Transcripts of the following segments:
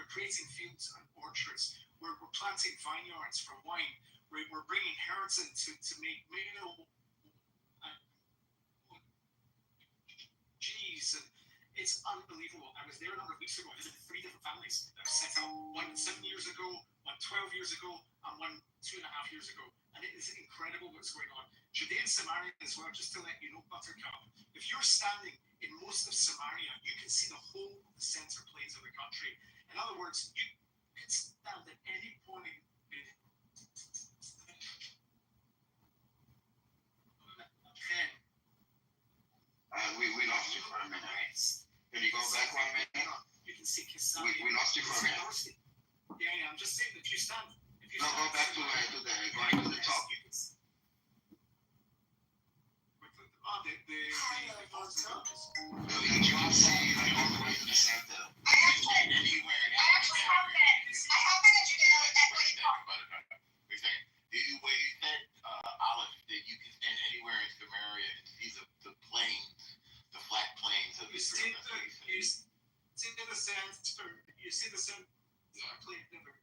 creating fields and orchards. We're planting vineyards for wine. We're bringing herds in to make meal cheese, and it's unbelievable. I was there a number of weeks ago. I visited 3 different families that were set up, one 7 years ago, one 12 years ago, and one 2.5 years ago. And it is incredible what's going on. Judea and Samaria as well, just to let you know, Buttercup, if you're standing in most of Samaria, you can see the whole of the center plains of the country. In other words, you can stand at any point we lost you for a minute. Can you go back 1 minute? You can see Kisani. We lost you for a minute. Yeah, I'm just saying that if you stand. No, go back to going to the top. So you want to see like all the way to the center. I actually have been in Judea and what you talk about. Where you said, Olive, that you can stand anywhere in Samaria and see the plains, the flat plains of Israel. You see the center plain of the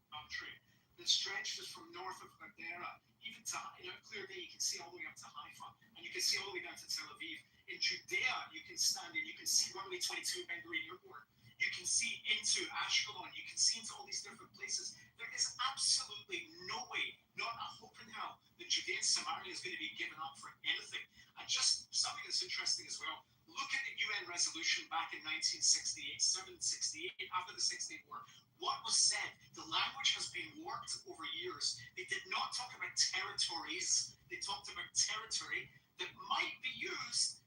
country that stretches from north of Gadara, even to clear day, you can see all the way up to Haifa, and you can see all the way down to Tel Aviv. In Judea, you can stand and you can see runway 22 Ben Gurion Airport. You can see into Ashkelon. You can see into all these different places. There is absolutely no way, not a hope in hell, that Judea and Samaria is going to be given up for anything. And just something that's interesting as well, look at the UN resolution back in 1968, 768, after the 6-Day War. What was said, the language has been warped over years. They did not talk about territories. They talked about territory that might be used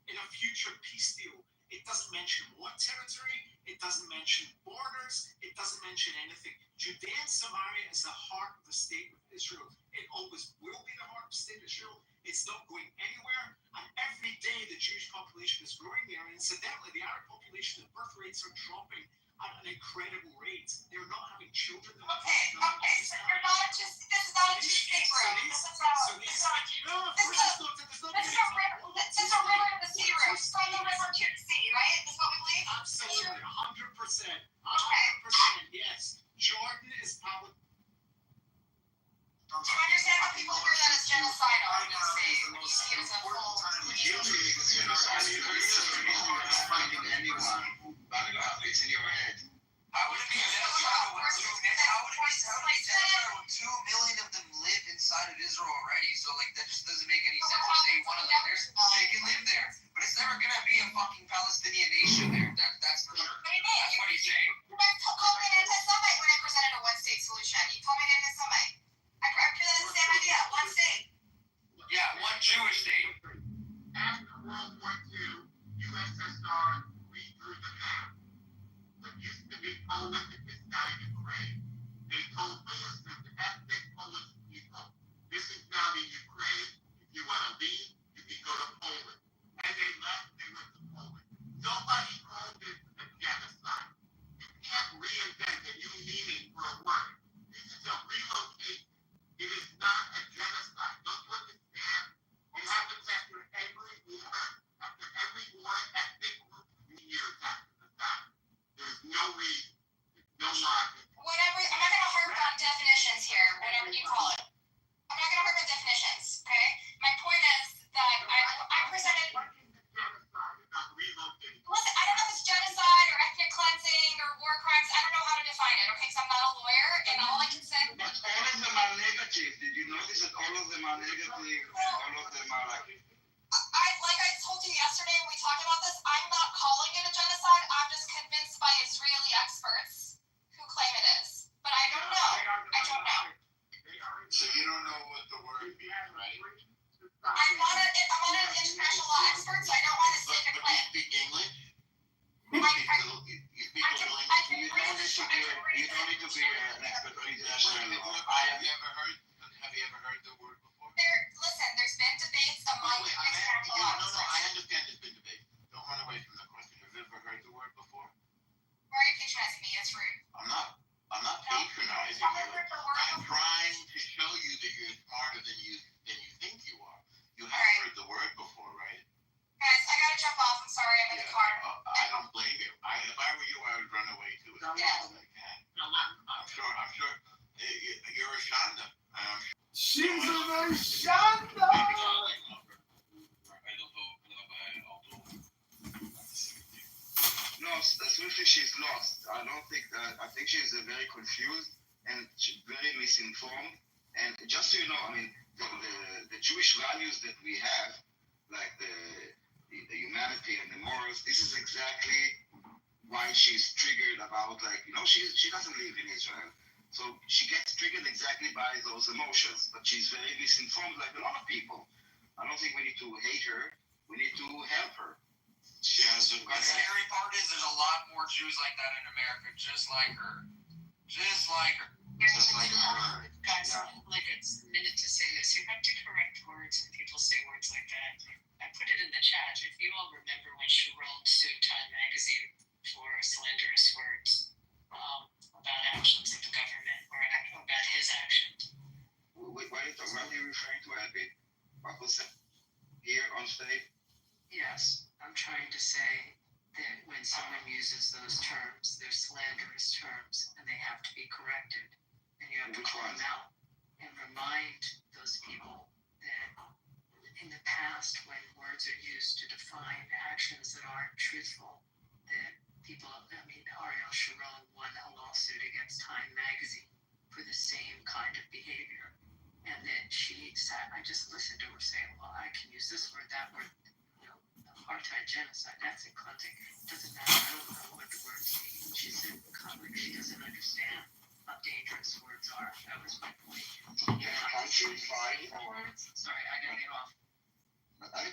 in a future peace deal. It doesn't mention what territory, it doesn't mention borders, it doesn't mention anything. Judea and Samaria is the heart of the state of Israel. It always will be the heart of the state of Israel. It's not going anywhere. And every day the Jewish population is growing there. And incidentally, the Arab population, the birth rates are dropping at an incredible rate. They're not having children. Okay, so you're not just, this is not a cheesecake room. This is a river in the sea room. From the river to the sea, right? Is what we believe? Absolutely, 100%. 100%, yes. Jordan is probably... Do you understand how people hear that as genocide on the state when you see it as a full... Finding anyone, it's in your head. How would it be genocide when 2 million of them live inside of Israel already? So like that just doesn't make any sense. If they want to live there, they can live there. But it's never gonna be a fucking Palestinian nation there. That's for sure. That's what he's saying. You guys called me an anti-Semite when I presented a one-state solution. You called me an anti-Semite. I presented the same idea, one state. Yeah, one Jewish state. After World War II, USSR redrew the map. What used to be Poland is now Ukraine. They told Muslims, ethnic Polish people, this is now the Ukraine. If you want to leave, you can go to Poland. And they left, they went to Poland. Nobody called it a genocide. You can't reinvent a new meaning for a word. This is a relocation. It is not a genocide. Don't you understand? It happens after every war, ethnic group years after the fact. There's no reason, no logic. Whatever, I'm not going to harp on definitions here, whatever you call it. I'm not going to harp on definitions, okay? My point is that I presented... What is the genocide about relocating? Listen, I don't know if it's genocide or ethnic cleansing or war crimes. I don't know how to define it, okay? Because I'm not a lawyer, and all I can say... But all of them are negative. Did you notice that all of them are negative? All of them are like... Like I told you yesterday when we talked about this, I'm not calling it a genocide. I'm just convinced by Israeli experts who claim it is. But I don't know. I don't know. So you don't know what the word means, right? I'm not an international law expert, so I don't want to stick a But claim. you speak English? You speak a little English? You don't need to be an expert on international law. Have you ever heard the word before? Listen, there's been debates among international law No, experts. I understand there's been debate. Don't run away from the question. Have you ever heard the word before? Why are you patronizing me? It's rude. I'm not patronizing you. I'm trying to show you that you're smarter than you think you are. You have heard the word before, right? Guys, I gotta jump off. I'm sorry, I'm in the car. I don't blame you. If I were you, I lost. Absolutely, she's lost. I don't think that. I think she's very confused and very misinformed. And just so you know, I mean, the Jewish values that we have, like the humanity and the morals, this is exactly why she's triggered about, like, you know, she doesn't live in Israel. So she gets triggered exactly by those emotions, but she's very misinformed like a lot of people. I don't think we need to hate her. We need to help her. She has a The scary part is there's a lot more Jews like that in America, just like her. Just like her. just like her. Guys, Yeah. like it's a minute to say this. You have to correct words when people say words like that. I put it in the chat. If you all remember when Sharon sued Time Magazine for slanderous words about actions of the government or about his actions. What are you referring to, Abby? What was said here on stage? Yes, I'm trying to say that when someone uses those terms, they're slanderous terms, and they have to be corrected. And you have to Which call ones? them out and remind those people that in the past, when words are used to define actions that aren't truthful, that people, I mean, Ariel Sharon won a lawsuit against Time Magazine for the same kind of behavior. And then she sat, I just listened to her say, well, I can use this word, that word, you know, apartheid, genocide, that's including. It doesn't matter, I don't know what the words mean. She said, like, she doesn't understand how dangerous words are. That was my point. Country fight. Sorry, I gotta get off. I think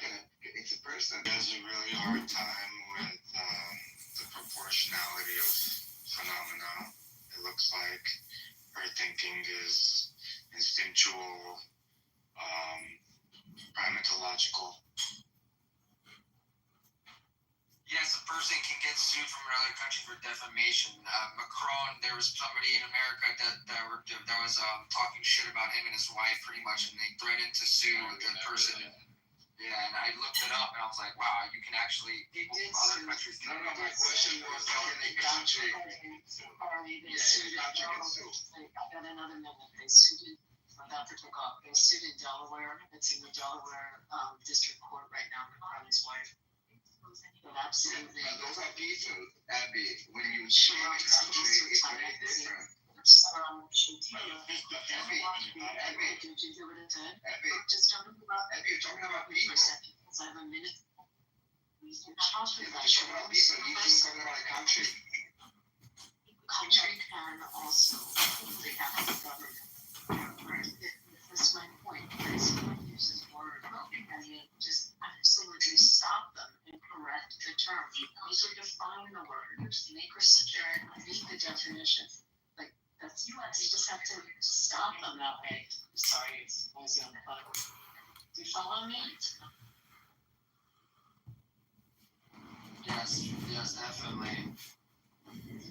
it's a person. She has a really hard time with the proportionality of phenomena. It looks like her thinking is instinctual, primatological. Yes, a person can get sued from another country for defamation. Macron, there was somebody in America that was talking shit about him and his wife, pretty much, and they threatened to sue the person. Yeah, and I looked it up, and I was like, wow, you can actually, people from other countries can. No, my question was, can a country? I got another minute. They sued, I'm about to take off. They sued in Delaware. It's in the Delaware District Court right now, Macron's wife. But absolutely. But those are people, Abby. When you define a country, it's very different. Abby, Did you hear what it said? Abby, Just talking about Abby, you're talking about people. for a second, because I have a minute. You're talking You're about talking about people. You're talking about a country. country can also, they have a government. That's my point. When someone uses word and you just absolutely stop them and correct the term. Also define the word. Make her sit there and read the definition. Like that's you just have to stop them that way. Sorry, it's noisy on the phone. Do you follow me? Yes, definitely.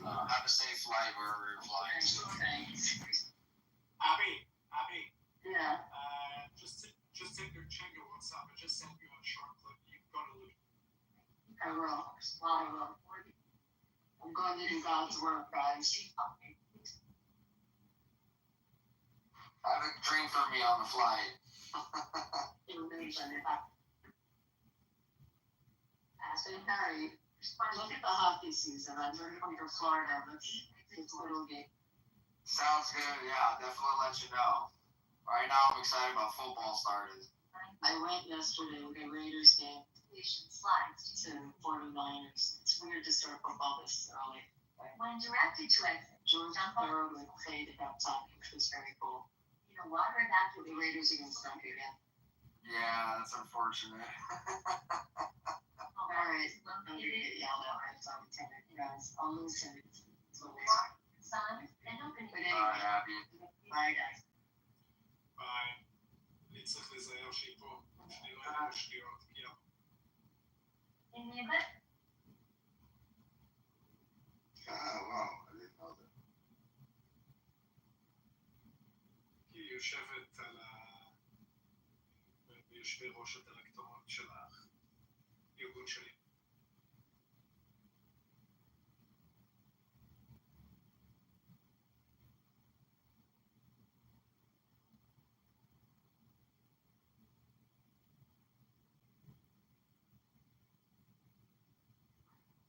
Have a safe flight wherever you're flying. Thanks. Abby, Yeah. just take your check your WhatsApp. I just sent you a short clip. You've got to look. I will. I will. I'm going to do God's work, guys. Have a drink for me on the flight. Ashley Harry, look at the hockey season. I'm going to come to Florida. It's a little game. Sounds good. Yeah, definitely let you know. Right now, I'm excited about football starting. I went yesterday with the Raiders game to 49ers. It's weird to start football this early. When directed to exit, George thoroughly played at that time, which was very cool. You know, water back to the Raiders against them again. Yeah, that's unfortunate. All right, I'm going to get yelled at right so I'm telling you guys. I'll listen. It's always fun. But anyway, Abby. bye guys. ביי. אני צריך לזהר שהיא פה. שאני לא יודע שטויות. Wow, I didn't know that. היא יושבת על ביושבי ראש הדירקטוריון של הארגון שלי.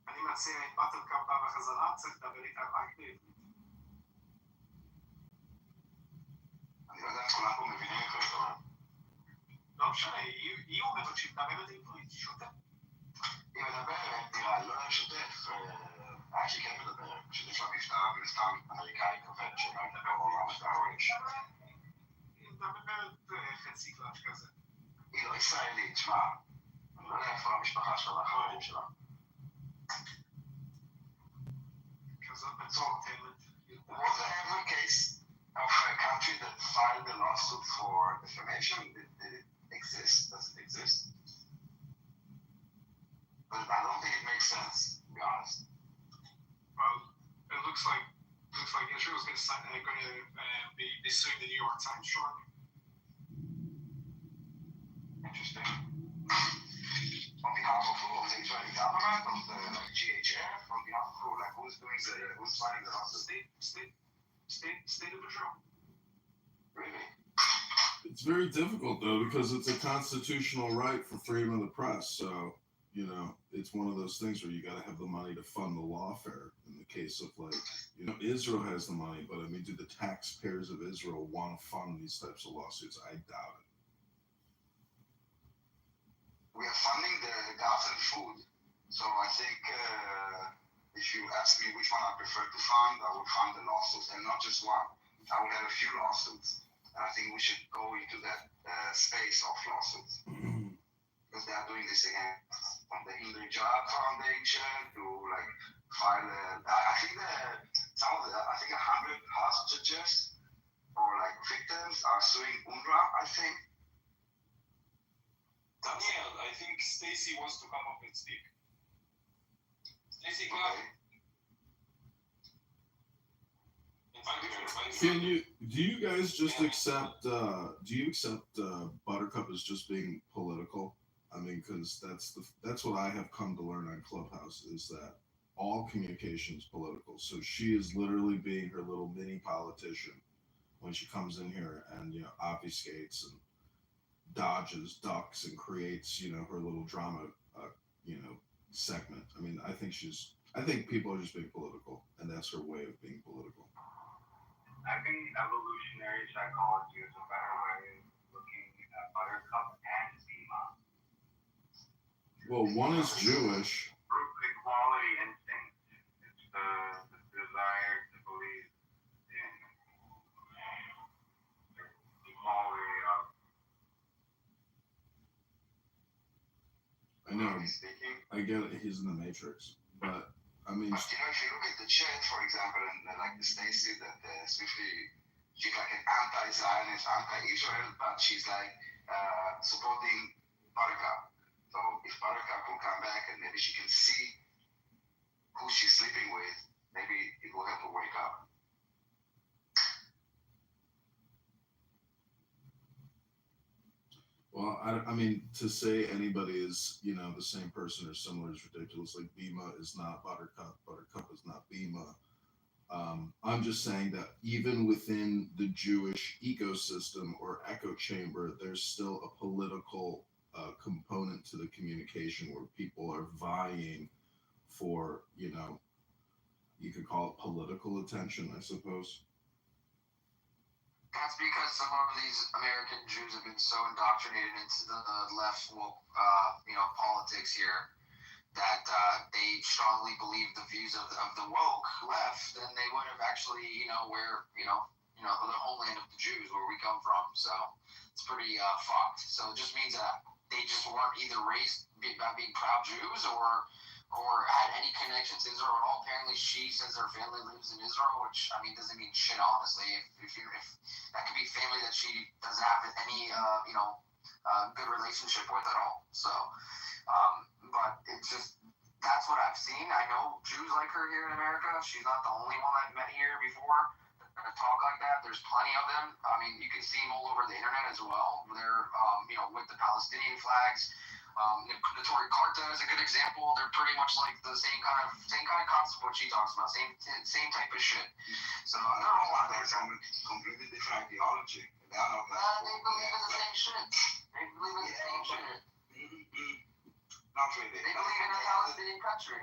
אני תנסה באטל-קאפ פעם בחזרה, צריך לדבר איתה רק בעברית. אני לא יודע אם כולם פה מבינים את זה. לא משנה, היא אומרת שהיא מדברת עברית, היא שוטרת. היא מדברת, נראה, לא שוטף, שהיא כן מדברת, פשוט יש לה מבטא אמריקאי כבד שלא מדבר או מבטא הוריש. היא מדברת חצי קלאץ' כזה. היא לא ישראלית, שמע, אני לא יודע איפה המשפחה שלה והחברים שלה. כזאת מצורתרת. Was there ever a case of a country that filed a lawsuit for defamation? Did it exist? Does it exist? But I don't think it makes sense, to be honest. Well, it looks like Israel's going to be suing the New York Times shortly. Interesting. On behalf of who? Of the Israeli government? Of the GHF? On behalf of who? Like who's filing the lawsuit? State of Israel. Really? It's very difficult though because it's a constitutional right for freedom of the press. So, you know, it's one of those things where you got to have the money to fund the lawfare. In the case of like, you know, Israel has the money, but I mean, do the taxpayers of Israel want to fund these types of lawsuits? I doubt it. We are funding the Gazan food. So I think if you ask me which one I prefer to fund, I would fund the lawsuits, and not just one. I would have a few lawsuits. And I think we should go into that space of lawsuits. Because they are doing this again. From the Hindu Job Foundation to like file I think some of the, I think 100 hostages or like victims are suing UNRWA, I think. Daniel, I think Stacy wants to come up and speak. Stacy, come up. Do you guys just accept Buttercup as just being political? I mean, because that's what I have come to learn on Clubhouse is that all communication is political. So she is literally being her little mini politician when she comes in here and, you know, obfuscates and dodges, ducks, and creates, you know, her little drama, segment. I mean, I think people are just being political, and that's her way of being political. I think evolutionary psychology is a better way of looking at Buttercup and Zima. Well, one is Jewish. Equality instinct. It's the desire to believe in the equality of. I know. Speaking. I get it. He's in the Matrix, but I mean. But you know, if you look at the chat, for example, and like the Stacy that swiftly, she's like an anti-Zionist, anti-Israel, but she's like supporting Buttercup. So if Buttercup will come back and maybe she can see who she's sleeping with, maybe it will help her wake up. Well, I mean, to say anybody is, you know, the same person or similar is ridiculous. Like, Bima is not Buttercup. Buttercup is not Bima. I'm just saying that even within the Jewish ecosystem or echo chamber, there's still a political component to the communication where people are vying for, you know, you could call it political attention, I suppose. That's because some of these American Jews have been so indoctrinated into the left woke, politics here that they strongly believe the views of the woke left, then they would have actually, the homeland of the Jews where we come from. So it's pretty fucked. So it just means that they just weren't either raised by being proud Jews or had any connection to Israel at all. Apparently, she says her family lives in Israel, which I mean doesn't mean shit, honestly. If that could be family that she doesn't have any good relationship with at all. So, but it's just that's what I've seen. I know Jews like her here in America. She's not the only one I've met here before that talk like that. There's plenty of them. I mean, you can see them all over the internet as well. They're with the Palestinian flags. Notori Karta is a good example. They're pretty much like the same kind of concept what she talks about. Same type of shit. So they're all out there. Completely different ideology. They are not they believe in the same shit. They believe in the same shit. Not really. They believe in a Palestinian country.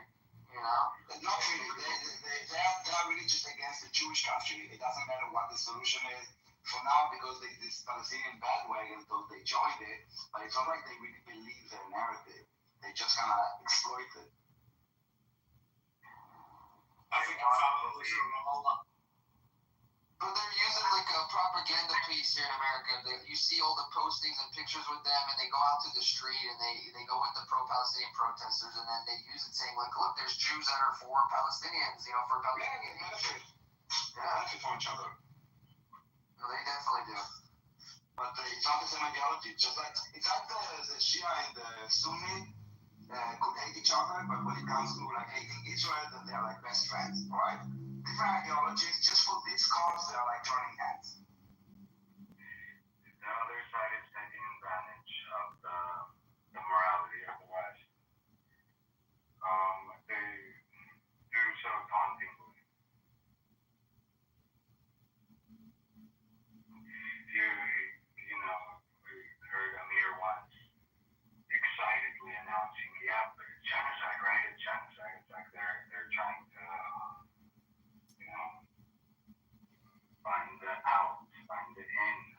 You know? Not really. They are really just against the Jewish country. It doesn't matter what the solution is for now because this Palestinian bandwagon, though they joined it, but it's not like they really believe their narrative. They just kind of exploit it. I think I found it was But they're using like a propaganda piece here in America. You see all the postings and pictures with them, and they go out to the street and they go with the pro-Palestinian protesters, and then they use it saying like, look, there's Jews that are for Palestinians, you know, for Palestinian. Benefit from each other. No, they definitely do. But it's not the same ideology. Just like it's like the Shia and the Sunni could hate each other, but when it comes to like hating Israel, then they're like best friends, right? Different ideologies, just for this cause, they're like joining hands. The other side is taking advantage of the morality of the West. They do so tauntingly. You know, heard Amir once excitedly announcing, yeah, but it's genocide, right? It's genocide. It's like they're trying to, you know, find the out, find the end.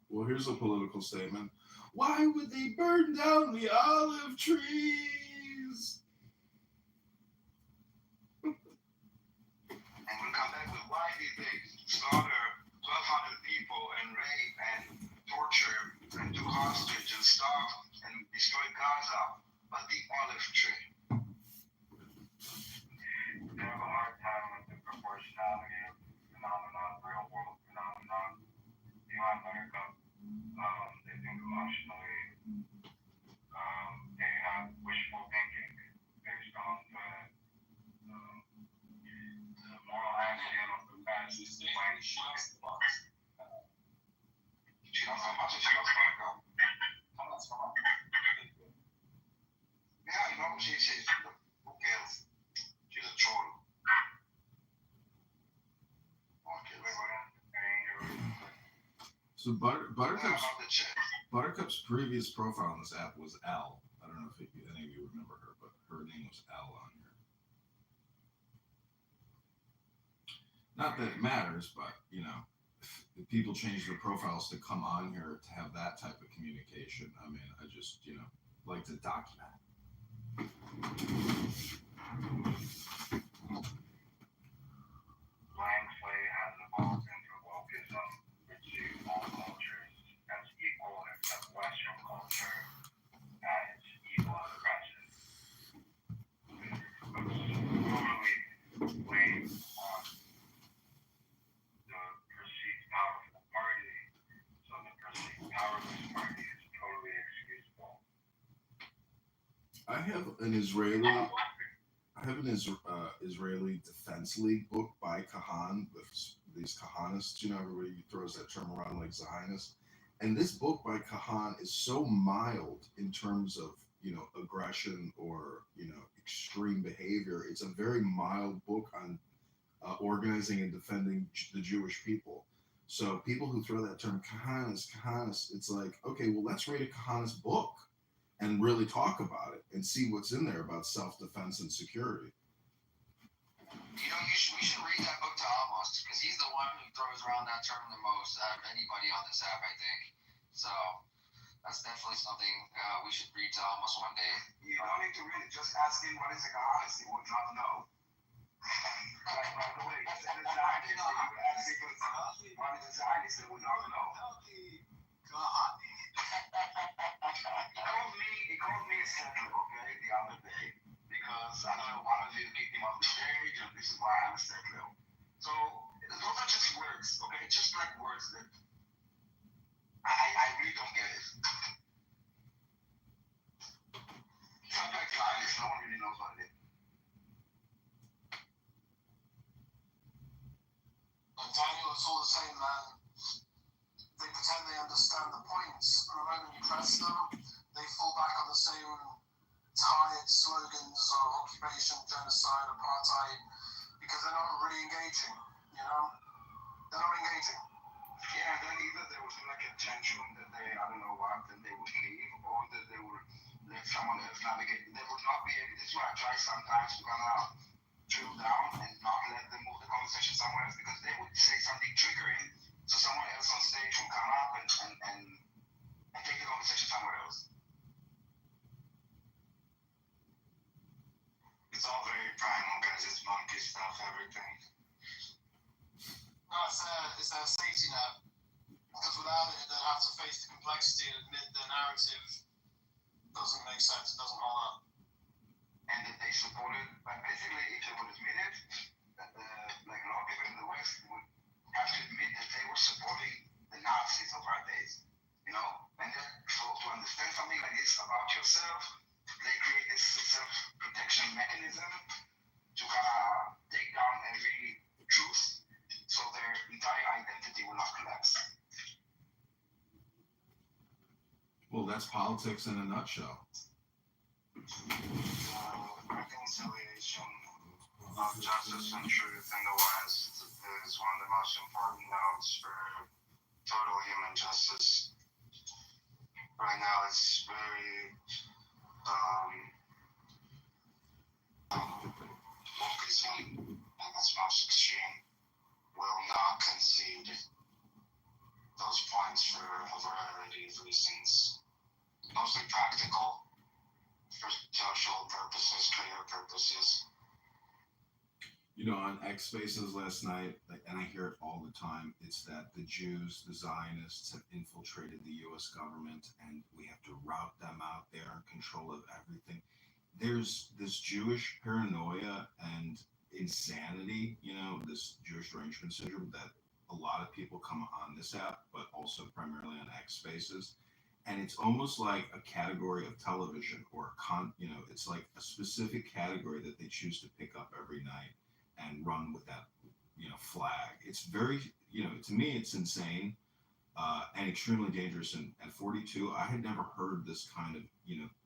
Well, here's a political statement. Why would they burn down the olive trees? And we'll come back with why did they slaughter 1,200 people and rape and torture and took hostage and starve and destroy Gaza, but the olive tree. They have a hard time with the proportionality of phenomenon, real world phenomenon. You have Buttercup. They think emotionally. They have wishful thinking based on the moral axiom of the past. She knows how much she knows Buttercup. Yeah, you know, she's who cares? She's a troll. So Buttercup's About the chick. Buttercup's previous profile on this app was Al. I don't know if any of you remember her, but her name was Al on here. Not that it matters, but you know, if people change their profiles to come on here to have that type of communication, I mean, I just like to document. Blank slate has evolved into wokeism, which sees all cultures as equal except Western culture as evil and oppressive. It's totally blamed on the perceived powerful party, so the perceived powerless party is totally excusable. I have an Israeli Defense League book by Kahan with these Kahanists. You know, everybody throws that term around like Zionist. And this book by Kahan is so mild in terms of, aggression or, extreme behavior. It's a very mild book on organizing and defending the Jewish people. So people who throw that term Kahanist, it's like, okay, well, let's read a Kahanist book and really talk about it and see what's in there about self-defense and security. You know, we should read that book to Amos because he's the one who throws around that term the most out of anybody on this app, I think. So that's definitely something we should read to Amos one day. You don't need to read it. Just ask him what is a Kahanist. He would not know. Like, by the way, he's a Zionist. You would ask him what is a Zionist. He would not know. He called me a settler, okay, the other day, because I don't know, one of you kicked him off the stage, and this is why I'm a settler. So those are just words, okay, just like words that I really don't get it. Sounds like Zionist, no one really knows what it is. Daniel, it's all the same, man. They pretend they understand the points, and the moment you press them, they fall back on the same tired slogans of occupation, genocide, apartheid, because they're not really engaging, you know? They're not engaging. Yeah, then either there was like a tension that they, I don't know what, then they would leave, or that they would let someone else navigate. They would not be able. This is why I try sometimes to kind of drill down and not let them move the conversation somewhere else because they would say something triggering, so someone else on stage will come up and take the conversation somewhere else. It's all very primal, guys. It's monkey stuff, everything. No, it's a safety net. Because without it, they'd have to face the complexity and admit the narrative doesn't make sense, it doesn't hold up. And that they supported, but basically, if they would admit it, that like a lot of people in the West would have to admit that they were supporting the Nazis of our days, you know? And then, so to understand something like this about yourself, they create this self-protection mechanism to kind of take down every truth, so their entire identity will not collapse. Well, that's politics in a nutshell. Reconciliation of justice and truth in the West is one of the most important notes for total human justice. Right now, it's very wokeism in its most extreme will not concede those points for a variety of reasons, mostly practical, for social purposes, career purposes. You know, on X Spaces last night, and I hear it all the time, it's that the Jews, the Zionists, have infiltrated the U.S. government, and we have to rout them out. They are in control of everything. There's this Jewish paranoia and insanity, you know, this Jewish derangement syndrome that a lot of people come on this app, but also primarily on X Spaces. And it's almost like a category of television or it's like a specific category that they choose to pick up every night and run with that, flag. It's very, to me, it's insane and extremely dangerous. And at 42, I had never heard this kind of,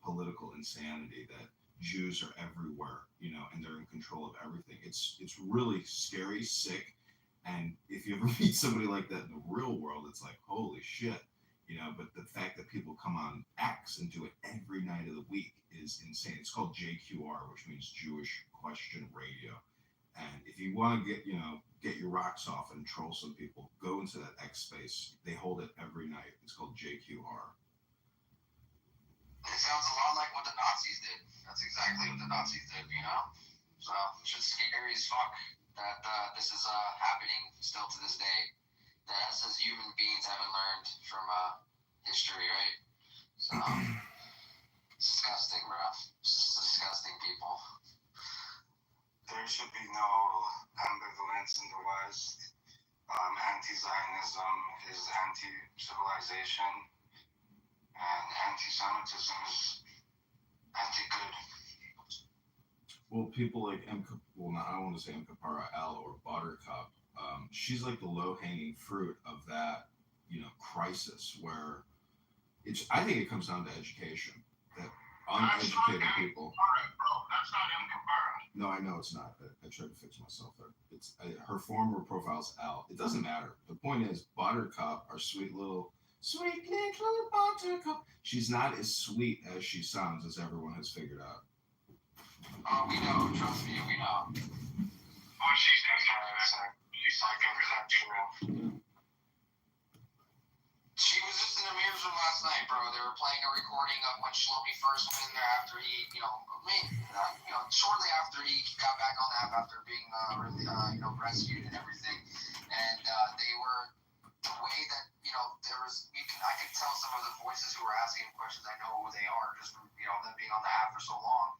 political insanity that Jews are everywhere, and they're in control of everything. It's really scary, sick. And if you ever meet somebody like that in the real world, it's like, holy shit. But the fact that people come on X and do it every night of the week is insane. It's called JQR, which means Jewish Question Radio. And if you want to get your rocks off and troll some people, go into that X space. They hold it every night. It's called JQR. It sounds a lot like what the Nazis did. That's exactly what the Nazis did, So it's just scary as fuck that this is happening still to this day. That us as human beings haven't learned from history, right? So, it's disgusting, bro. It's just disgusting, people. There should be no ambivalence in the West. Anti-Zionism is anti-civilization, and anti-Semitism is anti-good. Well, people like I don't want to say M. Kapara L or Buttercup. She's like the low-hanging fruit of that, crisis where I think it comes down to education. That uneducated people. Bro, that's not M. Kapara. No, I know it's not. I tried to fix myself there. Her former profile's L. It doesn't matter. The point is, Buttercup, our sweet little Buttercup. She's not as sweet as she sounds, as everyone has figured out. Oh, we know. Trust me, we know. Oh, she's psychosexual. She was just in the mirrors room last night, bro. They were playing a recording of when Shlomi first went in there after he, shortly after he got back on the app after being rescued and everything. And they were, the way that, I could tell some of the voices who were asking questions, I know who they are, just from, them being on the app for so long.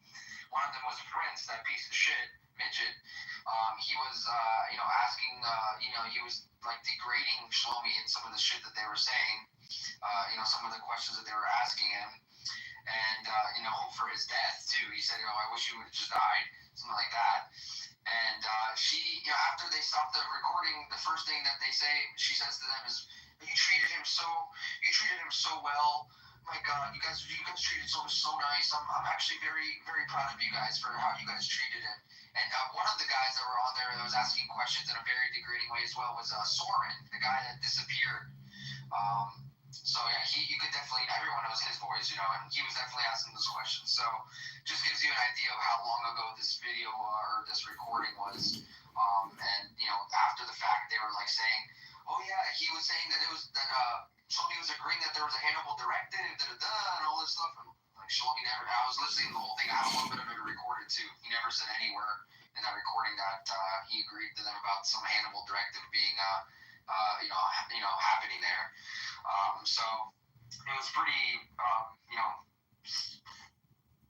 One of them was Prince, that piece of shit, midget. He was, asking, he was like degrading Shlomi in some of the shit that they were saying, some of the questions that they were asking him, and, hope for his death too. He said, I wish you would have just died, something like that. And she, after they stopped the recording, the first thing that she says to them is, you treated him so well. My God, you guys treated so nice. I'm actually very, very proud of you guys for how you guys treated him. And one of the guys that were on there that was asking questions in a very degrading way as well was Soren, the guy that disappeared. So yeah, you could definitely, everyone knows his voice, and he was definitely asking those questions. So just gives you an idea of how long ago this video or this recording was. And after the fact, they were like saying, "Oh yeah, he was saying that it was that Shelby was agreeing that there was a Hannibal directive, and all this stuff." And like Shelby never. I was listening to the whole thing. I have a little bit of it recorded too. He never said anywhere in that recording that he agreed to them about some Hannibal directive being happening there. So it was pretty,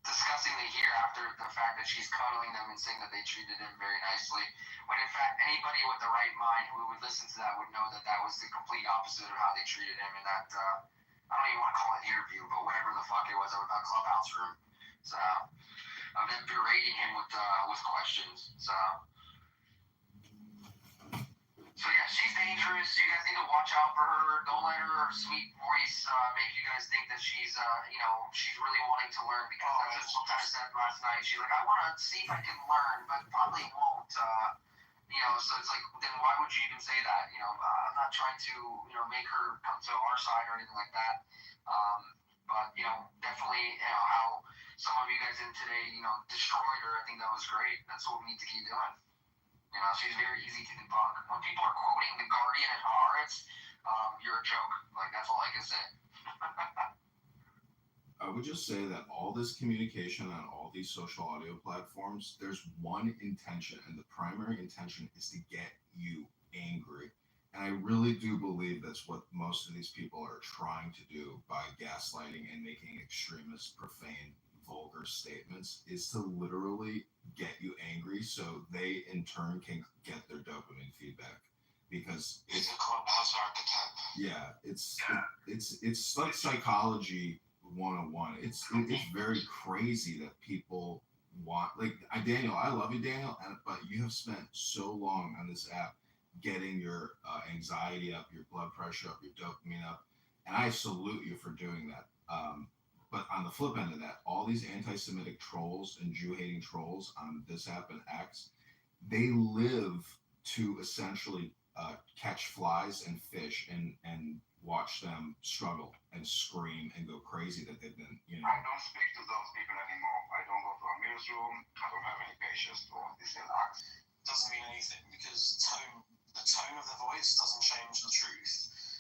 disgusting to hear after the fact that she's cuddling them and saying that they treated him very nicely. When in fact, anybody with the right mind who would listen to that would know that that was the complete opposite of how they treated him in that, I don't even want to call it interview, but whatever the fuck it was, a clubhouse room. So, of them berating him with questions. So yeah, she's dangerous. You guys need to watch out for her. Don't let her sweet voice make you guys think that she's really wanting to learn, because that's just what I said last night. She's like, I want to see if I can learn, but probably won't. So it's like, then why would you even say that? I'm not trying to make her come to our side or anything like that. But definitely how some of you guys in today destroyed her. I think that was great. That's what we need to keep doing. She's very easy to debunk. When people are quoting The Guardian and Haaretz, you're a joke. Like, that's all I can say. I would just say that all this communication on all these social audio platforms, there's one intention, and the primary intention is to get you angry. And I really do believe that's what most of these people are trying to do by gaslighting and making extremist, profane, vulgar statements, is to literally get you angry so they in turn can get their dopamine feedback. Because He's a clubhouse archetype. yeah, it's like psychology 101. It's very crazy that people want, like, Daniel, I love you, Daniel, but you have spent so long on this app getting your anxiety up, your blood pressure up, your dopamine up, and I salute you for doing that. But on the flip end of that, all these anti-Semitic trolls and Jew-hating trolls on this app and X, they live to essentially catch flies and fish and watch them struggle and scream and go crazy that they've been, I don't speak to those people anymore. I don't go to a newsroom. I don't have any patience to listen to acts. Doesn't mean anything, because the tone of their voice doesn't change the truth.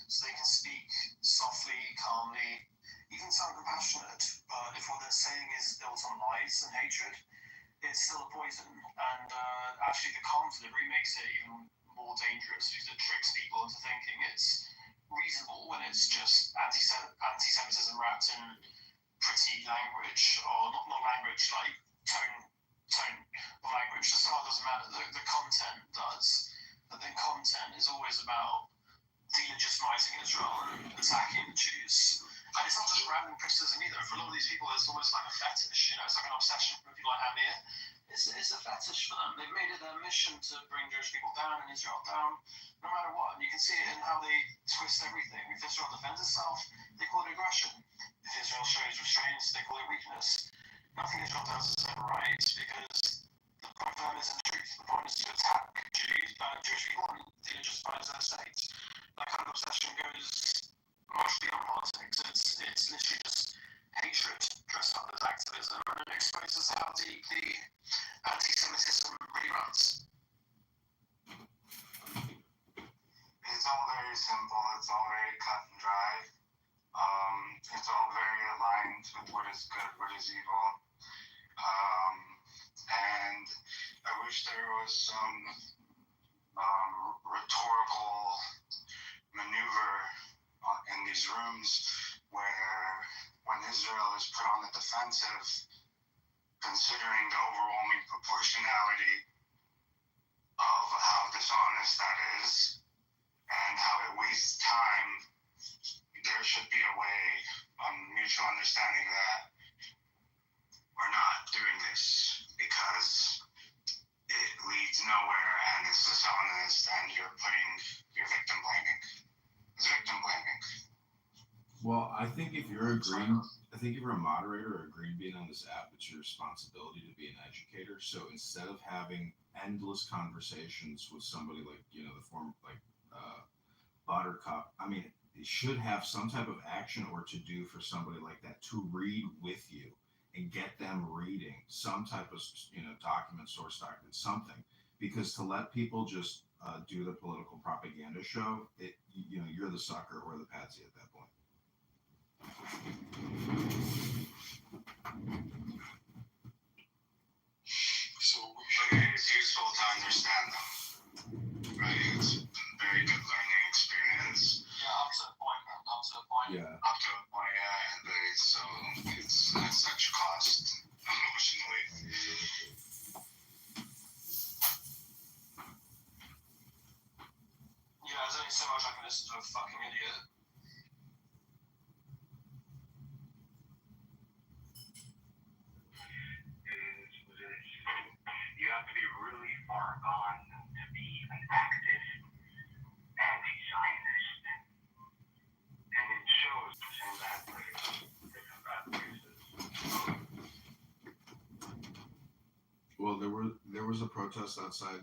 So they can speak softly, calmly, even sound compassionate, but if what they're saying is built on lies and hatred, it's still a poison. And actually, the calm delivery makes it even more dangerous, because it tricks people into thinking it's reasonable when it's just anti-Semitism wrapped in pretty language, or not language, like tone of language. The style doesn't matter, the content does. But then content is always about delegitimizing Israel and attacking the Jews. And it's not just random criticism either. For a lot of these people, it's almost like a fetish. It's like an obsession for people like Amir. It's a fetish for them. They've made it their mission to bring Jewish people down and Israel down, no matter what. And you can see it in how they twist everything. If Israel defends itself, they call it aggression. If Israel shows restraint, they call it weakness. Nothing Israel does is ever right, because the point for them isn't truth. The point is to attack Jewish people and delegitimize their state. That kind of obsession goes much beyond politics. It's literally just hatred dressed up as activism, and it exposes how deeply anti-Semitism really runs. It's all very simple. It's all very cut and dry. It's all very aligned with what is good, what is evil. And I wish there was some rhetorical maneuver in these rooms where, when Israel is put on the defensive, considering the overwhelming proportionality of how dishonest that is and how it wastes time, there should be a way, mutual understanding that we're not doing this because it leads nowhere and it's dishonest and you're victim blaming. It's victim blaming. Well, I think if you're a moderator or a green bean on this app, it's your responsibility to be an educator. So instead of having endless conversations with somebody like, the former, like, Buttercup, I mean, should have some type of action or to do for somebody like that to read with you and get them reading some type of document, source document, something, because to let people just do the political propaganda show, you're the sucker or the patsy at that point. So it is useful to understand them, right? It's a very good learning experience. Yeah, up to a point, man. Up to a point. Yeah. Up to a point, yeah, and it's at such cost emotionally. Yeah, there's only so much I can listen to a fucking idiot. You have to be really far gone to be an active anti-Zionist, and it shows in that different bad places. Well, there was a protest outside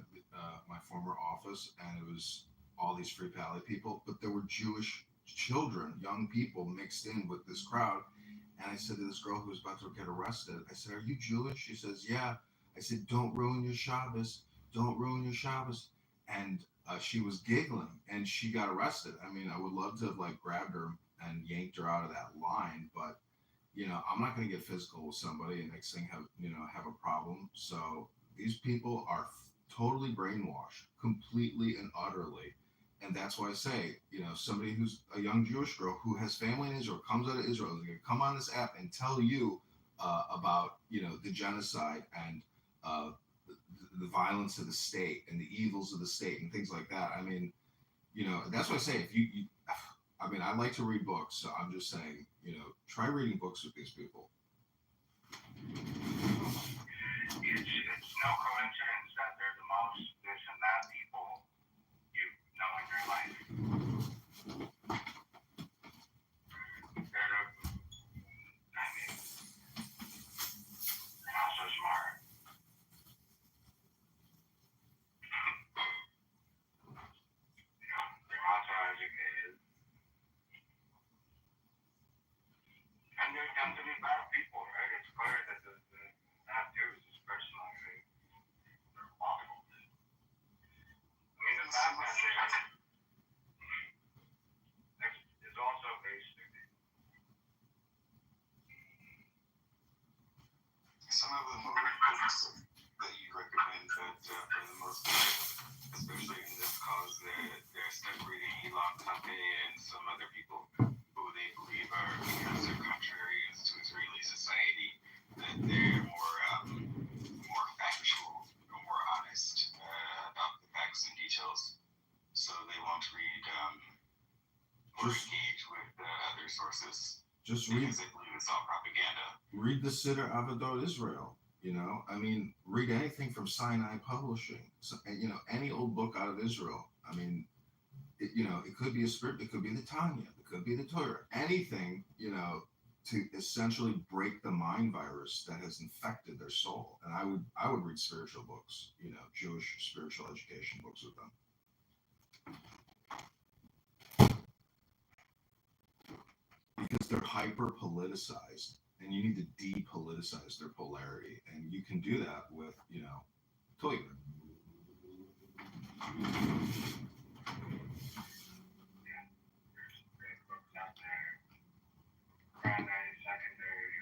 my former office, and it was all these Free Pally people, but there were Jewish children, young people mixed in with this crowd. And I said to this girl who was about to get arrested, I said, "Are you Jewish?" She says, "Yeah." I said, "Don't ruin your Shabbos. Don't ruin your Shabbos." And she was giggling, and she got arrested. I mean, I would love to have grabbed her and yanked her out of that line, but I'm not going to get physical with somebody and next thing have a problem. So these people are totally brainwashed, completely and utterly. And that's why I say, somebody who's a young Jewish girl who has family in Israel, comes out of Israel, is going to come on this app and tell you about, the genocide and the violence of the state and the evils of the state and things like that. I mean, that's what I say. If you I mean, I like to read books, so I'm just saying, try reading books with these people. It's no coincidence that they're the most this and that people you know in your life. They're not so smart. They're not so educated. And they tend to be bad people, right? It's clear that the bad Jews, especially, they're awful. I mean, the bad message is also basic. Some of them are books that you recommend, but for the most part, especially in this cause, they're stuck reading Elon Tape and some other people who they believe are, because they're contrarians to Israeli society, that they're more factual or more honest about the facts and details. So they won't read or engage with other sources. Just read. Because they believe it's all propaganda. Read the Siddur Avodot Israel. I mean, read anything from Sinai Publishing. So, any old book out of Israel. I mean, it could be a script, it could be the Tanya, it could be the Torah, anything, to essentially break the mind virus that has infected their soul. And I would read spiritual books, Jewish spiritual education books with them. Because they're hyper politicized, and you need to depoliticize their polarity, and you can do that with Toilet. Primary, secondary,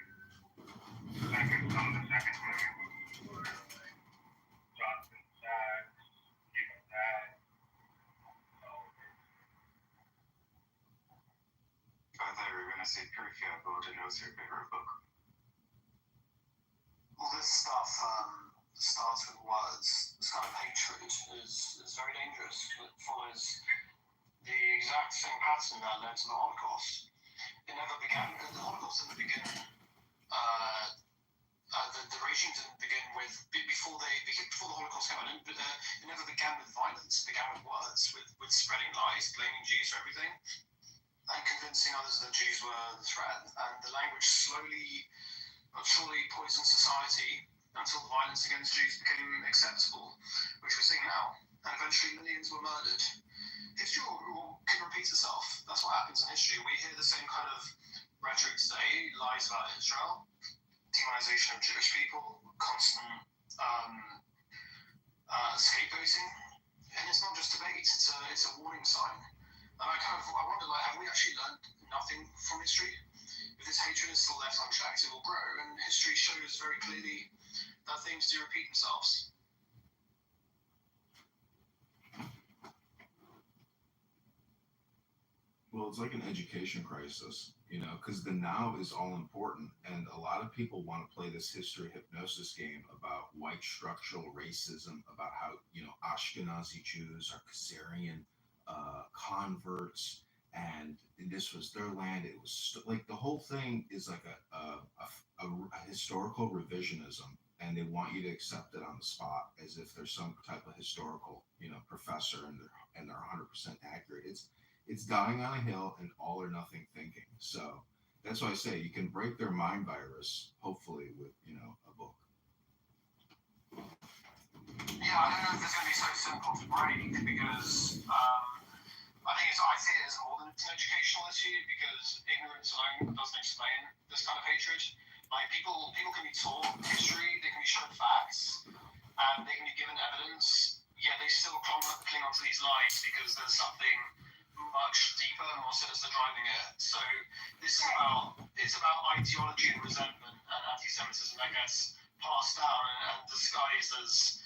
some of the secondary ones were like Johnson Sachs, Keep That. I thought we were going to say Kirk Abel to know their favorite book. All this stuff starts with words. This kind of hatred is very dangerous. It follows the exact same pattern that led to the Holocaust. It never began. The Holocaust didn't begin. The regime didn't begin with before the Holocaust came out. It never began with violence. It began with words, with spreading lies, blaming Jews for everything, and convincing others that Jews were the threat. And the language slowly but surely poisoned society until the violence against Jews became acceptable, which we're seeing now. And eventually millions were murdered. History can repeat itself. That's what happens in history shows very clearly that things do repeat themselves. Well, it's like an education crisis, because the now is all important. And a lot of people want to play this history hypnosis game about white structural racism, about how, Ashkenazi Jews are Khazarian converts, and this was their land. It was like the whole thing is like a historical revisionism. And they want you to accept it on the spot as if there's some type of historical, professor, and they're 100% accurate. It's dying on a hill and all or nothing thinking. So that's why I say you can break their mind virus, hopefully, with a book. Yeah, I don't know if it's going to be so simple to break because I see it as more than an educational issue because ignorance alone doesn't explain this kind of hatred. Like people can be taught history, they can be shown facts, and they can be given evidence, yet they still cling onto these lies because there's something much deeper and more sinister driving it. So it's about ideology and resentment and anti-Semitism that gets passed down and disguised as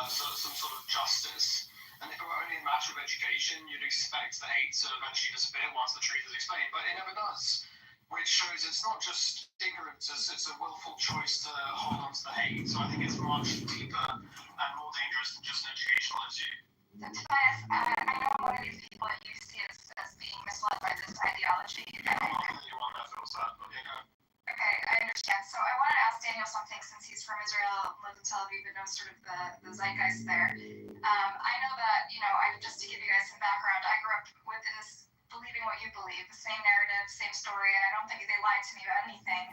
some sort of justice. And if it were only a matter of education, you'd expect the hate to eventually disappear once the truth is explained, but it never does. Which shows it's not just ignorance, it's a willful choice to hold on to the hate. So I think it's much deeper and more dangerous than just an educational issue. So Tobias, I know one of these people that you see as being misled by this ideology. I'm not the only one that feels that, but yeah, go. Okay, I understand. So I wanted to ask Daniel something since he's from Israel, lived in Tel Aviv, and knows sort of the zeitgeist there. I know that, just to give you guys some background, I grew up within this, believing what you believe, the same narrative, same story, and I don't think they lied to me about anything.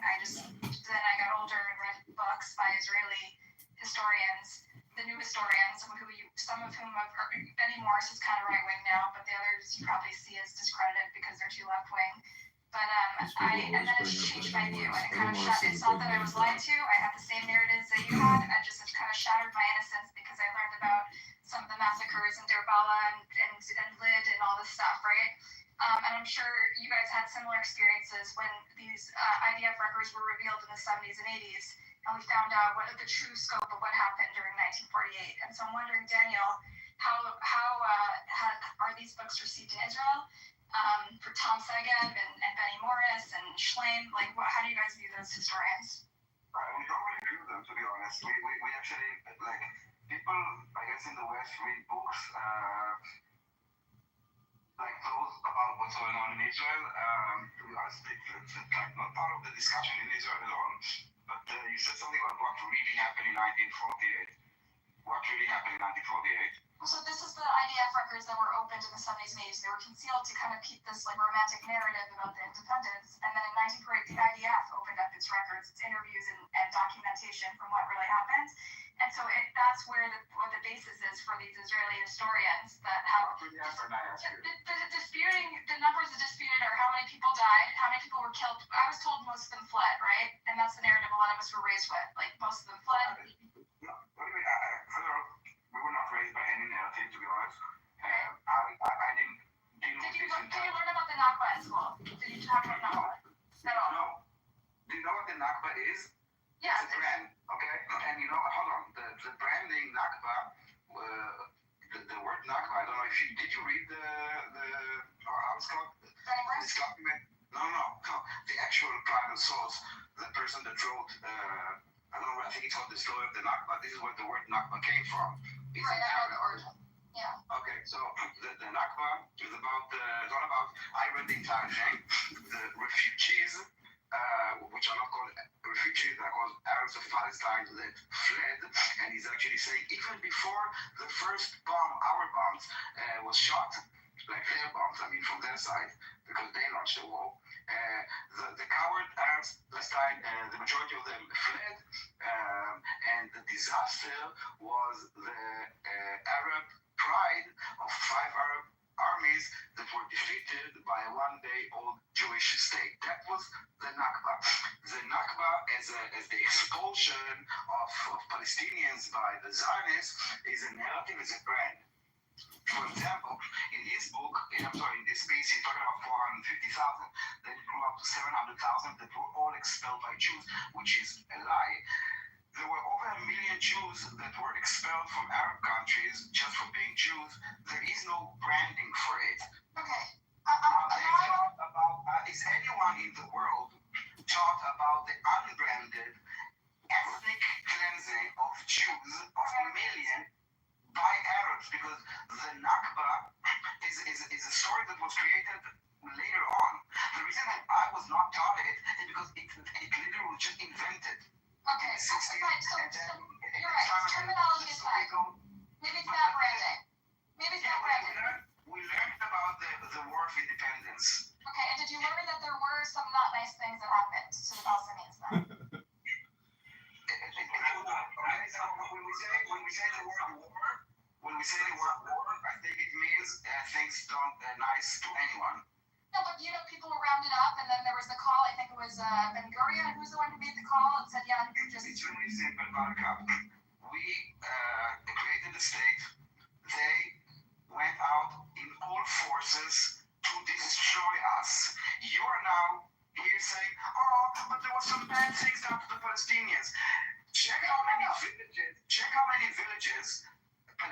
Then I got older and read books by Israeli historians, the new historians, some of whom Benny Morris is kind of right wing now, but the others you probably see as discredited because they're too left wing. But and then it changed my view, and it kind of it's not that I was lied to. I had the same narratives that you had. It kind of shattered my innocence because I learned about some of the massacres in Deir Bala and Lid and all this stuff, right? And I'm sure you guys had similar experiences when these IDF records were revealed in the 70s and 80s, and we found out what the true scope of what happened during 1948. And so I'm wondering, Daniel, how are these books received in Israel? For Tom Segeb and Benny Morris and Schlein, how do you guys view those historians? We don't really view them, to be honest. We actually, people, I guess, in the West read books like those about what's going on in Israel. To be honest, it's not part of the discussion in Israel alone. But you said something about what really happened in 1948. What really happened in 1948? So this is the IDF records that were opened in the 70s and 80s. They were concealed to kind of keep this romantic narrative about the independence. And then in 1948, the IDF opened up its records, its interviews and documentation from what really happened. And so that's where what the basis is for these Israeli historians that have disputing the numbers are disputed are how many people died, how many people were killed. I was told most of them fled, right? And that's the narrative a lot of us were raised with. Most of them fled. No, we were not raised by any narrative, to be honest. I didn't deal with this. Did you learn about the Nakba in school? Did you talk about Nakba at all? No. Do you know what the Nakba is? Yeah. It's a brand, okay? And hold on, the branding Nakba, the word Nakba, I don't know if did you read how it's called? This document? No. The actual private source, the person that wrote, I don't know, I think he told the story of the Nakba. This is where the word Nakba came from. It's right, I know the origin. Yeah. Okay, so the Nakba is it's all about, I read the entire thing, the refugees, which are not called refugees, they're called Arabs of Palestine that fled, and he's actually saying even before the first bomb, our bombs, was shot, like their bombs, from their side, because they launched the war, the coward Arabs, Palestine, the majority of them fled, and the disaster was the Arab pride of 5 Arab armies that were defeated by a one-day-old Jewish state. That was the Nakba. The Nakba, as the expulsion of Palestinians by the Zionists, is a narrative, is a brand. For example, in his book, in this piece, he's talking about 450,000. Then it grew up to 700,000 that were all expelled by Jews, which is a lie. There were over 1 million Jews that were expelled from Arab countries just for being Jews. There is no branding for it. Okay. Is anyone in the world taught about the unbranded ethnic cleansing of Jews of 1 million by Arabs? Because the Nakba is a story that was created later on. The reason that I was not taught it is because it literally was just invented. Okay, so you're right. Terminology is fine. Maybe it's not branding. Maybe it's not branding. We learned about the War of Independence. Okay, and did you learn that there were some not nice things that happened to the Palestinians then? When we say the word war, I think it means things don't nice to anyone. No, but people were rounded up, and then there was the call. I think it was Ben Gurion, who's the one who made the call and said, "Yeah, you just." It's really simple, Buttercup. We created the state. They went out in all forces to destroy us. You are now here saying, "Oh, but there were some bad things done to the Palestinians." Check how many villages. I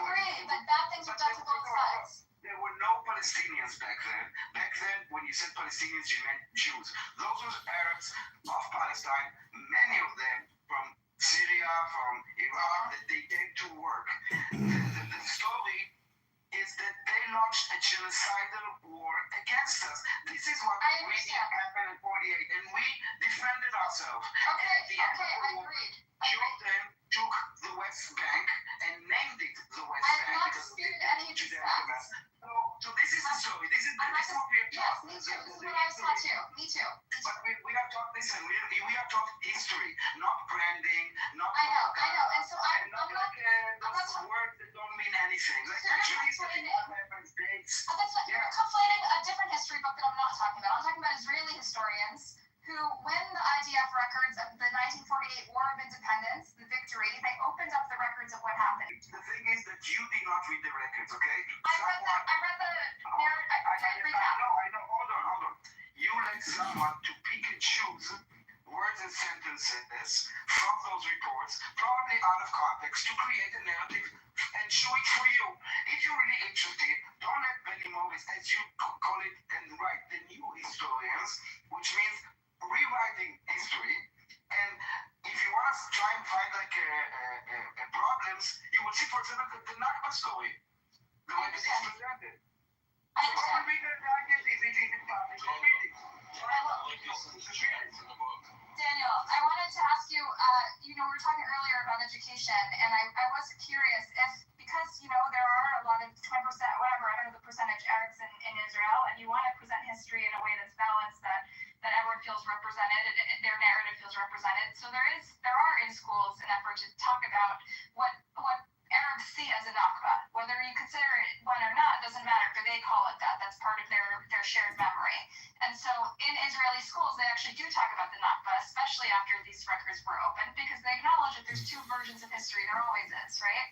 agree, but bad things were done to both sides. There were no Palestinians back then. Back then, when you said Palestinians, you meant Jews. Those were Arabs of Palestine, many of them from Syria, from Iraq, that they came to work. The story is that they launched a genocidal war against us. This is what really happened in 48, and we defended ourselves. Okay, I agreed. Jordan took the West Bank and named it the West Bank. I have not disputed any of these facts. So this is the story. This is what we are taught. Yes, me too. This is what I was taught too. Me too. But we are taught this, and we are taught history, not branding, not. I know. And so I'm not those words that don't mean anything. Like actually, dates. You're conflating a different history book that I'm not talking about. I'm talking about Israeli historians who, when the IDF records of the 1948 War of Independence, the victory, they opened up the records of what happened. The thing is that you did not read the records, okay? I read the narrative recap. I know. Hold on. You let someone to pick and choose words and sentences from those reports, probably out of context, to create a narrative and show it for you. If you're really interested, don't let Benny Morris, as you call it, and write the new historians, which means rewriting history. And if you want to try and find problems, you will see, for example, the Nakba story, the way it is presented. I understand. Daniel, I wanted to ask you, we were talking earlier about education, and I was curious if, because, there are a lot of 20%, whatever, I don't know the percentage, Arabs in Israel, and you want to present history in a way that's balanced, that everyone feels represented, and their narrative feels represented. So there are in schools an effort to talk about what Arabs see as a Nakba. Whether you consider it one or not doesn't matter, but they call it that. That's part of their shared memory. And so in Israeli schools, they actually do talk about the Nakba, especially after these records were opened, because they acknowledge that there's two versions of history. There always is, right?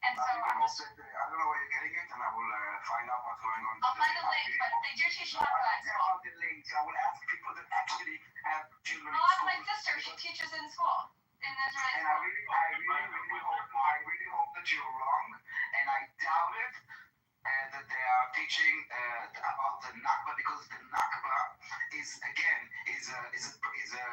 And so I don't know where you're getting it, and I will find out what's going on. I'll find a link, but they do teach Nakba at school. The links. I will ask people that actually have children. I'll ask my sister. She teaches in school. In Israeli and I really hope that you're wrong, and I doubt it, that they are teaching about the Nakba, because the Nakba is a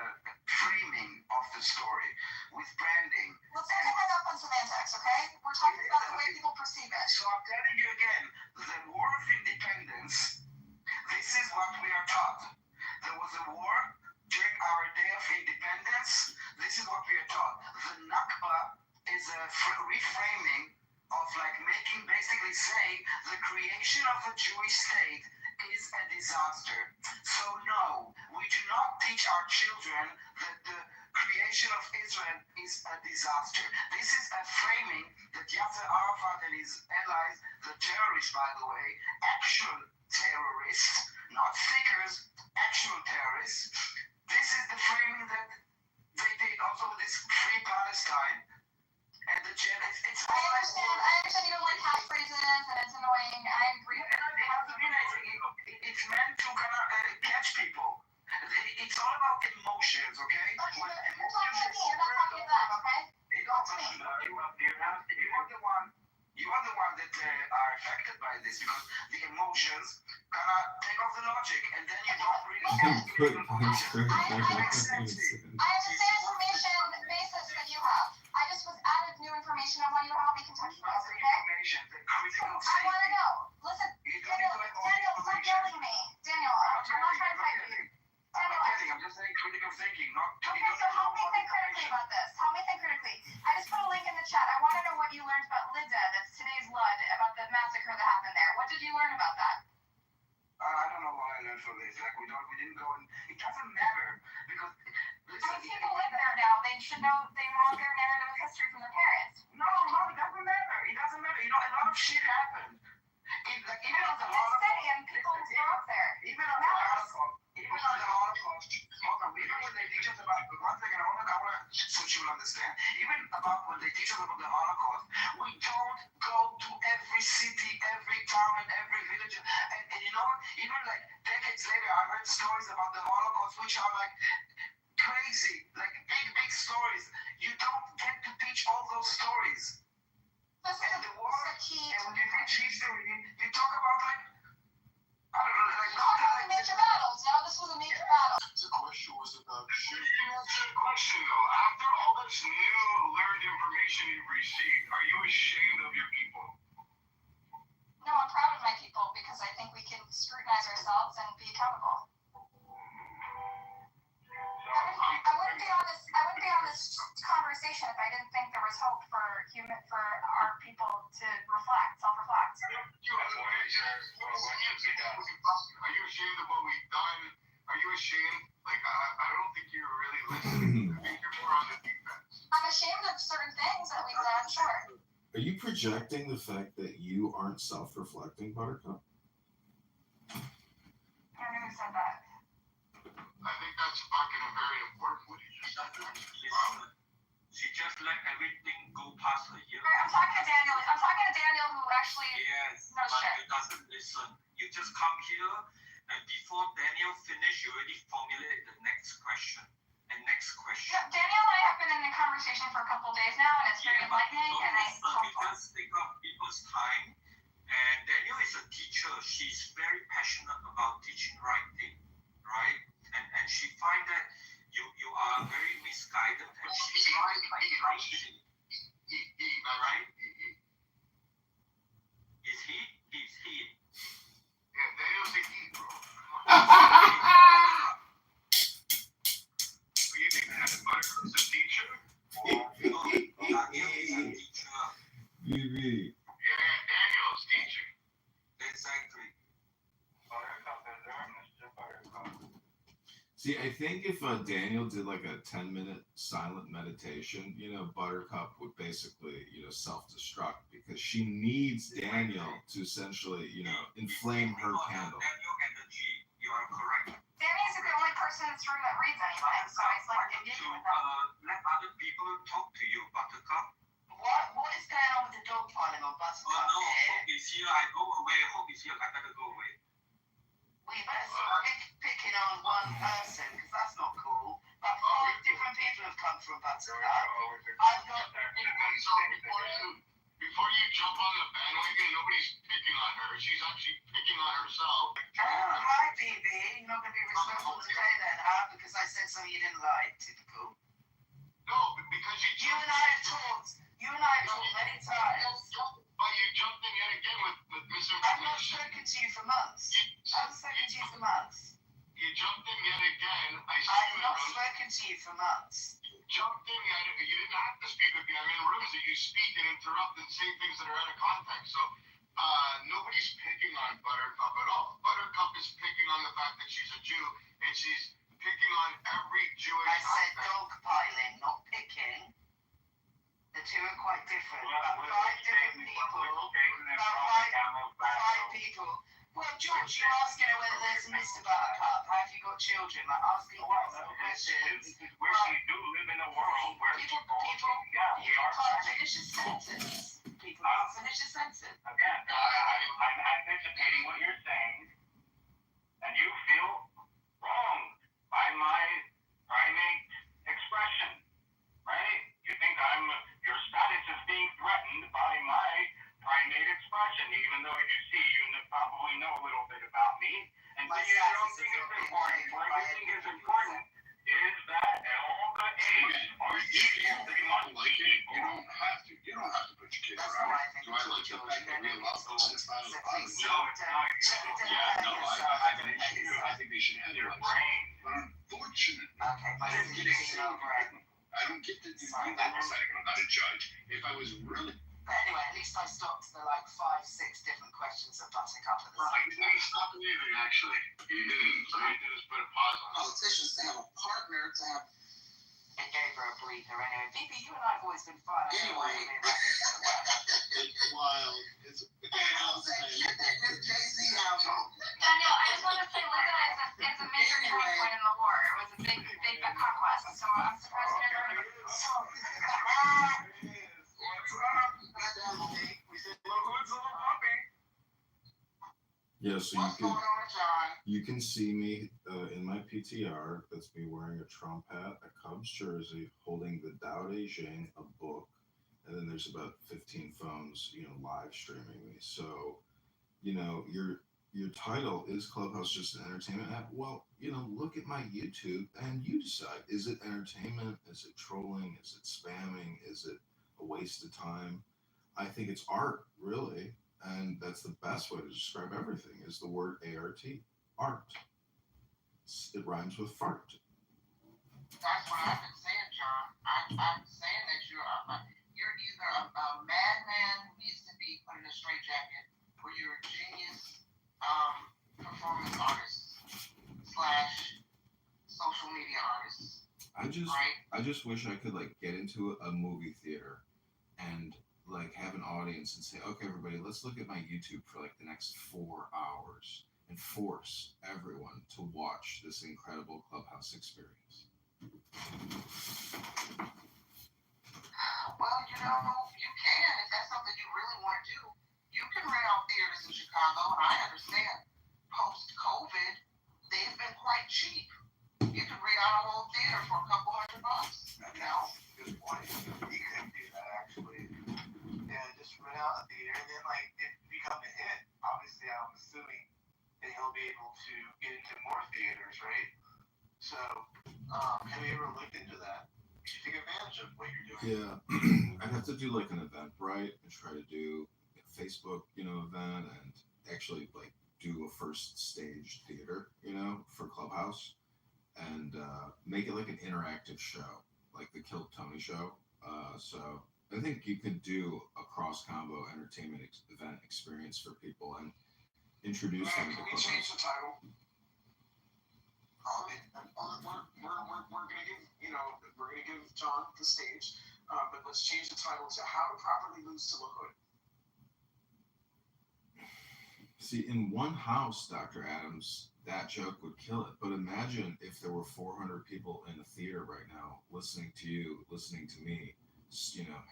framing of the story with branding. Let's not hang up on semantics, okay? We're talking about the way people perceive it. So I'm telling you again, the War of Independence, this is what we are taught. There was a war during our day of independence. This is what we are taught. The Nakba is a reframing of basically saying the creation of a Jewish state is a disaster. So no, we do not teach our children that the creation of Israel is a disaster. This is a framing that Yasser Arafat and his allies, the terrorists by the way, actual terrorists, not figures, actual terrorists. This is the framing that they did also with this free Palestine. And the it's I understand you don't like half phrases You are the one that are affected by this because the emotions kind of take off the logic, and then you don't really have to But even that's it very makes sense. I have the same information basis that you have. I just was added new information. I want you to help me contextualize, Other okay? information, the critical I want to thinking. know. Listen, You don't need Daniel, to have all the Daniel, stop information. yelling at me. Daniel, I'm not trying to fight with you. I'm Daniel, not kidding. I'm just saying critical thinking, not. okay, You don't so need to help know me all the think critically information. about this. Help me think critically. I just put a link in the chat. I want to know what you learned about Lida, that's today's LUD, about the massacre that happened there. What did you learn about that? I don't know what I learned from this. Like we didn't go in. It doesn't matter because listen. I mean, people live there now. They should know. They have their narrative of history from their parents. No, it doesn't matter. It doesn't matter. You know, a lot of shit happened. Like even on It's the a big city and Holocaust, people grew up there. even on the Holocaust, hold on, even when they teach us about one second, I want to so you will understand. Even about when they teach us about the Holocaust, we don't go to every city, every town, and every village. And you know what? Even like decades later, I heard stories about the Holocaust, which are like crazy, like big stories. You don't get to teach all those stories. This is And the war, a key and to when you teach history, you talk about like, I don't know, like talk about the major battles. You know, this was a major battle. The question was about shooting. Answer the question though. After all this new learned information you've received, are you ashamed of your people? No, I'm proud of my people because I think we can scrutinize ourselves and be accountable. I wouldn't be on this conversation if I didn't think there was hope for our people to self-reflect. You have ways what should be done. Are you ashamed of what we've done? Are you ashamed? Like I don't think you're really listening. I think you're more on the defense. I'm ashamed of certain things that we've done, sure. Are you projecting the fact that you aren't self-reflecting, Buttercup? I don't know who said that. I think that's fucking very important what you just said. She just let everything go past her ear. I'm talking to Daniel. Who actually Yes, knows but shit. you doesn't listen. You just come here, and before Daniel finish, you already formulate the next question. And next question. Yeah, Daniel and I have been in the conversation for a couple days now, and it's very enlightening and helpful. Because think of people's time. And Daniel is a teacher. She's very passionate about teaching writing, right? And she find that you are very misguided, and she's right. Is he? He's he. Yeah, Daniel's a he, bro. Do you think that Buttercup's a teacher? No, Daniel is a teacher. BB. Yeah, Daniel's teaching. Exactly. Buttercup is there, Mr. Buttercup. See, I think if Daniel did like a 10-minute silent meditation, Buttercup would basically, self-destruct because she needs Daniel to essentially, inflame her candle. Daniel energy, you are correct. Danny's the only person in this room that reads anything, so it's like engaging with them. Let other people talk to you, Buttercup. What is going on with the dog piling on Oh Buttercup no, here? Hope is here. I go away. Hope is here. I better go away. We better stop picking on one person, because that's not cool. Like 5 different people have come from Buttercup. I've got... Before you jump on the bandwagon, nobody's picking on her. She's actually picking on herself. Oh, hi, BB. You're not going to be respectful today then, huh? Because I said something you didn't like. Typical. No, because You and I have talked many times. But you jumped in yet again with I've not misinformation. spoken to you for months. I haven't spoken to you for months. You jumped in yet again. I've not spoken to you for months. Jumped in yet. You didn't have to speak with me. I'm in rooms that you speak and interrupt and say things that are out of context. So nobody's picking on Buttercup at all. Buttercup is picking on the fact that she's a Jew, and she's picking on every Jewish I said aspect. dog piling, not picking. The two are quite different. About 5 different people. About 5 people. Well, George, you're asking her whether there's a Mr. Buttercup. Have you got children? Like asking personal questions. We do live in a world where People we are can't finish a sentence. People can't finish a sentence. Again, I'm anticipating what you're saying, and you feel wrong by my primate expression, right? You think your status is being threatened by my primate do you don't think it's important? What do you think is important is that at all the age, If you don't like it, you don't have to. You don't have to put your kids That's around. what I think. Do I like the fact that we love them? It's not a no, problem. it's not. Yeah, no, I think they should. I think they should have Your rights. brain. But unfortunately, Okay, but I don't get to it's say over. I don't get to do that. I'm not a judge. If I was really, But anyway, at least I stopped the like 5-6 different questions of butting up at the I same didn't stop believing, actually. You didn't. So you did is put a pause on it. politicians to have a partner to have. It gave her a breather anyway. BB, you and I have always been fine. Anyway. it's wild. It's Jay-Z album. Daniel, I just want to say Luda is a major turning point in the war. It was a big conquest. So I'm surprised you never heard of it. Yeah, so What's going on, John? you can see me in my PTR. That's me wearing a Trump hat, a Cubs jersey, holding the Tao Te Ching, a book, and then there's about 15 phones, live streaming me. So, your title is Clubhouse just an entertainment app? Well, look at my YouTube and you decide. Is it entertainment? Is it trolling? Is it spamming? Is it a waste of time? I think it's art, really. And that's the best way to describe everything is the word ART, art. It rhymes with fart. That's what I've been saying, John. I'm saying that you're either a madman who needs to be put in a straitjacket, or you're a genius performance artist / social media artist. I just wish I could get into a movie theater and have an audience and say, okay, everybody, let's look at my YouTube for the next 4 hours and force everyone to watch this incredible Clubhouse experience. Well, you can if that's something you really want to do. You can rent out theaters in Chicago, and I understand. Post-COVID, they've been quite cheap. You can rent out a whole theater for a couple $100. Good point. You can do that actually. Yeah, just rent out a theater, and then if it becomes a hit, obviously I'm assuming that he'll be able to get into more theaters, right? So, have you ever looked into that? You should take advantage of what you're doing. Yeah, I'd have to do an Eventbrite and try to do a Facebook, event and actually do a first stage theater, for Clubhouse and make it an interactive show, like the Kill Tony show. So I think you could do a cross combo entertainment event experience for people and introduce them to Can we Clubhouse. change the title? We're gonna give John the stage, but let's change the title to "How to Properly Lose to a Hood." See, in one house, Dr. Adams, that joke would kill it. But imagine if there were 400 people in a theater right now listening to you, listening to me,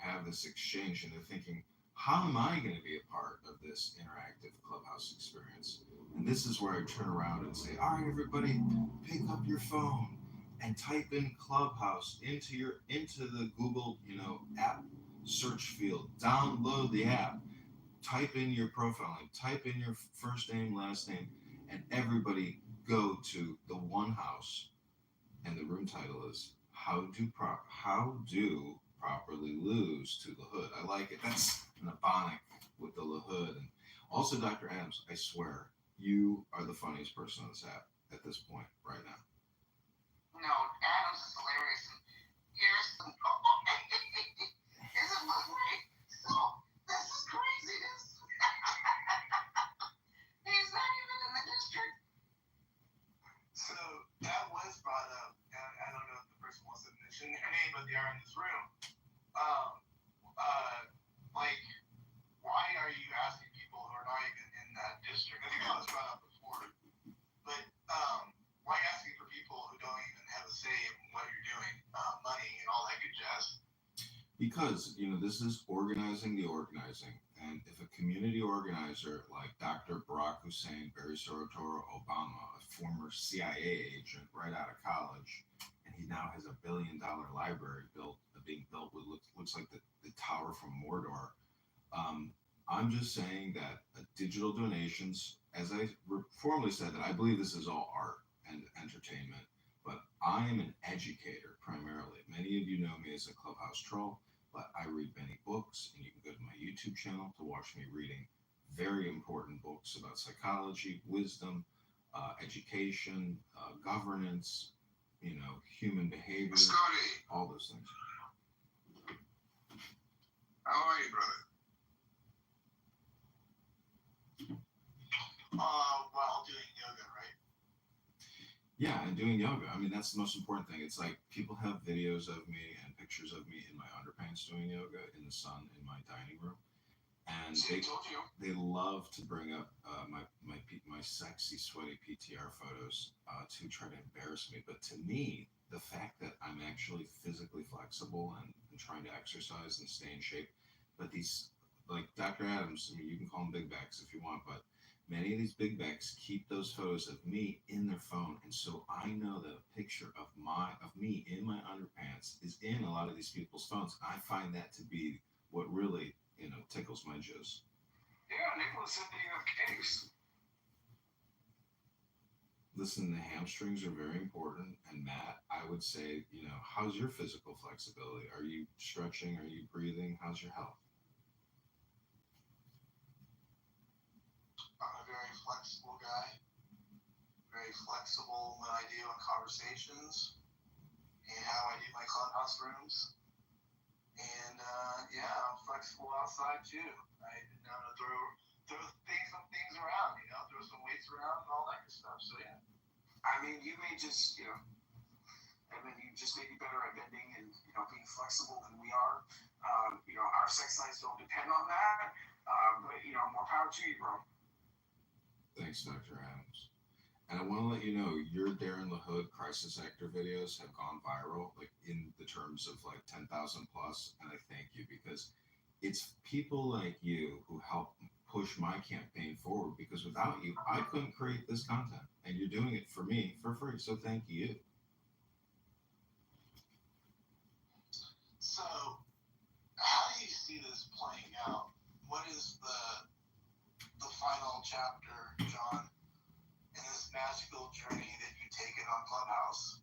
have this exchange, and they're thinking, how am I going to be a part of this interactive Clubhouse experience? And this is where I turn around and say, all right, everybody, pick up your phone and type in Clubhouse into the Google, app search field. Download the app. Type in your profile link, type in your first name, last name, and everybody go to the one house. And the room title is How Do Properly Lose to the Hood. I like it. That's an Ebonic with the hood. And also, Dr. Adams, I swear, you are the funniest person on this app at this point right now. No, Adams is hilarious. And here's the isn't it great? So this is craziness. He's not even in the district. So that was brought up, and I don't know if the person wants to mention their name, but they are in this room. Why are you asking people who are not even in that district? I think that was brought up before, but why asking for people who don't even have a say in what you're doing, money and all that good jazz? Because, this is organizing the organizing. And if a community organizer like Dr. Barack Hussein, Barry Soetoro Obama, a former CIA agent right out of college, and he now has $1 billion library being built with looks like the tower from Mordor. I'm just saying that digital donations as I formerly said, that I believe this is all art and entertainment, but I am an educator primarily. Many of you know me as a Clubhouse troll, but I read many books, and you can go to my YouTube channel to watch me reading very important books about psychology, wisdom, education, governance, human behavior, Scotty, all those things. how are you, brother? While doing yoga, right? Yeah, and doing yoga. I mean, that's the most important thing. It's like people have videos of me and pictures of me in my underpants doing yoga in the sun in my dining room, and See, I told you. they love to bring up my sexy, sweaty PTR photos to try to embarrass me. But to me, the fact that I'm actually physically flexible and trying to exercise and stay in shape, but these, like Dr. Adams, I mean, you can call them big bags if you want, but many of these big bags keep those photos of me in their phone, and so I know that a picture of me in my underpants is in a lot of these people's phones. I find that to be what really tickles my jizz. Yeah, Nicholas said that you have cakes. Listen, the hamstrings are very important, and Matt, I would say, how's your physical flexibility? Are you stretching? Are you breathing? How's your health? I'm a very flexible guy. Very flexible when I deal in conversations and how I do my clubhouse rooms. And yeah, I'm flexible outside too. I know to throw things around, throw some weights around and all that good stuff. So yeah. I mean, you may just, I mean, you just may be better at bending and being flexible than we are. Our sex lives don't depend on that. But more power to you, bro. Thanks, Dr. Adams. And I want to let you know, your Darren LaHood crisis actor videos have gone viral, like in the terms of like 10,000 plus. And I thank you, because it's people like you who help push my campaign forward, because without you, I couldn't create this content. And you're doing it for me for free. So thank you. So, how do you see this playing out? What is the final chapter, John, in this magical journey that you've taken on Clubhouse?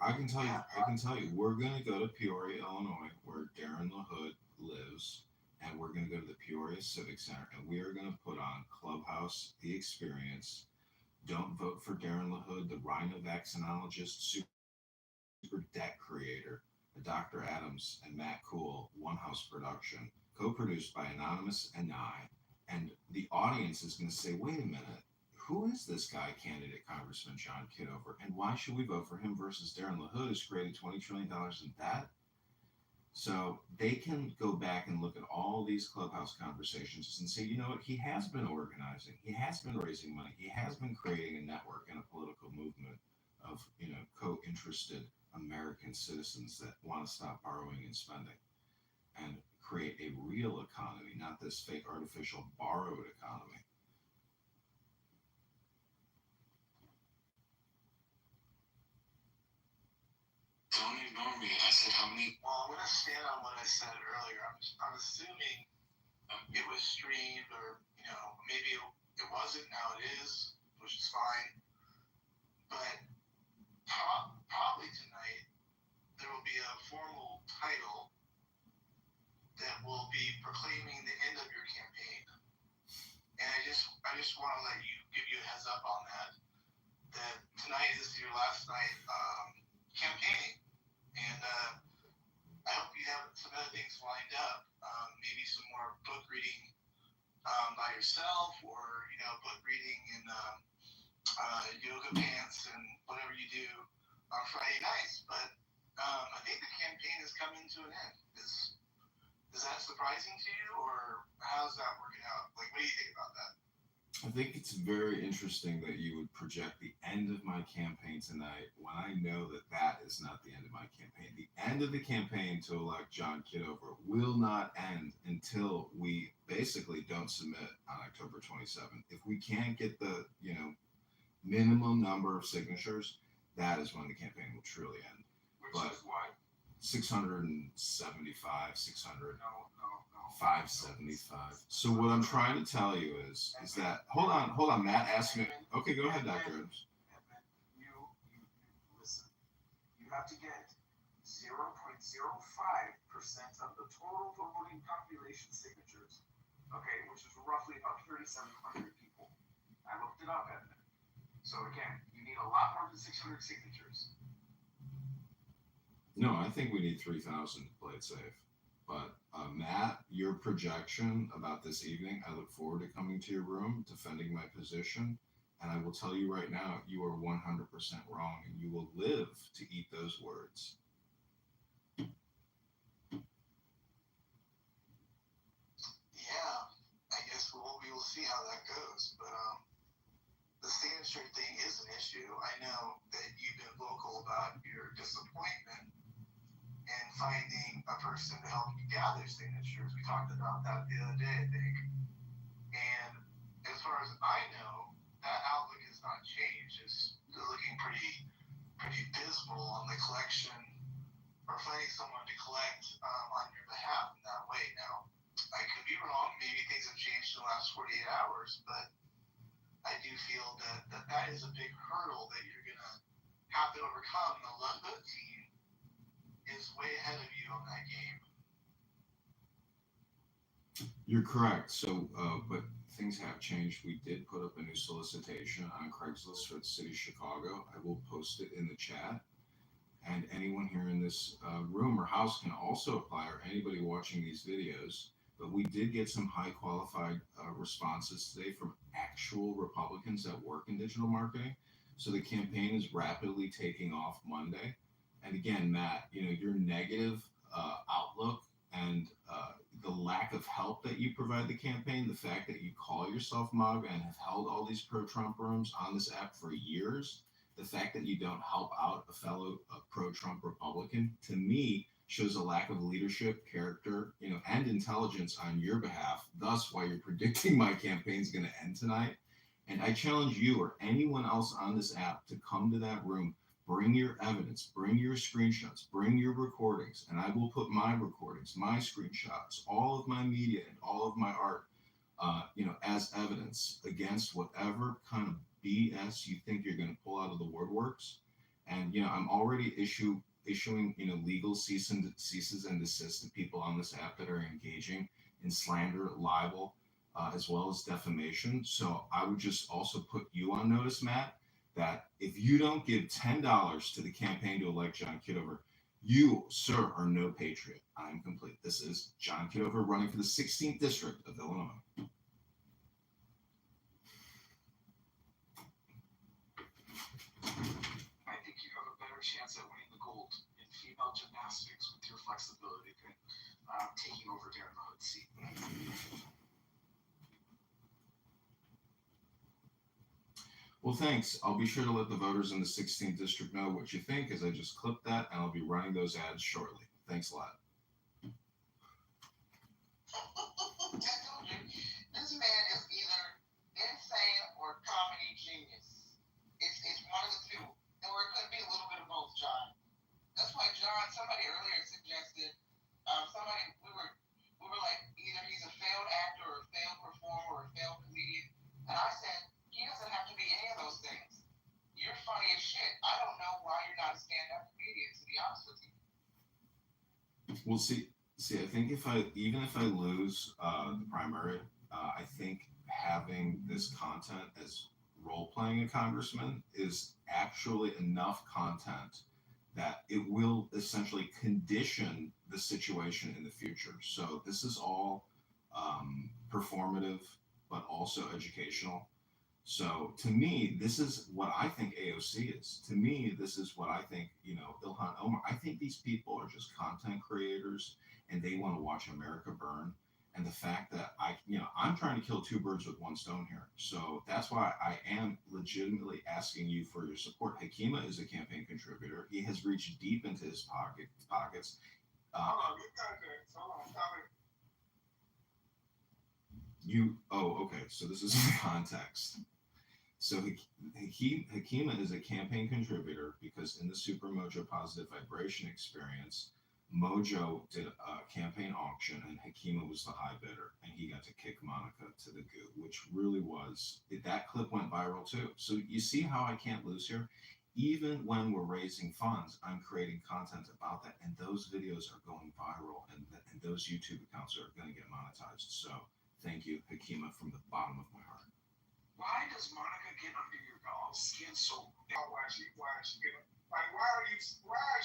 I can tell you, we're gonna go to Peoria, Illinois, where Darren LaHood lives, and we're gonna go to the Peoria Civic Center, and we are gonna put on Clubhouse, the experience. Don't vote for Darren LaHood, the rhino vaccinologist, super debt creator, Dr. Adams and Matt Cool, One House production, co-produced by Anonymous and I. And the audience is going to say, wait a minute, who is this guy, candidate Congressman John Kitover, and why should we vote for him versus Darren LaHood, who's created $20 trillion in debt? So they can go back and look at all these Clubhouse conversations and say, you know what, he has been organizing, he has been raising money, he has been creating a network and a political movement of, co-interested American citizens that want to stop borrowing and spending and create a real economy, not this fake artificial borrowed economy. Don't ignore me. I said how many? Well, I'm going to stand on what I said earlier. I'm assuming it was streamed, or maybe it wasn't. Now it is, which is fine. But probably tonight there will be a formal title that will be proclaiming the end of your campaign. And I just want to give you a heads up on that tonight is your last night campaigning. And I hope you have some other things lined up. Maybe some more book reading by yourself, or book reading in yoga pants and whatever you do on Friday nights. But I think the campaign is coming to an end. Is that surprising to you, or how's that working out? Like, what do you think about that? I think it's very interesting that you would project the end of my campaign tonight when I know that is not the end of my campaign. The end of the campaign to elect John Kitover will not end until we basically don't submit on October 27th. If we can't get the, minimum number of signatures, that is when the campaign will truly end. Which is why. 675, 600, No. 575. So what I'm trying to tell you is that hold on. Matt asked me. Okay, go ahead, Dr. Adams. You listen. You have to get 0.05% of the total voting population signatures. Okay, which is roughly about 3,700 people. I looked it up, Edmund. So again, you need a lot more than 600 signatures. No, I think we need 3,000 to play it safe. But Matt, your projection about this evening, I look forward to coming to your room, defending my position, and I will tell you right now, you are 100% wrong, and you will live to eat those words. Yeah, I guess we will see how that goes. But the signature thing is an issue. I know that you've been vocal about your disappointment in finding a person to help you gather signatures. We talked about that the other day, I think. And as far as I know, that outlook has not changed. It's looking pretty dismal on the collection or finding someone to collect on your behalf in that way. Now, I could be wrong. Maybe things have changed in the last 48 hours, but I do feel that is a big hurdle that you're going to have to overcome. The London team is way ahead of you on that game. You're correct. So, but things have changed. We did put up a new solicitation on Craigslist for the city of Chicago. I will post it in the chat. And anyone here in this room or house can also apply, or anybody watching these videos. But we did get some high qualified responses today from actual Republicans that work in digital marketing. So the campaign is rapidly taking off Monday. And again, Matt, your negative outlook and the lack of help that you provide the campaign, the fact that you call yourself MAGA and have held all these pro-Trump rooms on this app for years, the fact that you don't help out a fellow pro-Trump Republican, to me, shows a lack of leadership, character, and intelligence on your behalf. Thus, why you're predicting my campaign is going to end tonight. And I challenge you or anyone else on this app to come to that room. Bring your evidence, bring your screenshots, bring your recordings, and I will put my recordings, my screenshots, all of my media, and all of my art, as evidence against whatever kind of BS you think you're going to pull out of the woodworks. And I'm already issuing legal ceases and desist to people on this app that are engaging in slander, libel, as well as defamation. So I would just also put you on notice, Matt, that if you don't give $10 to the campaign to elect John Kitover, you, sir, are no patriot. I am complete. This is John Kitover running for the 16th District of Illinois. I think you have a better chance at winning the gold in female gymnastics with your flexibility than taking over Darren Hood's seat. Well, thanks. I'll be sure to let the voters in the 16th district know what you think, as I just clipped that, and I'll be running those ads shortly. Thanks a lot. This man is either insane or comedy genius. It's one of the two, or it could be a little bit of both, John. That's why somebody earlier suggested, we were like, either he's a failed actor or a failed performer or a failed comedian, and I said, he doesn't have to be any of those things. You're funny as shit. I don't know why you're not a stand-up comedian, to be honest with you. We'll see. I think even if I lose the primary, I think having this content as role-playing a congressman is actually enough content that it will essentially condition the situation in the future. So this is all performative, but also educational. So to me, this is what I think AOC is. To me, this is what I think, Ilhan Omar. I think these people are just content creators and they want to watch America burn. And the fact that I'm trying to kill two birds with one stone here. So that's why I am legitimately asking you for your support. Hakima is a campaign contributor. He has reached deep into his pockets. Okay. So this is the context. So Hakima is a campaign contributor because in the Super Mojo Positive Vibration experience, Mojo did a campaign auction, and Hakima was the high bidder, and he got to kick Monica to the goo, which really was that clip went viral too. So you see how I can't lose here. Even when we're raising funds, I'm creating content about that, and those videos are going viral, and those YouTube accounts are going to get monetized. So thank you, Hakima, from the bottom of my heart. Why does Monica get under your dog's skin so bad? Why she get like why is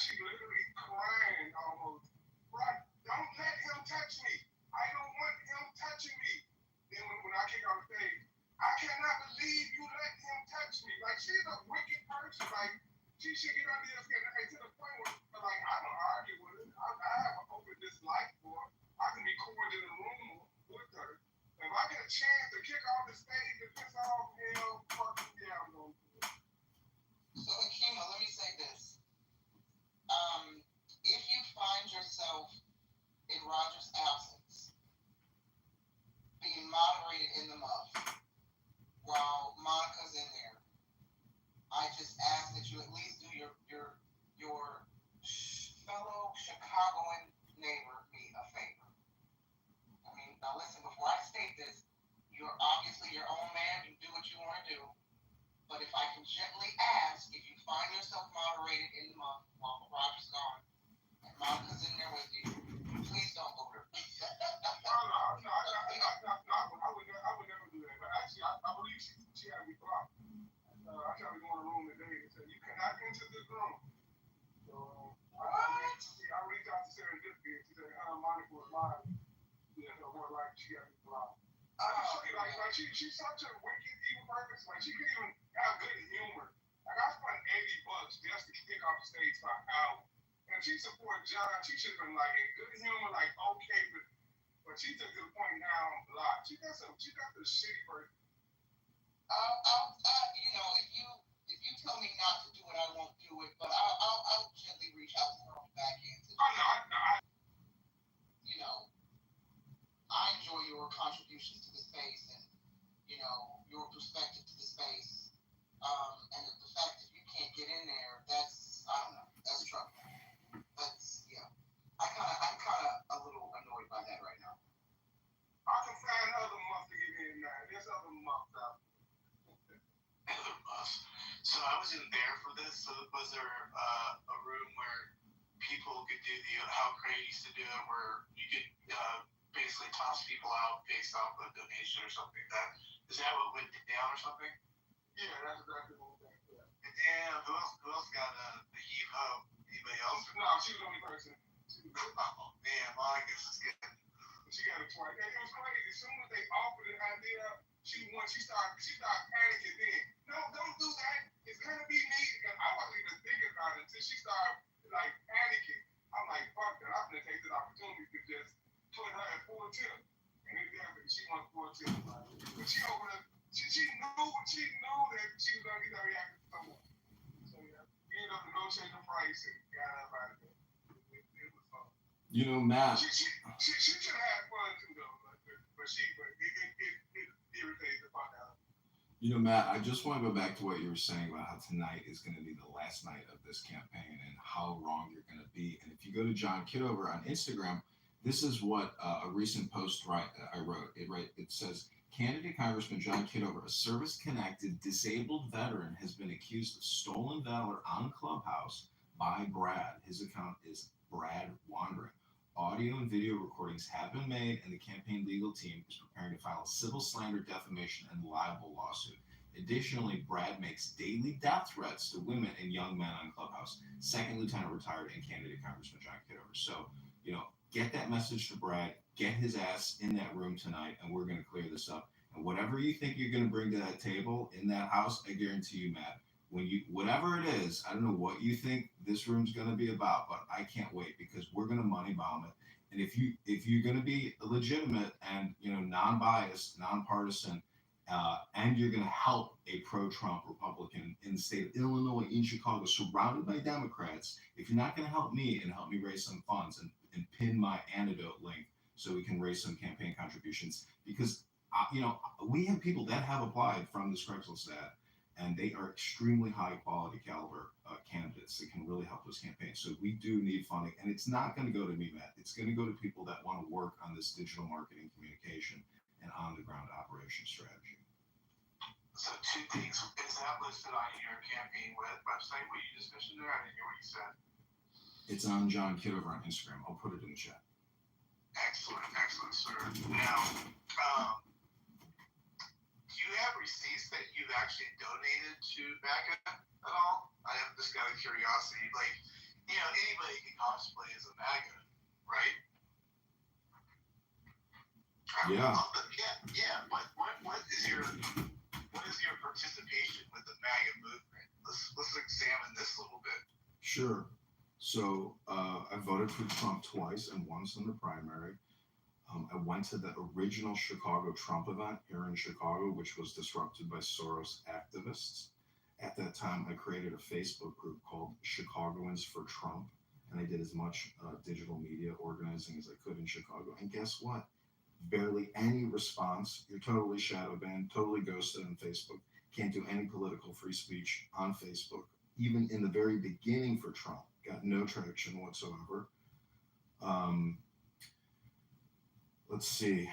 she literally crying almost? Right, don't let him touch me. I don't want him touching me. Then when I kick on the stage, I cannot believe you let him touch me. Like she's a wicked person. Like she should get under your skin. And to the point where like I don't argue with her. I have an open dislike for her. I can be cordial in the room with her. If I get a chance to kick off the stage and piss off hell, fucking yeah, I'm gonna do it. So, Akima, let me say this. If you find yourself in Roger's absence, being moderated in the muff while Monica's in there, I just ask that you at least do your fellow Chicagoan neighbor me a favor. I mean, now listen, before I state this, you're obviously your own man, you do what you want to do. But if I can gently ask, if you find yourself moderated in the month while Roger's gone, and Monica's in there with you, please don't vote her. I would never do that. But actually, I believe she had me blocked. I tried to go in the room today and said, you cannot enter this room. So, I reached out to Serendipity and she said, Monica was live. Yeah, so more like she had me blocked. She's such a wicked, evil person. Like, she could even have good humor. Like, I spent $80 just to kick off the stage for an hour. And she supported John. She should have been, like, in good humor, like, okay, but she took to the point now I'm blocked. She got the shitty person. If you tell me not to do it, I won't do it, but I'll gently reach out to her on the back end. I enjoy your contributions to the space and, your perspective to the space. And the fact that you can't get in there, that's trouble. I'm kind of a little annoyed by that right now. I can find other months to get in now. There's other months out there. Other months. So I wasn't there for this. So was there a room where people could do how Craig used to do it, where you could basically toss people out based off a donation or something like that? Is that what went down or something? Yeah, that's exactly what went down. Yeah. And damn, who else got the heave ho? Anybody else? No, she was the only person. Oh man, Monica's is good. She got it twice. And it was crazy. As soon as they offered the idea, she started panicking then. No, don't do that. It's gonna be me. Because I wasn't even thinking about it until she started like panicking. I'm like, fuck that. I'm gonna take this opportunity to just put her at full tilt. And exactly, she wants full tilt. But she knew that she was gonna get that reaction from someone. So yeah, we ended up negotiating the price and got her out of there. It was fun. Matt. She should have had fun too, though. But it irritates the fuck out of her. Matt, I just want to go back to what you were saying about how tonight is going to be the last night of this campaign and how wrong you're going to be. And if you go to John Kitover on Instagram, this is what a recent post I wrote. It says, candidate Congressman John Kitover, a service-connected disabled veteran, has been accused of stolen valor on Clubhouse by Brad. His account is Brad Wandering. Audio and video recordings have been made, and the campaign legal team is preparing to file a civil slander, defamation, and libel lawsuit. Additionally, Brad makes daily death threats to women and young men on Clubhouse. Second Lieutenant retired and candidate Congressman John Kitover. So, get that message to Brad, get his ass in that room tonight, and we're going to clear this up. And whatever you think you're going to bring to that table in that house, I guarantee you, Matt, whatever it is, I don't know what you think this room's going to be about, but I can't wait because we're going to money bomb it. And if you're going to be legitimate and non-biased, nonpartisan, and you're going to help a pro-Trump Republican in the state of Illinois, in Chicago, surrounded by Democrats, if you're not going to help me and help me raise some funds and pin my antidote link so we can raise some campaign contributions, because we have people that have applied from this Craigslist ad, and they are extremely high quality caliber candidates that can really help this campaign. So we do need funding, and it's not going to go to me, Matt. It's going to go to people that want to work on this digital marketing, communication, and on-the-ground operation strategy. So two things. Is that listed on your campaign website, what you just mentioned there? I didn't hear what you said. It's on John Kitover on Instagram. I'll put it in the chat. Excellent, sir. Now, do you have receipts that you've actually donated to MAGA at all? I am just out of curiosity. Like, anybody can cosplay as a MAGA, right? Yeah. Yeah. What is your participation with the MAGA movement? Let's examine this a little bit. Sure. So I voted for Trump twice and once in the primary. I went to the original Chicago Trump event here in Chicago, which was disrupted by Soros activists. At that time, I created a Facebook group called Chicagoans for Trump, and I did as much digital media organizing as I could in Chicago. And guess what? Barely any response. You're totally shadow banned, totally ghosted on Facebook. Can't do any political free speech on Facebook. Even in the very beginning for Trump, got no traction whatsoever. Let's see.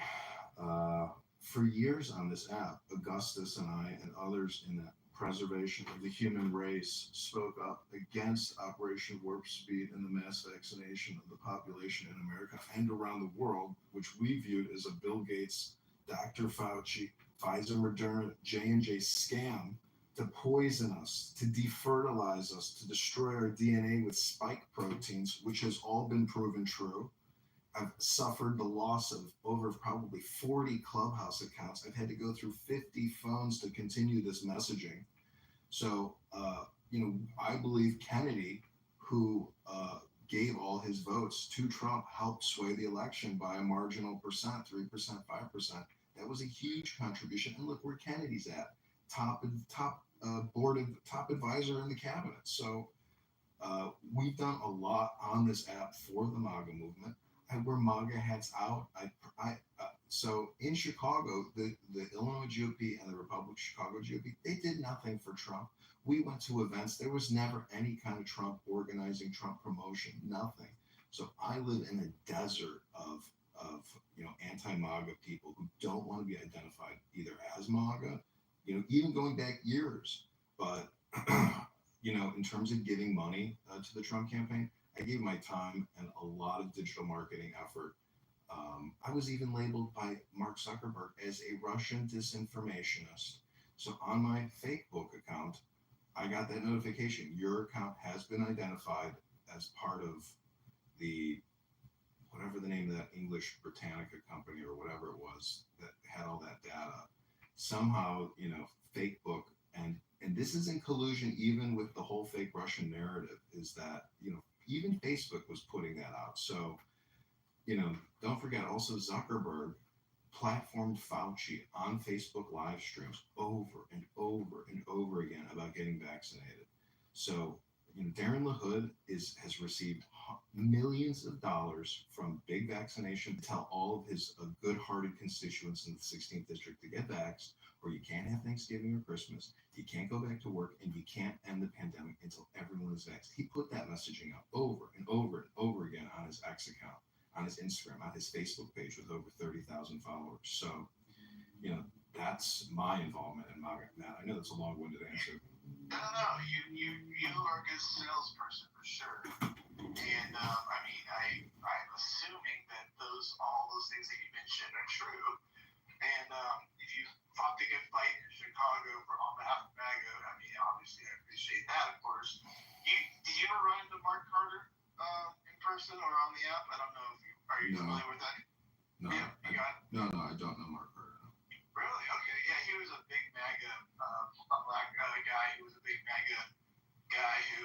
For years on this app, Augustus and I and others in that preservation of the human race spoke up against Operation Warp Speed and the mass vaccination of the population in America and around the world, which we viewed as a Bill Gates, Dr. Fauci, Pfizer, Moderna, J&J scam to poison us, to defertilize us, to destroy our DNA with spike proteins, which has all been proven true. I've suffered the loss of over probably 40 Clubhouse accounts. I've had to go through 50 phones to continue this messaging. So, I believe Kennedy, who gave all his votes to Trump, helped sway the election by a marginal percent, 3%, 5%. That was a huge contribution. And look where Kennedy's at, top advisor in the cabinet. So we've done a lot on this app for the MAGA movement. I wear MAGA hats out. So in Chicago, the Illinois GOP and the Republican Chicago GOP, they did nothing for Trump. We went to events. There was never any kind of Trump organizing, Trump promotion, nothing. So I live in a desert of anti-MAGA people who don't want to be identified either as MAGA, even going back years. But, in terms of giving money to the Trump campaign, I gave my time and a lot of digital marketing effort. I was even labeled by Mark Zuckerberg as a Russian disinformationist. So on my Facebook account, I got that notification. Your account has been identified as part of the, whatever the name of that English Britannica company or whatever it was that had all that data. Somehow, Facebook, and this is in collusion even with the whole fake Russian narrative, is that, even Facebook was putting that out. So, don't forget also Zuckerberg platformed Fauci on Facebook live streams over and over and over again about getting vaccinated. So, Darren LaHood has received millions of dollars from big vaccination to tell all of his good-hearted constituents in the 16th district to get vaxxed, or you can't have Thanksgiving or Christmas, you can't go back to work, and you can't end the pandemic until everyone is vaxxed. He put that messaging out over and over and over again on his X account, on his Instagram, on his Facebook page with over 30,000 followers. So, that's my involvement in MAGA. Matt, I know that's a long-winded answer. No. You are a good salesperson for sure. And I'm assuming that all those things that you mentioned are true. And if you fought the good fight in Chicago on behalf of MAGA, obviously I appreciate that, of course. Did you ever run into Mark Carter in person or on the app? I don't know if are you familiar with that? No, yeah, no, I don't know Mark Carter. No. Really? Okay. Yeah, he was a big MAGA, a black guy. He was a big MAGA guy who,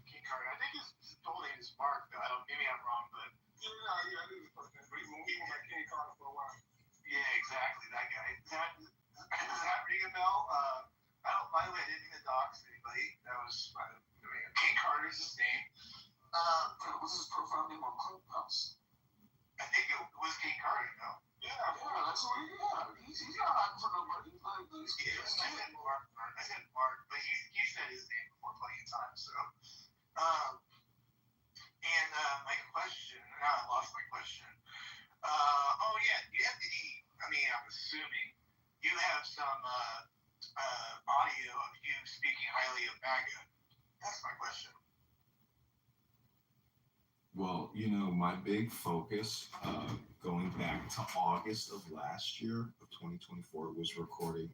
King Carter. I think his full name is Mark, though. Maybe I'm wrong, but. I think it's first name. But he went by King Carter for a while. Yeah, exactly. That guy. Does that ring a bell? By the way, I didn't mean to dox anybody. That was, King Carter's his name. What's his profile name on Clubhouse? I think it was King Carter, no? Yeah, that's what he's not hiding for nobody. I said Mark, but he said his name before playing And my question, now I lost my question. Oh yeah, you have to eat. I mean, I'm assuming you have some audio of you speaking highly of MAGA. That's my question. Well, my big focus going back to August of last year of 2024 was recording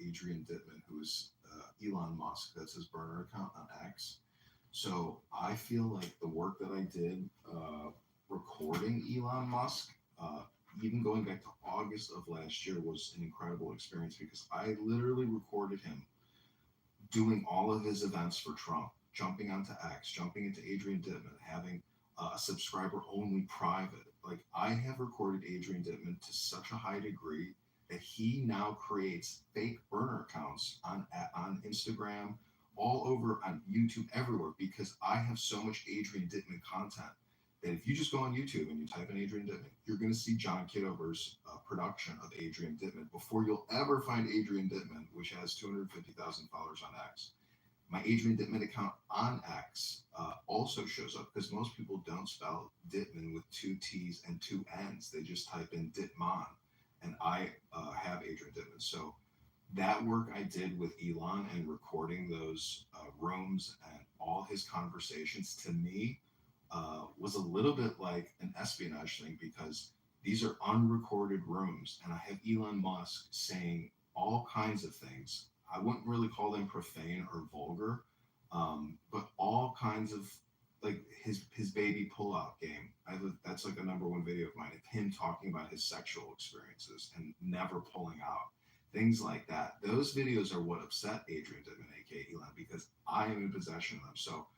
Adrian Dittman, who is Elon Musk. That's his burner account on X. So I feel like the work that I did recording Elon Musk, even going back to August of last year, was an incredible experience because I literally recorded him doing all of his events for Trump, jumping onto X, jumping into Adrian Dittman, having a subscriber only private. Like, I have recorded Adrian Dittman to such a high degree that he now creates fake burner accounts on Instagram, all over on YouTube, everywhere, because I have so much Adrian Dittman content that if you just go on YouTube and you type in Adrian Dittman, you're going to see John Kitover's production of Adrian Dittman before you'll ever find Adrian Dittman, which has 250,000 followers on X. My Adrian Dittman account on X also shows up because most people don't spell Dittman with 2 T's and 2 N's. They just type in Dittman, and I have Adrian Dittman. So that work I did with Elon and recording those rooms and all his conversations, to me, was a little bit like an espionage thing, because these are unrecorded rooms and I have Elon Musk saying all kinds of things. I wouldn't really call them profane or vulgar, but all kinds of, like, his baby pull-out game. That's like a #1 video of mine of him talking about his sexual experiences and never pulling out. Things like that. Those videos are what upset Adrian Dittman, aka Elon, because I am in possession of them. So,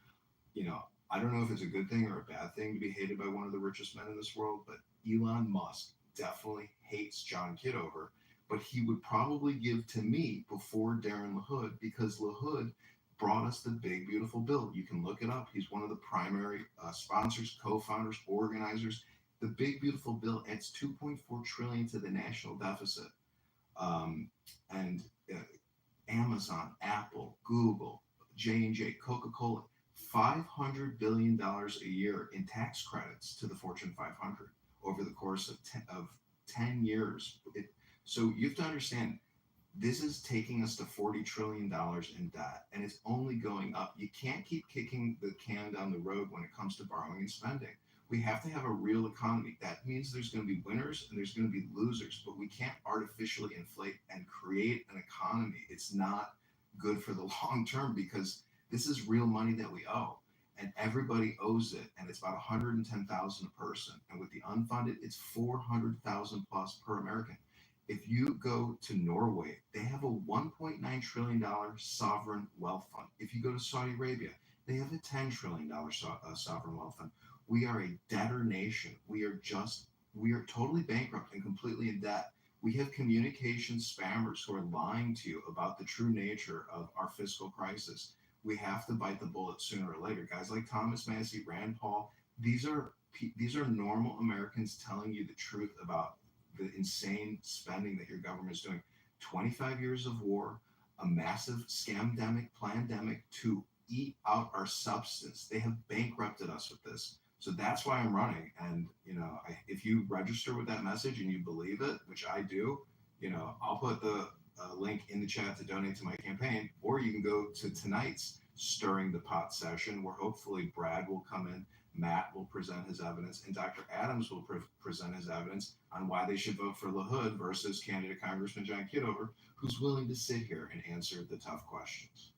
I don't know if it's a good thing or a bad thing to be hated by one of the richest men in this world, but Elon Musk definitely hates John Kitover, but he would probably give to me before Darren LaHood, because LaHood brought us the big, beautiful bill. You can look it up. He's one of the primary sponsors, co-founders, organizers. The big, beautiful bill adds $2.4 trillion to the national deficit. And Amazon, Apple, Google, J&J, Coca-Cola, $500 billion a year in tax credits to the Fortune 500 over the course of 10 years. So you have to understand, this is taking us to $40 trillion in debt, and it's only going up. You can't keep kicking the can down the road when it comes to borrowing and spending. We have to have a real economy. That means there's going to be winners and there's going to be losers, but we can't artificially inflate and create an economy. It's not good for the long term, because this is real money that we owe, and everybody owes it, and it's about 110,000 a person, and with the unfunded, it's 400,000 plus per American. If you go to Norway, they have a $1.9 trillion sovereign wealth fund. If you go to Saudi Arabia, they have a $10 trillion sovereign wealth fund. We are a debtor nation. We are totally bankrupt and completely in debt. We have communication spammers who are lying to you about the true nature of our fiscal crisis. We have to bite the bullet sooner or later. Guys like Thomas Massey, Rand Paul, these are normal Americans telling you the truth about the insane spending that your government is doing. 25 years of war, a massive scamdemic, plandemic to eat out our substance. They have bankrupted us with this. So that's why I'm running. And, if you register with that message and you believe it, which I do, I'll put the link in the chat to donate to my campaign, or you can go to tonight's Stirring the Pot session, where hopefully Brad will come in, Matt will present his evidence, and Dr. Adams will present his evidence on why they should vote for LaHood versus candidate Congressman John Kitover, who's willing to sit here and answer the tough questions.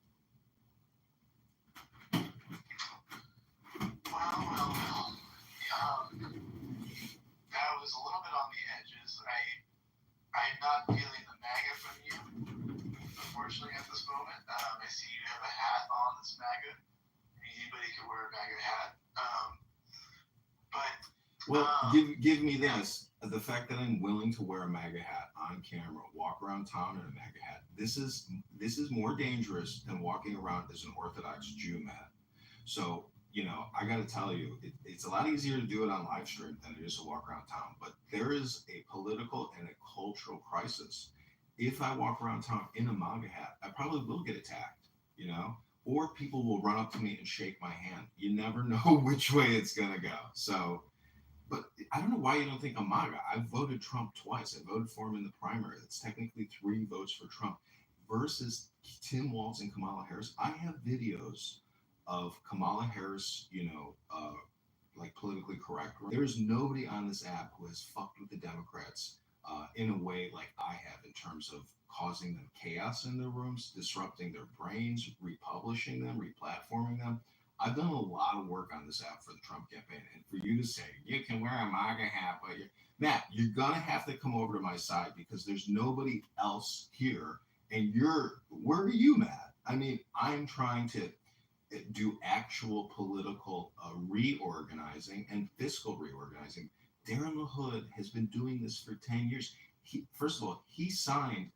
Well. That was a little bit on the edges. I'm not feeling the MAGA from you, unfortunately, at this moment. I see you have a hat on that's MAGA. Anybody can wear a MAGA hat. Give me this. The fact that I'm willing to wear a MAGA hat on camera, walk around town in a MAGA hat, this is more dangerous than walking around as an Orthodox Jew, man. So, I got to tell you, it's a lot easier to do it on live stream than it is to walk around town. But there is a political and a cultural crisis. If I walk around town in a MAGA hat, I probably will get attacked. or people will run up to me and shake my hand. You never know which way it's gonna go. So, but I don't know why you don't think I'm MAGA. I voted Trump twice. I voted for him in the primary. That's technically 3 votes for Trump versus Tim Walz and Kamala Harris. I have videos of Kamala Harris, like politically correct. There's nobody on this app who has fucked with the Democrats in a way like I have in terms of causing them chaos in their rooms, disrupting their brains, republishing them, replatforming them. I've done a lot of work on this app for the Trump campaign, and for you to say you can wear a MAGA hat, but Matt, you're gonna have to come over to my side because there's nobody else here, and where are you, Matt? I mean, I'm trying to do actual political reorganizing and fiscal reorganizing. Darren LaHood has been doing this for 10 years. First of all, he signed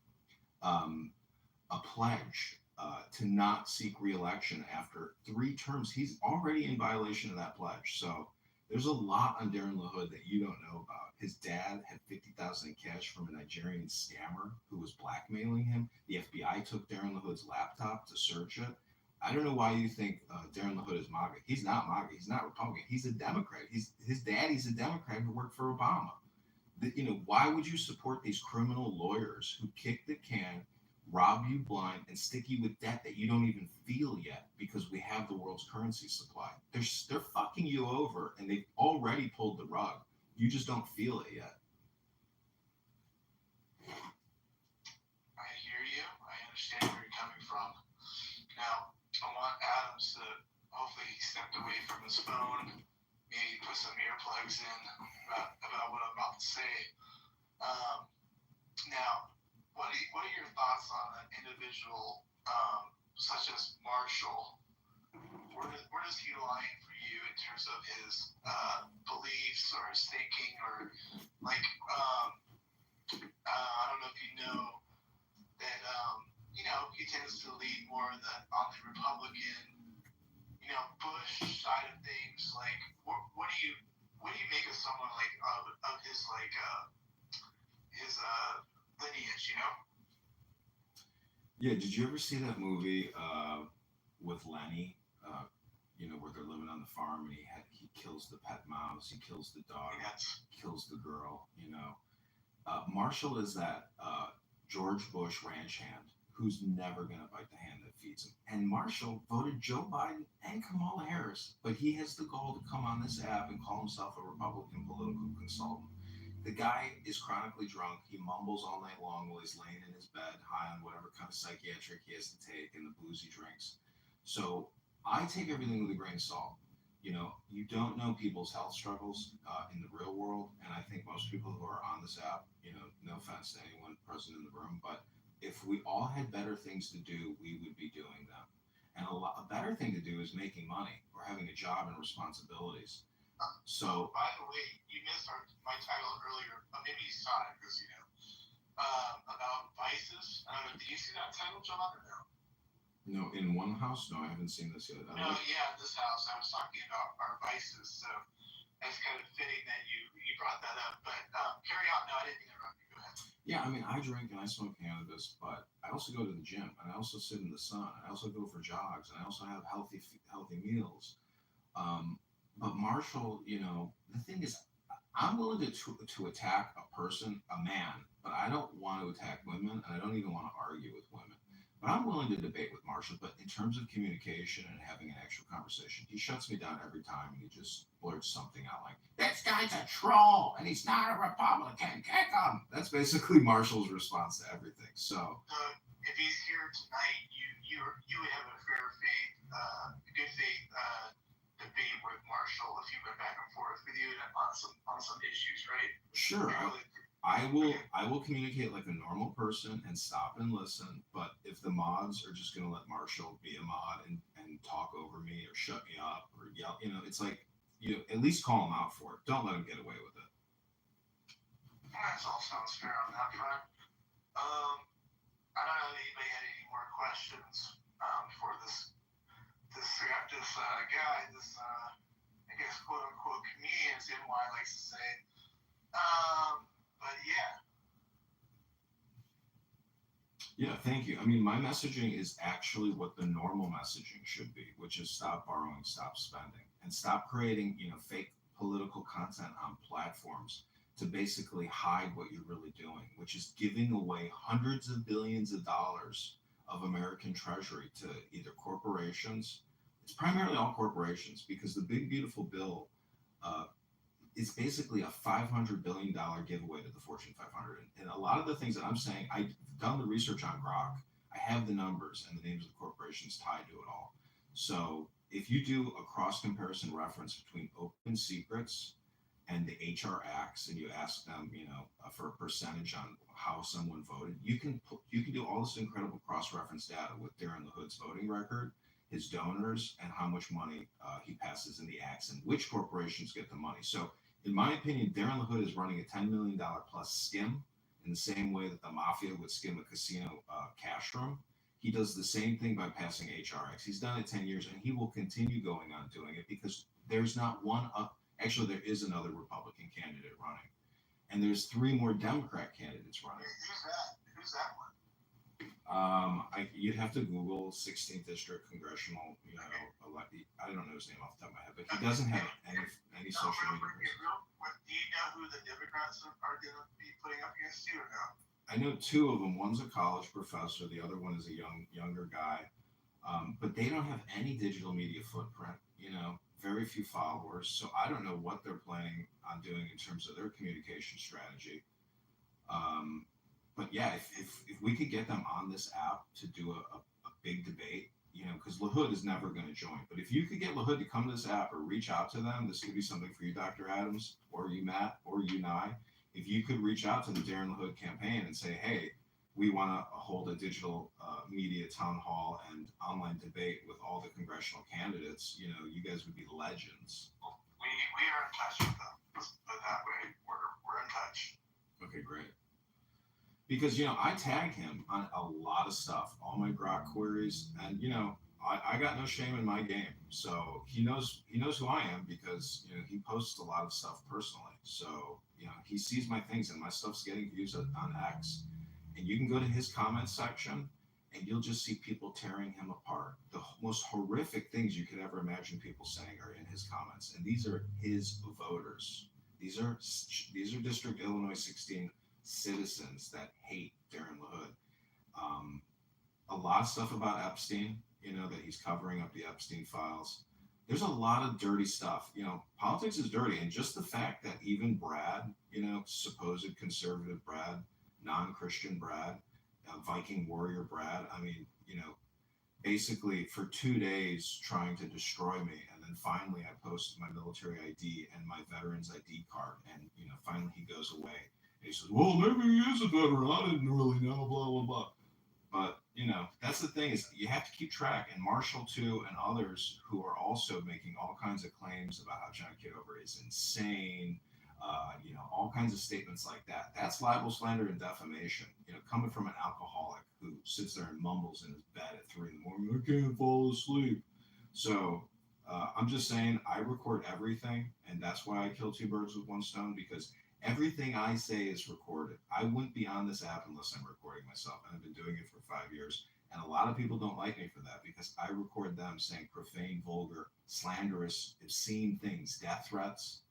a pledge to not seek re-election after 3 terms. He's already in violation of that pledge. So there's a lot on Darren LaHood that you don't know about. His dad had $50,000 in cash from a Nigerian scammer who was blackmailing him. The FBI took Darren LaHood's laptop to search it. I don't know why you think Darren LaHood is MAGA. He's not MAGA. He's not Republican. He's a Democrat. His daddy's a Democrat who worked for Obama. Why would you support these criminal lawyers who kick the can, rob you blind, and stick you with debt that you don't even feel yet because we have the world's currency supply? They're fucking you over, and they've already pulled the rug. You just don't feel it yet. I hear you. I understand where you're coming from. Now, I want Adams to hopefully he stepped away from his phone, maybe put some earplugs in about what I'm about to say. Now, what are your thoughts on an individual such as Marshall? Where does he lie for you in terms of his beliefs or his thinking, or like I don't know if you know that he tends to lean more on the Republican Bush side of things. Like what do you make of someone like of his lineage? Yeah, did you ever see that movie with Lenny? Where they're living on the farm and he kills the pet mouse, he kills the dog, Yes. kills the girl. Marshall is that George Bush ranch hand who's never gonna bite the hand that feeds him. And Marshall voted Joe Biden and Kamala Harris, but he has the gall to come on this app and call himself a Republican political consultant. The guy is chronically drunk. He mumbles all night long while he's laying in his bed, high on whatever kind of psychiatric he has to take and the booze he drinks. So I take everything with a grain of salt. You don't know people's health struggles in the real world, and I think most people who are on this app, no offense to anyone present in the room, but if we all had better things to do, we would be doing them. And a better thing to do is making money or having a job and responsibilities. So, by the way, you missed my title earlier. Maybe you saw it because about vices. Do you see that title, John, or no? No, in One House? No, I haven't seen this yet. This house. I was talking about our vices, so that's kind of fitting that you brought that up. But carry on. No, I didn't interrupt you. Go ahead. Yeah, I mean, I drink and I smoke cannabis, but I also go to the gym and I also sit in the sun. I also go for jogs and I also have healthy meals. But Marshall, the thing is, I'm willing to attack a person, a man, but I don't want to attack women, and I don't even want to argue with women. But I'm willing to debate with Marshall. But in terms of communication and having an actual conversation, he shuts me down every time, and he just blurts something out like, "This guy's a troll, and he's not a Republican. Kick him." That's basically Marshall's response to everything. So, if he's here tonight, you would have a good faith debate with Marshall if you went back and forth with you on some issues, right? Sure. I will communicate like a normal person and stop and listen, but if the mods are just going to let Marshall be a mod and talk over me or shut me up or yell, it's like, at least call him out for it. Don't let him get away with it. That all sounds fair on that front. I don't know if anybody had any more questions for this guy, I guess quote unquote comedian, as NY likes to say. But yeah. Yeah, thank you. I mean, my messaging is actually what the normal messaging should be, which is stop borrowing, stop spending, and stop creating, fake political content on platforms to basically hide what you're really doing, which is giving away hundreds of billions of dollars of American treasury to either corporations. It's primarily all corporations because the big beautiful bill uh, it's basically a $500 billion giveaway to the Fortune 500. And a lot of the things that I'm saying, I've done the research on Grok. I have the numbers and the names of the corporations tied to it all. So if you do a cross comparison reference between open secrets and the HR acts, and you ask them, for a percentage on how someone voted, you can do all this incredible cross reference data with Darren LaHood's voting record, his donors, and how much money he passes in the acts, and which corporations get the money. So in my opinion, Darren LaHood is running a $10 million plus skim in the same way that the mafia would skim a casino cash room. He does the same thing by passing HRX. He's done it 10 years, and he will continue going on doing it because there's not one. Actually, there is another Republican candidate running, and there's three more Democrat candidates running. Who's that? Who's that one? You'd have to Google 16th District Congressional, I don't know his name off the top of my head, but he doesn't have any social media. Do you know who the Democrats are going to be putting up against you or no? I know two of them. One's a college professor. The other one is a younger guy. But they don't have any digital media footprint. Very few followers. So I don't know what they're planning on doing in terms of their communication strategy. But yeah, if we could get them on this app to do a big debate, because LaHood is never going to join. But if you could get LaHood to come to this app or reach out to them, this could be something for you, Dr. Adams, or you, Matt, or you, Nye. If you could reach out to the Darren LaHood campaign and say, hey, we want to hold a digital media town hall and online debate with all the congressional candidates, you guys would be legends. We are in touch with them. Let's put it that way. We're in touch. Okay, great. Because I tag him on a lot of stuff, all my Grok queries, and I got no shame in my game. So he knows who I am because he posts a lot of stuff personally. So he sees my things, and my stuff's getting views on X. And you can go to his comments section, and you'll just see people tearing him apart. The most horrific things you could ever imagine people saying are in his comments, and these are his voters. These are District Illinois 16 citizens that hate Darren LaHood. A lot of stuff about Epstein, that he's covering up the Epstein files. There's a lot of dirty stuff. Politics is dirty, and just the fact that even Brad, supposed conservative Brad, non-Christian Brad, Viking warrior Brad, basically for 2 days trying to destroy me, and then finally I posted my military ID and my veteran's ID card, and finally he goes away. He says, well, maybe he is a veteran. I didn't really know, blah, blah, blah. But, that's the thing is you have to keep track. And Marshall, too, and others who are also making all kinds of claims about how John Kitover is insane, all kinds of statements like that. That's libel, slander, and defamation, coming from an alcoholic who sits there and mumbles in his bed at 3 a.m. I can't fall asleep. So I'm just saying I record everything, and that's why I kill two birds with one stone, because everything I say is recorded. I wouldn't be on this app unless I'm recording myself, and I've been doing it for 5 years. And a lot of people don't like me for that because I record them saying profane, vulgar, slanderous, obscene things, death threats.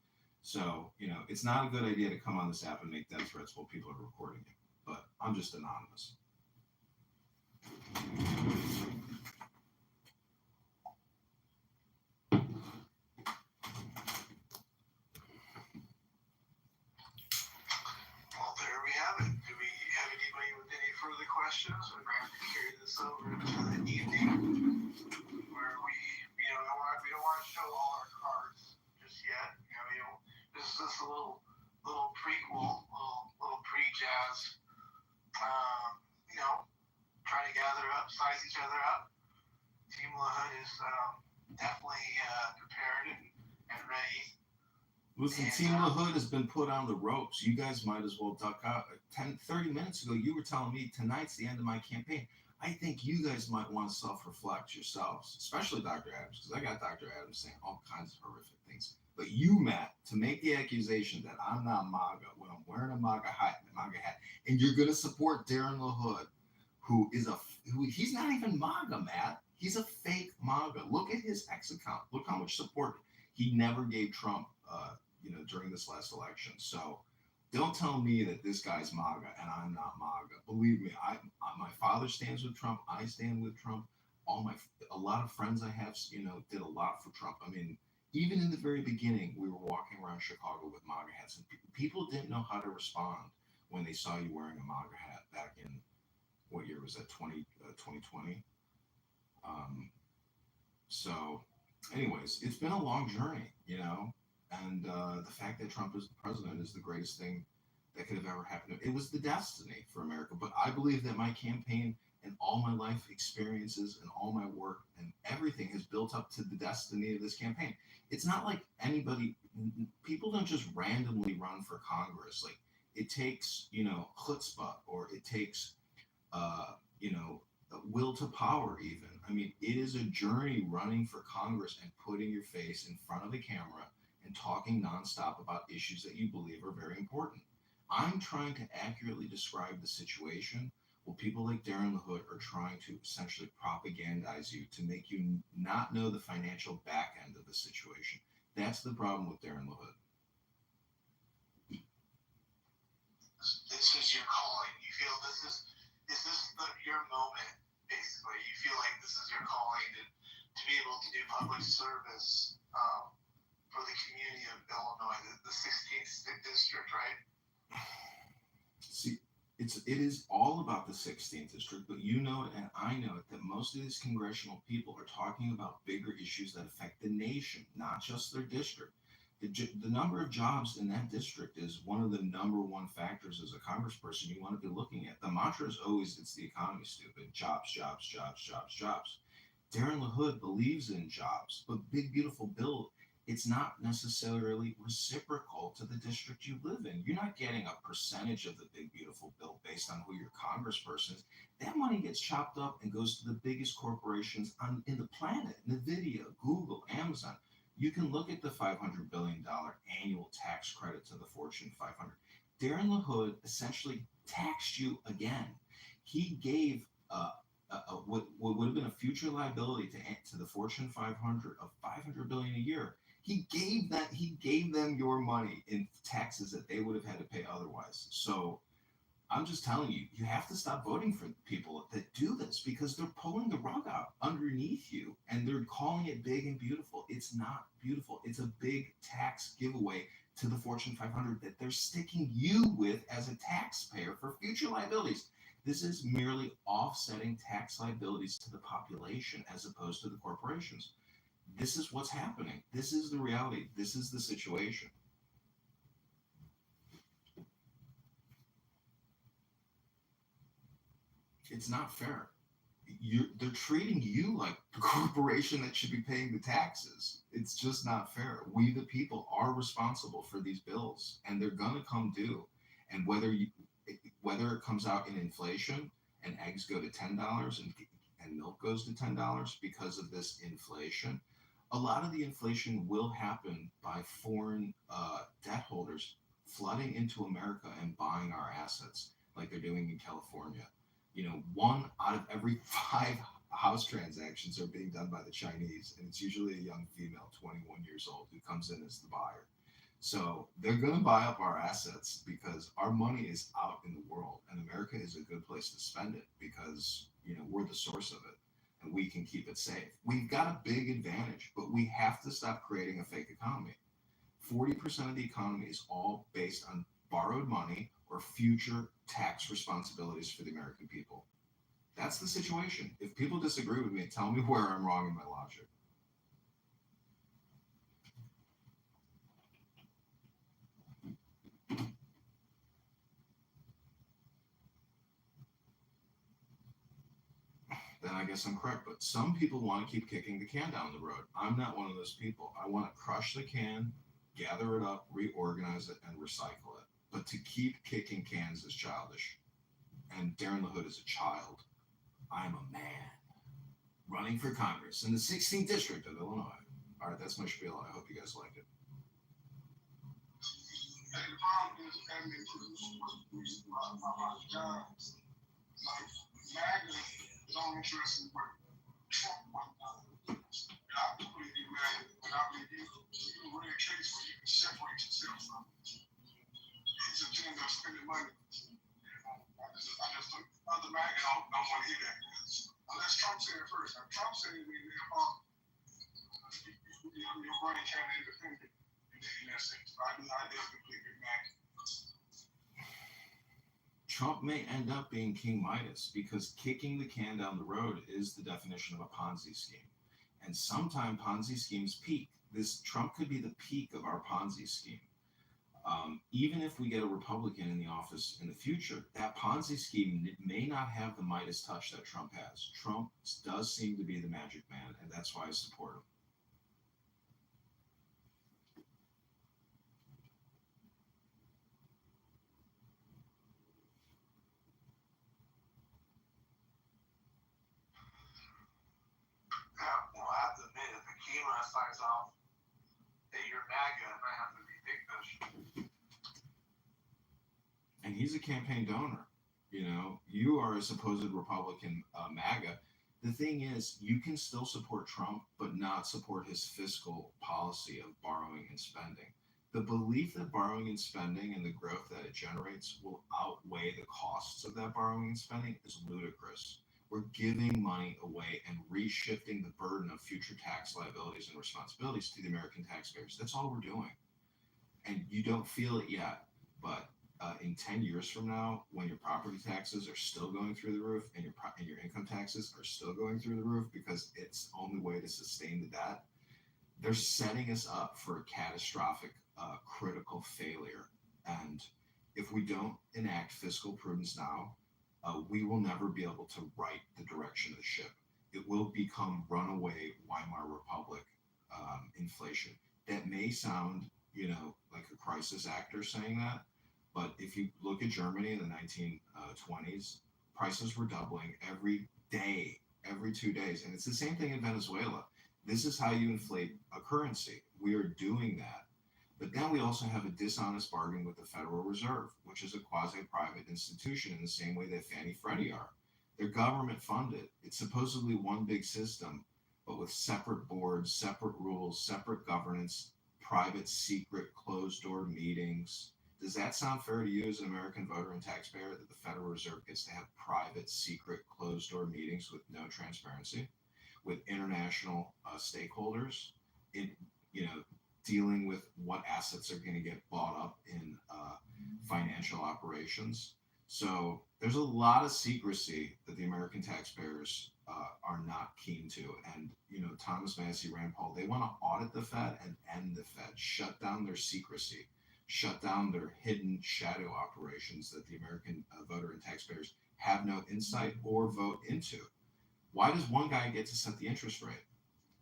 So, it's not a good idea to come on this app and make death threats while people are recording you. But I'm just anonymous. Further questions? We're going to carry this over into the evening, where we don't want to show all our cards just yet. This is just a little prequel, little pre-jazz. Trying to gather up, size each other up. Team LaHood is definitely prepared and ready. Listen, Team LaHood has been put on the ropes. You guys might as well duck out. 30 minutes ago, you were telling me tonight's the end of my campaign. I think you guys might want to self-reflect yourselves, especially Dr. Adams, because I got Dr. Adams saying all kinds of horrific things. But you, Matt, to make the accusation that I'm not MAGA when I'm wearing a MAGA hat, and you're going to support Darren LaHood, who he's not even MAGA, Matt. He's a fake MAGA. Look at his X account. Look how much support he never gave Trump, during this last election. So don't tell me that this guy's MAGA and I'm not MAGA. Believe me, my father stands with Trump. I stand with Trump. A lot of friends I have, did a lot for Trump. I mean, even in the very beginning, we were walking around Chicago with MAGA hats, and people didn't know how to respond when they saw you wearing a MAGA hat back in, what year was that, 2020? So, anyways, it's been a long journey, and the fact that Trump is the president is the greatest thing that could have ever happened. It was the destiny for America, but I believe that my campaign and all my life experiences and all my work and everything has built up to the destiny of this campaign. It's not like people don't just randomly run for Congress. Like, it takes, chutzpah, or it takes, will to power even. I mean, it is a journey running for Congress and putting your face in front of the camera and talking nonstop about issues that you believe are very important. I'm trying to accurately describe the situation. Well, people like Darren LaHood are trying to essentially propagandize you to make you not know the financial back end of the situation. That's the problem with Darren LaHood. This is your calling. You feel this is your moment, basically. You feel like this is your calling to be able to do public service for the community of Illinois, the 16th district, right? See, it is all about the 16th district, but you know it and I know it that most of these congressional people are talking about bigger issues that affect the nation, not just their district. The number of jobs in that district is one of the number one factors as a congressperson you want to be looking at. The mantra is always, it's the economy, stupid. Jobs, jobs, jobs, jobs, jobs. Darren LaHood believes in jobs, but Big Beautiful Bill, it's not necessarily reciprocal to the district you live in. You're not getting a percentage of the Big Beautiful Bill based on who your congressperson is. That money gets chopped up and goes to the biggest corporations in the planet, NVIDIA, Google, Amazon. You can look at the $500 billion annual tax credit to the Fortune 500. Darren LaHood essentially taxed you again. He gave what would have been a future liability to the Fortune 500 of $500 billion a year. He gave them your money in taxes that they would have had to pay otherwise. So I'm just telling you, you have to stop voting for people that do this, because they're pulling the rug out underneath you and they're calling it big and beautiful. It's not beautiful. It's a big tax giveaway to the Fortune 500 that they're sticking you with as a taxpayer for future liabilities. This is merely offsetting tax liabilities to the population as opposed to the corporations. This is what's happening. This is the reality. This is the situation. It's not fair. They're treating you like the corporation that should be paying the taxes. It's just not fair. We, the people, are responsible for these bills, and they're gonna come due. And whether it comes out in inflation and eggs go to $10 and milk goes to $10 because of this inflation, a lot of the inflation will happen by foreign debt holders flooding into America and buying our assets, like they're doing in California. 1 out of every 5 house transactions are being done by the Chinese, and it's usually a young female, 21 years old, who comes in as the buyer. So they're going to buy up our assets because our money is out in the world, and America is a good place to spend it because, we're the source of it, and we can keep it safe. We've got a big advantage, but we have to stop creating a fake economy. 40% of the economy is all based on borrowed money or future tax responsibilities for the American people. That's the situation. If people disagree with me, tell me where I'm wrong in my logic. Then I guess I'm correct. But some people want to keep kicking the can down the road. I'm not one of those people. I want to crush the can, gather it up, reorganize it, and recycle it. But to keep kicking cans is childish. And Darren LaHood is a child. I'm a man running for Congress in the 16th district of Illinois. All right, that's my spiel. I hope you guys liked it. And the problem is, and the jobs, like, MAGA interested in what Trump went down. I completely mad, but I believe you a rare case where you can separate yourself from his agenda of spending money. I just don't, other man don't want to hear that. Unless Trump said it first. Now, Trump said it, your brain can't independent in that sense. I definitely believe in that. Trump may end up being King Midas because kicking the can down the road is the definition of a Ponzi scheme. And sometimes Ponzi schemes peak. This Trump could be the peak of our Ponzi scheme. Even if we get a Republican in the office in the future, that Ponzi scheme may not have the Midas touch that Trump has. Trump does seem to be the magic man, and that's why I support him. Well, I have to admit, if the camera signs off that you're MAGA, I might have to rethink this. And he's a campaign donor. You know, you are a supposed Republican MAGA. The thing is, you can still support Trump, but not support his fiscal policy of borrowing and spending. The belief that borrowing and spending and the growth that it generates will outweigh the costs of that borrowing and spending is ludicrous. We're giving money away and reshifting the burden of future tax liabilities and responsibilities to the American taxpayers. That's all we're doing. And you don't feel it yet, but in 10 years from now, when your property taxes are still going through the roof and your income taxes are still going through the roof because it's the only way to sustain the debt, they're setting us up for a catastrophic, critical failure. And if we don't enact fiscal prudence now, we will never be able to right the direction of the ship. It will become runaway Weimar Republic inflation. That may sound, like a crisis actor saying that, but if you look at Germany in the 1920s, prices were doubling every day, every 2 days. And it's the same thing in Venezuela. This is how you inflate a currency. We are doing that. But then we also have a dishonest bargain with the Federal Reserve, which is a quasi-private institution in the same way that Fannie Freddie are. They're government funded. It's supposedly one big system, but with separate boards, separate rules, separate governance, private, secret, closed-door meetings. Does that sound fair to you as an American voter and taxpayer that the Federal Reserve gets to have private, secret, closed-door meetings with no transparency, with international stakeholders in, dealing with what assets are going to get bought up in financial operations? So there's a lot of secrecy that the American taxpayers are not keen to. And, Thomas Massey, Rand Paul, they want to audit the Fed and end the Fed, shut down their secrecy, shut down their hidden shadow operations that the American voter and taxpayers have no insight or vote into. Why does one guy get to set the interest rate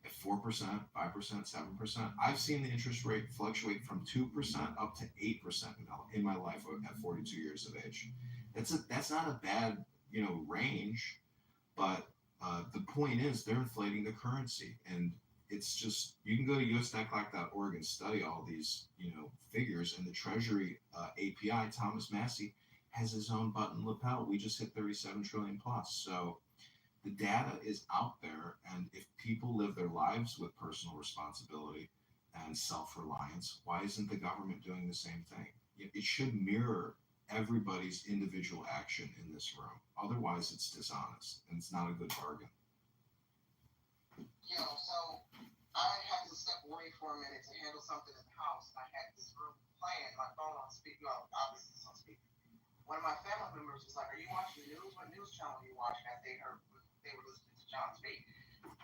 at 4%, 5%, 7%? I've seen the interest rate fluctuate from 2% up to 8% in my life at 42 years of age. That's not a bad, range, but the point is they're inflating the currency, and it's just, you can go to usdeclock.org and study all these, figures, and the Treasury API, Thomas Massey, has his own button lapel. We just hit 37 trillion plus. So the data is out there, and if people live their lives with personal responsibility and self-reliance, why isn't the government doing the same thing? It should mirror everybody's individual action in this room. Otherwise, it's dishonest, and it's not a good bargain. So I had to step away for a minute to handle something in the house. I had this room playing, my phone on speaker, obviously it's on speaker. One of my family members was like, "Are you watching the news? What news channel are you watching?" As they were listening to John speak.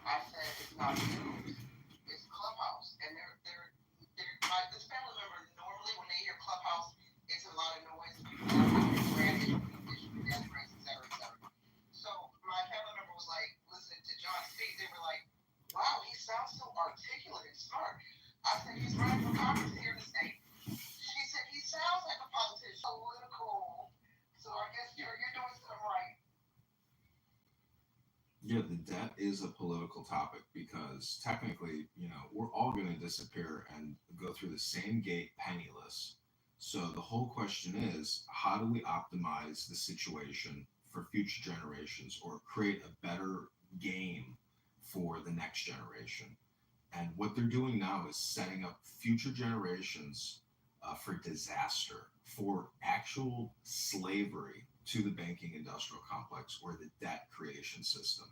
I said, "It's not news, it's Clubhouse." And this family member, normally when they hear Clubhouse, it's a lot of noise, people death threats, et cetera, et cetera. So my family member was like, listening to John speak, they were like, "Wow, he sounds so articulate and smart." I said, "He's running for Congress here in the state." She said, "He sounds like a politician." Political. So I guess you're doing something right. Yeah, the debt is a political topic because technically, we're all going to disappear and go through the same gate penniless. So the whole question is, how do we optimize the situation for future generations or create a better game for the next generation. And what they're doing now is setting up future generations for disaster, for actual slavery to the banking industrial complex or the debt creation system.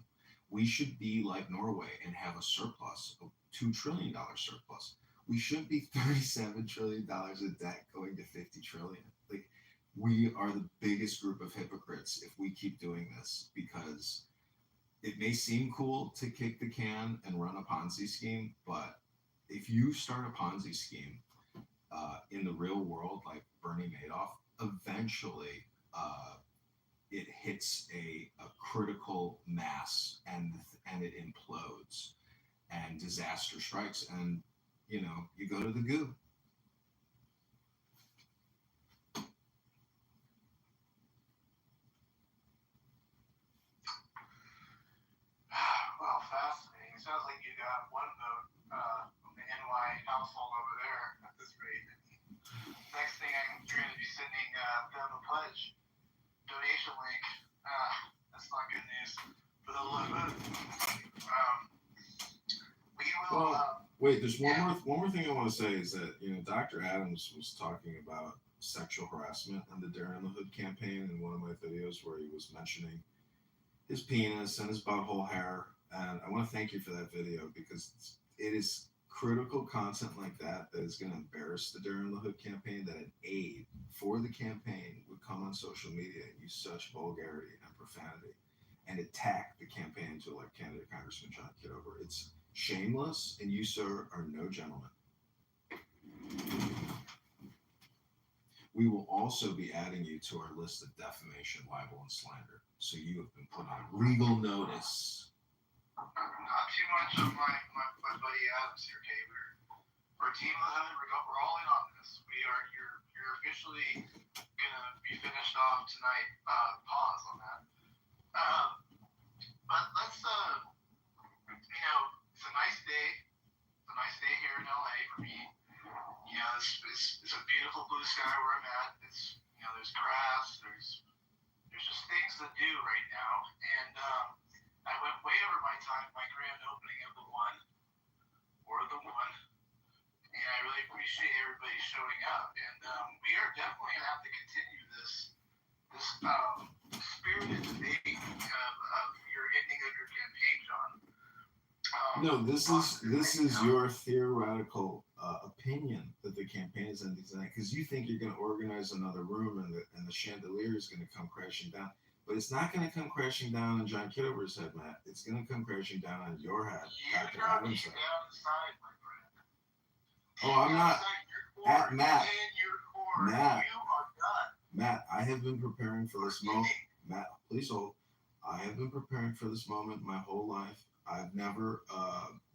We should be like Norway and have a surplus, a $2 trillion surplus. We should be $37 trillion in debt going to 50 trillion. Like, we are the biggest group of hypocrites if we keep doing this, because it may seem cool to kick the can and run a Ponzi scheme, but if you start a Ponzi scheme in the real world, like Bernie Madoff, eventually it hits a critical mass, and it implodes and disaster strikes, and you go to the goo. Well, fascinating. Sounds like you got one vote from the NY household over there at this rate. Next thing you're going to be sending them a pledge donation link. That's not good news for the little bit. We will. Well, wait. There's one more thing I want to say is that Dr. Adams was talking about sexual harassment in the Dare in the Hood campaign in one of my videos where he was mentioning his penis and his butthole hair. And I want to thank you for that video, because it is critical content like that that is going to embarrass the Dare in the Hood campaign, that an aide for the campaign would come on social media and use such vulgarity and profanity and attack the campaign to elect candidate Congressman John Kitover. It's shameless, and you, sir, are no gentleman. We will also be adding you to our list of defamation, libel, and slander. So you have been put on legal notice. Not too much of my buddy Adams here, okay? We're Team of the Hood. We're all in on this. You're officially gonna be finished off tonight. Pause on that. But let's it's a nice day. It's a nice day here in LA for me. It's a beautiful blue sky where I'm at. It's there's grass. There's just things to do right now, and I went way over my time, my grand opening of the one, and I really appreciate everybody showing up. And we are definitely gonna have to continue this spirited debate of your ending of your campaign, John. No, this is your theoretical opinion that the campaign is ending tonight, because you think you're going to organize another room and the chandelier is going to come crashing down. But it's not going to come crashing down on John Kitover's head, Matt. It's going to come crashing down on your head, Dr. Adams' head. Oh, I'm not. Matt, I have been preparing for this moment. Matt, please hold. I have been preparing for this moment my whole life. I've never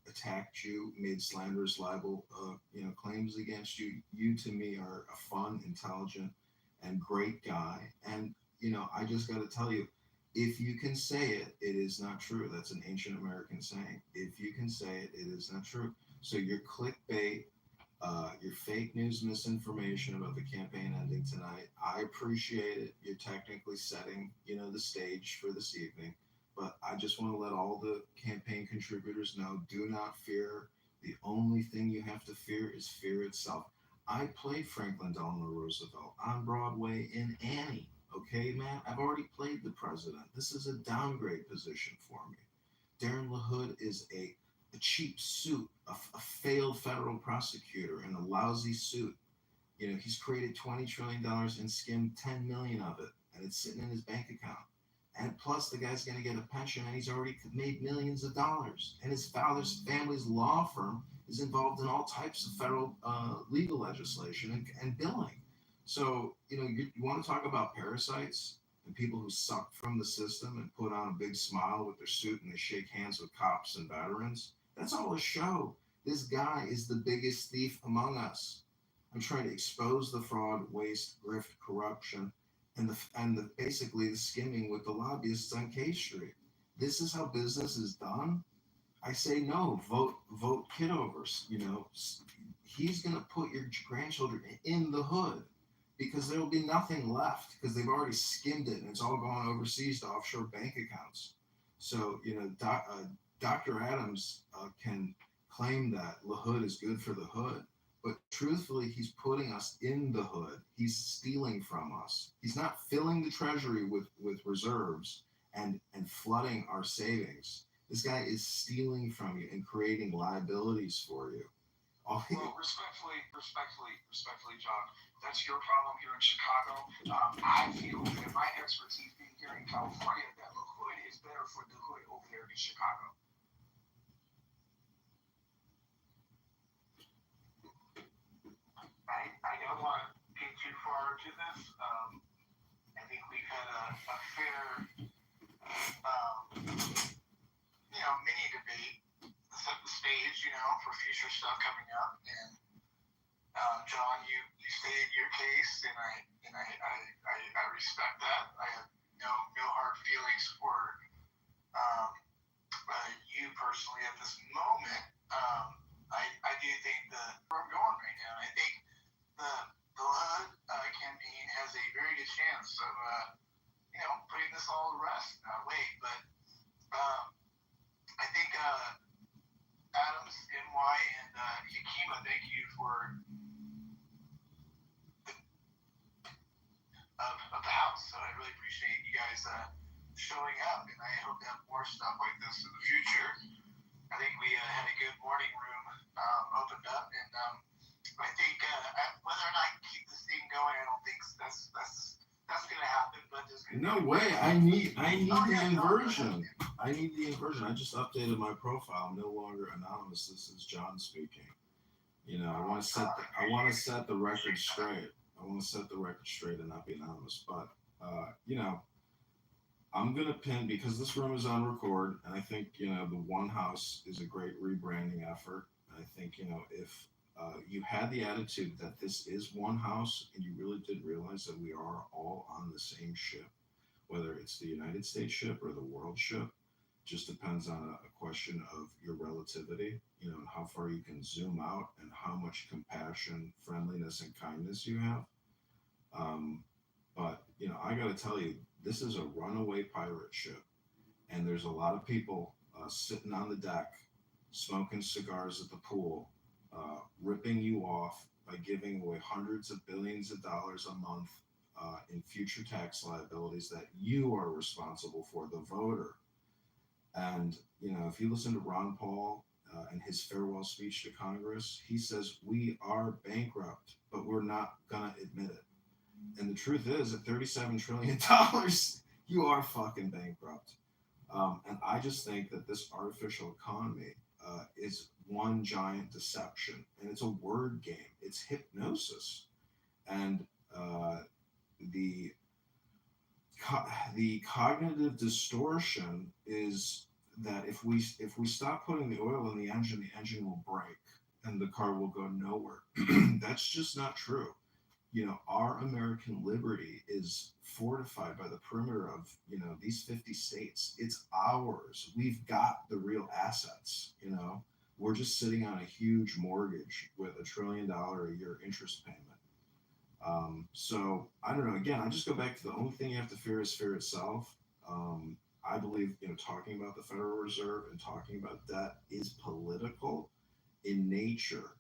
attacked you, made slanderous libel, claims against you. You, to me, are a fun, intelligent, and great guy. And I just got to tell you, if you can say it, it is not true. That's an ancient American saying. If you can say it, it is not true. So your clickbait, your fake news misinformation about the campaign ending tonight, I appreciate it. You're technically setting, the stage for this evening. But I just want to let all the campaign contributors know, do not fear. The only thing you have to fear is fear itself. I played Franklin Delano Roosevelt on Broadway in Annie. Okay, Matt? I've already played the president. This is a downgrade position for me. Darren LaHood is a cheap suit, a failed federal prosecutor in a lousy suit. He's created $20 trillion and skimmed 10 million of it, and it's sitting in his bank account. And plus, the guy's going to get a pension, and he's already made millions of dollars. And his father's family's law firm is involved in all types of federal legal legislation and billing. So, you want to talk about parasites and people who suck from the system and put on a big smile with their suit and they shake hands with cops and veterans? That's all a show. This guy is the biggest thief among us. I'm trying to expose the fraud, waste, grift, corruption, and basically the skimming with the lobbyists on K Street. This is how business is done. I say no. Vote Kitover. He's gonna put your grandchildren in the hood. because there will be nothing left because they've already skimmed it and it's all gone overseas to offshore bank accounts. So, Dr. Adams can claim that the hood is good for the hood, but truthfully, he's putting us in the hood. He's stealing from us. He's not filling the treasury with reserves and flooding our savings. This guy is stealing from you and creating liabilities for you. Well, respectfully, John, that's your problem here in Chicago. I feel that my expertise being here in California, that the hood is better for the hood over there in Chicago. I don't want to get too far into this. I think we've had a fair, mini debate to set the stage, for future stuff coming up. And John, you stated your case, and I respect that. I have no hard feelings for you personally at this moment. I do think where I'm going right now. I think the HUD campaign has a very good chance of putting this all to rest. Wait, but I think Adams, NY, and Yakima, thank you for of the house. So I really appreciate you guys showing up, and I hope to have more stuff like this in the future. I think we had a good morning room opened up, and I think whether or not I can keep this thing going, I don't think that's going to happen. But no way. I need the inversion. I need the inversion. I just updated my profile. I'm no longer anonymous. This is John speaking. I want to set the record straight. I want to set the record straight and not be anonymous. But I'm going to pin, because this room is on record, and I think, the One House is a great rebranding effort. I think, if you had the attitude that this is one house and you really did realize that we are all on the same ship, whether it's the United States ship or the world ship, just depends on a question of your relativity, and how far you can zoom out and how much compassion, friendliness, and kindness you have. But, I got to tell you, this is a runaway pirate ship, and there's a lot of people sitting on the deck, smoking cigars at the pool, ripping you off by giving away hundreds of billions of dollars a month in future tax liabilities that you are responsible for, the voter. And, if you listen to Ron Paul and his farewell speech to Congress, he says, we are bankrupt, but we're not going to admit it. And the truth is, at $37 trillion, you are fucking bankrupt. And I just think that this artificial economy is one giant deception. And it's a word game. It's hypnosis. And the cognitive distortion is that if we stop putting the oil in the engine will break and the car will go nowhere. That's just not true. Our American liberty is fortified by the perimeter of, these 50 states. It's ours. We've got the real assets, We're just sitting on a huge mortgage with $1 trillion a year interest payment. So I don't know. Again, I just go back to the only thing you have to fear is fear itself. I believe, talking about the Federal Reserve and talking about debt is political in nature.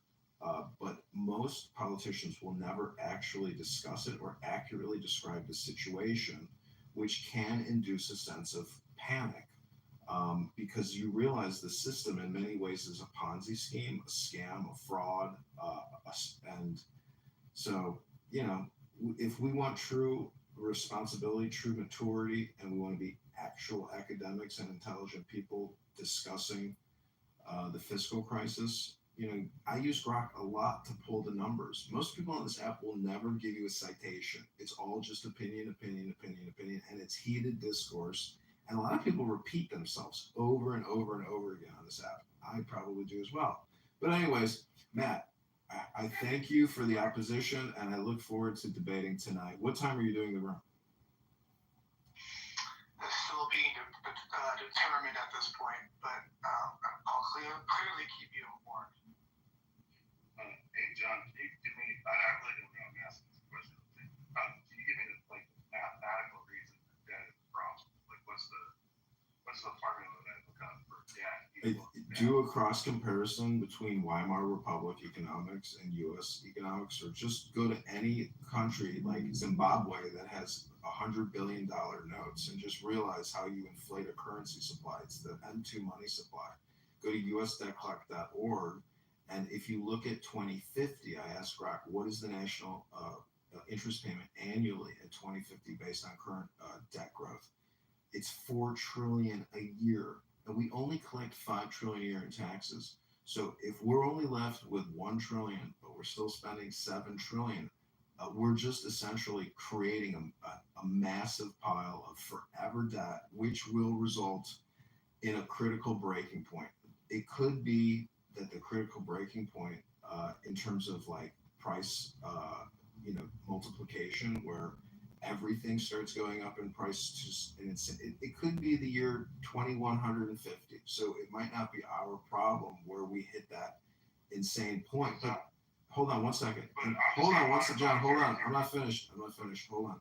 But most politicians will never actually discuss it or accurately describe the situation, which can induce a sense of panic. Because you realize the system in many ways is a Ponzi scheme, a scam, a fraud. And so, if we want true responsibility, true maturity, and we want to be actual academics and intelligent people discussing the fiscal crisis, I use Grok a lot to pull the numbers. Most people on this app will never give you a citation. It's all just opinion, and it's heated discourse. And a lot of people repeat themselves over and over and over again on this app. I probably do as well. But anyways, Matt, I thank you for the opposition, and I look forward to debating tonight. What time are you doing the room? It's still being determined at this point, but I'll clearly keep you informed. Hey, John, can you give me, I really don't know how to ask this question. What's the formula that will come for Do a cross comparison between Weimar Republic economics and U.S. economics, or just go to any country like Zimbabwe that has $100 billion notes and just realize how you inflate a currency supply. It's the M2 money supply. Go to usdebtclock.org, and if you look at 2050, I asked Grok, what is the national interest payment annually at 2050 based on current debt growth? It's $4 trillion a year. And we only collect $5 trillion a year in taxes. So if we're only left with $1 trillion, but we're still spending $7 trillion, we're just essentially creating a massive pile of forever debt, which will result in a critical breaking point. It could be that the critical breaking point, in terms of like price, multiplication, where everything starts going up in price, and it could be the year 2150. So it might not be our problem where we hit that insane point. But hold on one second. John. Hold on. I'm not finished. Hold on.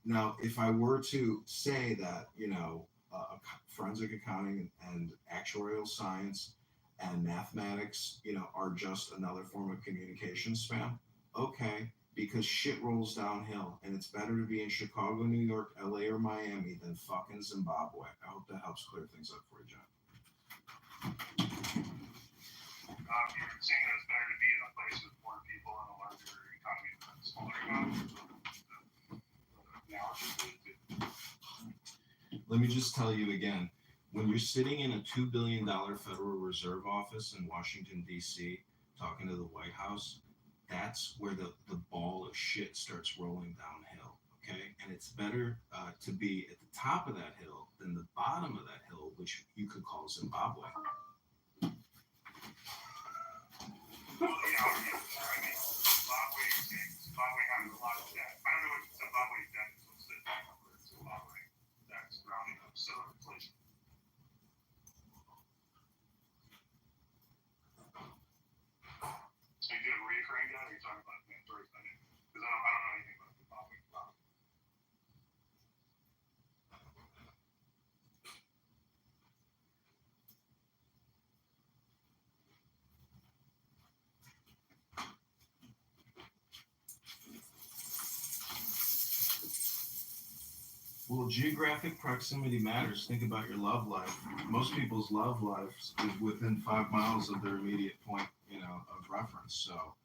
Now, if I were to say that, forensic accounting and actuarial science and mathematics, are just another form of communication spam, okay. Because shit rolls downhill, and it's better to be in Chicago, New York, LA, or Miami than fucking Zimbabwe. I hope that helps clear things up for you, John. You're saying that it's better to be in a place with more people and a larger economy than a smaller economy? Let me just tell you again, when you're sitting in a $2 billion Federal Reserve office in Washington, D.C., talking to the White House, that's where the ball of shit starts rolling downhill, okay? And it's better to be at the top of that hill than the bottom of that hill, which you could call Zimbabwe. Well, yeah, I mean, Zimbabwe has a lot of debt. I don't know what Zimbabwe's debt is. What's the debt number in Zimbabwe? That's rounding up, so inflation. So you doing recurring debt, or are you talking about mandatory spending? Because I don't know anything about Zimbabwe. Well, geographic proximity matters. Think about your love life. Most people's love life is within 5 miles of their immediate point, of reference. So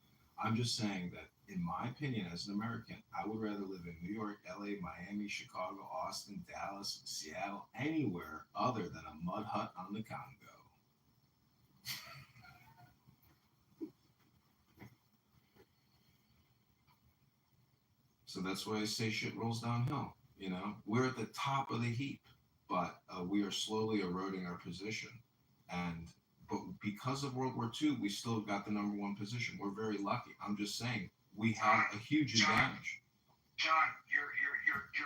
I'm just saying that, in my opinion, as an American, I would rather live in New York, LA, Miami, Chicago, Austin, Dallas, Seattle, anywhere other than a mud hut on the Congo. So that's why I say shit rolls downhill. We're at the top of the heap, but we are slowly eroding our position. But because of World War II, we still got the number one position. We're very lucky. I'm just saying we have a huge advantage. John, your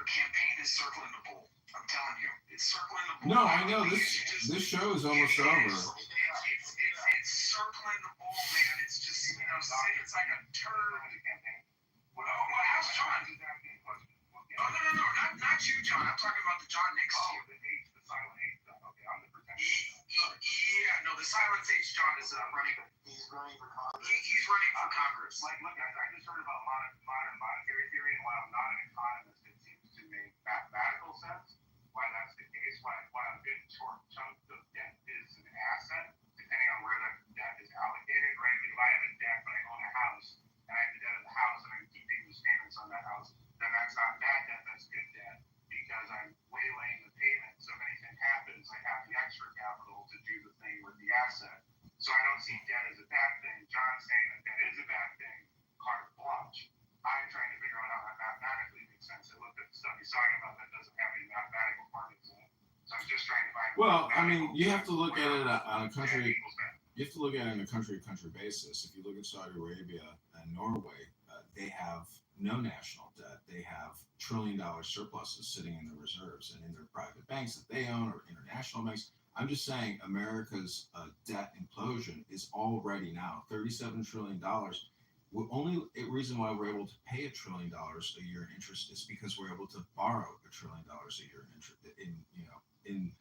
campaign is circling the bull. I'm telling you, it's circling the bull. No, I know this show is almost over. It's circling the bull, man. It's just it's like a turd. Well, how's John? Oh, no, not you, John. I'm talking about the John next to you. The silent H. Okay, I'm the protector. Yeah, no, the silent H. John is running. He's running for Congress. He's running for Congress. Look, guys, I just heard about modern monetary theory, and while I'm not an economist, it seems to make mathematical sense why that's the case. Why a good chunk of debt is an asset, depending on where that debt is allocated, right? If I have a debt, but I own a house, and I have the debt of the house, and I'm keeping the payments on that house, then that's not bad debt, that's good debt, because I'm waylaying the payment. So if anything happens, I have the extra capital to do the thing with the asset. So I don't see debt as a bad thing. John's saying that debt is a bad thing, carte blanche. I'm trying to figure out how that mathematically makes sense. I looked at the stuff he's talking about that doesn't have any mathematical formulas in it. So I'm just trying to find. Well, I mean, you have to look at it on a country. You have to look at it on a country-to-country basis. If you look at Saudi Arabia and Norway, they have no national debt. They have trillion-dollar surpluses sitting in the reserves and in their private banks that they own or international banks. I'm just saying America's debt implosion is already now $37 trillion. The only reason why we're able to pay $1 trillion a year in interest is because we're able to borrow $1 trillion a year in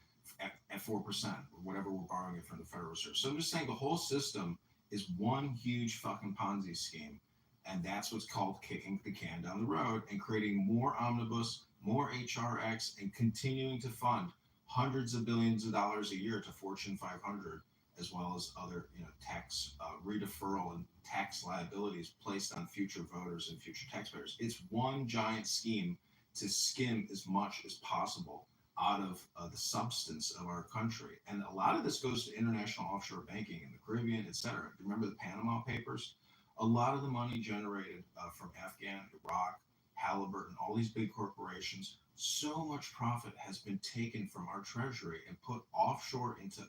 at 4% or whatever we're borrowing it from the Federal Reserve. So I'm just saying the whole system is one huge fucking Ponzi scheme. And that's what's called kicking the can down the road and creating more omnibus, more HRX, and continuing to fund hundreds of billions of dollars a year to Fortune 500, as well as other, tax redeferral and tax liabilities placed on future voters and future taxpayers. It's one giant scheme to skim as much as possible out of the substance of our country. And a lot of this goes to international offshore banking in the Caribbean, et cetera. Remember the Panama Papers? A lot of the money generated from Afghan, Iraq, Halliburton, all these big corporations, so much profit has been taken from our treasury and put offshore into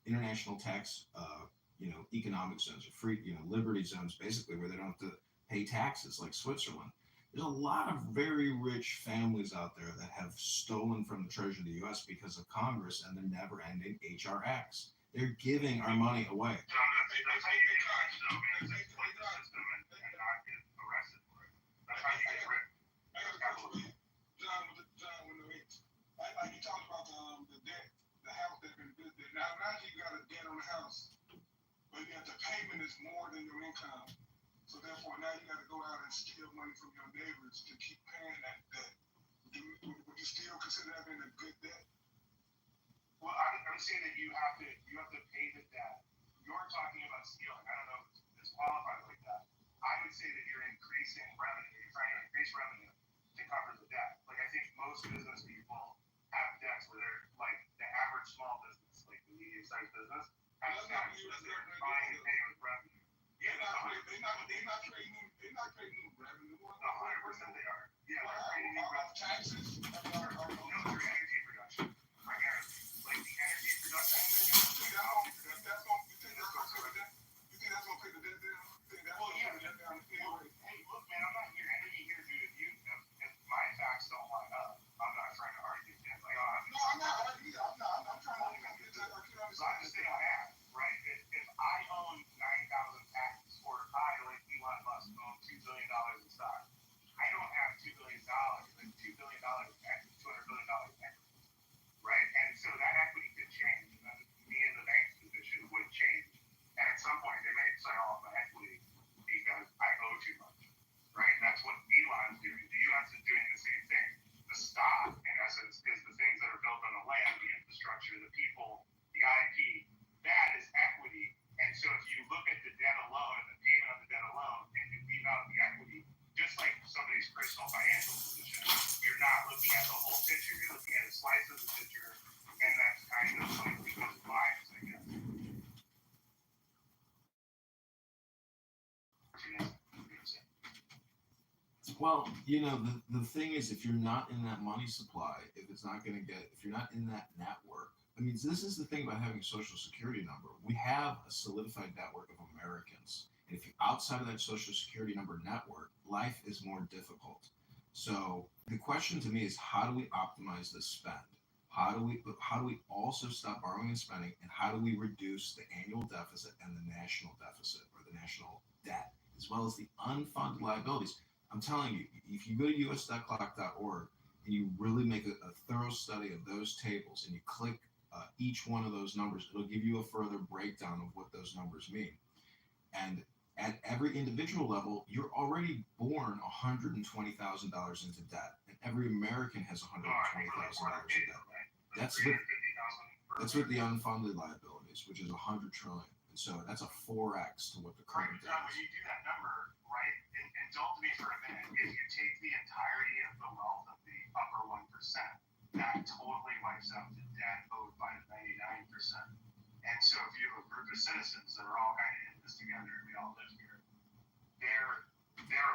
international tax, economic zones or free, liberty zones, basically, where they don't have to pay taxes like Switzerland. There's a lot of very rich families out there that have stolen from the treasury of the U.S. because of Congress and their never-ending HRX. They're giving our money away. John, that's how you get caught, though, man. It's exploit the system and not get arrested for it. That's how you get rich. I got a question for you, John. Like you talked about the debt, the house that's been built there. Now imagine you got a debt on the house, but yet the payment is more than your income. So therefore, now you got to go out and steal money from your neighbors to keep paying that debt. Would you still consider that being a good debt? Well, I'm saying that you have to pay the debt. You're talking about stealing. I don't know if it's qualified like that. I would say that you're increasing revenue. You're trying to increase revenue to cover the debt. Like I think most business people have debts where they're like the average small business, like the medium-sized business, has debts that they're trying to pay with revenue. Yeah, They're not creating new revenue. 100% they are. Yeah, they're creating new revenue. Taxes. No, through energy production, primarily. Like the energy production. You think that's gonna pay the debt down? Well, yeah. Hey, look, man, I'm not here. Any here to you if my facts don't line up. I'm not trying to argue against. Like, No, I'm not arguing. I'm trying to get to. So I'm just saying I have, right? If I own 9,000 patents, or I, like Elon Musk, own $2 billion in stock, I don't have $2 billion, like $2 billion in equity, $200 billion in equity, right? And so that equity could change, and then me and the bank's position would change. And at some point, they may sell off my equity because I owe too much, right? That's what Elon's doing. The U.S. is doing the same thing. The stock, in essence, is the things that are built on the land, the infrastructure, the people, the IP. That is equity. And so if you look at the debt alone and the payment of the debt alone, and you leave out the equity, just like somebody's personal financial position, you're not looking at the whole picture. You're looking at a slice of the picture, and that's kind of like because bias, I guess. Well, the thing is, if you're not in that money supply, if you're not in that network, I mean, this is the thing about having a social security number. We have a solidified network of Americans. And if you're outside of that social security number network, life is more difficult. So the question to me is, how do we optimize this spend? How do we also stop borrowing and spending? And how do we reduce the annual deficit and the national deficit or the national debt, as well as the unfunded liabilities? I'm telling you, if you go to us.clock.org and you really make a thorough study of those tables and you click each one of those numbers, it'll give you a further breakdown of what those numbers mean. And at every individual level, you're already born $120,000 into debt, and every American has $120,000 in debt. That's with the unfunded liabilities, which is $100 trillion. And so that's a 4x to what the current debt When is. you do that number, right, indulge me for a minute. If you take the entirety of the wealth of the upper 1%, that totally wipes out the debt owed by 99%. And so if you have a group of citizens that are all kind of in this together, and we all live here, their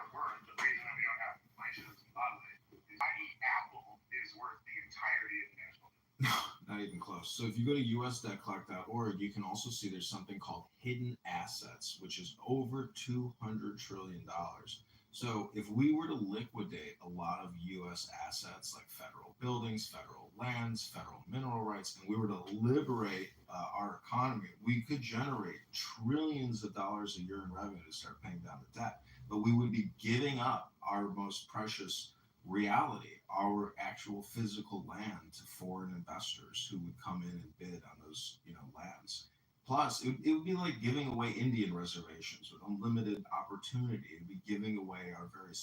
worth, the reason that we don't have inflation is modeling, is i.e. Apple is worth the entirety of the national debt. Not even close. So if you go to us.clock.org, you can also see there's something called hidden assets, which is over $200 trillion. So if we were to liquidate a lot of U.S. assets like federal buildings, federal lands, federal mineral rights, and we were to liberate our economy, we could generate trillions of dollars a year in revenue to start paying down the debt. But we would be giving up our most precious reality, our actual physical land to foreign investors who would come in and bid on those, lands. Plus, it would be like giving away Indian reservations with unlimited opportunity. It'd be giving away our very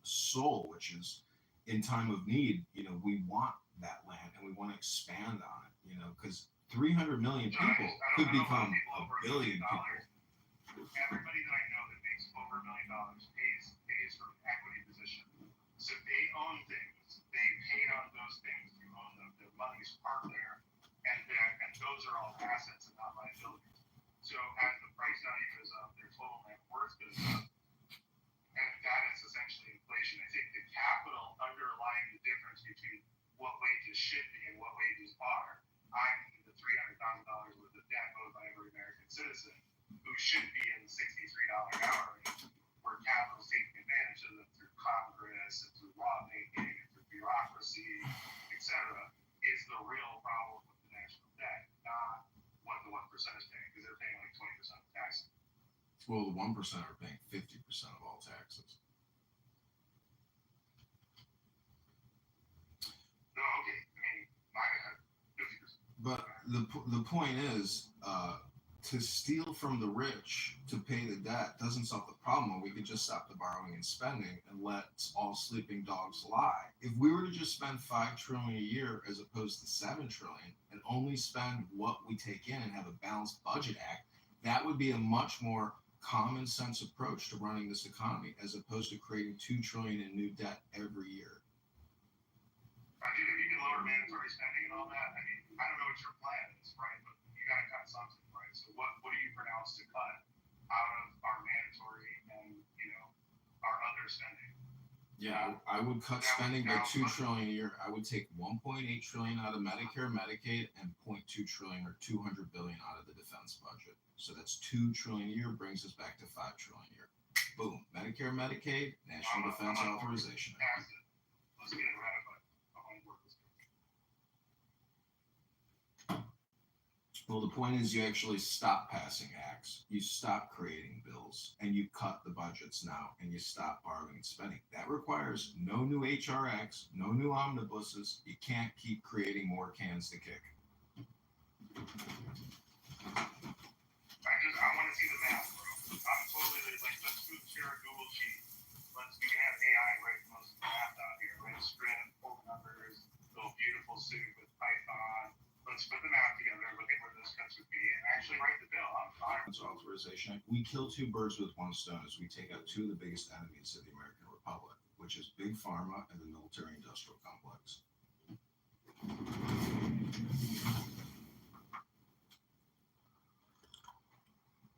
soul, which is in time of need. We want that land and we want to expand on it. Because 300 million people could become a billion people. Everybody that I know that makes over $1 million pays for an equity position. So they own things. They paid on those things to own them. Their money's parked there, and those are all assets and not liabilities. So as the price value goes up, their total net worth goes up, and that is essentially inflation. I think the capital underlying the difference between what wages should be and what wages are, i.e., the $300,000 worth of debt owed by every American citizen, who should be in the $63 an hour range, where capital is taking advantage of them through Congress and through lawmaking and through bureaucracy, etc., is the real problem with the national debt, not what the 1% is paying, because they're paying like 20% of taxes. Well, the 1% are paying 50% of all taxes. No, okay. I mean, mine had 50%. But the point is, to steal from the rich to pay the debt doesn't solve the problem. We could just stop the borrowing and spending and let all sleeping dogs lie. If we were to just spend $5 trillion a year as opposed to $7 trillion and only spend what we take in and have a balanced budget act, that would be a much more common sense approach to running this economy as opposed to creating $2 trillion in new debt every year. I mean, if you can lower mandatory spending and all that, I mean, I don't know what your plan is, right? But you got to cut something, right? So what do you pronounce to cut out of our mandatory and, our other spending? Yeah, I would cut spending by $2 trillion a year. I would take $1.8 trillion out of Medicare, Medicaid, and $0.2 trillion or $200 billion out of the defense budget. So that's $2 trillion a year, brings us back to $5 trillion a year. Boom, Medicare, Medicaid, National Defense Authorization Act. Let's get it ratified. I want to work this. Well, the point is you actually stop passing acts, you stop creating bills, and you cut the budgets now, and you stop borrowing and spending. That requires no new HR acts, no new omnibuses. You can't keep creating more cans to kick. I want to see the math, bro. I'm totally like, let's share a Google sheet. We can have AI write most of the math out here. Let's sprint, pull numbers, build beautiful suit with Python. Let's put the math together, look at where those cuts would be, and actually write the bill. I'm fine. Authorization. We kill two birds with one stone as we take out two of the biggest enemies of the American Republic, which is Big Pharma and the military-industrial complex.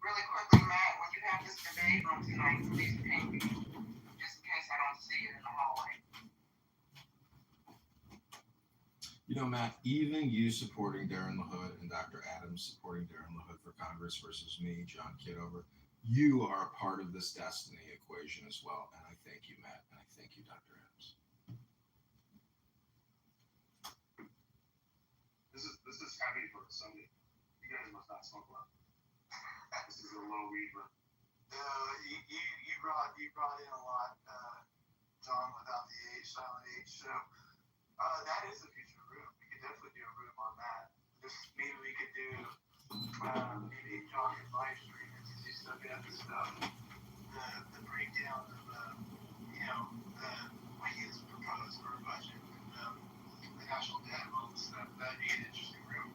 Really quickly, Matt, when you have this debate room tonight, please ping me, just in case I don't see it in the hallway. Matt, even you supporting Darren LaHood and Dr. Adams supporting Darren LaHood for Congress versus me, John Kitover, you are a part of this destiny equation as well. And I thank you, Matt, and I thank you, Dr. Adams. This is heavy for a Sunday. You guys must not smoke a lot. This is a low weed run. You brought in a lot, John, without the silent H. So that is a future room. We could definitely do a room on that. Maybe we could do maybe John could live stream it to do some other stuff. The breakdown of what he has proposed for a budget and the national debt and all this stuff. That'd be an interesting room.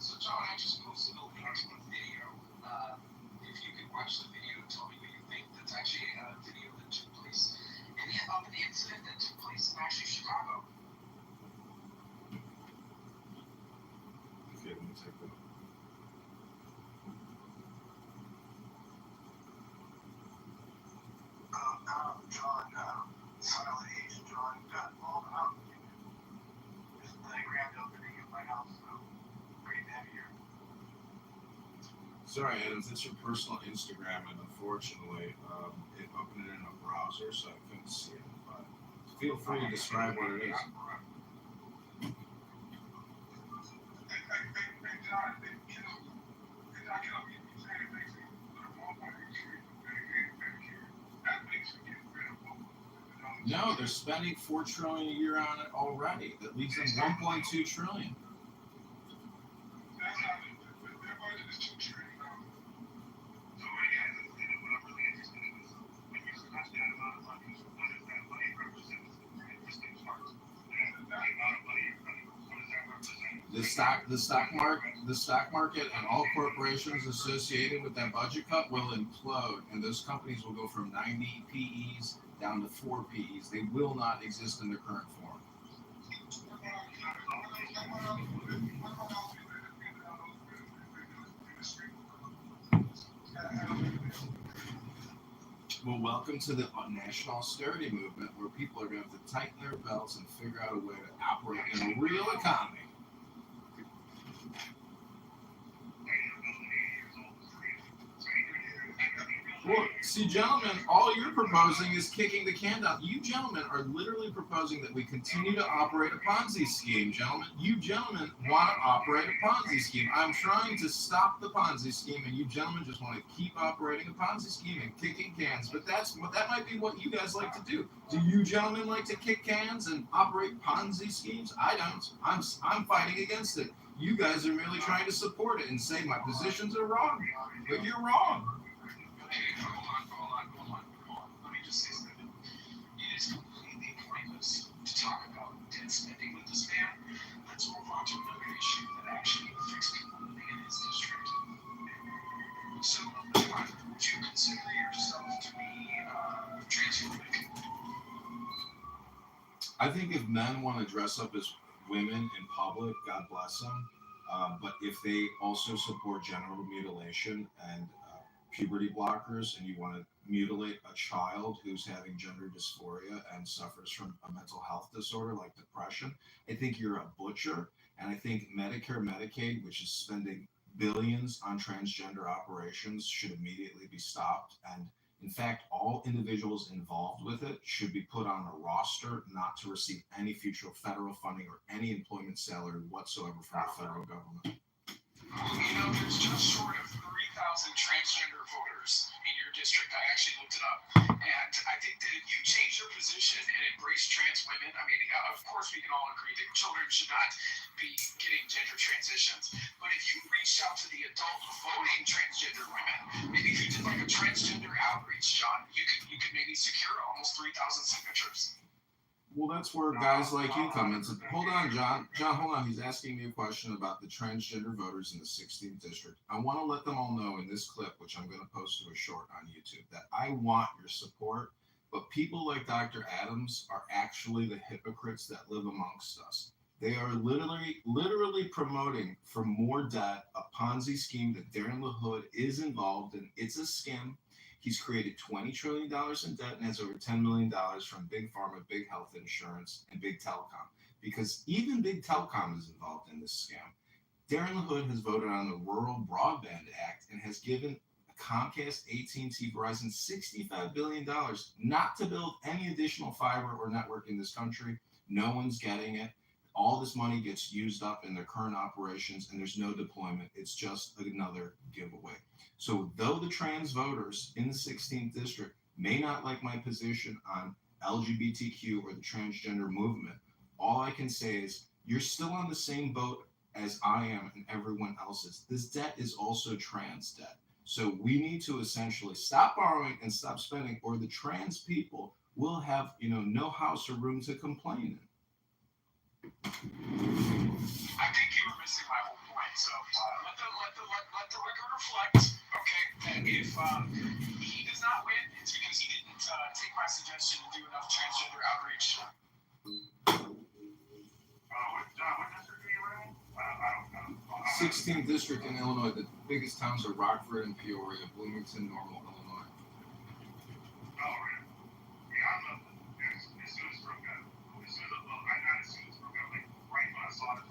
So John, I just posted a link to a video. If you could watch the video and tell me what you think, that's actually a video that took place of an incident that took place in actually Chicago. Okay, let me take that. John, silent H, John got all the house. Just the grand opening of my house, so pretty heavy here. Sorry, Adams, it's your personal Instagram, and unfortunately, it opened it in a browser, so I couldn't see it. But feel free to describe what it is. No, they're spending $4 trillion a year on it already. That leaves them $1.2 trillion. That's how their budget is $2 trillion. So yeah, what I'm really interested in is when you spend that amount of money, what does that money represent for interesting parts? The amount of money you're spending, what does that represent? The stock market and all corporations associated with that budget cut will implode, and those companies will go from 90 PEs down to 4 PEs. They will not exist in their current form. Well, welcome to the national austerity movement, where people are going to have to tighten their belts and figure out a way to operate in a real economy. Well, see, gentlemen, all you're proposing is kicking the can down. You gentlemen are literally proposing that we continue to operate a Ponzi scheme, gentlemen. You gentlemen want to operate a Ponzi scheme. I'm trying to stop the Ponzi scheme, and you gentlemen just want to keep operating a Ponzi scheme and kicking cans. But that might be what you guys like to do. Do you gentlemen like to kick cans and operate Ponzi schemes? I don't. I'm fighting against it. You guys are merely trying to support it and say my positions are wrong. But you're wrong. Okay, hold on. Let me just say something. It is completely pointless to talk about debt spending with this man. Let's move on to another issue that actually affects people living in his district. So, John, would you consider yourself to be transphobic? I think if men want to dress up as women in public, God bless them. But if they also support genital mutilation and puberty blockers, and you want to mutilate a child who's having gender dysphoria and suffers from a mental health disorder like depression, I think you're a butcher. And I think Medicare, Medicaid, which is spending billions on transgender operations, should immediately be stopped. And in fact, all individuals involved with it should be put on a roster not to receive any future federal funding or any employment salary whatsoever from the federal government. Well, there's just short of 3,000 transgender voters in your district. I actually looked it up. And I think that if you change your position and embrace trans women, of course we can all agree that children should not be getting gender transitions. But if you reached out to the adult voting transgender women, maybe if you did like a transgender outreach, John, you could maybe secure almost 3,000 signatures. Well, that's where guys like you come in. Hold on, John. John, hold on. He's asking me a question about the transgender voters in the 16th district. I want to let them all know in this clip, which I'm going to post to a short on YouTube, that I want your support. But people like Dr. Adams are actually the hypocrites that live amongst us. They are literally promoting for more debt, a Ponzi scheme that Darren LaHood is involved in. It's a scam. He's created $20 trillion in debt and has over $10 million from big pharma, big health insurance, and big telecom. Because even big telecom is involved in this scam. Darren LaHood has voted on the Rural Broadband Act and has given Comcast, AT&T, Verizon $65 billion not to build any additional fiber or network in this country. No one's getting it. All this money gets used up in their current operations, and there's no deployment. It's just another giveaway. So though the trans voters in the 16th district may not like my position on LGBTQ or the transgender movement, all I can say is you're still on the same boat as I am and everyone else is. This debt is also trans debt. So we need to essentially stop borrowing and stop spending, or the trans people will have, no house or room to complain in. I think you were missing my whole point. So let the record reflect. Okay, that if he does not win, it's because he didn't take my suggestion to do enough transgender outreach. What district are you in? I don't know. 16th district in Illinois. The biggest towns are Rockford and Peoria, Bloomington, Normal, Illinois. Oh, really? Yeah, I'm as soon as Brooke got, not as soon as Brooke got, right when I saw it,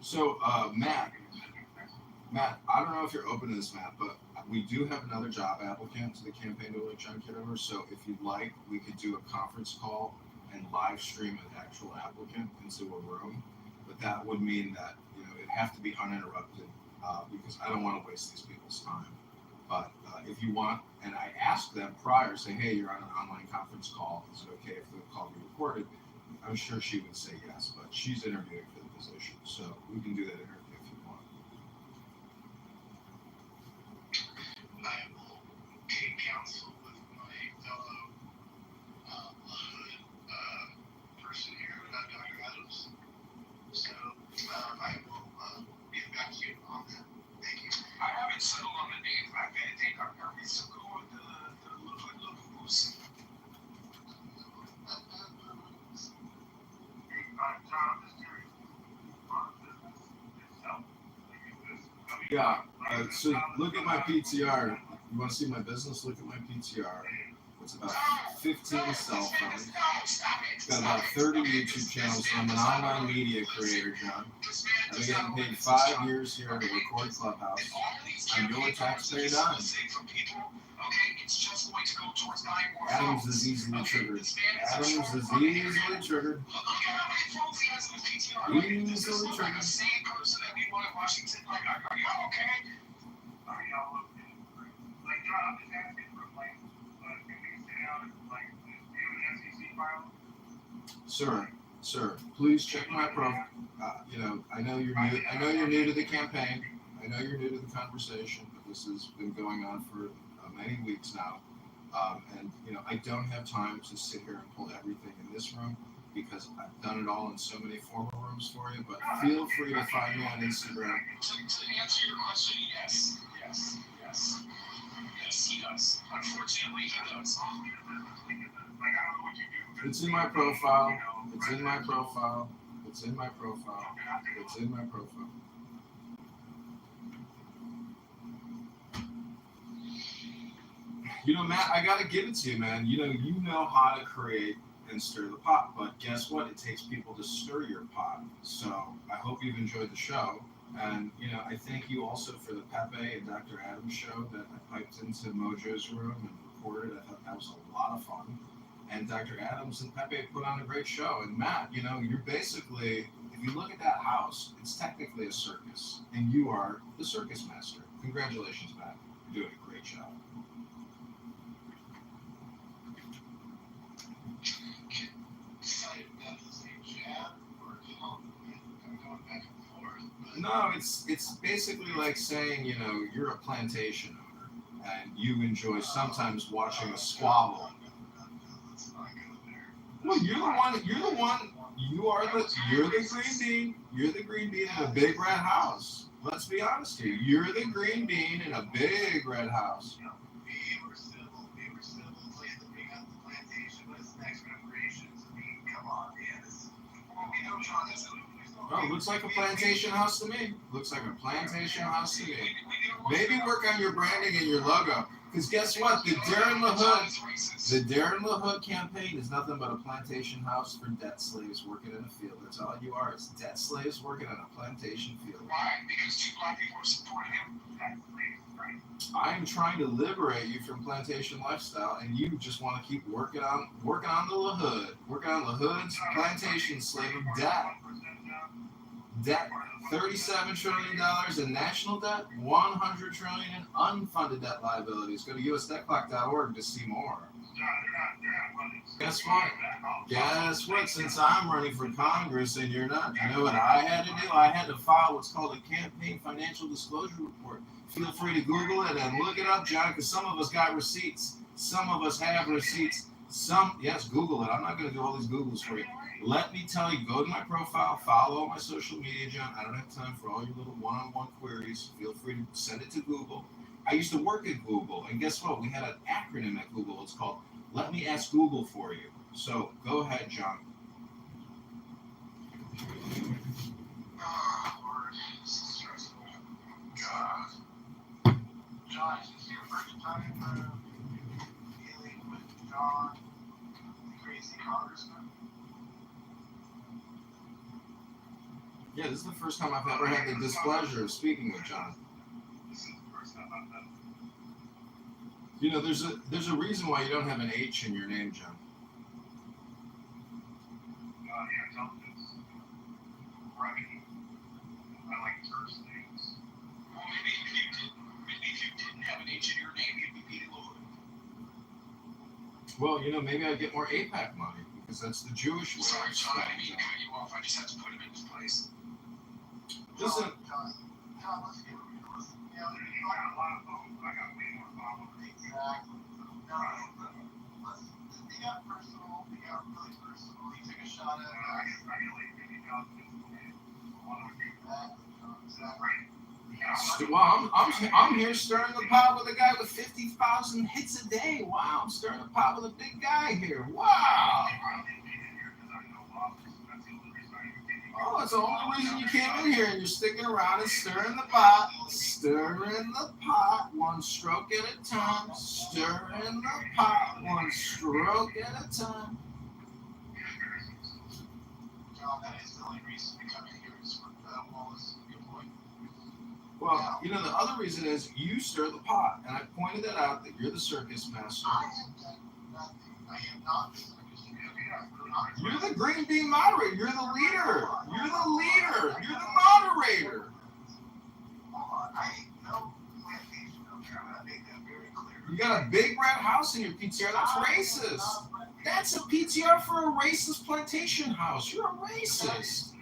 So, Matt, I don't know if you're open to this, Matt, but we do have another job applicant to the campaign to elect John Kitover. So if you'd like, we could do a conference call and live stream an actual applicant into a room. But that would mean that, it'd have to be uninterrupted because I don't want to waste these people's time. But if you want, and I asked them prior, say, hey, you're on an online conference call. Is it okay if the call be recorded? I'm sure she would say yes, but she's interviewing for the position, so we can do that interview if you want. I will take counsel with my fellow hood person here, Dr. Adams. So I will get back to you on that. Thank you. I haven't settled on the name. I think I'm going to go with the Lagoons. Yeah, so look at my PTR. You want to see my business? Look at my PTR. It's about 15 cell phones. It's got about 30 YouTube channels. I'm an online media creator, John. I've been getting paid 5 years here to record Clubhouse. I'm your taxpayer dime. Adams is easily triggered. Adams is easily triggered. Easily triggered. Sir, please check my profile. I know you're new. I know you're new to the campaign. I know you're new to the conversation, but this has been going on for many weeks now. And I don't have time to sit here and pull everything in this room because I've done it all in so many former rooms for you. But feel free to find me on Instagram. To answer your question, yes, he does. Unfortunately, he does. It's in my profile. It's in my profile. It's in my profile. It's in my profile. Matt, I gotta give it to you, man. You know how to create and stir the pot, but guess what? It takes people to stir your pot. So I hope you've enjoyed the show. And, I thank you also for the Pepe and Dr. Adams show that I piped into Mojo's room and recorded. I thought that was a lot of fun. And Dr. Adams and Pepe put on a great show. And Matt, you're basically, if you look at that house, it's technically a circus. And you are the circus master. Congratulations, Matt. You're doing a great job. No, it's basically like saying, you're a plantation owner and you enjoy sometimes watching a squabble. Well, you're the green bean in a big red house. Let's be honest here. You're the green bean in a big red house. We were civil playing the big on the plantation, but it's the next generations. Come on, man. Oh, looks like a plantation house to me. Looks like a plantation house to me. Maybe work on your branding and your logo. Because guess what? The Darren LaHood campaign is nothing but a plantation house for debt slaves working in a field. That's all you are. It's debt slaves working in a plantation field. Why? Because 2 black people are supporting him. I'm trying to liberate you from plantation lifestyle, and you just want to keep working on the LaHood. Working on LaHood's plantation slave of debt. Debt, $37 trillion in national debt, $100 trillion in unfunded debt liabilities. Go to usdebtclock.org to see more. Guess what? Since I'm running for Congress and you're not, you know what I had to do? I had to file what's called a campaign financial disclosure report. Feel free to Google it and look it up, John, because some of us got receipts. Some of us have receipts. Yes, Google it. I'm not going to do all these Googles for you. Let me tell you, go to my profile, follow all my social media, John. I don't have time for all your little one-on-one queries. Feel free to send it to Google. I used to work at Google, and guess what? We had an acronym at Google. It's called Let Me Ask Google For You. So go ahead, John. Oh, Lord. This is stressful. God. John, is this your first time dealing with John, the crazy congressman? Yeah, this is the first time I've ever had the displeasure of speaking with John. This is the first time I've done There's a reason why you don't have an H in your name, John. yeah, tell me this. Right. I like first names. Well, maybe if you didn't have an H in your Well, maybe I'd get more APAC money because that's the Jewish way. Sorry, of John, I spending didn't mean to it. cut you off. I just had to put him in his place. Listen, John, let's get realistic. You know, you got a lot of them. I got way more followers. Exactly. No, let's be got personal. We got really personal. He took a shot at us. I really think John well, I'm here stirring the pot with a guy with 50,000 hits a day. Wow, I'm stirring the pot with a big guy here. Wow. Oh, it's the only reason you came in here and you're sticking around and stirring the pot. Stirring the pot, one stroke at a time. Stirring the pot, one stroke at a time. John, that is the only reason we come in here is for Wallace. Good point. Well, the other reason is you stir the pot, and I pointed that out that you're the circus master. I have done nothing. I am not the circus. You're the green bean moderator. You're the leader. You're the leader. You're the moderator. You got a big red house in your PTR. That's racist. That's a PTR for a racist plantation house. You're a racist.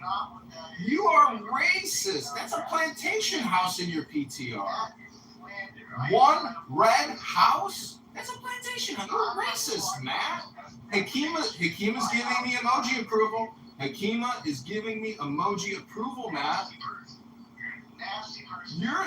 You are racist. That's a plantation house in your PTR. One red house? That's a plantation house. You're a racist, Matt. Hakima's giving me emoji approval. Hakima is giving me emoji approval, Matt. You're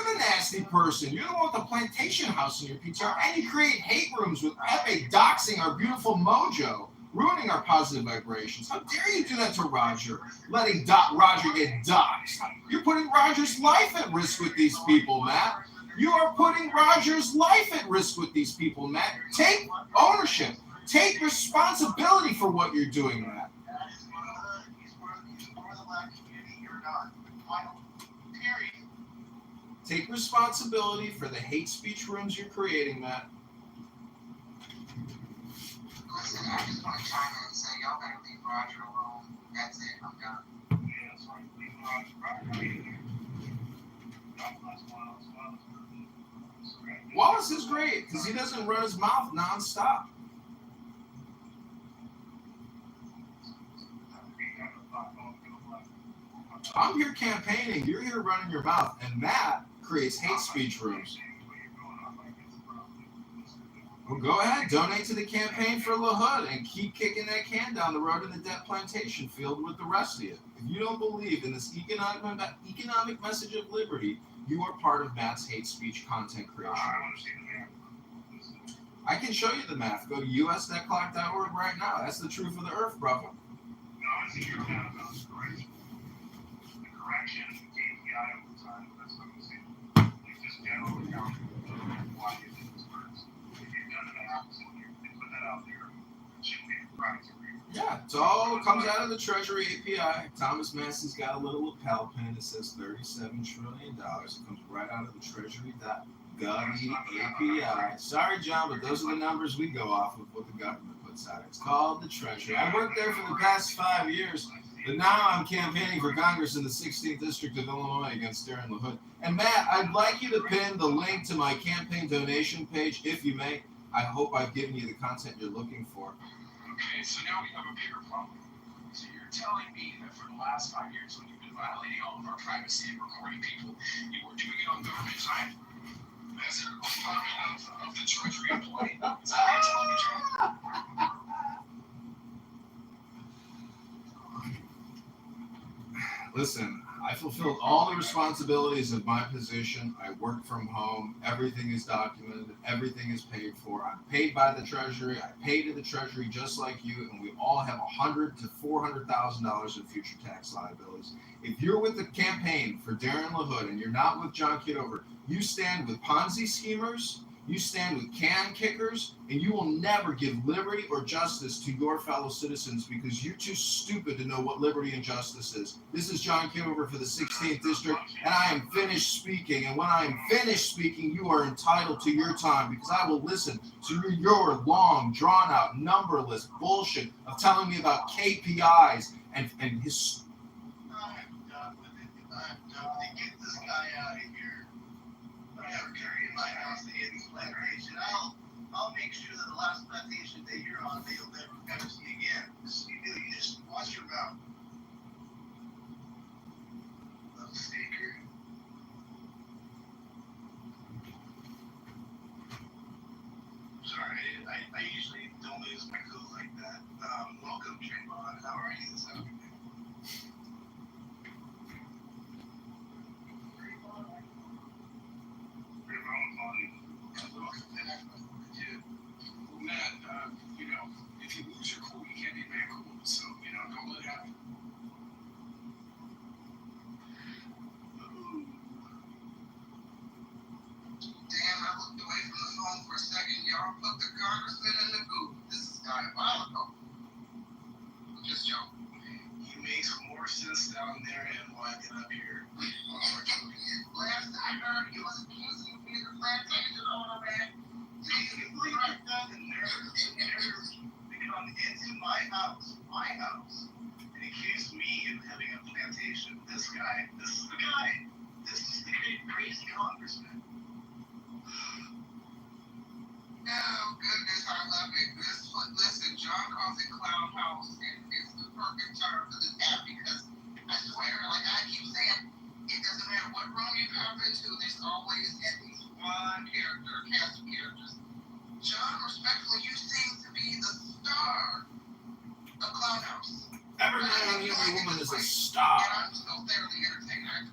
the nasty person. You're the one with the plantation house in your PTR, and you create hate rooms with Pepe doxing our beautiful mojo, ruining our positive vibrations. How dare you do that to Roger, letting Roger get doxed? You're putting Roger's life at risk with these people, Matt. You are putting Roger's life at risk with these people, Matt. Take ownership. Take responsibility for what you're doing, Matt. Take responsibility for the hate speech rooms you're creating, Matt. Listen, I just want to chime in and say, y'all better leave Roger alone. That's it. I'm done. Wallace is great because he doesn't run his mouth nonstop. I'm here campaigning. You're here running your mouth, and Matt creates hate speech rooms. Well, go ahead, donate to the campaign for LaHood and keep kicking that can down the road in the debt plantation field with the rest of you. If you don't believe in this economic message of liberty, you are part of Matt's hate speech content creation. I can show you the math. Go to usdebtclock.org right now. That's the truth of the earth, brother. Yeah, it all comes out of the Treasury API. Thomas Massey's got a little lapel pin that says $37 trillion. It comes right out of the Treasury.gov API. Sorry, John, but those are the numbers we go off of what the government puts out. It's called the Treasury. I worked there for the past 5 years, but now I'm campaigning for Congress in the 16th District of Illinois against Darren LaHood. And Matt, I'd like you to pin the link to my campaign donation page, if you may. I hope I've given you the content you're looking for. Okay, so now we have a bigger problem. So you're telling me that for the last 5 years, when you've been violating all of our privacy and recording people, you were doing it on government time? As a department of the Treasury employee? Is that what you're telling me, John? Listen, I fulfilled all the responsibilities of my position. I work from home. Everything is documented. Everything is paid for. I'm paid by the Treasury. I pay to the Treasury just like you, and we all have $100,000 to $400,000 in future tax liabilities. If you're with the campaign for Darren LaHood and you're not with John Kitover, you stand with Ponzi schemers, you stand with can kickers, and you will never give liberty or justice to your fellow citizens because you're too stupid to know what liberty and justice is. This is John Kitover for the 16th District, and I am finished speaking. And when I am finished speaking, you are entitled to your time because I will listen to your long, drawn-out, numberless bullshit of telling me about KPIs and his... I'm done with it. I'm done with it. Get this guy out of here. Whatever, in my house, the plantation. I'll make sure that the last plantation that you're on that you'll never ever see again. You just watch your mouth. Love Staker. Sorry, I usually don't lose my cool like that. Welcome, Trayvon. How are you this afternoon? Well, Matt, if you lose your cool, you can't be mad cool. So, don't let it happen. Damn, I looked away from the phone for a second. Y'all put the congressman in the booth. This is diabolical. Just joking. He makes more sense down there and why I get up here. Last I heard, he was accusing me of the plantation owner, man. You believe like that? The nerve to come into my house, and accuse me of having a plantation. This is the guy. This is the crazy congressman. Oh, goodness, I love it. Listen, John calls it Clown House, and it's the perfect term for this app because I swear, like I keep saying, it doesn't matter what room you come into, there's always at least one character, cast of characters. John, respectfully, you seem to be the star of Clown House. Every man and every woman is a star. And I'm still thoroughly entertained.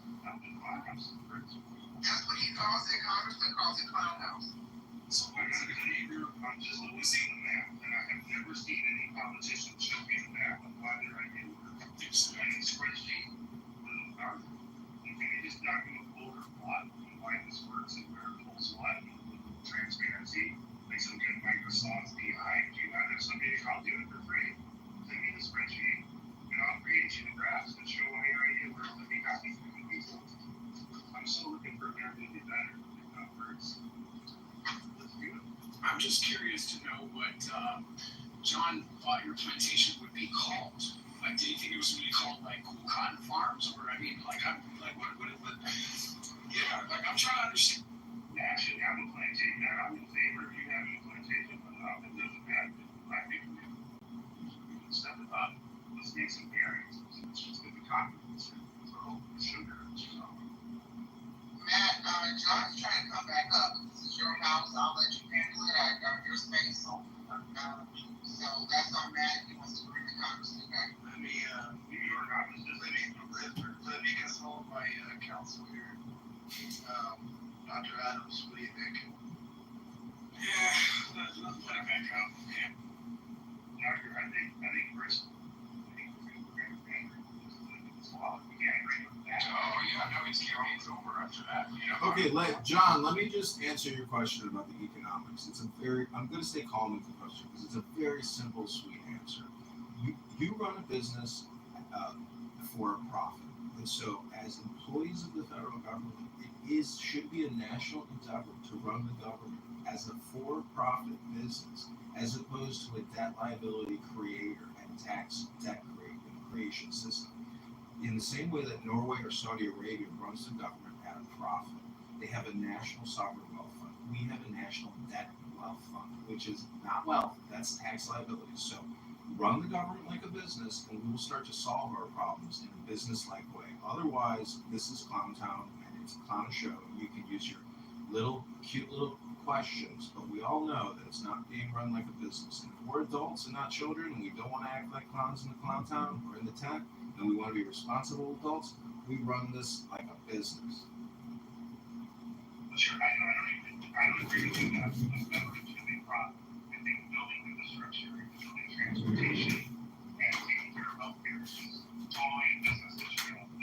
That's what he calls it. Congressman calls it Clown House. So I'm not a neighbor. I'm just always seeing the map, and I have never seen any politician show me the map of why they're ideal. It's a spreadsheet. And it is not going to pull or plot why this works and where it pulls what. Transparency. Like some good Microsoft behind you. I have somebody I'll do it for free. Send me the spreadsheet, and I'll create you the graphs and show why you're ideal. Where it'll be happy for the people. I'm still looking for America to be better. If not worse. I'm just curious to know what John thought your plantation would be called. Like, did you think it was going to be called like Cool Cotton Farms, or what? Yeah, like I'm trying to understand. Actually, have a plantation. I'm in favor of you having a plantation, but it doesn't matter. I think we can step it up. Let's make some variants. Let's just get the confidence and throw the sugar. Matt, John's trying to come back up. This is your house. I'll let you handle it. I got your space. So that's on Matt. He wants to bring the congressman back. Let me consult my counsel here. Dr. Adams, what do you think? Yeah, let it back up. Yeah. Doctor, I think first, we're going to bring this law. We can't agree with that. Oh yeah, no, it's over after that. Okay, John, let me just answer your question about the economics. I'm going to stay calm with the question because it's a very simple, sweet answer. You run a business for a profit. And so as employees of the federal government, should be a national endeavor to run the government as a for-profit business, as opposed to a debt liability creator and tax debt creation system. In the same way that Norway or Saudi Arabia runs the government at a profit, they have a national sovereign wealth fund. We have a national debt wealth fund, which is not wealth, that's tax liability. So run the government like a business, and we will start to solve our problems in a business-like way. Otherwise, this is Clown Town, and it's a clown show. You can use your cute little questions, but we all know that it's not being run like a business. And if we're adults and not children, and we don't want to act like clowns in the Clown Town or in the tech, and we want to be responsible adults, we run this like a business. Sure, I don't agree with you that the government should be profit. I think building infrastructure, building transportation, and taking care of healthcare is totally a business that you're going to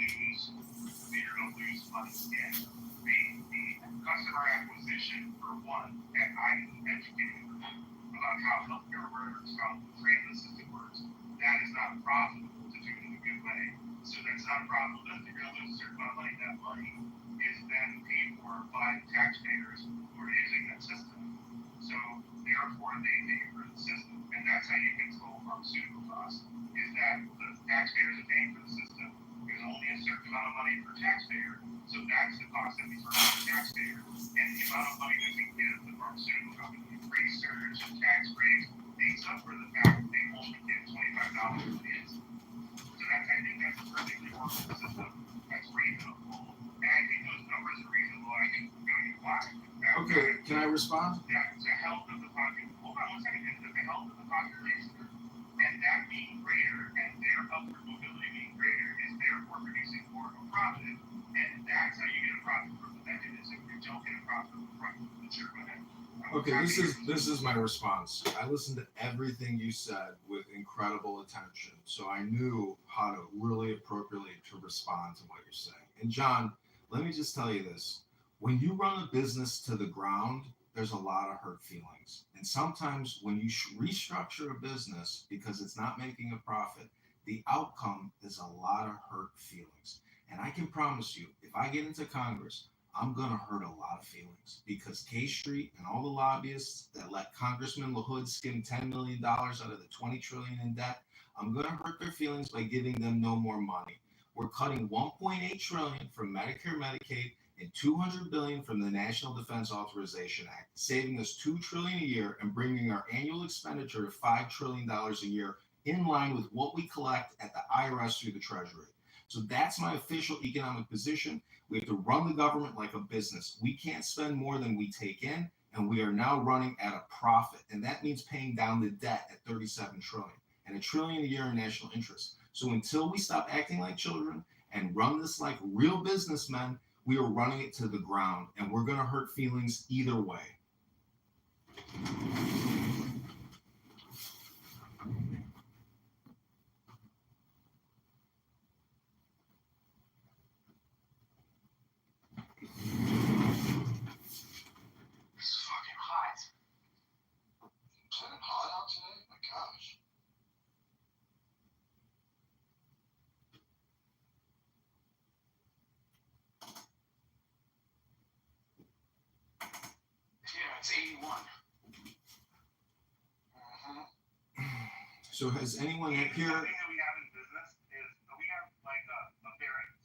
lose money in. The customer acquisition, for one, and I'm educating them about how healthcare works, how the training system works, that is not profitable to do in a good way. So that's not profitable. That's you're going to lose a certain amount of money. That money is then paid for by taxpayers who are using that system. So therefore they pay for the system. And that's how you control pharmaceutical costs, is that the taxpayers are paying for the system. There's only a a certain amount of money per taxpayer. So that's the cost that we charge the taxpayer. And the amount of money that we give the pharmaceutical company, research and tax breaks, makes up for the fact that they only give $25 for the insulin. So that's, I think that's a perfectly workable system. That's reasonable. And I think those numbers are reasonable. I think we're going to watch. Okay, can I respond? That the health of the population, hold on one second, is that the health of the population and that being greater and their upward mobility being greater is therefore producing more of a profit. And that's how you get a profit from the mechanism. You don't get a profit from the chairman. Okay, this is my response. I listened to everything you said with incredible attention, so I knew how to really appropriately to respond to what you're saying. And John, let me just tell you this. When you run a business to the ground, there's a lot of hurt feelings. And sometimes when you restructure a business because it's not making a profit, the outcome is a lot of hurt feelings. And I can promise you, if I get into Congress, I'm going to hurt a lot of feelings because K Street and all the lobbyists that let Congressman LaHood skim $10 million out of the $20 trillion in debt, I'm going to hurt their feelings by giving them no more money. We're cutting $1.8 trillion from Medicare, Medicaid, and $200 billion from the National Defense Authorization Act, saving us $2 trillion a year and bringing our annual expenditure to $5 trillion a year in line with what we collect at the IRS through the Treasury. So that's my official economic position. We have to run the government like a business. We can't spend more than we take in, and we are now running at a profit. And that means paying down the debt at $37 trillion and $1 trillion a year in national interest. So until we stop acting like children and run this like real businessmen, we are running it to the ground, and we're going to hurt feelings either way. It's fucking hot. Is it hot out today? My gosh. Yeah, it's 81. So has anyone here? The thing that we have in business is we have like a variance.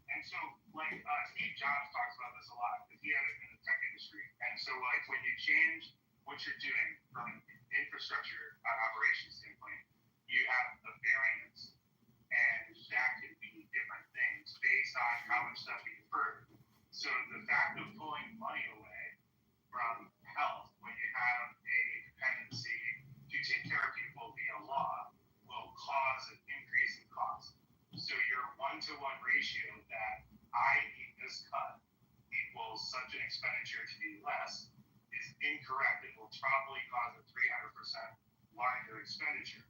And so like Steve Jobs talks about this a lot because he had it in the tech industry. And so like when you change what you're doing from an infrastructure operations standpoint, you have a variance, and that can be different things based on how much stuff you defer. So the fact of pulling money away from health when you have a dependency to take care of people via law will cause an increase in cost. So your 1-to-1 ratio that I need this cut equals such an expenditure to be less is incorrect. It will probably cause a 300% larger expenditure.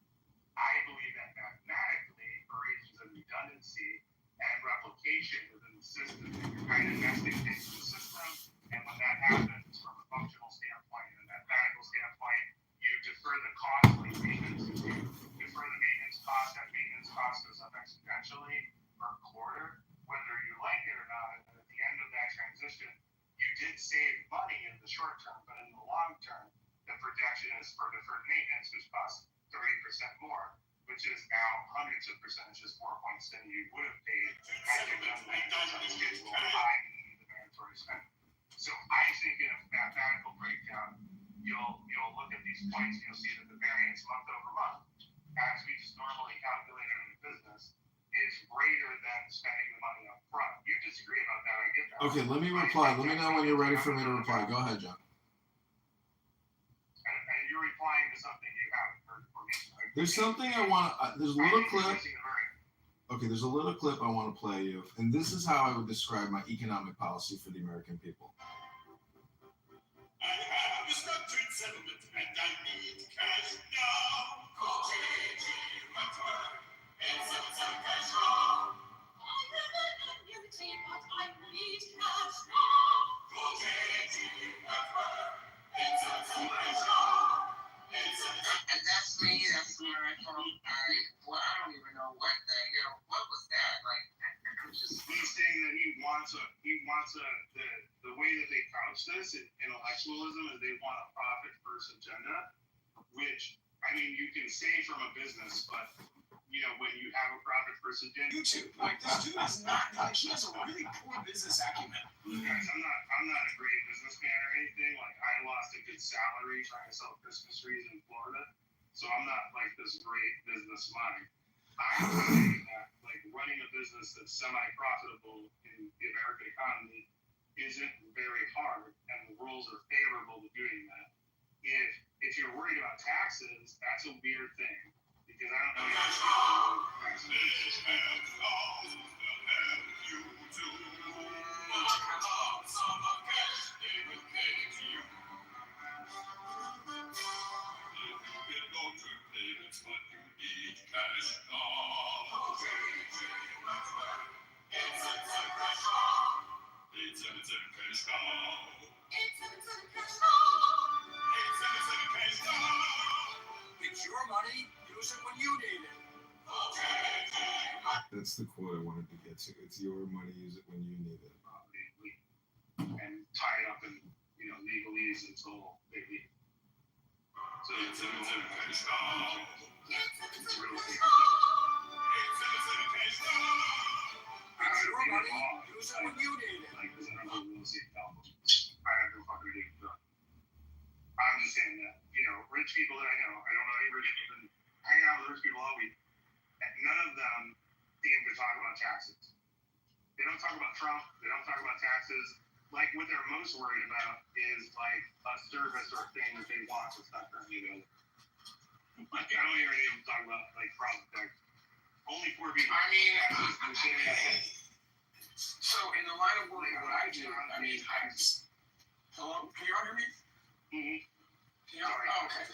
I believe that mathematically, for reasons of redundancy and replication within the system, you're kind of nesting things in the system, and when that happens from a functional standpoint and a mathematical standpoint, you defer the cost like maintenance. If you defer the maintenance cost, that maintenance cost goes up exponentially per quarter, whether you like it or not. And at the end of that transition, you did save money in the short term, but in the long term, the projection is for deferred maintenance, which costs 30% more, which is now hundreds of percentages more points than you would have paid had you done maintenance on a schedule high the mandatory spend. So I think in a mathematical breakdown, you'll look at these points and you'll see that the variance month over month, as we just normally calculate it in the business, is greater than spending the money up front. You disagree about that, I get that. Okay, let me reply. Let me know when you're ready for me to reply. Go ahead, John. And you're replying to something you haven't heard from me. There's something I want to, there's a little clip. Okay, there's a little clip I want to play you. And this is how I would describe my economic policy for the American people. I have a structured settlement and I need cash now. It's a cash now. I have an annuity, but I need cash now. It's a cash now. And that's me, that's where I come. Well, I don't even know what the hell, what was that? Like, I'm just. He's saying that he wants the way that they couch this in intellectualism is they want a profit first agenda, which, I mean, you can say from a business, but, you know, when you have a profit first versus doing YouTube. Like, this dude is not, like, he has a really poor business acumen. Guys, I'm not a great businessman or anything. Like, I lost a good salary trying to sell Christmas trees in Florida, so I'm not like this great business mind. I'm saying that like running a business that's semi-profitable in the American economy isn't very hard, and the rules are favorable to doing that. If you're worried about taxes, that's a weird thing because I don't know any other people who taxes. It's your money, use it when you need it. That's the quote I wanted to get to. It's your money, use it when you need it. And tie it up in legalese until they leave. So it's really It's your money, use it when you need it. like because I don't know real estate development. I have no fucking idea. I'm just saying that rich people that I know don't know any rich people. Hang out with rich people all week, and none of them seem to talk about taxes. They don't talk about Trump. They don't talk about taxes. Like what they're most worried about is like a service or a thing that they want that's not currently available. Like I don't hear any of them talk about like profit tax. Only poor people. I mean, so in the line of work of what I do, I mean, hello, can you all hear me? Mm-hmm. Can you all, oh, okay.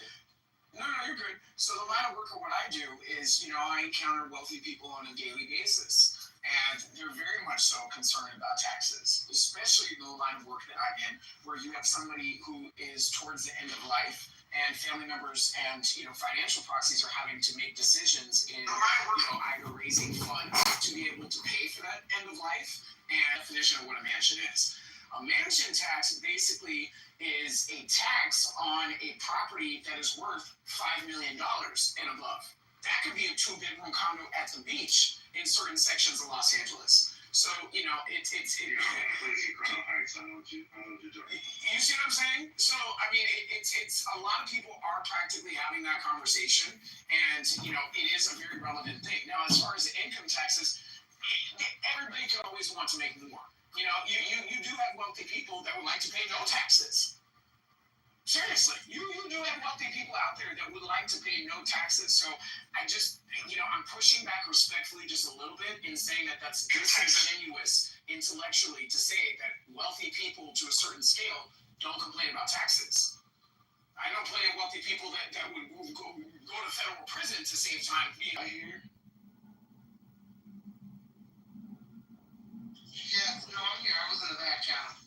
No, you're good. So the line of work of what I do is, I encounter wealthy people on a daily basis. And they're very much so concerned about taxes, especially the line of work that I'm in, where you have somebody who is towards the end of life and family members and, financial proxies are having to make decisions in, either raising funds to be able to pay for that end of life and definition of what a mansion is. A mansion tax basically is a tax on a property that is worth $5 million and above. That could be a 2-bedroom condo at the beach in certain sections of Los Angeles. So, it's You're crazy Crown Heights. I know what you're doing. you see what I'm saying? So, I mean, it's a lot of people are practically having that conversation, and, it is a very relevant thing. Now, as far as the income taxes, everybody can always want to make more. You do have wealthy people that would like to pay no taxes. Seriously, you do have wealthy people out there that would like to pay no taxes. So I just, I'm pushing back respectfully just a little bit in saying that that's disingenuous intellectually to say that wealthy people to a certain scale don't complain about taxes. I know plenty of wealthy people that would go to federal prison to save time. Yeah, no, I'm here. I was in the back channel.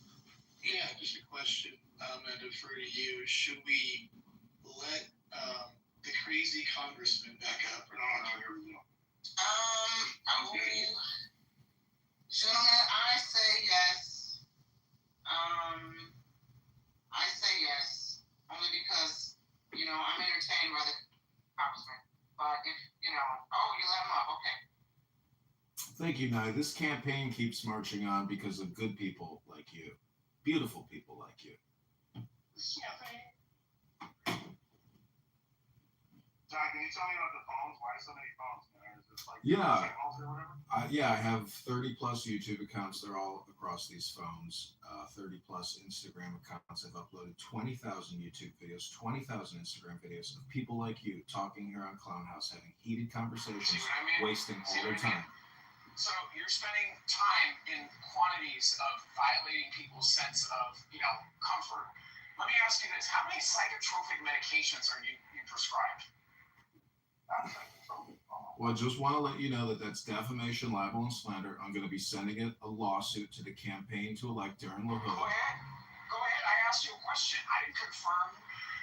Yeah, just a question, and defer to you. Should we let the crazy congressman back up or not? Here we go. Gentlemen, I say yes. I say yes, only because, I'm entertained by the congressman. But if, you let him up, okay. Thank you, Nye. This campaign keeps marching on because of good people like you. Beautiful people like you. John, can you tell me about the phones? Why so many phones? Is this like Yeah. signals or whatever? I have 30 plus YouTube accounts. They're all across these phones. 30 plus Instagram accounts. I've uploaded 20,000 YouTube videos, 20,000 Instagram videos of people like you talking here on Clown House, having heated conversations, See what I mean? wasting all their time. So you're spending time in quantities of violating people's sense of, comfort. Let me ask you this. How many psychotropic medications are you prescribed? Well, I just want to let you know that that's defamation, libel, and slander. I'm going to be sending a lawsuit to the campaign to elect Darren LaHood. Go ahead. I asked you a question. I didn't confirm.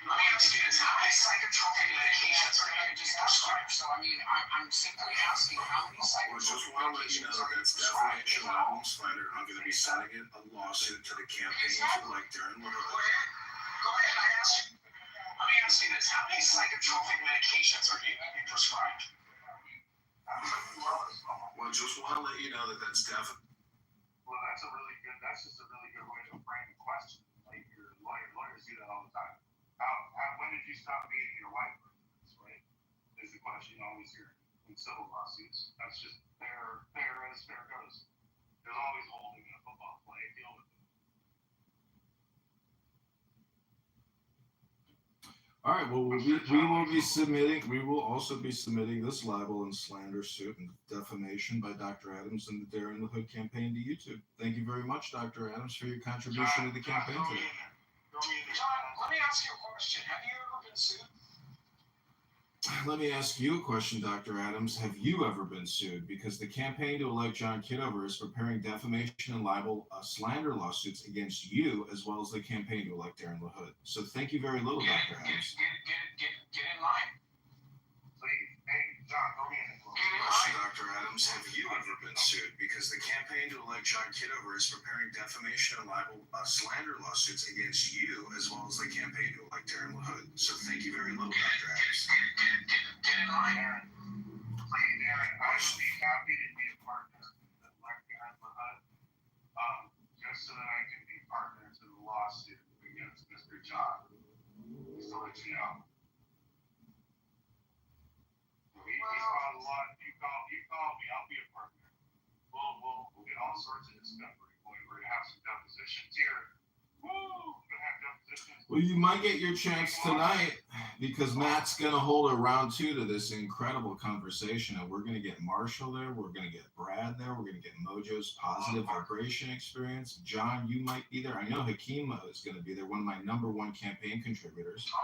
Let me ask you this. How many psychotropic medications are you just prescribed? So, I'm simply asking how many psychotropic medications are you prescribed? Defamation, libel, and slander. I'm going to be sending a lawsuit to the campaign to elect Darren LaHood. Go ahead. Let me ask you this. How many psychotropic medications are you prescribed? just want to let you know that that's definitely. Well, that's just a really good way to frame the question. Like your lawyers do that all the time. When did you stop beating your wife? Right? Is the question you always hear in civil lawsuits. That's just fair as fair goes. There's always holding in a football play. Deal with it. All right. Well, we will also be submitting this libel and slander suit and defamation by Dr. Adams and the Dare in the Hood campaign to YouTube. Thank you very much, Dr. Adams, for your contribution to the campaign today. John, let me ask you a question. Have you ever been sued? Let me ask you a question, Dr. Adams. Have you ever been sued? Because the campaign to elect John Kitover is preparing defamation and libel slander lawsuits against you, as well as the campaign to elect Darren LaHood. So thank you very little, Dr. Adams. Get in line. Please, hey, John, throw me in the Question, Dr. Adams. Have you ever been sued? Because the campaign to elect John Kitover is preparing defamation and libel slander lawsuits against you, as well as the campaign to elect Darren LaHood. So thank you very little, Dr. Adams. Get in line. Please, Aaron, I would be happy to be a partner to elect Darren LaHood, just so that I can be partner to the lawsuit against Mr. John. Just to let you know. He's called a lot. You call me, I'll be a partner. We'll get all sorts of discovery. We're gonna have some depositions here. Woo! We're gonna have depositions. Well, you might get your chance tonight because Matt's going to hold a round 2 to this incredible conversation. And we're going to get Marshall there. We're going to get Brad there. We're going to get Mojo's positive vibration experience. John, you might be there. I know Hakeem is going to be there, one of my #1 campaign contributors. Oh,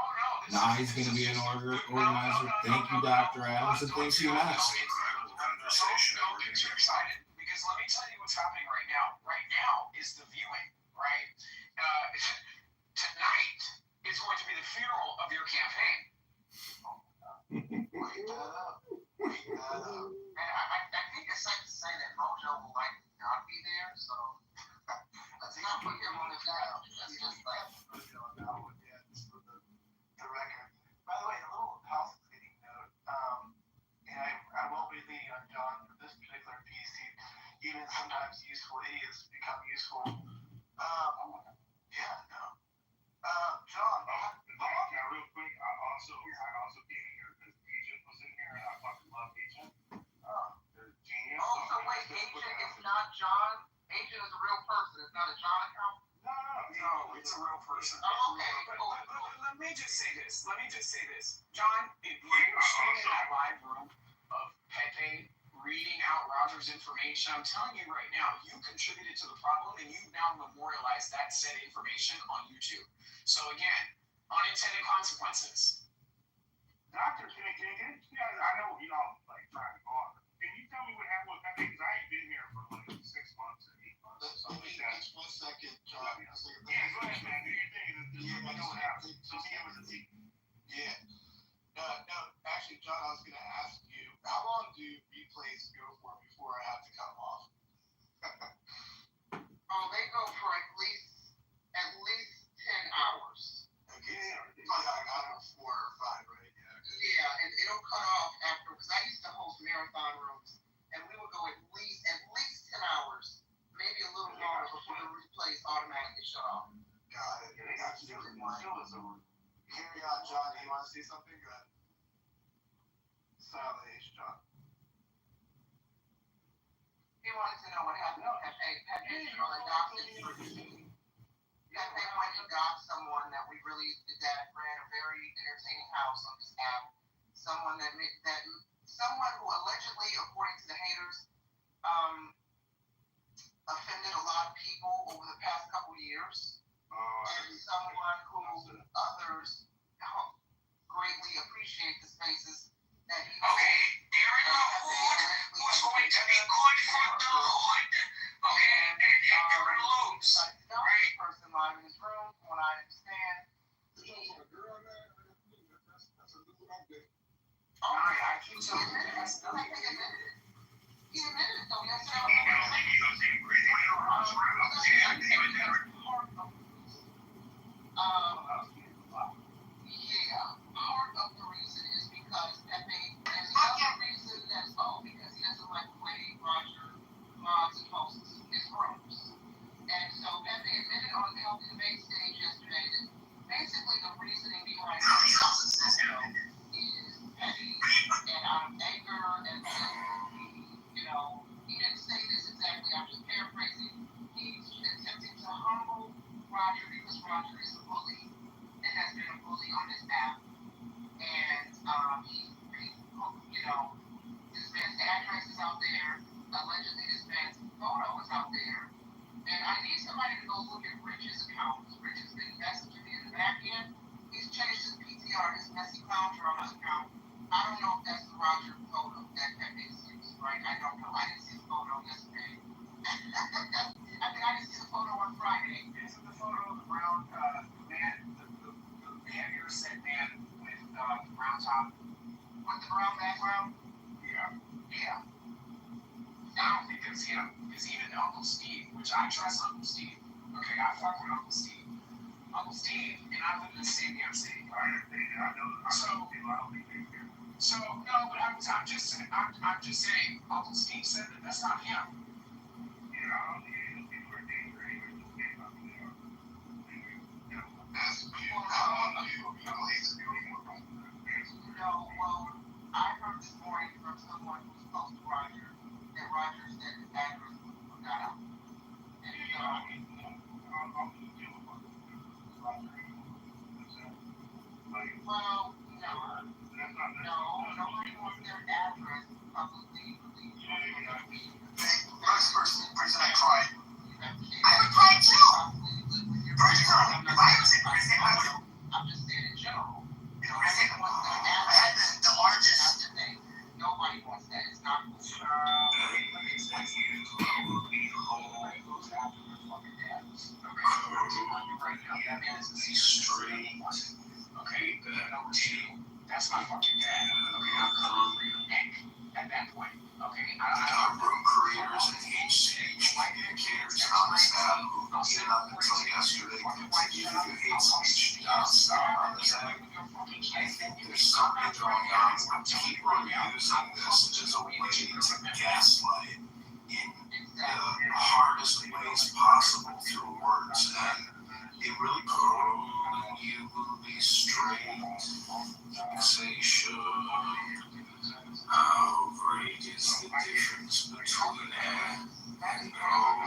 no. Nye's going to be an organizer. Thank you, Dr. Adams, and thank you, Matt. Incredible conversation. Don't get too excited because let me tell you what's happening right now. Right now is the viewing, right? Tonight is going to be the funeral of your campaign. Wake that up. And I think it's safe to say that Mojo will likely not be there, so let's not put him on the dial. That's just like Just for the record. By the way, a little housekeeping note. And I won't be leaning on John for this particular piece. Even sometimes useful idiots become useful. Yeah, no. John, now real quick, I also came in here because Agent was in here, and I fucking love Agent. They're genius. oh, so wait, Agent is not John? Agent is a real person, it's not a John account? No, it's a real person. Oh, okay, cool. Let me just say this. John, if you were sitting in that live room of Pepe reading out Roger's information, I'm telling you right now, you contributed to the problem and you've now memorialized that said information on YouTube. So again, unintended consequences. Doctor, can I know you know, like, trying to go on. Can you tell me what happened with Pepe? Because I ain't been here for like 6 months or 8 months. Something like that. Just 1 second, John. Yeah, go ahead, man. Do your thing. Just let me know what happened. So me and the team. Yeah. No, actually, John, I was going to ask you, how long do replays go for before I have to cut them off? Oh, they go for at least 10 hours. Okay. Yeah, I got them 4 or 5, right? Yeah, and it'll cut off after, because I used to host marathon rooms, and we would go at least 10 hours, maybe a little longer before the replays automatically shut off. Got it. They got you. Carry on, John. You want to say something? Go ahead. Silent H, John. He wanted to know what happened to Pepe. Pepe, adopted for cheating. Pepe went and got someone that we really, that ran a very entertaining house on this app. Someone who allegedly, according to the haters, offended a lot of people over the past couple years. And someone who others greatly appreciate the spaces that he Darren LaHood was going to be good for the hood. Okay, and you're going to lose. Right? Person live in his room, from what I understand. I keep telling you. He admitted it, though. Yes, part of the reason is because Pepe, and the other reason that's because he doesn't like the way Roger somebody to go look at Rich's account. Rich has been messaging me in the back end. He's changed his PTR, his messy clown on his account. I don't know if that's the Roger photo that makes sense, right? I don't know. I didn't see the photo yesterday. I didn't see the photo on Friday. Is it the photo of the brown man, the hair set man with the brown top? With the brown background? Yeah. Yeah. I don't think it's him. Because even Uncle Steve, which I trust Uncle Steve. Okay, I fuck with Uncle Steve. Uncle Steve and I live in the same damn city. So no, but I'm just saying, Uncle Steve said that that's not him. No, well, I heard this morning from someone who's close to Roger that Roger said his address was not out. And well, no, nobody wants their address publicly released. First person I tried. I would try too. I'm just saying in general. Nobody wants their address. The largest. Nobody wants that. It's not cool. Let me explain to you. Everybody goes after their fucking dads. Okay? Right now, that man is a secret. Okay? Number two, that's my fucking dad. Okay? I'm coming for your neck at that point. Okay? Room creators and hate communicators on this app who did up until yesterday continue to do hate speech nonstop on this app. I think there's something going on where people are using this as a way to gaslight in the hardest ways possible through words, and it really you will be straight fixation. How great is the difference between and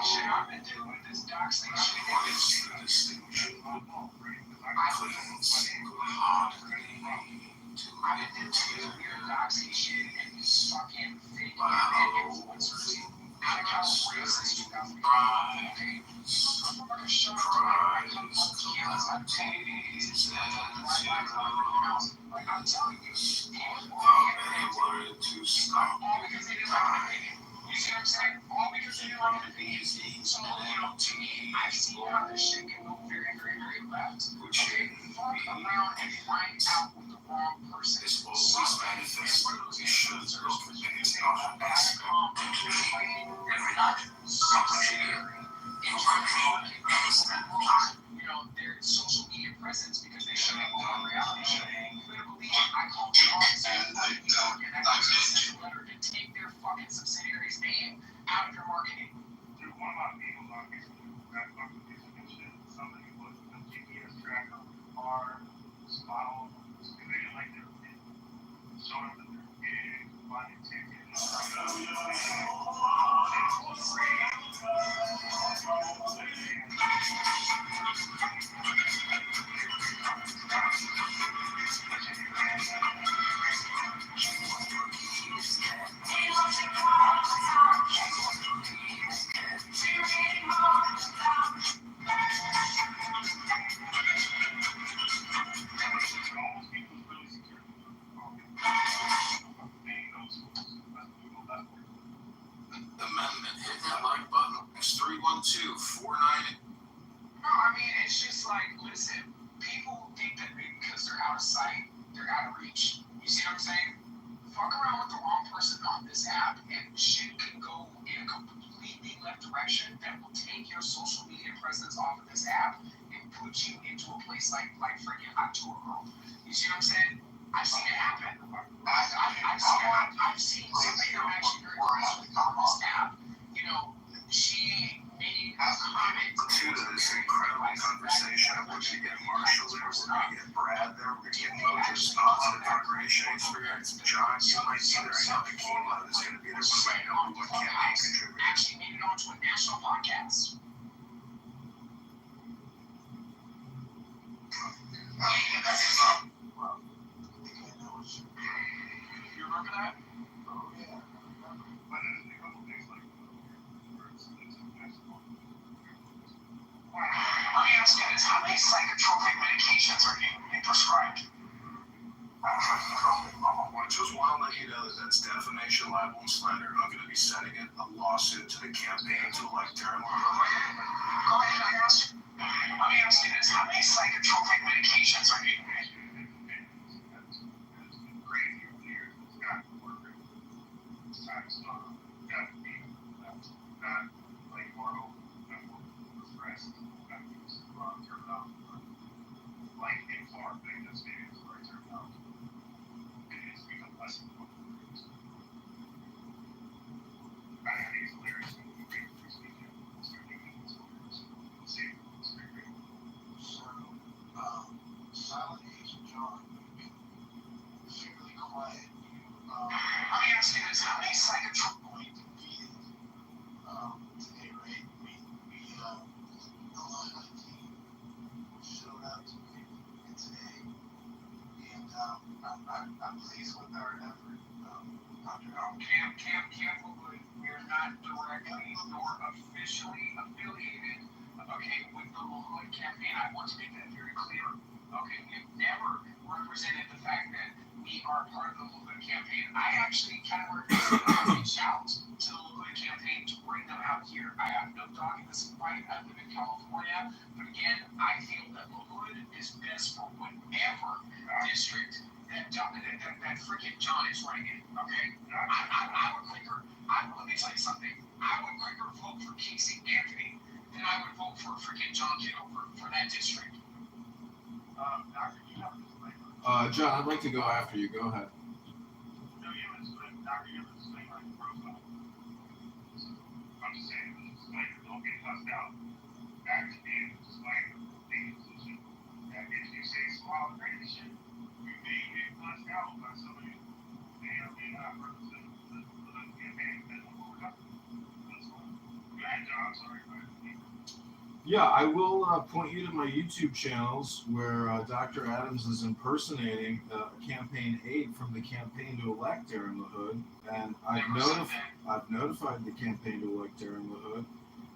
Shit, I've been doing this doxing shit. what is the distinction? Clean single-heartedly to I've been doing this weird doxing shit and these fucking fake influencers out of California since 2005. Okay? Motherfuckers show up to me and come to campus like like I'm telling you, people wanted to stop all because they didn't like my opinion. You see what I'm saying? All because they didn't like my opinion. So, to me, I've seen how this shit can go very, very, very left. Okay, fuck around and find out with the wrong person. This always manifests we should look based on an aspect every night. Their social media presence because they show up on reality show. You better believe I call the office and take their fucking subsidiary's name out of your marketing. Dude, one of my people on Facebook, somebody put a GPS track on the car, model, and they didn't like their opinion. Showing them that they're big, buying tickets. The amendment hit that like button. It's 312-49. No, I mean, it's just like, listen, people think that because they're out of sight, they're out of reach. You see what I'm saying? Fuck around with the wrong person on this app, and shit can go in a completely left direction that will take your social media presence off of this app and put you into a place like freaking Hot Tour World. You see what I'm saying? I've seen it happen. I've seen somebody that I'm actually very close with on this app. She made a comment To this incredible conversation, I want you to get Marshall there, we're going to get Brad there, we're going to get Moses Johnson, our great experience. John, you might see there, I know the Kima is going to be there, one of my number one campaign contributors. actually made it onto a national podcast. You remember that? Oh, yeah. But there's a couple things like where it's a basketball. many psychotropic medications are you prescribed? I just want to let you know that that's defamation, libel, and slander. I'm going to be sending a lawsuit to the campaign to elect Darren Go ahead, let me ask you this. How many psychotropic medications are you Silent Agent John, you've been fairly quiet. Let me ask you this. How many psychotropic defeated today, right? A lot of the team showed up today, and I'm pleased with our effort. Camp Woodwood, we're not directly nor officially affiliated, okay, with the LaHood campaign. I want to make that very clear. Okay, we've never represented the fact that we are part of the LaHood campaign. I actually kind of reached out to the LaHood campaign to bring them out here. I have no dog in this fight. I live in California, but again, I feel that LaHood is best for whatever district that freaking John is running in. Okay, I would quicker. Let me tell you something. I would quicker vote for Casey Anthony than I would vote for freaking John Kitover for that district. Doctor, you have this thing. John, I'd like to go after you. Go ahead. No, you have this thing. Doctor, you have this thing on your profile. So, I'm just saying, this disclaimer, don't get cussed out. Back to being a disclaimer, being a position. That if you say some outrageous shit, you may get cussed out by somebody who may or may not represent the campaign that will overcome. That's all. Go ahead, John. I'm sorry. Yeah, I will point you to my YouTube channels where Dr. Adams is impersonating a campaign aide from the campaign to elect Darren LaHood, and I've notified the campaign to elect Darren LaHood,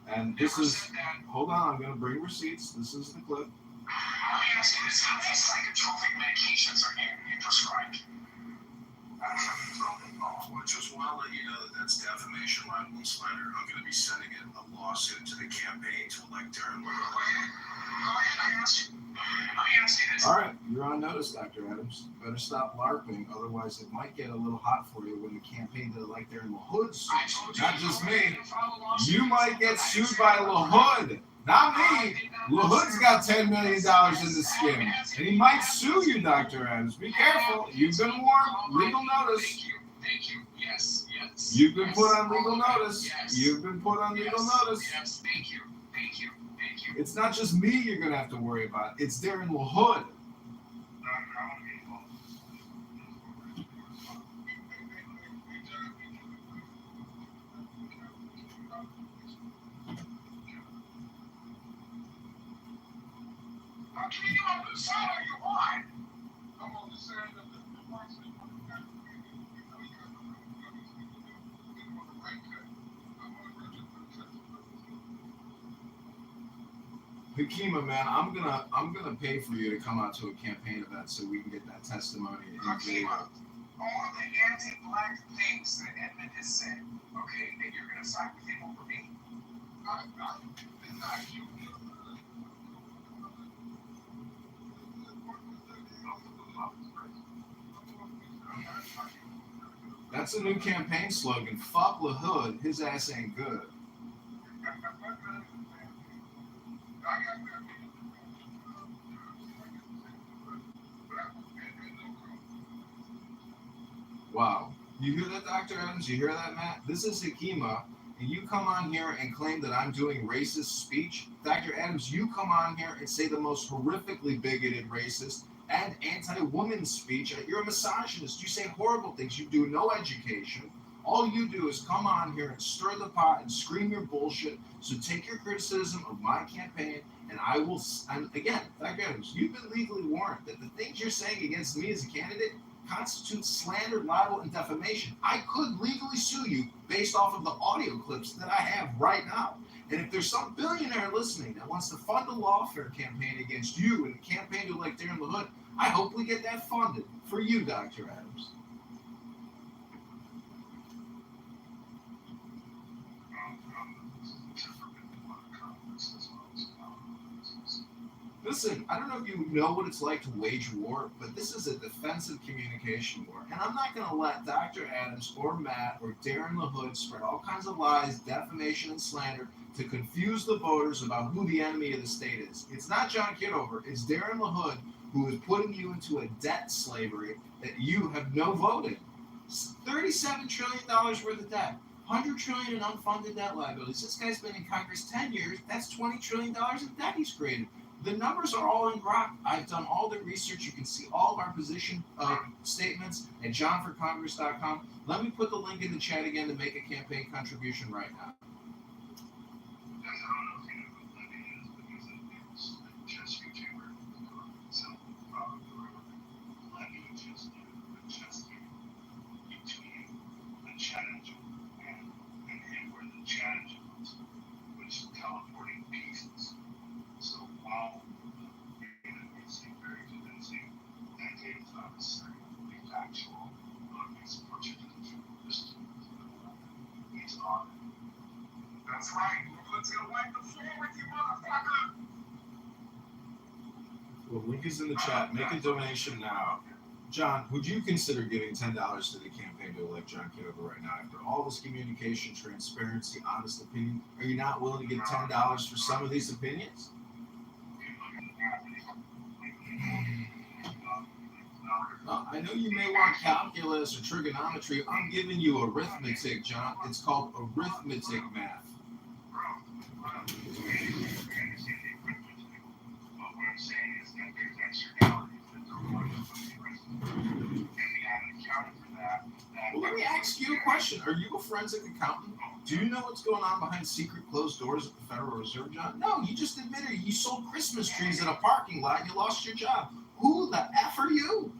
and this is, hold on, I'm going to bring receipts. This is the clip. Let me ask you this, how many psychotropic medications are you prescribed? I just want to let you know that that's defamation, libel, and slander. I'm going to be sending a lawsuit to the campaign to elect Darren LaHood. Go ahead, let me ask you this. All right, you're on notice, Dr. Adams. You better stop LARPing, otherwise it might get a little hot for you when the campaign to elect Darren LaHood sues. Not just me. You might get sued by LaHood. Not me. LaHood's got $10 million in the scheme, and he might sue you, Dr. Adams. Be careful. You've been warned. Legal notice. Thank you. Yes. You've been put on legal notice. You've been put on legal notice. Yes, thank you. It's not just me you're going to have to worry about. It's Darren LaHood. How can you on whose side are you on? I'm on the side of the Hakima, man, I'm gonna pay for you to come out to a campaign event so we can get that testimony. Hakima, all the anti-black things that Edmund has said, okay, that you're gonna side with him over me. I'm not you. That's a new campaign slogan. Fuck LaHood, his ass ain't good. Wow. You hear that, Dr. Adams? You hear that, Matt? This is Hakima, and you come on here and claim that I'm doing racist speech. Dr. Adams, you come on here and say the most horrifically bigoted, racist, and anti-woman speech. You're a misogynist. You say horrible things. You do no education. All you do is come on here and stir the pot and scream your bullshit. So take your criticism of my campaign, and I will. And again, Dr. Adams, you've been legally warned that the things you're saying against me as a candidate, constitutes slander, libel, and defamation. I could legally sue you based off of the audio clips that I have right now. And if there's some billionaire listening that wants to fund a lawfare campaign against you and a campaign to elect Darren LaHood, I hope we get that funded for you, Dr. Adams. Listen, I don't know if you know what it's like to wage war, but this is a defensive communication war. And I'm not going to let Dr. Adams or Matt or Darren LaHood spread all kinds of lies, defamation, and slander to confuse the voters about who the enemy of the state is. It's not John Kitover, it's Darren LaHood who is putting you into a debt slavery that you have no vote in. $37 trillion worth of debt. $100 trillion in unfunded debt liabilities. This guy's been in Congress 10 years. That's $20 trillion in debt he's created. The numbers are all in Grok. I've done all the research. You can see all of our position statements at johnforcongress.com. Let me put the link in the chat again to make a campaign contribution right now. That's right. Let's go wipe the floor with you, motherfucker. Well, link is in the chat. Make a donation now. John, would you consider giving $10 to the campaign to elect John Kitover right now? After all this communication, transparency, honest opinion, are you not willing to give $10 for some of these opinions? I know you may want calculus or trigonometry. I'm giving you arithmetic, John. It's called arithmetic math. Well, let me ask you a question. Are you a forensic accountant? Do you know what's going on behind secret closed doors at the Federal Reserve, John? No, you just admitted you sold Christmas trees in a parking lot and you lost your job. Who the F are you?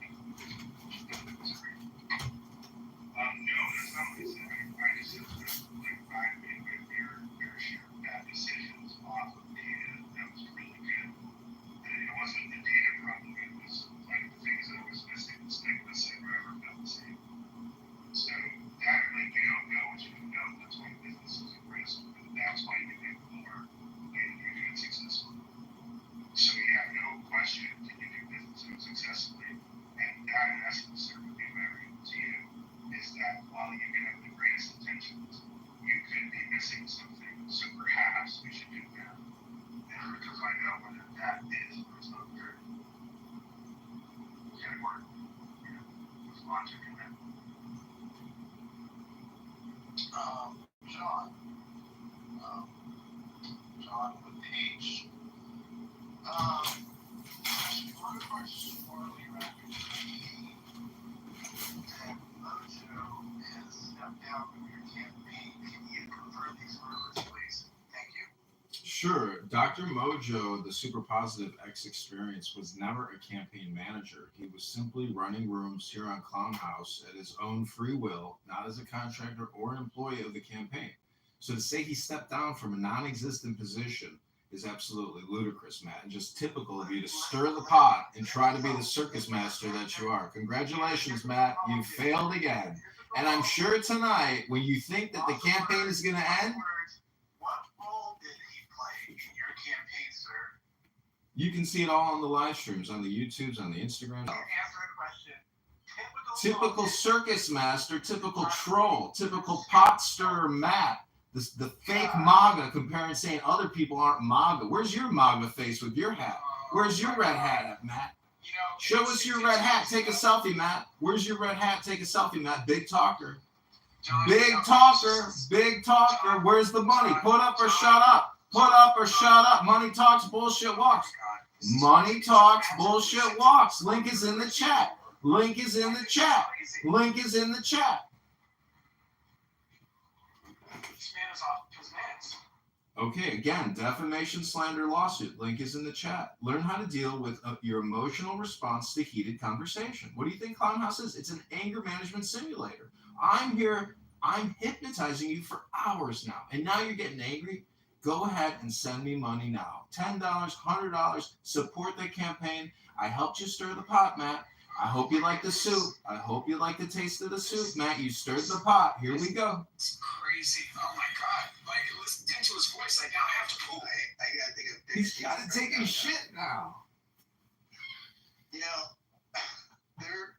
John with the H. One of our swirly records and Mojo has stepped down from your campaign. Can you confirm these rumors, please? Thank you. Sure. Dr. Mojo, the super positive X experience, was never a campaign manager. He was simply running rooms here on Clown House at his own free will, not as a contractor or an employee of the campaign. So to say he stepped down from a non-existent position is absolutely ludicrous, Matt, and just typical of you to stir the pot and try to be the circus master that you are. Congratulations, Matt. You failed again. And I'm sure tonight, when you think that the campaign is going to end, What role did he play in your campaign, sir? you can see it all on the live streams, on the YouTubes, on the Instagrams. Answer a question. Typical circus master, typical troll, typical pot stirrer Matt. The fake MAGA comparing saying other people aren't MAGA. Where's your MAGA face with your hat? Where's your red hat at, Matt? Show us your red hat. Take a selfie, Matt. Where's your red hat? Take a selfie, Matt. Big talker. Big talker. Big talker. Where's the money? Put up or shut up. Put up or shut up. Money talks, bullshit walks. Money talks, bullshit walks. Link is in the chat. Link is in the chat. Link is in the chat. This man is off his meds. Okay, again, defamation, slander, lawsuit. Link is in the chat. Learn how to deal with your emotional response to heated conversation. What do you think Clown House is? It's an anger management simulator. I'm here. I'm hypnotizing you for hours now. And now you're getting angry? Go ahead and send me money now. $10, $100. Support the campaign. I helped you stir the pot, Matt. I hope you like the soup. I hope you like the taste of the soup, Matt. You stirred the pot. Here we go. It's crazy. Oh my God. Like, listening to his voice, like, now I have to poop. I gotta take a He's got to take his shit now. You know,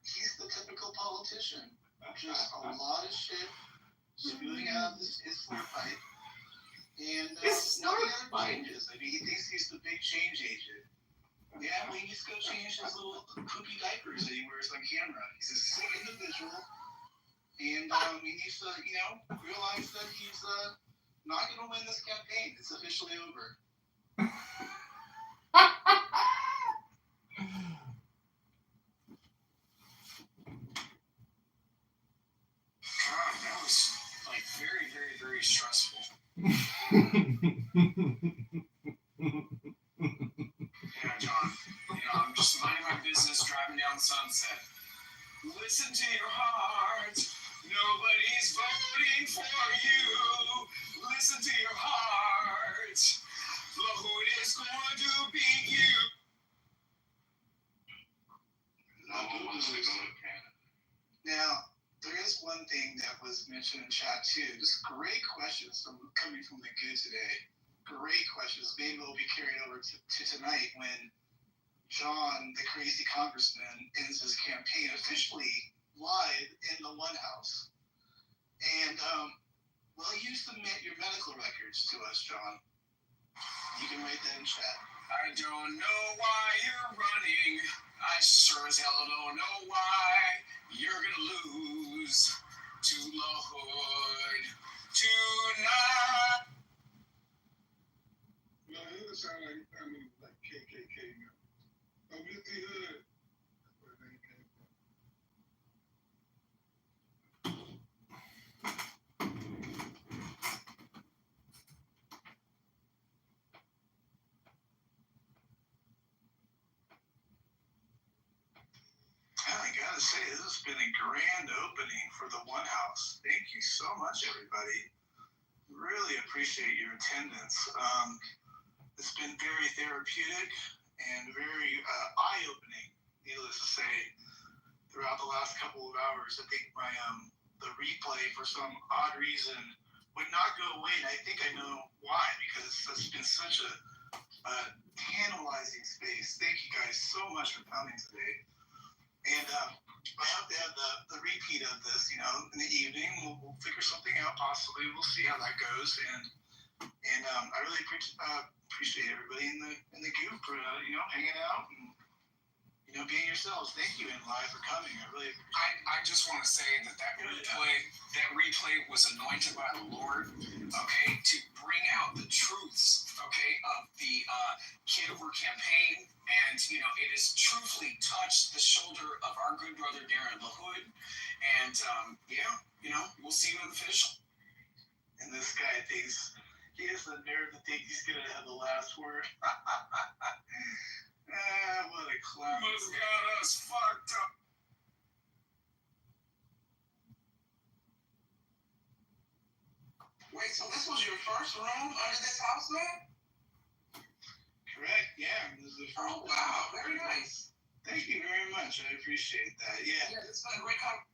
he's the typical politician. Just a lot of shit spewing out of his snort pipe. And nothing ever changes. I mean, he thinks he's the big change agent. Yeah, well, he needs to go change his little poopy diapers that he wears on camera. He's a sick individual. And he needs to, realize that he's not going to win this campaign. It's officially over. God, that was, like, very, very, very stressful. Yeah, John. I'm just minding my business, driving down Sunset. Listen to your heart. Nobody's voting for you. Listen to your heart. The hood is going to be you. Now, there is one thing that was mentioned in chat too. Just great questions coming from the good today. Great questions. Maybe will be carried over to tonight when John, the crazy congressman, ends his campaign officially live in the White House. And will you submit your medical records to us, John? You can write that in chat. I don't know why you're running. I sure as hell don't know why you're gonna lose to the hood tonight. No, it doesn't sound like KKK now. Oh, with the hood. That's where they came from. I gotta say, this has been a grand opening for the One House. Thank you so much, everybody. Really appreciate your attendance. It's been very therapeutic and very eye-opening, needless to say, throughout the last couple of hours. I think the replay, for some odd reason, would not go away, and I think I know why, because it's been such a tantalizing space. Thank you guys so much for coming today. And I hope to have the repeat of this, in the evening. We'll figure something out, possibly. We'll see how that goes. And I really appreciate everybody in the group for hanging out and being yourselves. Thank you, and live for coming. I really appreciate it. I just want to say that replay was anointed by the Lord, okay, to bring out the truths, okay, of the Kitover campaign. And, it has truthfully touched the shoulder of our good brother Darren the Hood. And, we'll see you in the finish line. And this guy thinks he has the nerve to think he's going to have the last word. What a clown. Almost got us fucked up. Wait, so this was your first room under this house, man? Correct, yeah. This is the first Oh, wow, very nice. Thank you very much. I appreciate that. Yeah. Yeah, it's been a great conversation.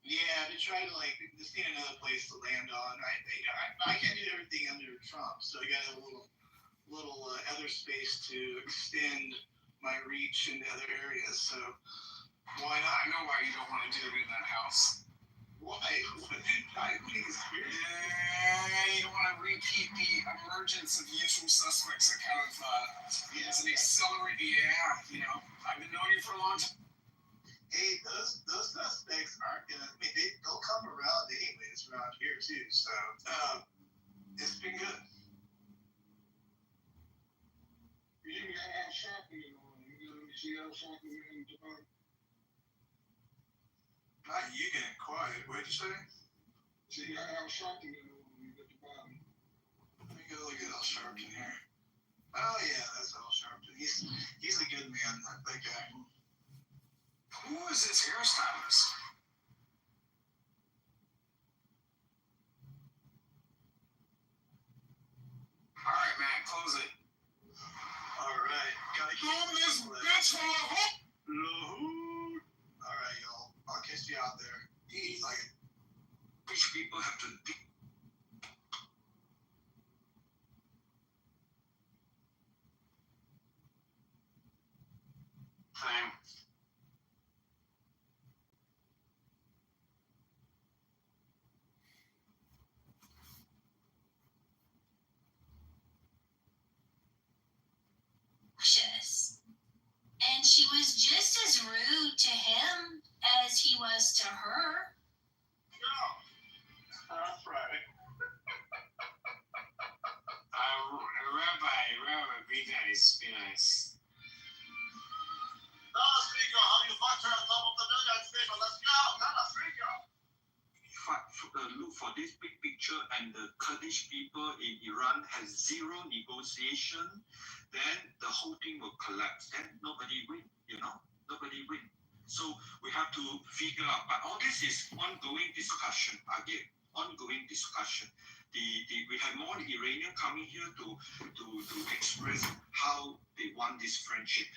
Yeah, to try to just need another place to land on. I can't do everything under Trump, so I got a little other space to extend my reach into other areas. So Why not? I know why you don't want to do it in that house. why? What experience? Yeah, you don't want to repeat the emergence of usual suspects that kind of is an accelerate. Yeah, I've been knowing you for a long time. Hey, those suspects aren't gonna. I mean, they'll come around anyways around here too. So it's been good. You didn't get Al Sharpton on. You see Al Sharpton in Japan? Not you getting quiet. What'd you say? See Al Sharpton on at the bottom. Let me go look at Sharpton here. Oh yeah, that's Al Sharpton. He's a good man, that guy. Who is this hairstylist? All right, man, close it. All right, gotta keep this bitch on the hook. All right, y'all. I'll catch you out there. Like, Rich people have to be. Same. And she was just as rude to him as he was to her. that's right. Rabbi Vita experience. Dallas Rico, how do you fight her on top of the building? Let's go, Dallas Rico. Look for this big picture, and the Kurdish people in Iran has zero negotiation, then the whole thing will collapse. Then nobody win, nobody win. So we have to figure out. But all this is ongoing discussion. Again, ongoing discussion. We have more Iranian coming here to express how they want this friendship,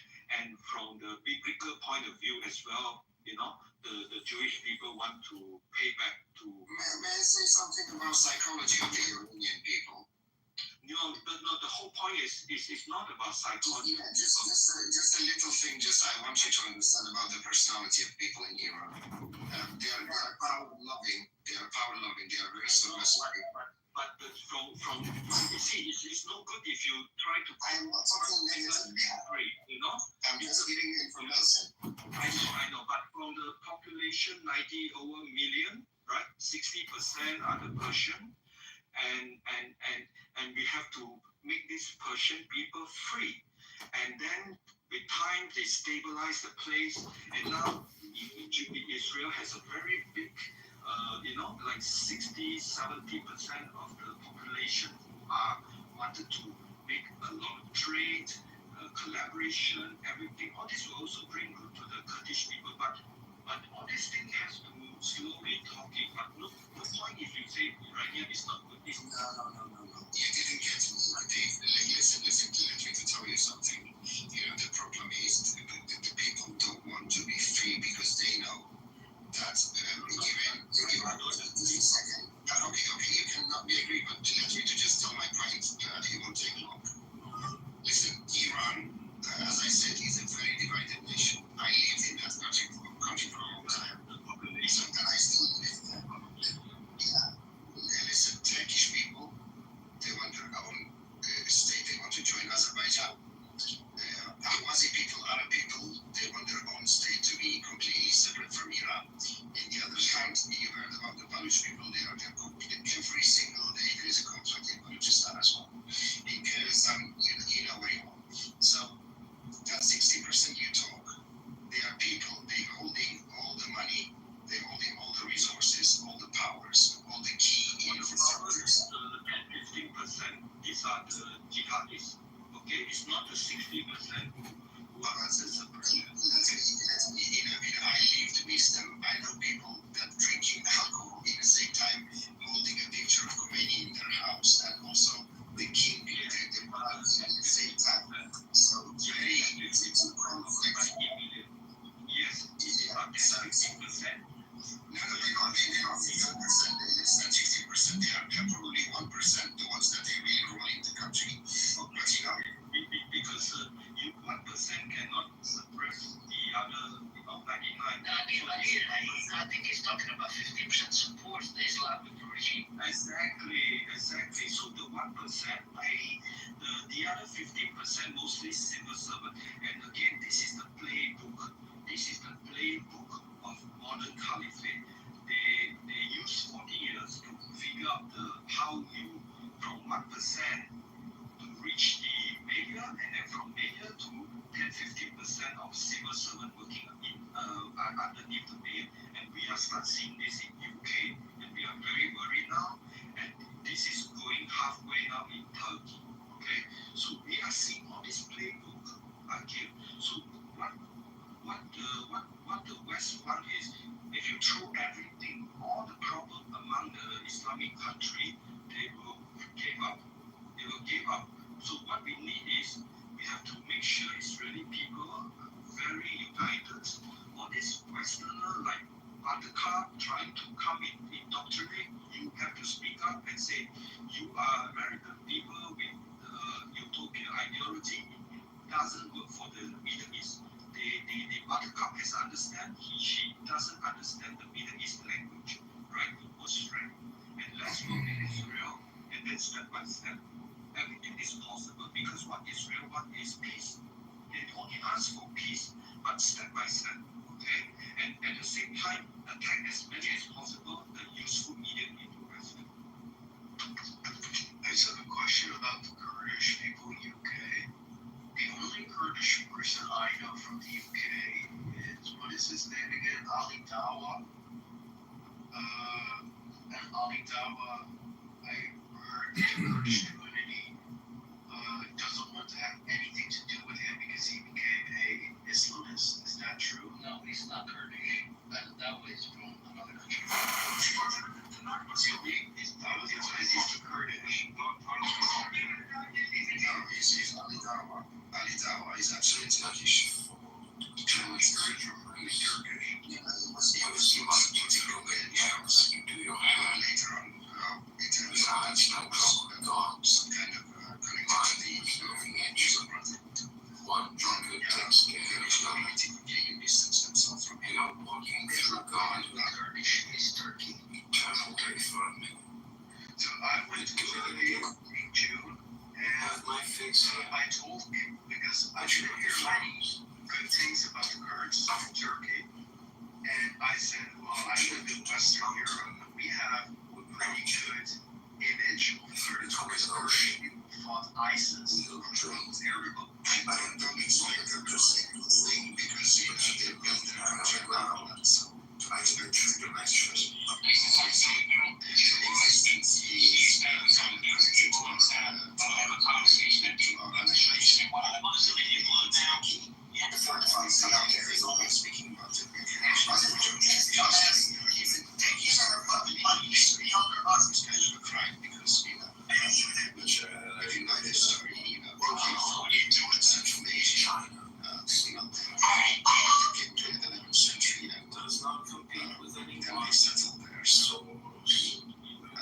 and from the biblical point of view as well, the Jewish people want to pay back to. May I say something about psychology of the Iranian people? No, the whole point is not about psychology. Yeah, just a little thing. I want you to understand about the personality of people in Iran. They are power loving. They are very submissive. But from you see, it's no good if you try to. I'm not talking negative. I'm just giving you information. I know, but from the population, 90 over million, right? 60% are the Persian, and we have to make these Persian people free, and then with time they stabilize the place, and now Israel has a very big. Like 60-70% of the population who are wanted to make a lot of trade, collaboration, everything. All this will also bring good to the Kurdish people, but all this thing has to slowly talking. But no point if you say Iranian is not good. No. You didn't get me. Listen. Let me tell you something. The problem is the people don't want to be free because they know. That's okay, you cannot be agreed, but let me just tell my point. It won't take long. Listen, Iran, as I said, is a very divided nation. I lived in that country for a long time. Listen, and I still live there. Listen, Turkish people, they want their own state. They want to join Azerbaijan. Ahwazi people, Arab people, they want their own state to be completely separate from Iran. In the other hand, you heard about the Baluch people. They are every single day there is a conflict in Baluchistan as well. In Kyrgyzstan, you know where you are. So that 60% you talk, they are people. They holding all the money. They holding all the resources, all the powers, all the key infrastructures. 10-15%. These are the jihadists. Okay, it's not the 60% who are the suppressors. I lived with them. I know people that drinking alcohol in the same time, holding a picture of Khomeini in their house, and also the king, the brothers at the same time. So very easy to conflict. Yes, it's about 10-15%. No, they're not 50%. It's not 60%. They are probably 1%, the ones that they really rule in the country. But because 1% cannot suppress the other 99. I think he's talking about 50% support the Islamic regime. Exactly. So the 1%, the other 15% mostly civil servant. And again, this is the playbook. Of modern caliphate. They use 40 years to figure out how you from 1% to reach the mayor, and then from mayor to 10-15% of civil servant working underneath the mayor. And we are start seeing this in UK, and we are very worried now. And this is going halfway now in Turkey. Okay, you are American people with utopian ideology, doesn't work for the Middle East. The Buttercup has understand, she doesn't understand the Middle East language, right? The word strength. And let's work in Israel, and then step by step, everything is possible because what Israel wants is peace. They only ask for peace, but step by step, okay? And at the same time, attack as many as possible the useful medium into Western. I just have a question about the Kurdish people in the UK. The only Kurdish person I know from the UK is, what is his name again? Ali Dawa. And Ali Dawa, I heard the Kurdish community doesn't want to have anything to do with him because he became a Islamist. Is that true? No, he's not Kurdish. That was from another country. Really? He's Kurdish. He's Ali Dawa. Ali Dawa is actually Turkish. He's Turkish. He was political backgrounds. Later on, it turns out some kind of connectivity with one drunkard takes care of humanity, taking distance themselves from him. Walking through God, Kurdish is Turkey. Eternal refund. So I went to Turkey in June, and I told people, because I should hear many good things about the Kurds in Turkey, and I said, well, I live in Western Europe, and we have a pretty good image of Kurds because Kurdish people fought ISIS. I don't expect them to say anything because they're built in our ground. So I expect true dimensions of existence is some connection to a conversation to organization. The fourth policy out there is always speaking about it. Even taking our public history, it's kind of a crime because, which if you know this story, working for Central Asia, get to the 11th century, does not compete with anyone. They settled there, so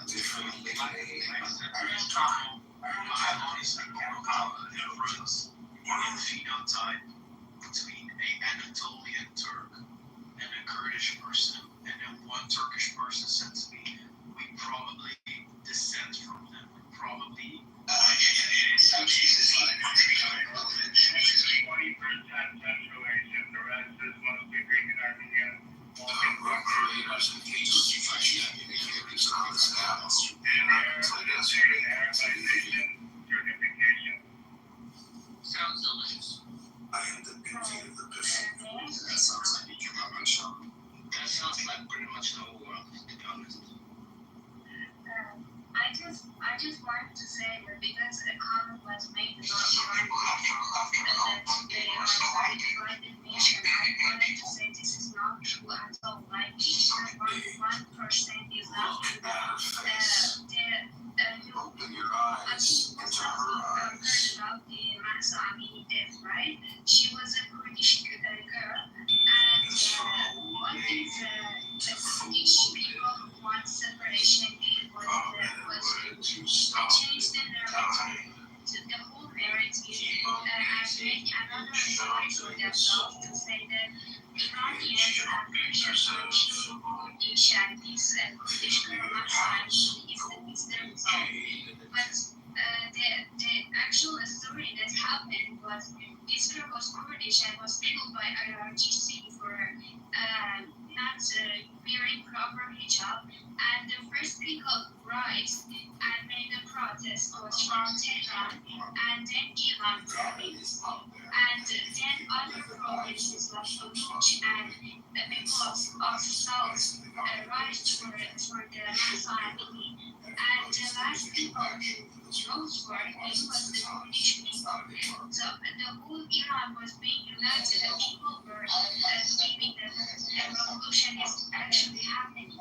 differently. Phenotype between an Anatolian Turk and a Kurdish person, and then one Turkish person said to me, we probably descend from them. We probably. Some cases like 20% Central Asian, the rest is mostly Greek and Armenian. Creators and cases you find theories on this now. Certification. Sounds delicious. I am the beauty of the person. That sounds like you came out on show. That sounds like pretty much the whole world, to be honest. I just wanted to say that because a comment was made about Iran and that they are very divided nation, I wanted to say this is not true at all. Like, each and 1% is not true. Open your eyes into her eyes. About the Mahsa Amini death, right? She was a Kurdish girl, and what is the Kurdish people who want separation did was to change the narrative, to the whole narrative, and make another story for themselves to say that Iranians are Kurdish and this Kurdish girl Mahsa Amini is their result. But the actual story that happened was this girl was Kurdish and was killed by IRGC for not wearing proper hijab. And the first people who rise and made a protest was from Tehran and then Iran province. And then other provinces like Baluch and the people of South rise for the Mahsa Amini. And the last people who rose for it was the Kurdish people. So the whole Iran was being united and people were believing that the revolution is actually happening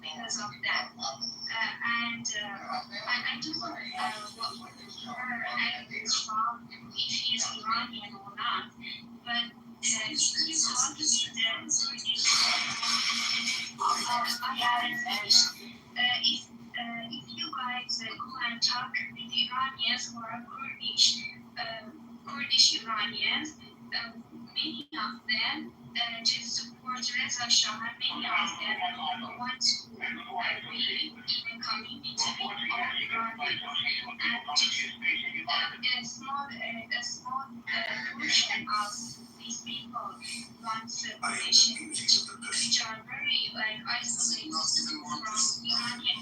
because of that. And I don't know what her angle is from, if she is Iranian or not, but if you talk to the Kurdish, I haven't finished. If you you guys go and talk with Iranians who are Kurdish Iranians, many of them just support Reza Shah, and many of them want to be in a community of Iran. And a small portion of these people want separation, which are very isolated from Iranian.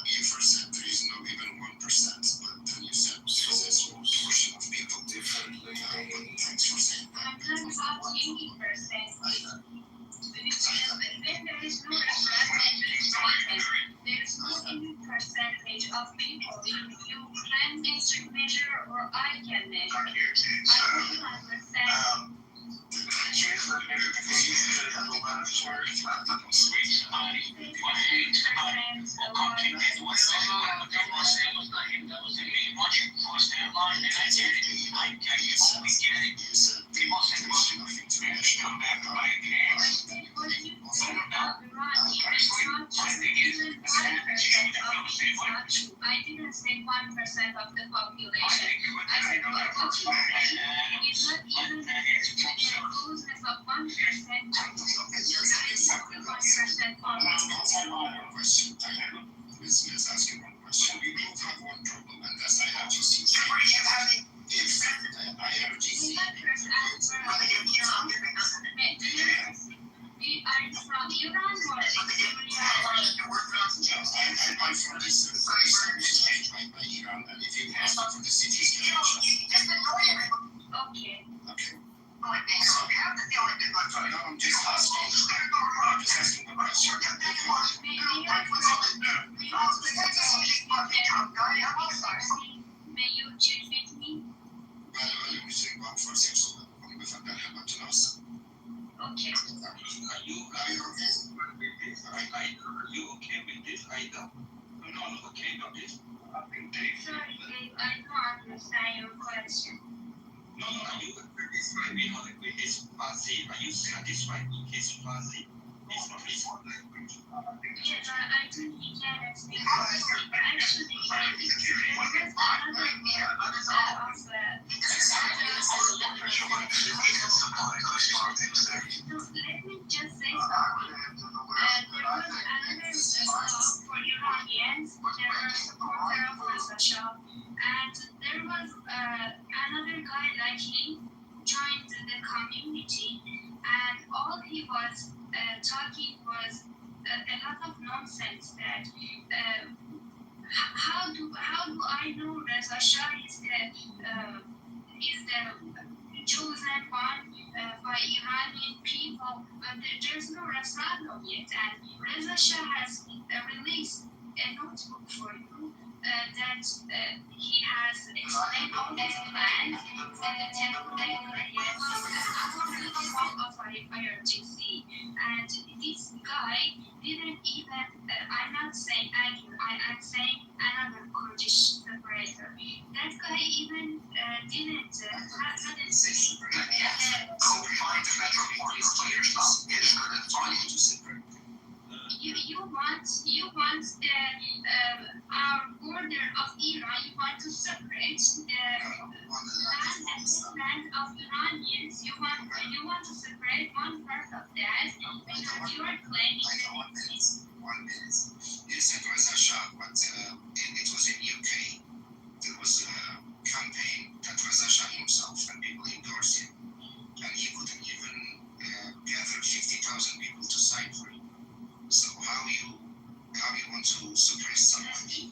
You first said there is no even 1%, but then you said there is a portion of people differently. Thanks for saying that. Sometimes up to 80%. When there is no referendum, there is no any percentage of people you can measure or I can measure. I don't understand. I didn't say 1% of the population. I said what you say is not even the closeness of 1% of the 1% population. Let's ask you one question. We both have one problem, and that's IRGC. IRGC. Are you from Iran or I'm from this state right by Iran, and if you ask me for the city's okay. Okay. No, I'm just asking. I'm just asking the question. May you check with me? Well, you say one for six, so I'm going to find out about us. Okay. Are you okay with this? Are you okay with this either? I'm not okay with this. Sorry, Dave, I don't understand your question. No, are you satisfied with his fuzzy? Are you satisfied with his fuzzy? His language? Yes, I think he can speak Farsi. Actually, there was another let me just say something. There was another call for Iranians. There were supporters of Reza Shah, and there was another guy like him joined the community, and all he was talking was a lot of nonsense. That how do I know Reza Shah is the chosen one by Iranian people, but there's no referendum yet, and Reza Shah has released a notebook for you that he has explained all his plans and the template of IRGC. And this guy didn't even, I'm not saying Agil, I'm saying another Kurdish separator. That guy even didn't you want the our border of Iran, you want to separate the land and the land of Iranians. You want to separate one part of that because you are claiming You said Reza Shah, but it was in UK. There was a campaign that Reza Shah himself and people endorsed him, and he couldn't even gather 50,000 people to sign for him. So how you want to suppress somebody?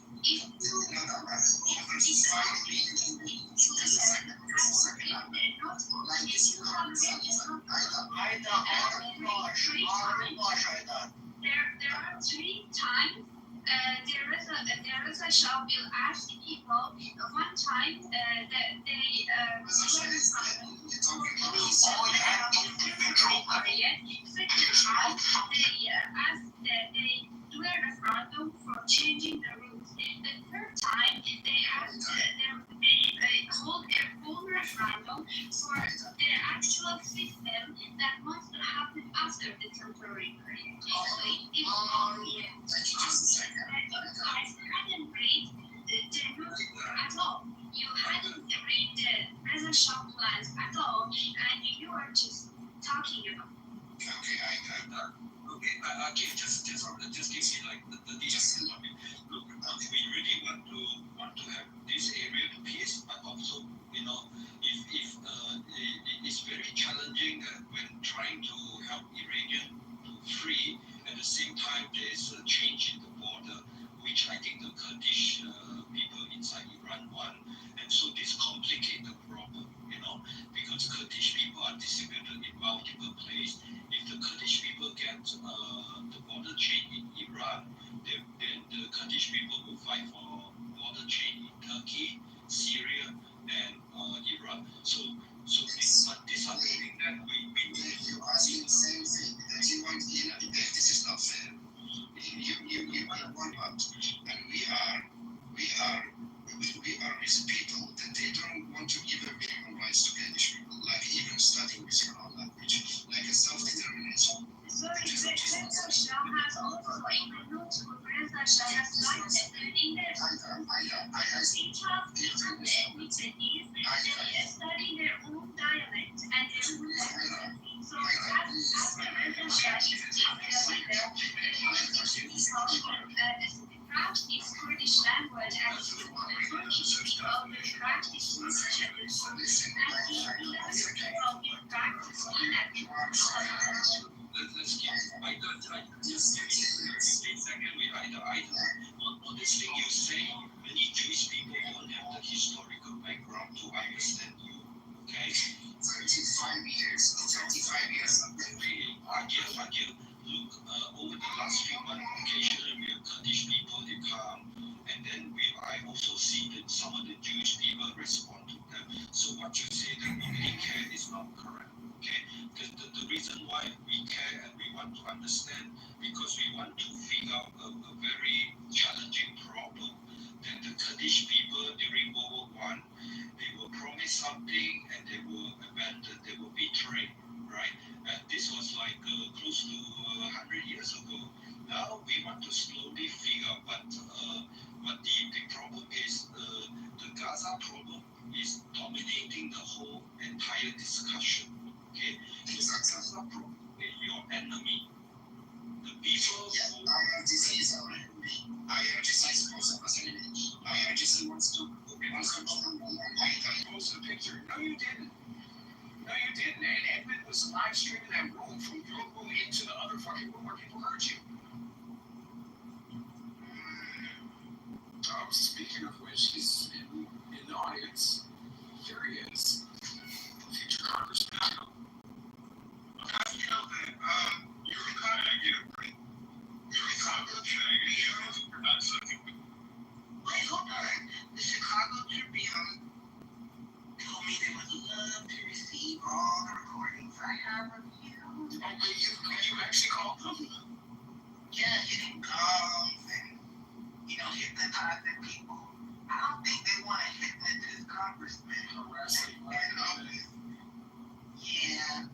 There are 3 times there is a Shah will ask people one time that they do a referendum for changing the rules. The 3rd time they hold a full referendum for the actual system that must temporary period. So it hadn't read the root at all. You hadn't read present shop plans at all, and you are just talking about. Okay, okay, just give me like the details. I mean, look, we really want to have this area to peace, but also, you know, if it's very challenging when trying to help Iranian to free. At the same time, there's a change in the border, which I think the Kurdish people inside Iran want, and so this complicates the problem, you know, because Kurdish people are distributed in multiple places. If the Kurdish people get the border chain in Iran, then the Kurdish people will fight for border chain in Turkey, Syria, and Iran. So this are the things that we you're asking the same thing that you want. You know, this is not fair. You want one part, and we are with people that they don't want to give a minimum rights to Kurdish people, like even studying with your own language, like a self-determination. Sorry, Reza Shah has also included Reza Shah has cited in their each of the ethnicities, they study their own dialect and their own language. So as the Reza Shah is the leader, practice Kurdish language and Turkish people will practice Turkish and English people will practice English. let's keep just give me 15 seconds with either. On this thing you say, many Jewish people don't have the historical background to understand you. Okay? 35 years. Agil. Look, over the last few months, occasionally we have Kurdish people, they come, and then I also see that some of the Jewish people respond to them. So what you say that nobody care is not correct. Okay? The reason why we care and we want to understand, because we want to figure out a very challenging problem that the Kurdish people during World War I, they were promised something and they were abandoned, they were betrayed, right? And this was like close to 100 years ago. Now we want to slowly figure out, but the problem is the Gaza problem is dominating the whole entire discussion. Okay, the Gaza problem is your enemy. The people who IRGC is our enemy. IRGC is supposed to us an image. IRGC wants to Post a picture. No, you didn't. And Edmund was live streaming that room from your room into the other fucking room where people heard you. Speaking of which, he's in the audience. Here he is. Future Congressman. How do you know that? You're a Congressman. You're a Congressman. Not something. Wait, hold on. The Chicago Tribune told me they would love to receive all the recordings I have of you. Oh, but you actually called them? Yeah, hitting calls and, hypnotizing people. I don't think they want to hypnotize Congressman. Harassing Yeah.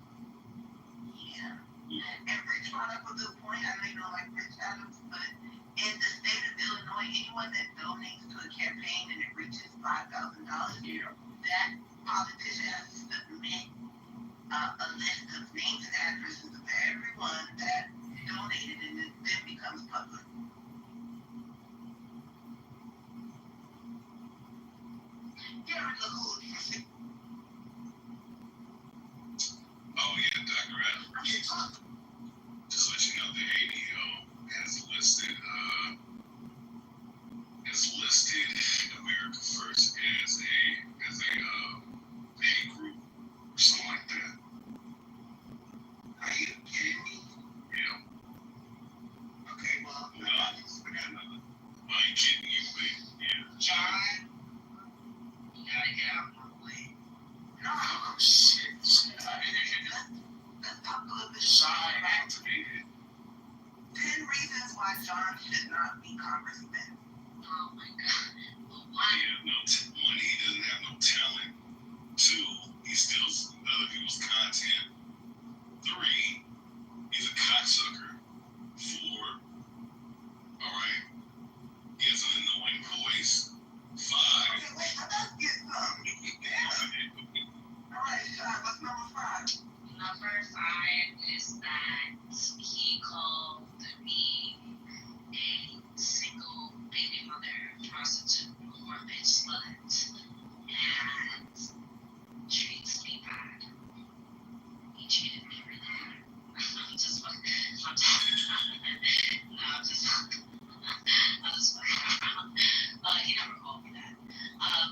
And Rich brought up a good point. I know you don't like Rich Adams, but in the state of Illinois, anyone that donates to a campaign and it reaches $5,000, that politician has to submit a list of names and addresses of everyone that donated, and it then becomes public. Get rid of the hood. Oh yeah, Dr. Adam. I can't talk. Just let you know the ADO has listed America First as a hate group or something like that. Are you kidding me? Yeah. Okay, well, No, I got another. I ain't kidding you, but yeah. John, you gotta get out of my way. No, Oh, shit. let's talk a little bit Shy about activated. 10 reasons why John should not be Congressman. Oh my God. Well, why? One, he doesn't have no talent. Two, he steals other people's content. Three, he's a cocksucker. 4. Alright. He has an annoying voice. 5. Okay, wait, let's get some. Alright, Sean, what's number 5? Number 5 is that he called me a single baby mother, prostitute, whore, bitch, slut, and treats me bad. He treated me really bad. I'm just fucking around. He never called me that.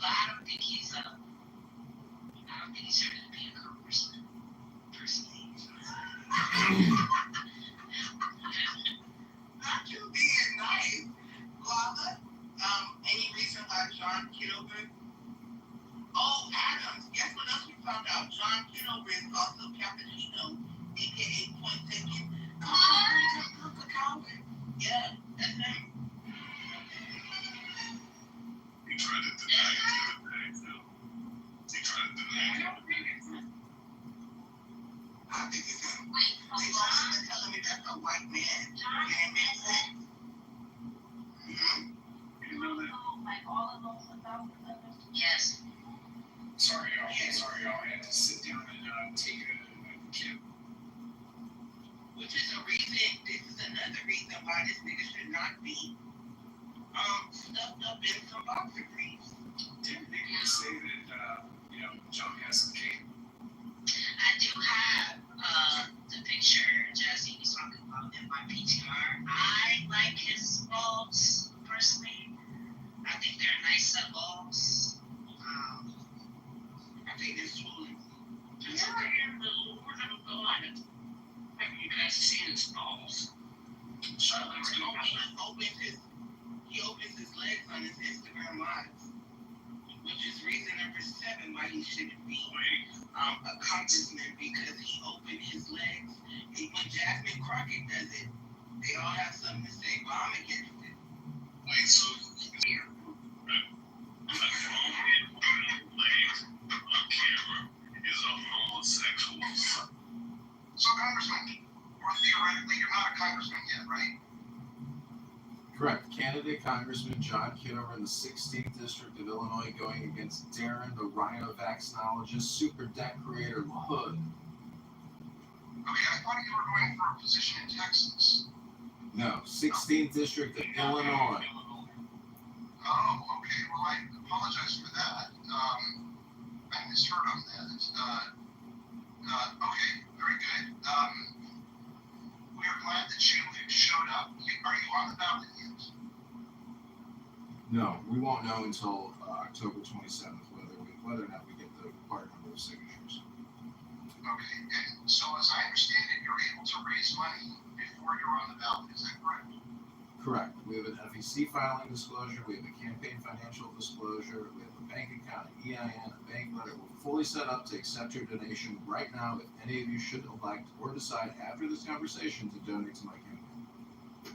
But I don't think he's ready to be a congressman, personally. Not you being nice, Lala. Any reason why John Kitover? Oh, Adams, guess what else we found out? John Kitover is also Cappuccino, aka Point Taken. Calvin. Yeah, that's him. He tried to deny it the other day, too. He tried to deny it. I think it's him. Wait, They trying to tell me that's a white man. Can't make sense. You know that? like all of those adopted? Yes. Sorry, y'all. I had to sit down and take a kid. Which is a reason, this is another reason why this nigga should not be stuffed up in some boxer briefs. Didn't niggas say that, John has some cake? I do have the picture Jesse was talking about in my PTR. I like his balls personally. I think they're nice set balls. I think it's swollen. Never in the Lord of God. Have you guys seen his balls? Charlotte's He going opens his legs on his Instagram lives, which is reason number 7 why he shouldn't be a congressman, because he opened his legs. When Jasmine Crockett does it, they all have something to say, but I'm against it. Wait, so here, a grown man opening legs on camera is a homosexual. So, Congressman, or theoretically, you're not a congressman yet, right? Correct. Candidate Congressman John Kitover in the 16th District of Illinois going against Darren, the rhino vaccinologist, super debt creator, Hood. Okay, I thought you were going for a position in Texas. No, 16th District of Illinois. Oh, okay. Well, I apologize for that. I misheard on that. Okay, very good. We are glad that you showed up. Are you on the ballot yet? No, we won't know until October 27th whether or not we get the required number of signatures. Okay, and so as I understand it, you're able to raise money before you're on the ballot. Is that correct? Correct. We have an FEC filing disclosure. We have a campaign financial disclosure. We have a bank account, an EIN, a bank letter. We're fully set up to accept your donation right now if any of you should elect or decide after this conversation to donate to my campaign. Good.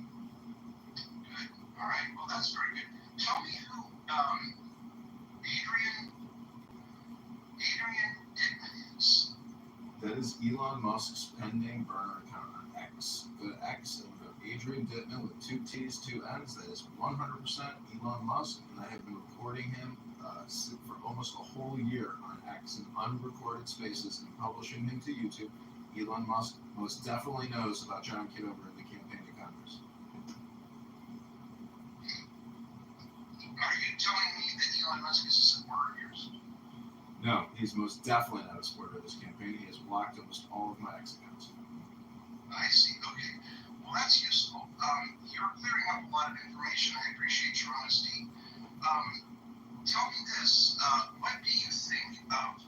All right. Well, that's very good. Tell me who Adrian Dittman is. That is Elon Musk's pending burner account on X. Go to X and go Adrian Dittman with 2 T's, 2 N's. That is 100% Elon Musk, and I have been reporting him for almost a whole year on X in unrecorded spaces and publishing him to YouTube. Elon Musk most definitely knows about John Kitover and the campaign to Congress. Are you telling me that Elon Musk is a supporter of yours? No, he's most definitely not a supporter of this campaign. He has blocked almost all of my X accounts. I see. Okay. Well, that's useful. You're clearing up a lot of information. I appreciate your honesty. Tell me this. What do you think of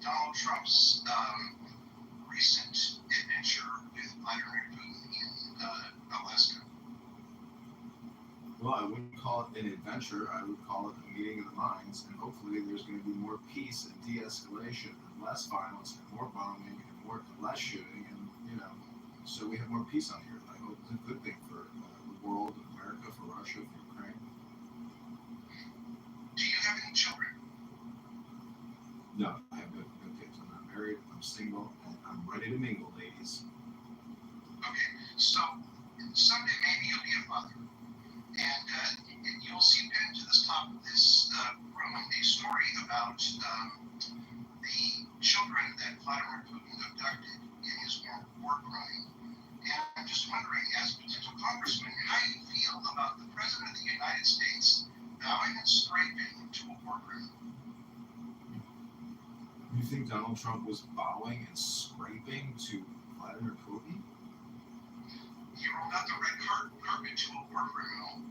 Donald Trump's recent adventure with Vladimir Putin in Alaska? Well, I wouldn't call it an adventure. I would call it a meeting of the minds, and hopefully there's going to be more peace and de-escalation and less violence and more bombing and less shooting, and so we have more peace on the earth. I hope it's a good thing for the world, America, for Russia, for Ukraine. Do you have any children? No, I have no kids. I'm not married. I'm single, and I'm ready to mingle, ladies. Okay. So someday maybe you'll be a mother, and you'll see pinned to this top of this room a story about the children that Vladimir Putin abducted in his war crime. And I'm just wondering, as a potential congressman, how you feel about the President of the United States bowing and scraping to a war criminal. You think Donald Trump was bowing and scraping to Vladimir Putin? He rolled out the red carpet to a war criminal.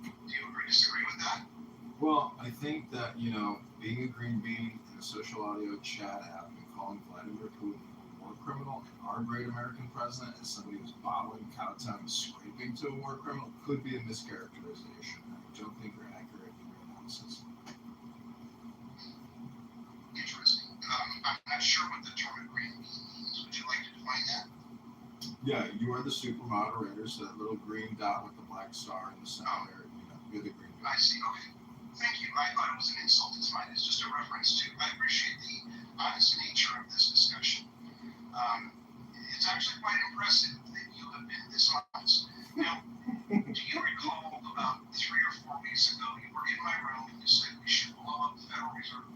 Do you agree, disagree with that? Well, I think that, being a green bean in a social audio chat app and calling Vladimir Putin a war criminal and our great American president as somebody who's bowing, kowtowing, and scraping to a war criminal could be a mischaracterization. I don't think you're accurate in your analysis. Interesting. I'm not sure what the term green bean means. Would you like to define that? Yeah, you are the super moderator, so that little green dot with the black star in the center, you're the green bean. I see. Okay. Thank you. I thought it was an insult. It's fine. It's just a reference to. I appreciate the honest nature of this discussion. It's actually quite impressive that you have been this honest. Now, do you recall about 3 or 4 weeks ago you were in my room and you said we should blow up the Federal Reserve?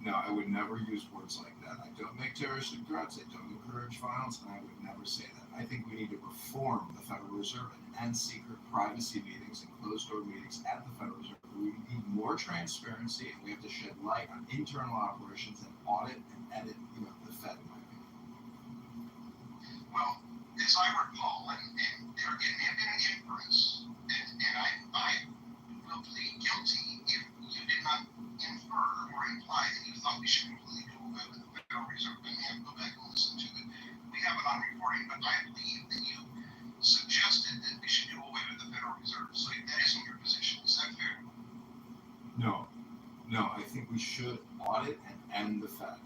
No, I would never use words like that. I don't make terroristic threats. I don't encourage violence, and I would never say that. I think we need to reform the Federal Reserve and end secret privacy meetings and closed-door meetings at the Federal Reserve. We need more transparency, and we have to shed light on internal operations and audit and edit, the Fed, in my opinion. Well, as I recall, and there may have been an inference, and I will plead guilty if you did not infer or imply that you thought we should completely do away with the Federal Reserve. I may have to go back and listen to it. We have it on recording, but I believe that you suggested that we should do away with the Federal Reserve. So that isn't your position. Is that fair? No, I think we should audit and end the Fed.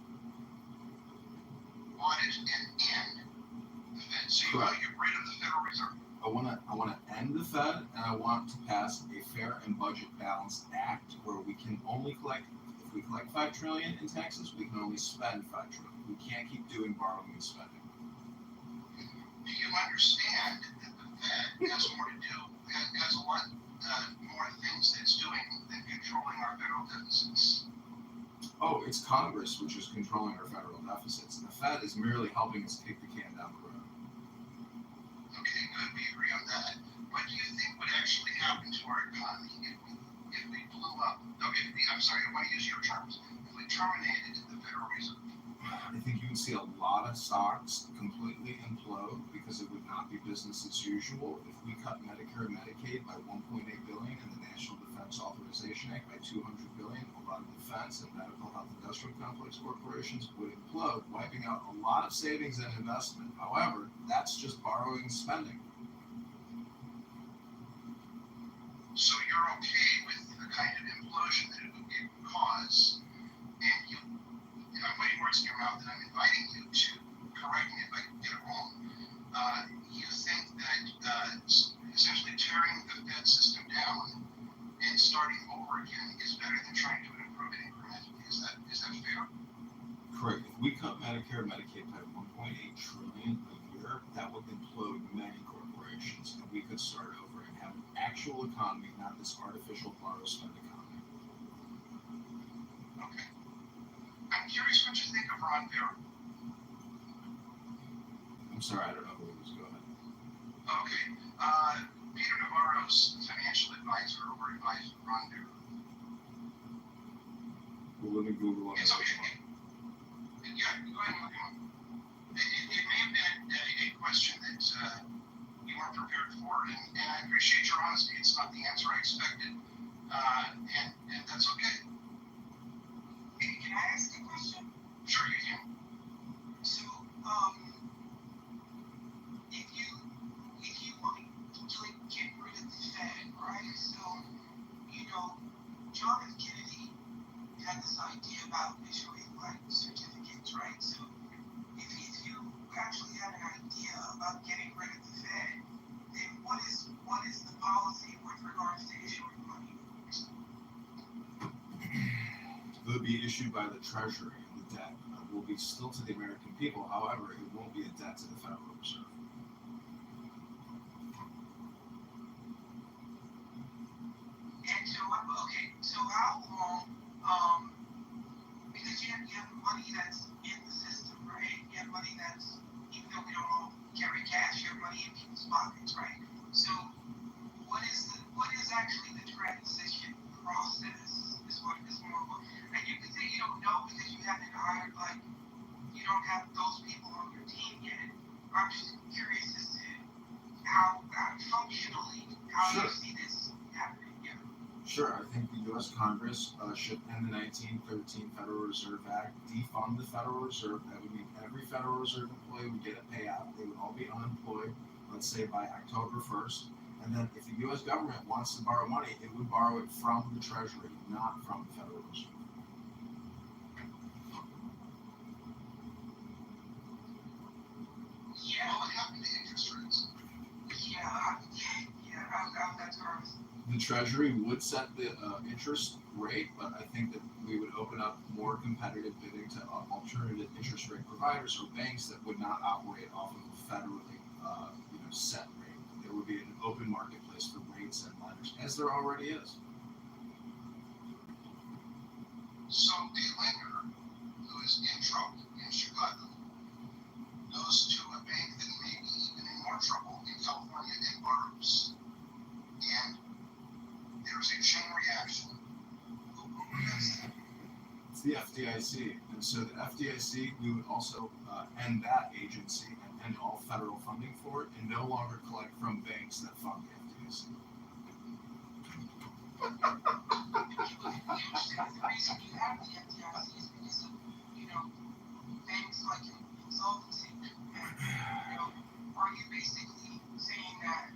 Audit and end the Fed. So you want to get rid of the Federal Reserve? I want to end the Fed, and I want to pass a fair and budget balanced act where we can only collect, if we collect $5 trillion in taxes, we can only spend $5 trillion. We can't keep doing borrowing and spending. Do you understand that the Fed has more to do, has a lot more things that it's doing than controlling our federal deficits? Oh, it's Congress which is controlling our federal deficits. The Fed is merely helping us kick the can down the road. Okay, good. We agree on that. What do you think would actually happen to our economy if we blew up? Okay, I'm sorry, I want to use your terms. If we terminated the Federal Reserve? I think you would see a lot of stocks completely implode because it would not be business as usual. If we cut Medicare and Medicaid by $1.8 billion and the National Defense Authorization Act by $200 billion, a lot of defense and medical health industrial complex corporations would implode, wiping out a lot of savings and investment. However, that's just borrowing and spending. So you're okay with the kind of implosion that it would cause, and I'm putting words in your mouth and I'm inviting you to correct me if I get it wrong. You think that essentially tearing the Fed system down and starting over again is better than trying to improve it incrementally. Is that fair? Correct. If we cut Medicare and Medicaid by $1.8 trillion a year, that would implode many corporations, and we could start over and have an actual economy, not this artificial borrow spend economy. Okay. I'm curious what you think of Ron Barrow. I'm sorry, I don't know who it was. Go ahead. Okay. Peter Navarro's financial advisor or advisor, Ron Barrow. Well, let me Google on It's okay. Yeah, go ahead and look him up. It may have been a question that you weren't prepared for, and I appreciate your honesty. It's not the answer I expected, and that's okay. Can I ask a question? Sure, you can. So, if you want to get rid of the Fed, right? So, John F. Kennedy had this idea about issuing like certificates, right? So, if you actually had an idea about getting rid of the Fed, then what is the policy with regards to issuing money? They'll be issued by the Treasury, and the debt will be still to the American people. However, it won't be a debt to the Federal Reserve. So how long, because you have money that's in the system, right? You have money that's, even though we don't all carry cash, you have money in people's pockets, right? So what is actually the transition process is what is more, and you can say you don't know because you haven't hired, like, you don't have those people on your team yet. I'm just curious as to how functionally, how Sure. you see this happening. Yeah. Sure, I think the U.S. Congress should end the 1913 Federal Reserve Act, defund the Federal Reserve. That would mean every Federal Reserve employee would get a payout. They would all be unemployed, let's say by October 1st. And then if the U.S. government wants to borrow money, it would borrow it from the Treasury, not from the Federal Reserve. Yeah. What happened to interest rates? Yeah, that's what I was. The Treasury would set the interest rate, but I think that we would open up more competitive bidding to alternative interest rate providers or banks that would not operate off of a federally set rate. There would be an open marketplace for rates and lenders, as there already is. So a lender who is in trouble in Chicago goes to a bank that may be even in more trouble in California and borrows. And there's a chain reaction. Who prevents that? It's the FDIC. And so the FDIC, we would also end that agency and end all federal funding for it and no longer collect from banks that fund the FDIC. The reason you have the FDIC is because of, things like insolvency. And, are you basically saying that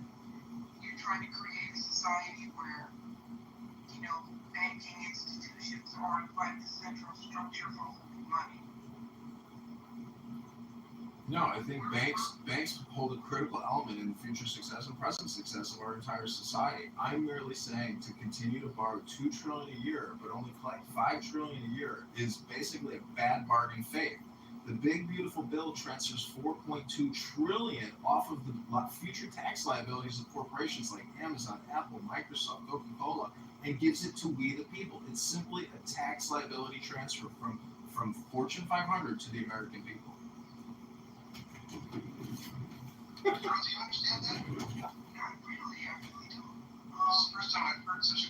you're trying to create a society where, banking institutions aren't like the central structure for holding money? No, I think banks hold a critical element in the future success and present success of our entire society. I'm merely saying to continue to borrow $2 trillion a year, but only collect $5 trillion a year is basically a bad bargain fate. The big beautiful bill transfers $4.2 trillion off of the future tax liabilities of corporations like Amazon, Apple, Microsoft, Coca-Cola, and gives it to we the people. It's simply a tax liability transfer from Fortune 500 to the American people. Do you understand that? I really don't. It's the first time I've heard such a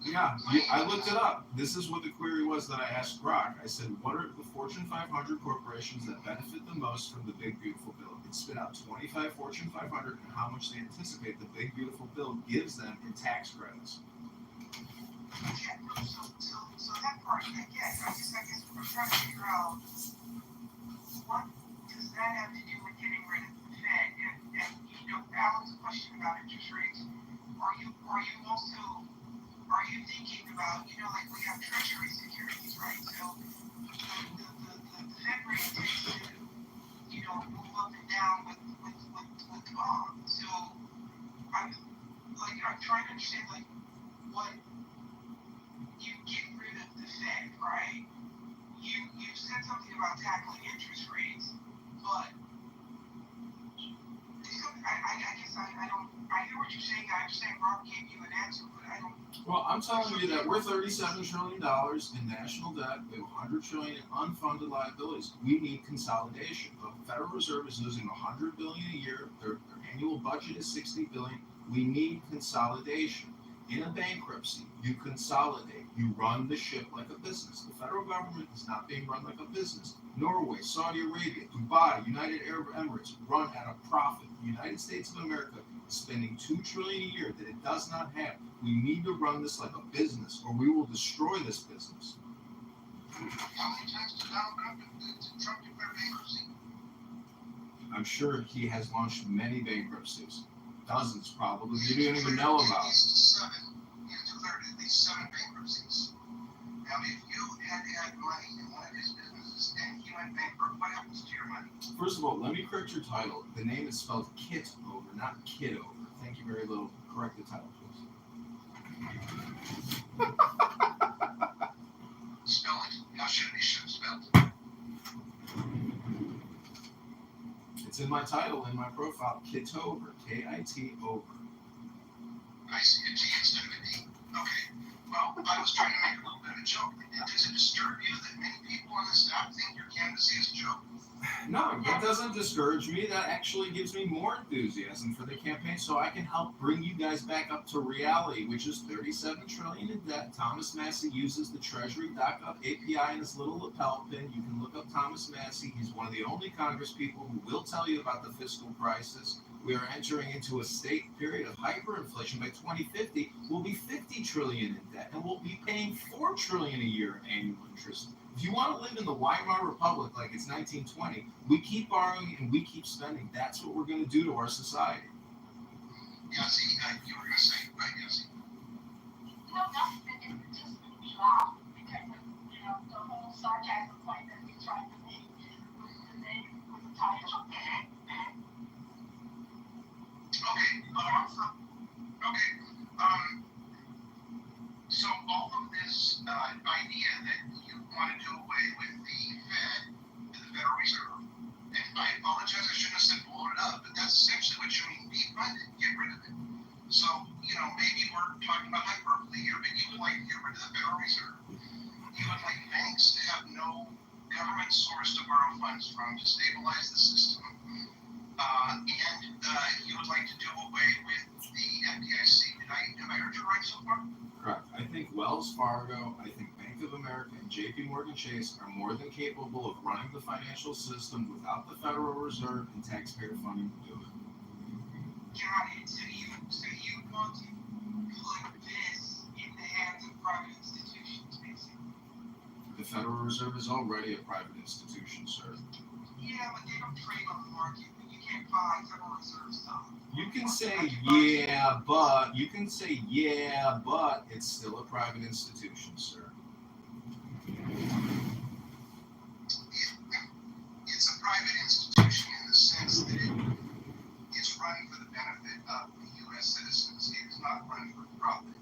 Yeah, I looked it up. This is what the query was that I asked Brock. I said, what are the Fortune 500 corporations that benefit the most from the Big Beautiful Bill? It spit out 25 Fortune 500 and how much they anticipate the Big Beautiful Bill gives them in tax credits. Yeah, so that part I get. I guess we're trying to figure out what does that have to do with getting rid of the Fed? And Alan's question about interest rates. Are you thinking about, like we have treasury securities, right? So the Fed rate tends to, move up and down with the bond. So I'm trying to understand what you get rid of the Fed, right? You said something about tackling interest rates, but I guess I don't. I hear what you're saying. I understand Rob gave you an answer, but I don't. Well, I'm telling you that we're $37 trillion in national debt. We have $100 trillion in unfunded liabilities. We need consolidation. The Federal Reserve is losing $100 billion a year. Their annual budget is $60 billion. We need consolidation. In a bankruptcy, you consolidate. You run the ship like a business. The federal government is not being run like a business. Norway, Saudi Arabia, Dubai, United Arab Emirates run at a profit. The United States of America is spending $2 trillion a year that it does not have. We need to run this like a business, or we will destroy this business. How many times did Trump declare bankruptcy? I'm sure he has launched many bankruptcies. Dozens, probably. You didn't even know about. He declared at least 7 bankruptcies. Now, if you had money in one of his businesses and he went bankrupt, what happens to your money? First of all, let me correct your title. The name is spelled Kitover, not Kitover. Thank you very little. Correct the title, please. Spell it. How should it be spelled? It's in my title, in my profile. Kitover. K-I-T over. I see a T instead of a D. Okay. Well, I was trying to make a little bit of a joke. Does it disturb you that many people on this app think your candidacy is a joke? No, that doesn't discourage me. That actually gives me more enthusiasm for the campaign, so I can help bring you guys back up to reality, which is $37 trillion in debt. Thomas Massey uses the Treasury.gov API in his little lapel pin. You can look up Thomas Massey. He's one of the only Congress people who will tell you about the fiscal crisis. We are entering into a state period of hyperinflation. By 2050, we'll be $50 trillion in debt, and we'll be paying $4 trillion a year in annual interest. If you want to live in the Weimar Republic like it's 1920, we keep borrowing and we keep spending. That's what we're going to do to our society. Yossi, you were going to say, right, Yossi? No, nothing. It just made me laugh because of, the whole sarcasm point that he's trying to make with the name, with the title. Okay. So all of this idea that you want to do away with the Fed, the Federal Reserve, and I apologize, I shouldn't have said blow it up, but that's essentially what you mean, defund it, get rid of it. So, maybe we're talking about hyperbole here, but you would like to get rid of the Federal Reserve. You would like banks to have no government source to borrow funds from to stabilize the system. And you would like to do away with the FDIC. Have I heard you right so far? Correct. I think Wells Fargo, I think Bank of America, and JP Morgan Chase are more than capable of running the financial system without the Federal Reserve and taxpayer funding to do it. Johnny, so you want to put this in the hands of private institutions, basically? The Federal Reserve is already a private institution, sir. Yeah, but they don't trade on the market. You can't buy Federal Reserve stock. You can say yeah, but it's still a private institution, sir. It's a private institution in the sense that it's run for the benefit of the U.S. citizens. It is not run for profit.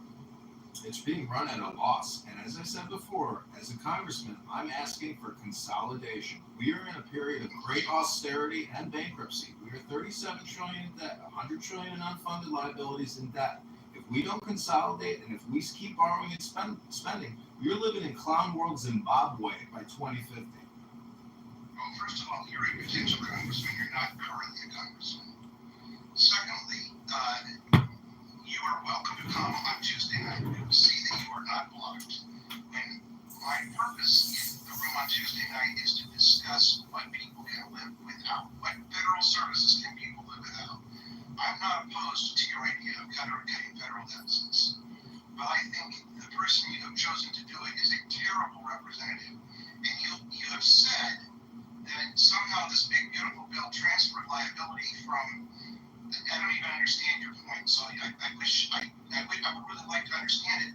It's being run at a loss, and as I said before, as a congressman, I'm asking for consolidation. We are in a period of great austerity and bankruptcy. We are $37 trillion in debt, $100 trillion in unfunded liabilities in debt. If we don't consolidate, and if we keep borrowing and spending, you're living in clown world Zimbabwe by 2050. Well, first of all, you're a potential congressman. You're not currently a congressman. Secondly, you are welcome to come on Tuesday night. We will see that you are not blocked. And my purpose in the room on Tuesday night is to discuss what people can live without. What federal services can people live without? I'm not opposed to your idea of cutting federal deficits. But I think the person you have chosen to do it is a terrible representative. And you have said that somehow this big, beautiful bill transferred liability from. I don't even understand your point, so I would really like to understand it,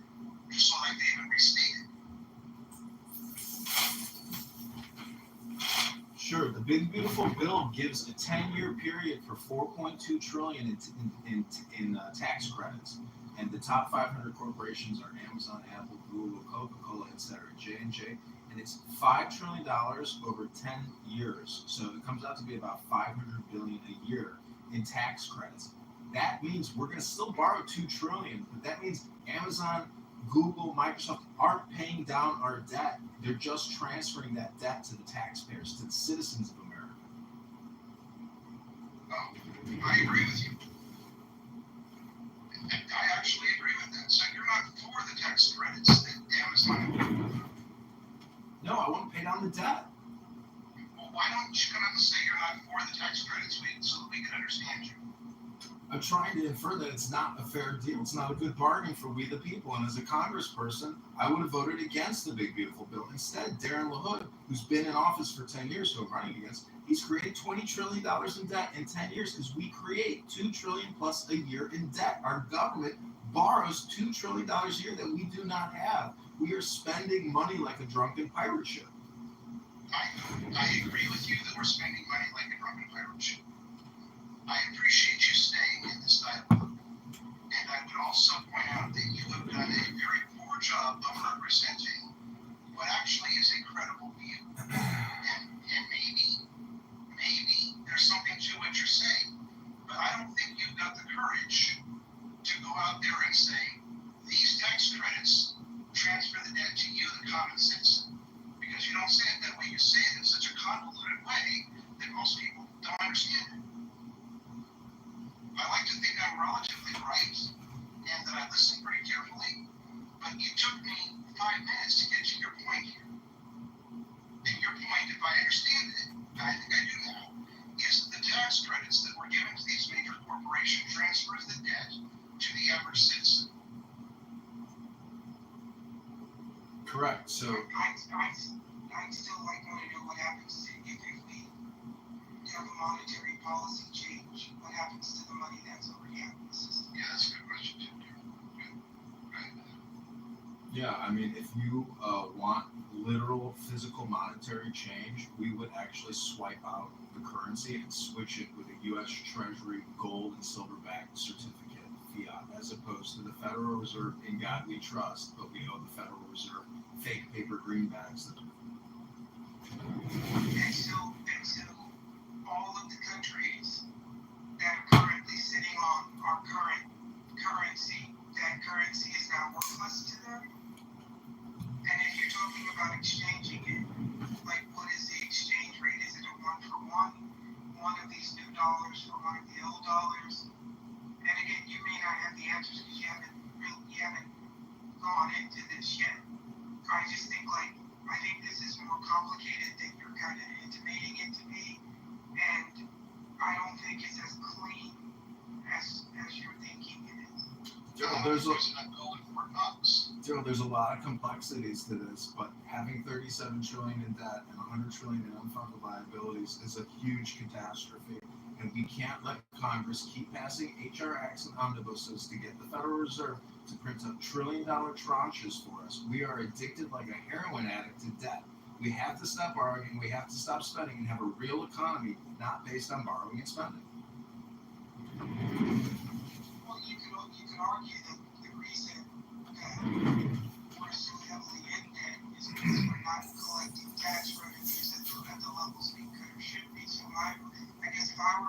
just so I can even restate it. Sure, the big beautiful bill gives a 10-year period for $4.2 trillion in tax credits, and the top 500 corporations are Amazon, Apple, Google, Coca-Cola, etc., J&J, and it's $5 trillion over 10 years. So it comes out to be about $500 billion a year in tax credits. That means we're going to still borrow $2 trillion, but that means Amazon, Google, Microsoft aren't paying down our debt. They're just transferring that debt to the taxpayers, to the citizens of America. Oh, I agree with you. I actually agree with that. So you're not for the tax credits that Amazon. No, I want to pay down the debt. Well, why don't you come out and say you're not for the tax credits so that we can understand you? I'm trying to infer that it's not a fair deal. It's not a good bargain for we the people. And as a congressperson, I would have voted against the big beautiful bill. Instead, Darren LaHood, who's been in office for 10 years, who I'm running against, he's created $20 trillion in debt in 10 years as we create $2 trillion plus a year in debt. Our government borrows $2 trillion a year that we do not have. We are spending money like a drunken pirate ship. I agree with you that we're spending money like a drunken pirate ship. I appreciate you staying in this dialogue. And I would also point out that you have done a very poor job of representing what actually is a credible view. And maybe there's something to what you're saying. But I don't think you've got the courage to go out there and say, these tax credits I'm relatively right and that I listened pretty carefully, but it took me 5 minutes to get to your point here. And your point, if I understand it, and I think I do now, is that the tax credits that we're giving to these major corporations transfers the debt to the average citizen. Correct. So I'd still like to know what happens if we have a monetary policy change. What happens to the money that's already out in the system? Yeah, that's a good question too. Right. yeah, I mean, if you want literal physical monetary change, we would actually swipe out the currency and switch it with a U.S. Treasury gold and silver-backed certificate, fiat, as opposed to the Federal Reserve, in God we trust, but we owe the Federal Reserve fake paper greenbacks. And so all of the countries that are currently sitting on our current currency, that currency is now worthless to them. And if you're talking about exchanging it, like what is the exchange rate? Is it a 1-for-1? One of these new dollars for one of the old dollars? And again, you may not have the answers because you haven't gone into this yet. I just think I think this is more complicated than you're kind of intimating it to me, and I don't think it's as clean as you're thinking it is. There's a lot of complexities to this, but having 37 trillion in debt and 100 trillion in unfunded liabilities is a huge catastrophe. And we can't let Congress keep passing HR acts and omnibuses to get the Federal Reserve to print up trillion-dollar tranches for us. We are addicted like a heroin addict to debt. We have to stop borrowing and we have to stop spending and have a real economy, not based on borrowing and spending. Well, you could argue that the reason that we're so heavily in debt is because we're not collecting tax revenues at the levels we could or should be. So I guess if I were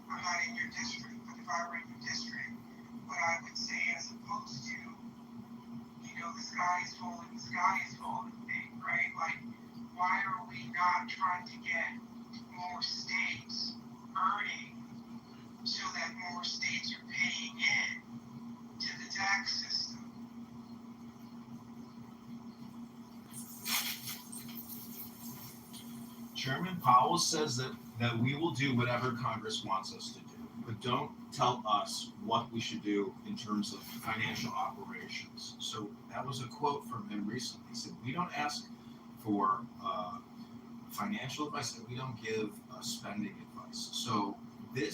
I'm not in your district, but if I were in your district, what I would say as opposed to, the sky is falling thing, right? Like, why are we not trying to get more states earning so that more states are paying in to the tax system? Chairman Powell says that we will do whatever Congress wants us to do, but don't tell us what we should do in terms of financial operations. So that was a quote from him recently. He said, we don't ask for financial advice and we don't give spending advice. So the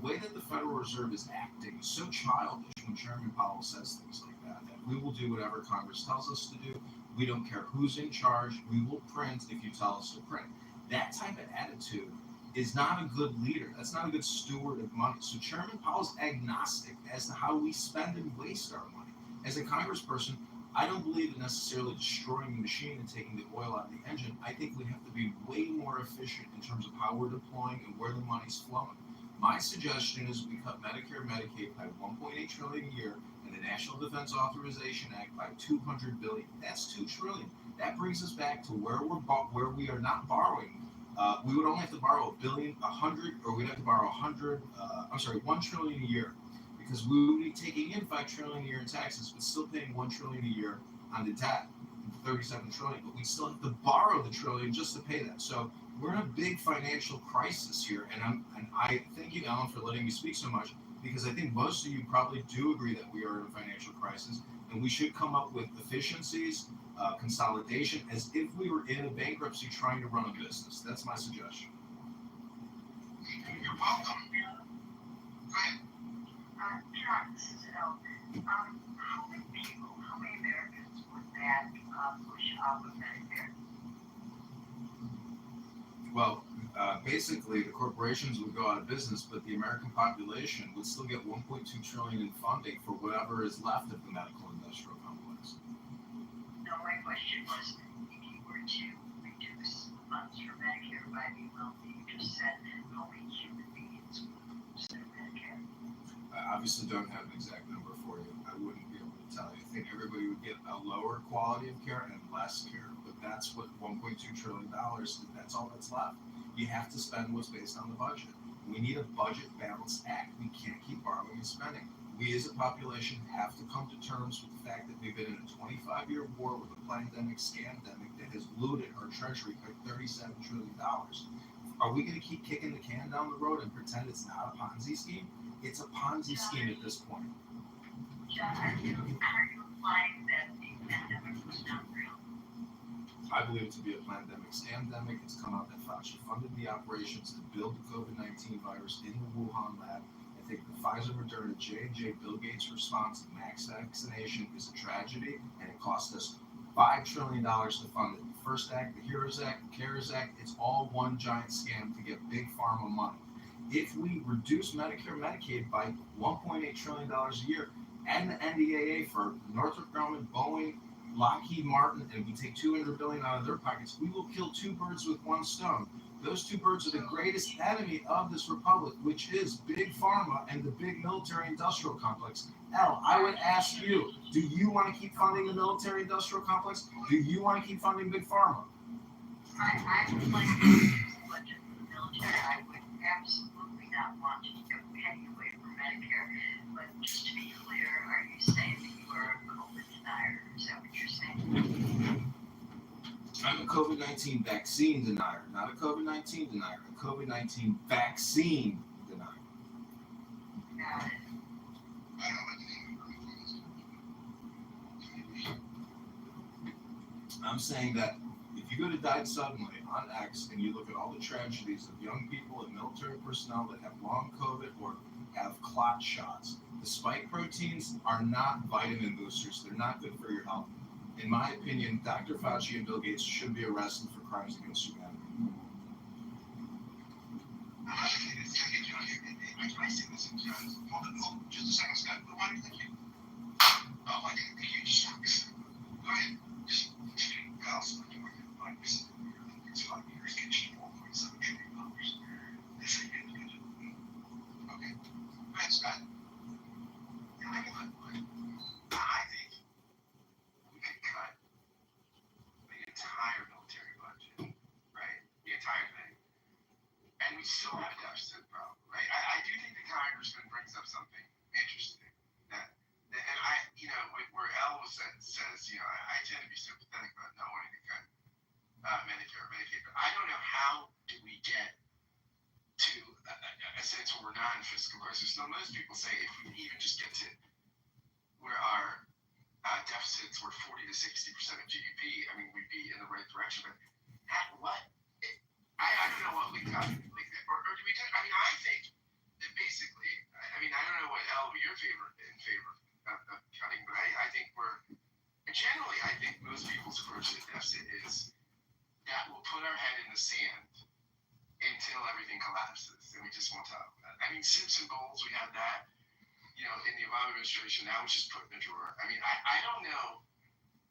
way that the Federal Reserve is acting is so childish when Chairman Powell says things like that we will do whatever Congress tells us to do. We don't care who's in charge. We will print if you tell us to print. That type of attitude is not a good leader. That's not a good steward of money. So Chairman Powell's agnostic as to how we spend and waste our money. As a congressperson, I don't believe in necessarily destroying the machine and taking the oil out of the engine. I think we have to be way more efficient in terms of how we're deploying and where the money's flowing. My suggestion is we cut Medicare and Medicaid by $1.8 trillion a year and the National Defense Authorization Act by $200 billion. That's $2 trillion. That brings us back to where we are not borrowing. We would only have to borrow we'd have to borrow $1 trillion a year, because we would be taking in $5 trillion a year in taxes, but still paying $1 trillion a year on the debt, 37 trillion. But we still have to borrow the trillion just to pay that. So we're in a big financial crisis here, and I thank you, Alan, for letting me speak so much, because I think most of you probably do agree that we are in a financial crisis, and we should come up with efficiencies, consolidation, as if we were in a bankruptcy trying to run a business. That's my suggestion. You're welcome. Go ahead. John, this is Elle. How many Americans would that push off of Medicare? Well, basically, the corporations would go out of business, but the American population would still get $1.2 trillion in funding for whatever is left of the medical industrial complex. No, my question was, if you were to reduce funds for Medicare by the amount that you just said, how many human beings would lose their Medicare? I obviously don't have an exact number for you. I wouldn't be able to tell you. I think everybody would get a lower quality of care and less care, but that's what $1.2 trillion, that's all that's left. You have to spend what's based on the budget. We need a budget balanced act. We can't keep borrowing and and spending. We as a population have to come to terms with the fact that we've been in a 25-year war with a pandemic, scamdemic that has looted our treasury by $37 trillion. Are we going to keep kicking the can down the road and pretend it's not a Ponzi scheme? It's a Ponzi scheme at this point. John, are you implying that the pandemic was not real? I believe it to be a pandemic, scamdemic. It's come out that Fauci funded the operations to build the COVID-19 virus in the Wuhan lab. I think the Pfizer, Moderna, J&J, Bill Gates' response to mass vaccination is a tragedy, and it cost us $5 trillion to fund it. The First Act, the HEROES Act, the CARES Act, it's all one giant scam to get big pharma money. If we reduce Medicare and Medicaid by $1.8 trillion a year, and the NDAA for Northrop Grumman, Boeing, Lockheed Martin, and we take $200 billion out of their pockets, we will kill two birds with one stone. Those two birds are the greatest enemy of this republic, which is big pharma and the big military-industrial complex. Al, I would ask you, do you want to keep funding the military-industrial complex? Do you want to keep funding big pharma? I would like to reduce the budget for the military. I would absolutely not want to take a penny away from Medicare. But just to be clear, are you saying that you are a COVID denier? Is that what you're saying? I'm a COVID-19 vaccine denier, not a COVID-19 denier, a COVID-19 vaccine denier. Got it. I'm saying that if you go to Died Suddenly on X and you look at all the tragedies of young people and military personnel that have long COVID or have clot shots, the spike proteins are not vitamin boosters. They're not good for your health. In my opinion, Dr. Fauci and Bill Gates should be arrested for crimes against humanity. I say this in terms of, hold on, just a second, Scott. Why do you think you? Oh, I think you just sucks. Go ahead. Just Carlson, you were 5% of your next 5 years, get you $4.7 trillion. They say you're good. Okay. Go ahead, Scott. Yeah, I can let I think we could cut the entire military budget, right? The entire thing. And we still have a deficit problem, right? I do think the Congressman brings up something interesting. That and I, where Al says, I tend to be sympathetic about not wanting to cut Medicare or Medicaid, but I don't know how do we get to a sense where we're not in fiscal crisis. Now, most people say if we even just get to where our deficits were 40 to 60% of GDP, I mean, we'd be in the right direction. But what? I don't know what we got. Or do we do? I mean, I think that basically, I don't know what L you're in favor of cutting, but I think I think most people's approach to the deficit is that we'll put our head in the sand until everything collapses, and we just won't talk about it. I mean, Simpson Bowles, we had that. In the Obama administration, that was just put in the drawer. I mean, I don't know.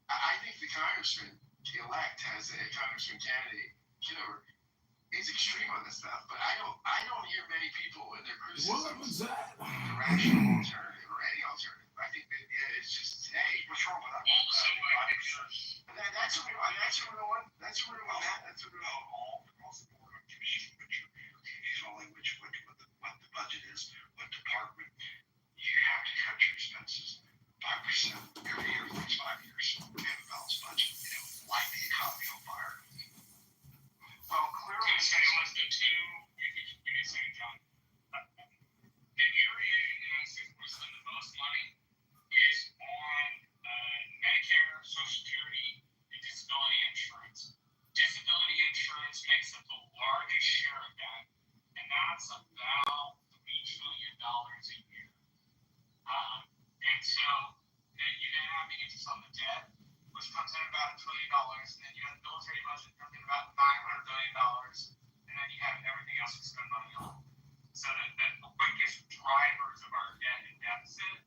I think the Congressman-elect has a Congressman candidate, Kitover, is extreme on this stuff, but I don't hear many people in their criticisms of the rational alternative or any alternative. I think that it's just, hey, what's wrong with that? That's what we want. That's what we want. That's what we want. That's what we want. All across the board, what the budget is, what department. You have to cut your expenses 5% every year for the next 5 years. We have a balanced budget. Light the economy on fire. Well, clearly, I was going to say it was the two. You did say, John. The area in the United States where we spend the most money is on Medicare, Social Security, and disability insurance. Disability insurance makes up the largest share of that, and that's about $3 trillion a year. And so then you then have the interest on the debt, which comes in about $1 trillion, and then you have the military budget comes in about $900 billion, and then you have everything else we spend money on. So the quickest drivers of our debt and deficit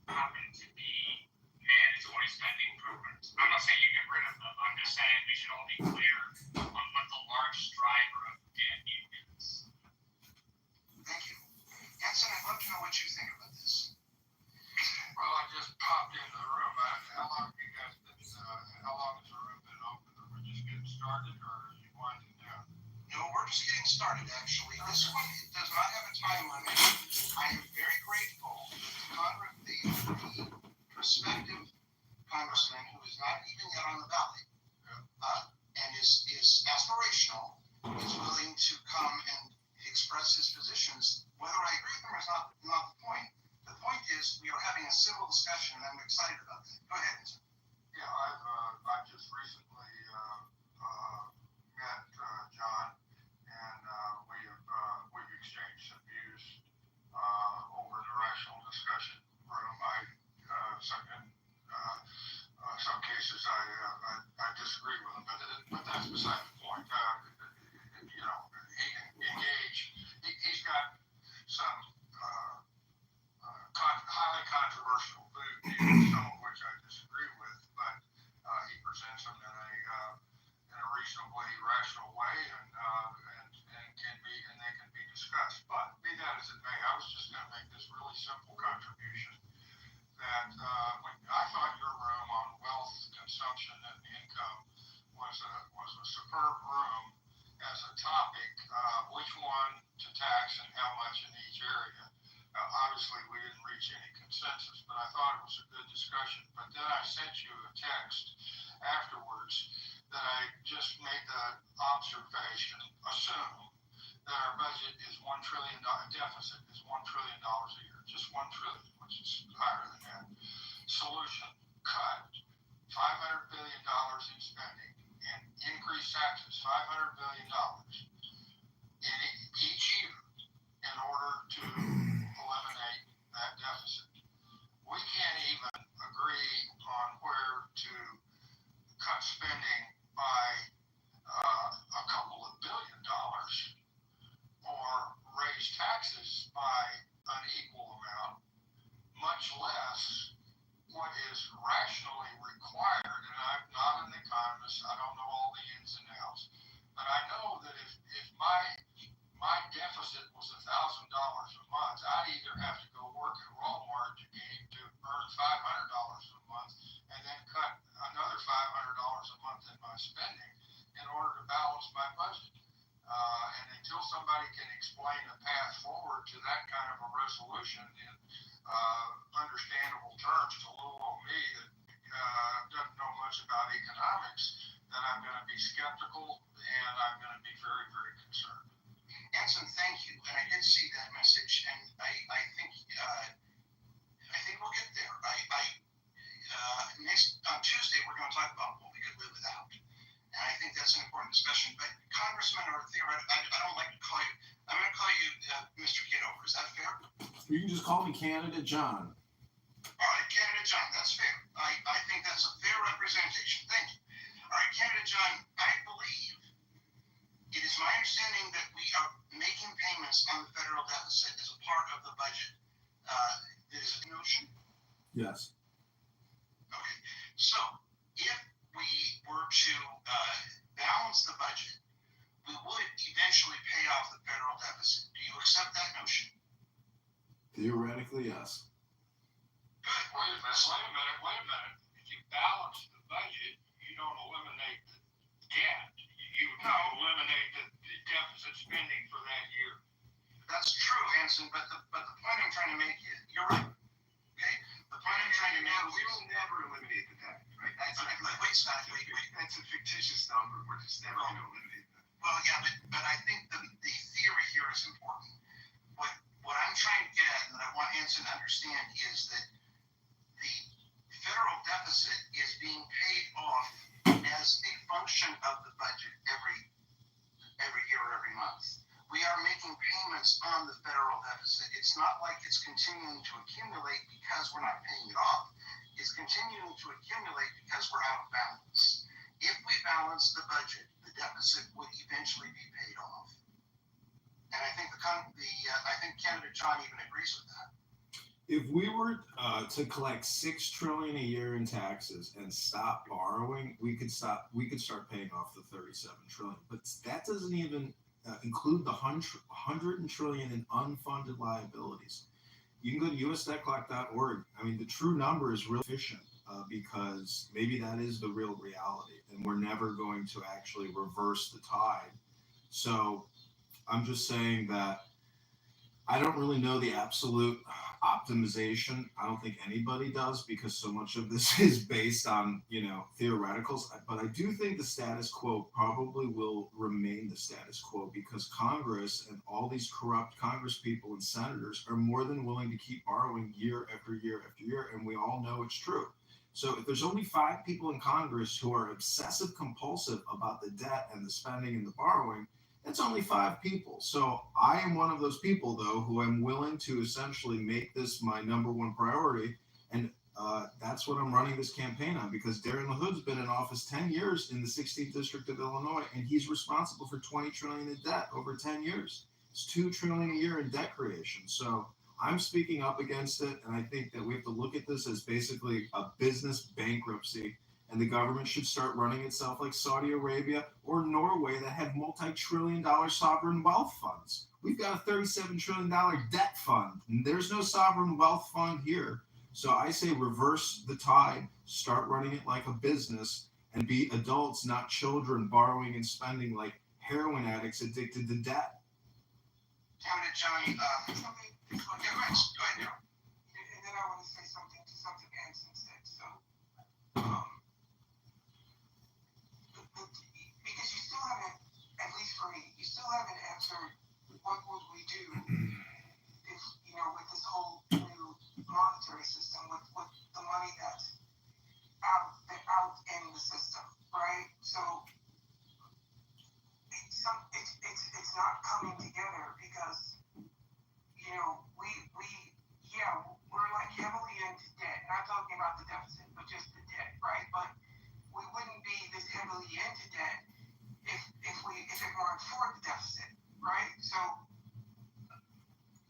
happen to be mandatory spending programs. I'm not saying you get rid of them. I'm just saying we should all be clear on what the largest driver of debt is. Thank you. Jensen, I'd love to know what you think about this. Well, I just popped into the room. How long have you guys been, how long has the room been open? Are we just getting started, or are you winding down? No, we're just getting started, actually. This one does not have a time limit. I am very grateful controversial views, some of which I disagree with, but he presents them in a reasonably rational way, and they can be discussed. But be that as it may, I was just going to make this really simple contribution that when I thought your room on wealth, consumption, and income was a superb room as a topic, which one to tax and how much in each area. Obviously, we didn't reach any consensus, but I thought it was a good discussion. But then I sent you a text afterwards that I just made the observation, assume that our budget is $1 trillion, deficit is $1 trillion a year, just $1 trillion, which is higher than that. Solution, cut $500 billion in spending and increase taxes $500 billion in each year in order to eliminate that deficit. We can't even agree on where to cut spending by a couple of $1 billion or raise taxes by an equal amount, much less what is rationally required. And I'm not an economist, I don't know all the ins and outs, but I know that if my deficit was $1,000 a month, I'd either have to go work at Walmart to earn $500 a month and then cut another $500 a month in my spending in order to balance my budget. And until somebody can explain a path forward to that kind of a resolution in understandable terms to little old me that doesn't know much about economics, then I'm going to be skeptical and I'm going to be very, very concerned. Anson, thank you. And I did see that message, and I think we'll get there. Next on Tuesday we're going to talk about what we could live without, and I think that's an important discussion. But Congressman, or theoretically, I don't like to call you. I'm going to call you Mr. Kitover. Is that fair? You can just call me Candidate John. All right, Candidate John. That's fair. I think that's a fair representation. Thank you. All right, Candidate John. I believe it is my understanding that we are making payments on the federal deficit as a part of the budget. Is it a notion? Yes. Okay. So if we were to balance the budget, we would eventually pay off the federal deficit. Do you accept that notion? Theoretically, yes. Good. Wait a minute. If you balance the budget, you don't eliminate the debt. You eliminate the deficit spending for that year. That's true, Anson, but the point I'm trying to make is, you're right. Okay? The point I'm trying to make is, we will never eliminate the debt, right? Wait, Scott, wait. That's a fictitious number. We're just never going to eliminate that. Well, yeah, but I think the theory here is important. What I'm trying to get at, and that I want Anson to understand, is that the federal deficit is being paid off as a function of the budget every year or every month. We are making payments on the federal deficit. It's not like it's continuing to accumulate because we're not paying it off. It's continuing to accumulate because we're out of balance. If we balance the budget, the deficit would eventually be paid off. And I think I think Candidate John even agrees with that. If we were to collect $6 trillion a year in taxes and stop borrowing, we could start paying off the $37 trillion. But that doesn't even include the $100 trillion in unfunded liabilities. You can go to usdebtclock.org. I mean, the true number is real efficient because maybe that is the real reality, and we're never going to actually reverse the tide. So I'm just saying that I don't really know the absolute optimization. I don't think anybody does because so much of this is based on, theoreticals. But I do think the status quo probably will remain the status quo because Congress and all these corrupt Congress people and senators are more than willing to keep borrowing year after year after year. And we all know it's true. So if there's only 5 people in Congress who are obsessive compulsive about the debt and the spending and the borrowing, that's only 5 people. So I am one of those people, though, who am willing to essentially make this my number one priority. And that's what I'm running this campaign on, because Darren LaHood's been in office 10 years in the 16th District of Illinois, and he's responsible for $20 trillion in debt over 10 years. It's $2 trillion a year in debt creation. So I'm speaking up against it, and I think that we have to look at this as basically a business bankruptcy, and the government should start running itself like Saudi Arabia or Norway that have multi-trillion-dollar sovereign wealth funds. We've got a $37 trillion debt fund, and there's no sovereign wealth fund here. So I say reverse the tide, start running it like a business, and be adults, not children, borrowing and spending like heroin addicts addicted to debt. Johnny, something. Yeah, go ahead, Daryl. And then I want to say something to something Anson said. So, because you still haven't, at least for me, you still haven't answered what would we do if, with this whole new monetary system, with the money that's out in the system, right? So it's not coming together because we're like heavily into debt. Not talking about the deficit, but just the debt, right? But we wouldn't be this heavily into debt if it weren't for the deficit, right? So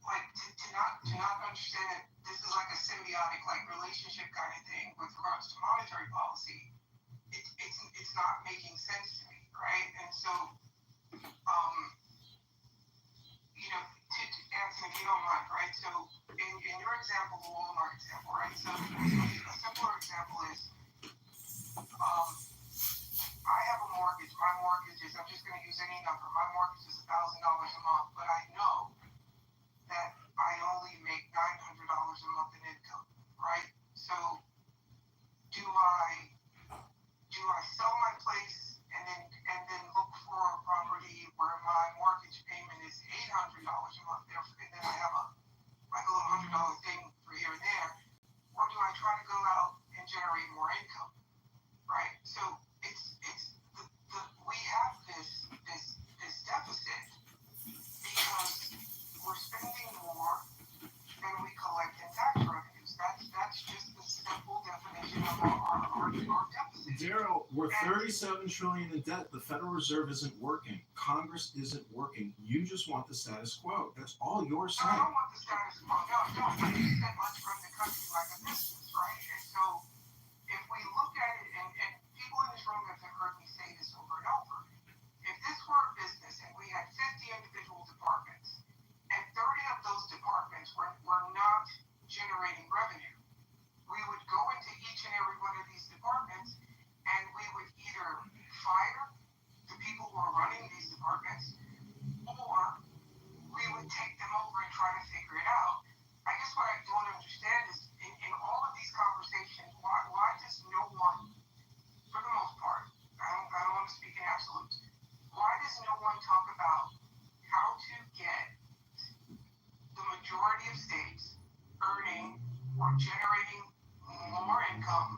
like to not understand that this is like a symbiotic like relationship kind of thing with regards to monetary policy, it's not making sense to me, right? And so Anthony, if you don't mind, right? So in your example, the Walmart example, right? So a simpler example is I have a mortgage. My mortgage is, I'm just going to use any number. My mortgage is $1,000 a month, but I know that I only make $900 a month in income, right? So do I sell my place and then look for a property where my mortgage payment is $800 a month, and then I have a little $100 thing for here and there, or do I try to go out and generate more income, right? So we have this deficit because we're spending more than we collect in tax revenues. That's just the simple definition of our deficit. Daryl, we're $37 trillion in debt. The Federal Reserve isn't working. Congress isn't working. You just want the status quo. That's all you're saying. I don't want the status quo. No. I just said let's run the country like a business, right? And so if we look at it, and people in this room have heard me say this over and over, if this were a business and we had 50 individual departments, and 30 of those departments were not generating revenue, we would go into each and every one of these departments and we would either fire the people who are running these departments, or we would take them over and try to figure it out. I guess what I don't understand is in all of these conversations, why does no one, for the most part, I don't want to speak in absolutes, why does no one talk about how to get the majority of states earning or generating more income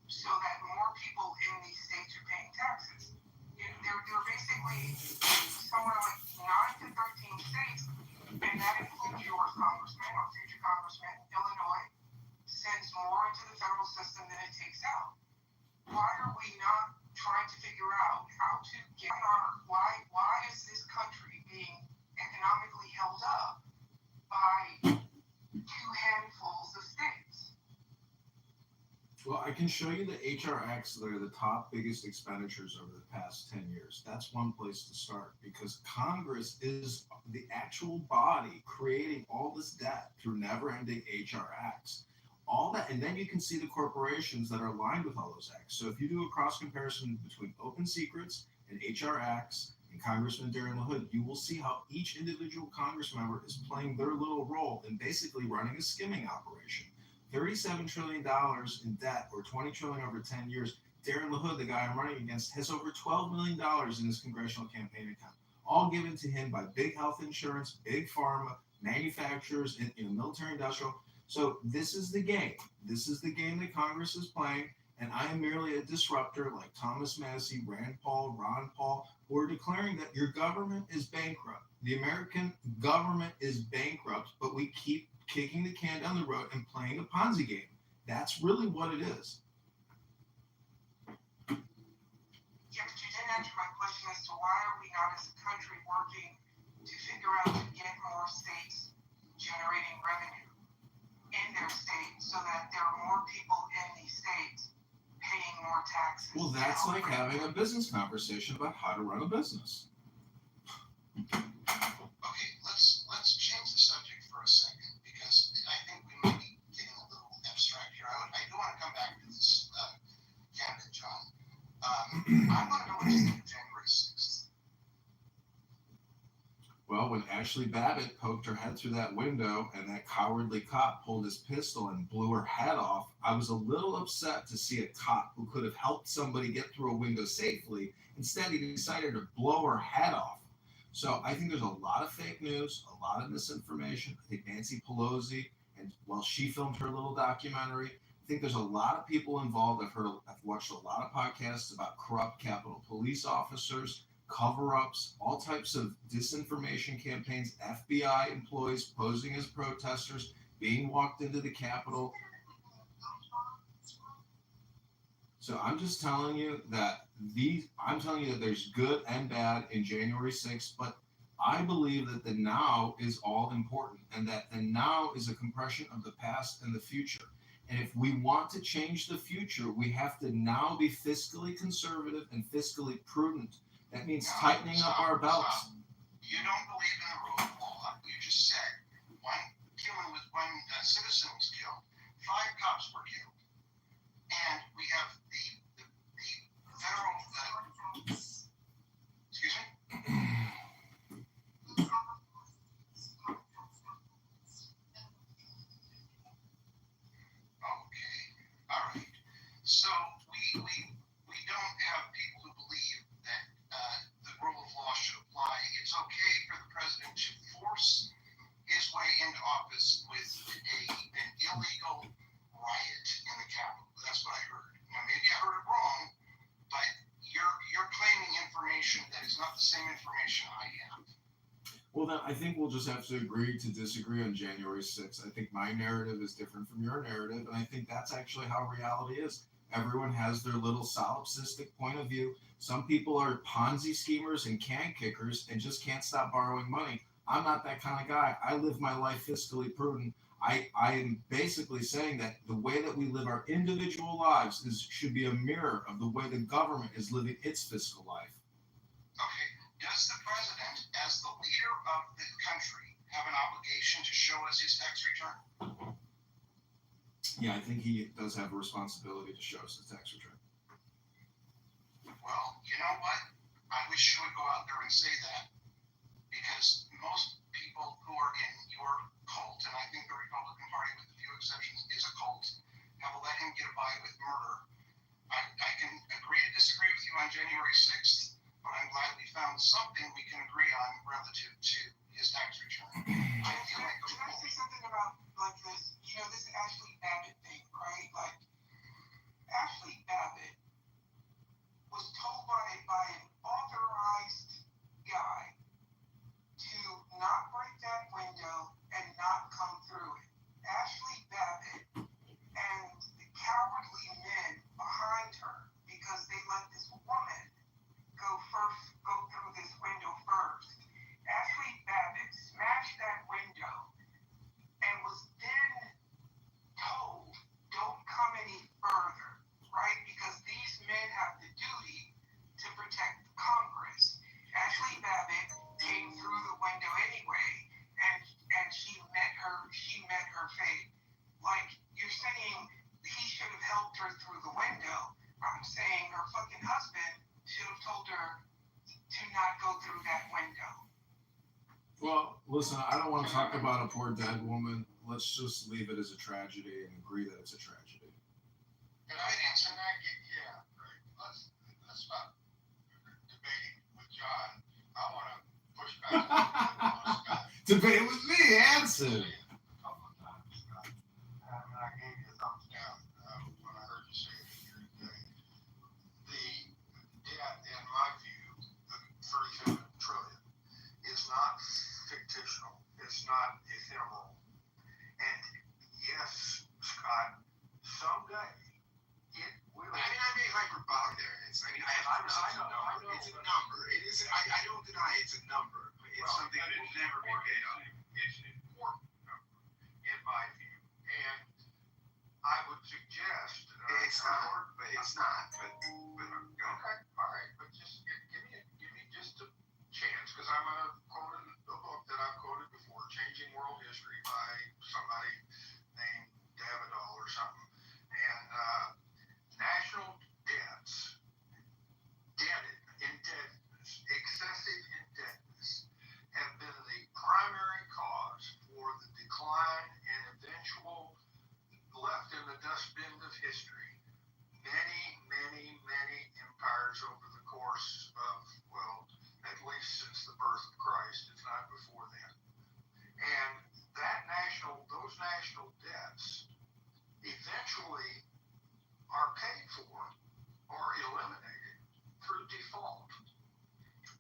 so that more people in these states are paying taxes? They're basically somewhere like 9 to 13 states, and that includes yours, Congressman, or future Congressman. Illinois sends more into the federal system than it takes out. Why are we not trying to figure out how to get why is this country being economically held up by 2 handfuls of states? Well, I can show you the HR acts that are the top biggest expenditures over the past 10 years. That's one place to start, because Congress is the actual body creating all this debt through never-ending HR acts. All that, and then you can see the corporations that are aligned with all those acts. So if you do a cross comparison between Open Secrets and HR acts and Congressman Darren LaHood, you will see how each individual Congress member is playing their little role in basically running a skimming operation. $37 trillion in debt, or $20 trillion over 10 years. Darren LaHood, the guy I'm running against, has over $12 million in his congressional campaign account, all given to him by big health insurance, big pharma, manufacturers, and military industrial. So this is the game. This is the game that Congress is playing, and I am merely a disruptor like Thomas Massie, Rand Paul, Ron Paul, who are declaring that your government is bankrupt. The American government is bankrupt, but we keep kicking the can down the road and playing a Ponzi game. That's really what it is. Yeah, but you didn't answer my question as to why are we not as a country working to figure out to get more states generating revenue in their state so that there are more people in these states paying more taxes. Well, that's like having a business conversation about how to run a business. Okay, let's change the subject for a second because I think we may be getting a little abstract here. I do want to come back to this candidate, John. I want to know what you think of January 6th. Well, when Ashley Babbitt poked her head through that window and that cowardly cop pulled his pistol and blew her head off, I was a little upset to see a cop who could have helped somebody get through a window safely. Instead, he decided to blow her head off. So I think there's a lot of fake news, a lot of misinformation. I think Nancy Pelosi, and while she filmed her little documentary, I think there's a lot of people involved. I've watched a lot of podcasts about corrupt Capitol Police officers, cover-ups, all types of disinformation campaigns, FBI employees posing as protesters, being walked into the Capitol. So I'm just telling you that there's good and bad in January 6th, but I believe that the now is all important and that the now is a compression of the past and the future. And if we want to change the future, we have to now be fiscally conservative and fiscally prudent. That means tightening up our belts. You don't believe in the rule of law. You just said one citizen was killed, 5 cops were killed, and we have the federal. Excuse me. Okay, all right. So we don't have people who believe that the rule of law should apply. It's okay for the president to force his way into office with an illegal riot in the Capitol. That's what I heard. Now maybe I heard it wrong, but you're claiming information that is not the same information I have. Well, then I think we'll just have to agree to disagree on January 6th. I think my narrative is different from your narrative, and I think that's actually how reality is. Everyone has their little solipsistic point of view. Some people are Ponzi schemers and can kickers and just can't stop borrowing money. I'm not that kind of guy. I live my life fiscally prudent. I am basically saying that the way that we live our individual lives should be a mirror of the way the government is living its fiscal life. Okay. Does the president, as the leader of the country, have an obligation to show us his tax return? Yeah, I think he does have a responsibility to show us his tax return. Well, you know what? I wish you would go out there and say that, because most people who are in your cult, and I think the Republican Party, with a few exceptions, is a cult, have let him get by with murder. I can agree to disagree with you on January 6th, but I'm glad we found something we can agree on relative to his tax return. I feel like Can I say something about like this? You know, this Ashley Babbitt thing, right? Like, Ashley Babbitt was told by an authorized guy to not break that window and not come through it. Ashley Babbitt and the cowardly men behind her, because they let this woman go through this window first. Ashley Babbitt smashed that window and was then told, don't come any further, right? Because these men have the duty to protect Congress. Ashley Babbitt came through the window anyway, and she met her fate. Like, you're saying he should have helped her through the window. I'm saying her fucking husband should have told her to not go through that window. Well, listen, I don't want to talk about a poor dead woman. Let's just leave it as a tragedy and agree that it's a tragedy. Can I answer that? Yeah, right. Let's stop debating with John. I want to push back on Scott. Debate with me, answer. I gave you a thumbs down when I heard you say it here today. In my view, the 37 trillion is not fictional. It's not ephemeral. And yes, Scott, someday it will. I mean, I'm being hyperbolic there. It's a number. It's a number. It is. I don't deny it's a number. It's something that will never be paid off. It's an important number. it's not. But Okay, all right, but just give me just a chance, because I'm gonna quote a book that I've quoted before, Changing World History by somebody named Davidal or something, and national debts, indebtedness, excessive indebtedness have been the primary cause for the decline and eventual left in the dustbin of history many empires over the course of, well, at least since the birth of Christ, if not before then. And those national debts eventually are paid for or eliminated through default.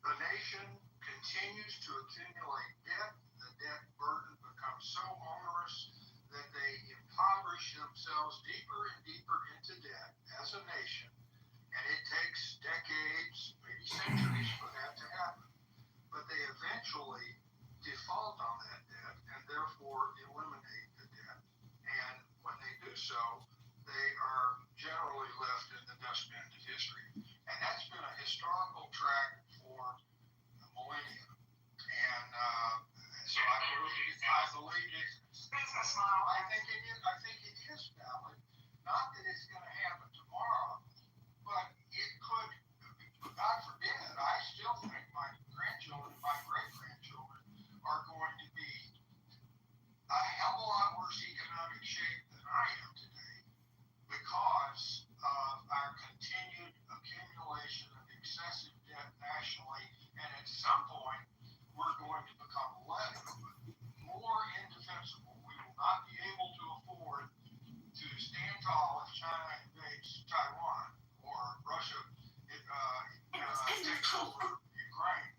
The nation continues to accumulate debt. The debt burden becomes so onerous that they impoverish themselves deeper and deeper into debt as a nation, and it takes decades, maybe centuries, for that to happen. But they eventually default on that debt and therefore eliminate the debt. And when they do so, they are generally left in the dustbin of history. And that's been a historical track for millennia. And so I believe it's business model. I think it is valid. Not that it's going to happen tomorrow, but it could. God forbid. I still think my grandchildren, my great-grandchildren, are going to be a hell of a lot worse economic shape than I am today because of our continued accumulation of excessive debt nationally, and at some point we're going to become more indefensible. We will not be able to afford to stand tall if China invades Taiwan or Russia takes over Ukraine.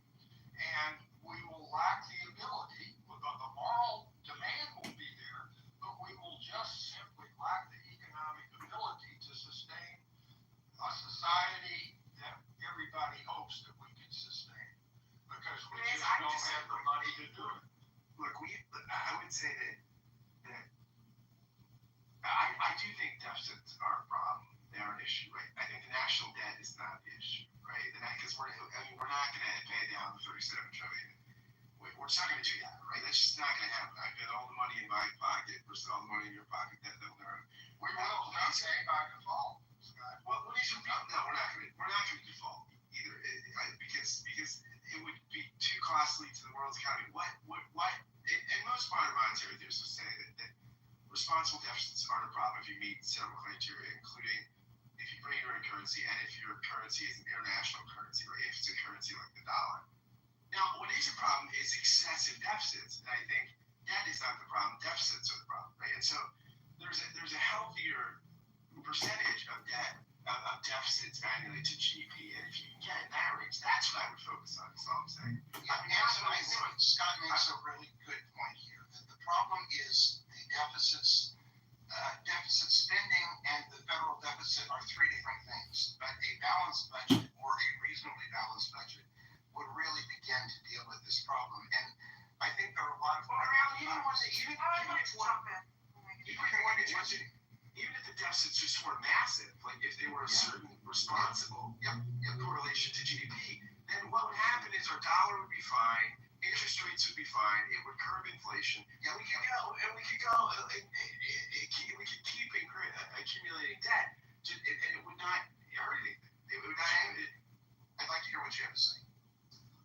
And we will lack the ability, the moral demand will be there, but we will just simply lack the economic ability to sustain a society that everybody hopes that we can sustain, because we just don't have the money to do it. Look, I would say that I do think deficits are a problem. They are an issue, right? I think the national debt is not the issue, right? Because we're not going to pay down the $37 trillion. We're just not going to do that, right? That's just not going to happen. I've got all the money in my pocket versus all the money in your pocket. We will not say by default, Scott. Well, no, we're not going to default either, because it would be too costly to the world's economy. And most modern monetary theorists will say that responsible deficits aren't a problem if you meet several criteria, including if you bring your own currency and if your currency is an international currency, right? If it's a currency like the dollar. Now, what is a problem is excessive deficits, and I think that is not the problem. Deficits are the problem, right? And so there's a healthier percentage of deficits annually to GDP, and if you can get in that range, that's what I would focus on. That's all I'm saying. I think Scott makes a really good point here. That the problem is the deficit spending and the federal deficit are three different things. But a balanced budget or a reasonably balanced budget would really begin to deal with this problem. And I think there are a lot of even if the deficits just were massive, like if they were a certain responsible correlation to GDP, then what would happen is our dollar would be fine, interest rates would be fine, it would curb inflation, and we could keep accumulating debt, and it would not hurt anything. It would not. I'd like to hear what you have to say.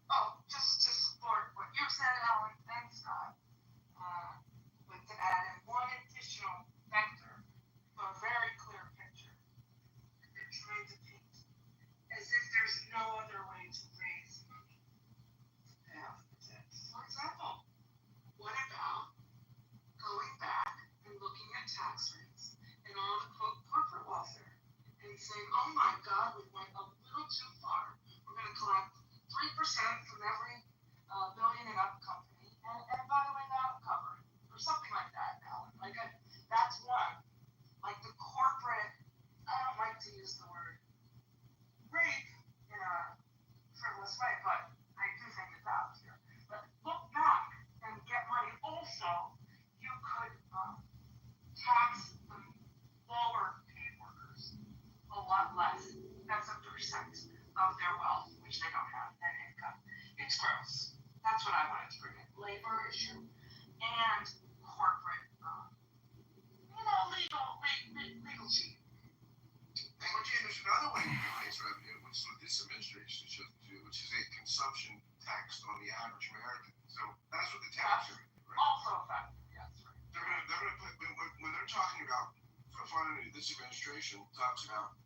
Oh, just to support what you said, Alan, and Scott, but to add in one additional factor for a very clear picture that they're trying to paint, as if there's no other way to raise money to pay off the debt. For example, what about going back and looking at tax rates and all the corporate welfare and saying, oh my God, we went a little too far. We're going to collect 3% from every billion and up company, and by the way, that'll cover it, or something like that, Alan. That's one. Like the corporate, I don't like to use the word rape in a frivolous way, but I do think it's out here. But look back and get money. Also, you could tax the lower paid workers a lot less. of their wealth, which they don't have, and income. It's gross. That's what I wanted to bring in. Labor issue and corporate, legal cheat. And there's another way you can raise revenue, which is what this administration should do, which is a consumption tax on the average American. So that's what the tax are, right? Also effective, yes, right. They're gonna put, when they're talking about funding, this administration talks about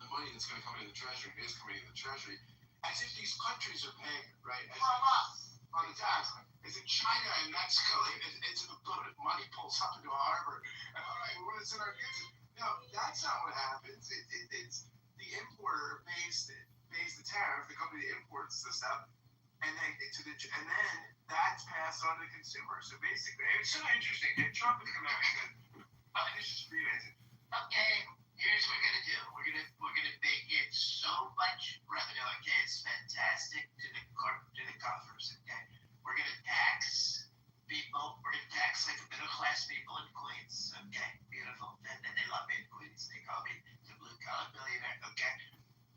the money that's gonna come into the treasury, is coming into the treasury, as if these countries are paying it, right? From us. On the tax. Is it China and Mexico? It's the money pulls up into a harbor. And all right, what is in our kids? No, that's not what happens. It's the importer pays the tariff. The company that imports the stuff, and then that's passed on to the consumer. So basically, it's so interesting. And Trump would come out and said, "This is freelancing." Okay, here's what we're gonna do. We're gonna make it so much revenue. Okay, it's fantastic to the coffers. Okay, we're gonna tax people. We're gonna tax like the middle class people in Queens. Okay, beautiful. And they love me in Queens. They call me the blue collar billionaire. Okay,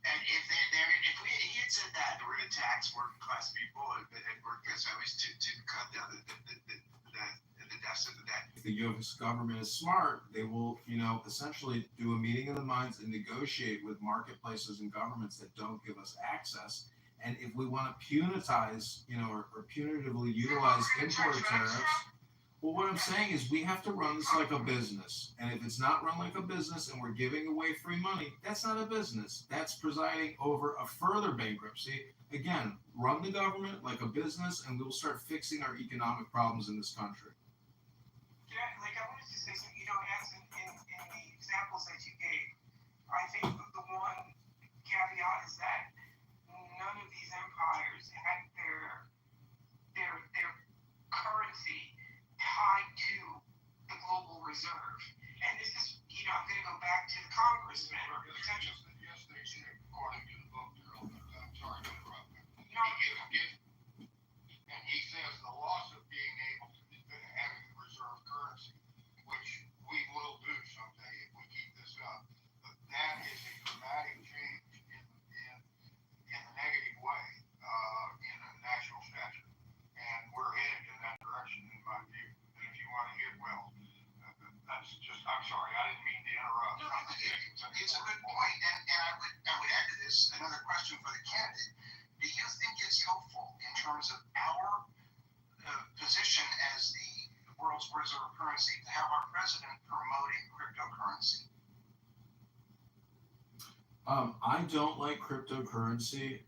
and if he had said that we're gonna tax working class people and working class families to cut down the deficit of that. If the U.S. government is smart, they will, essentially do a meeting of the minds and negotiate with marketplaces and governments that don't give us access. And if we want to punitize, or punitively utilize import tariffs, well, what I'm saying is we have to run this like a business. And if it's not run like a business and we're giving away free money, that's not a business. That's presiding over a further bankruptcy. Again, run the government like a business and we'll start fixing our economic problems in this country. Yeah, I wanted to say something, as in the examples that you gave, I think the one caveat is that none of these empires had their currency tied to the global reserve. And this is, I'm going to go back to the Congressman. Yesterday, according to the book, I'm sorry to interrupt. No. And he says the loss of being able to having the reserve currency, which we will do someday if we keep this up, but that is a dramatic change in a negative way in a national stature. And we're headed in that direction, in my view. And if you want to get well, that's just, I'm sorry, I didn't mean to interrupt. No, it's a good point, and I would add to this another question for the candidate. Do you think it's helpful in terms of our position as the world's reserve currency to have our president promoting cryptocurrency? I don't like cryptocurrency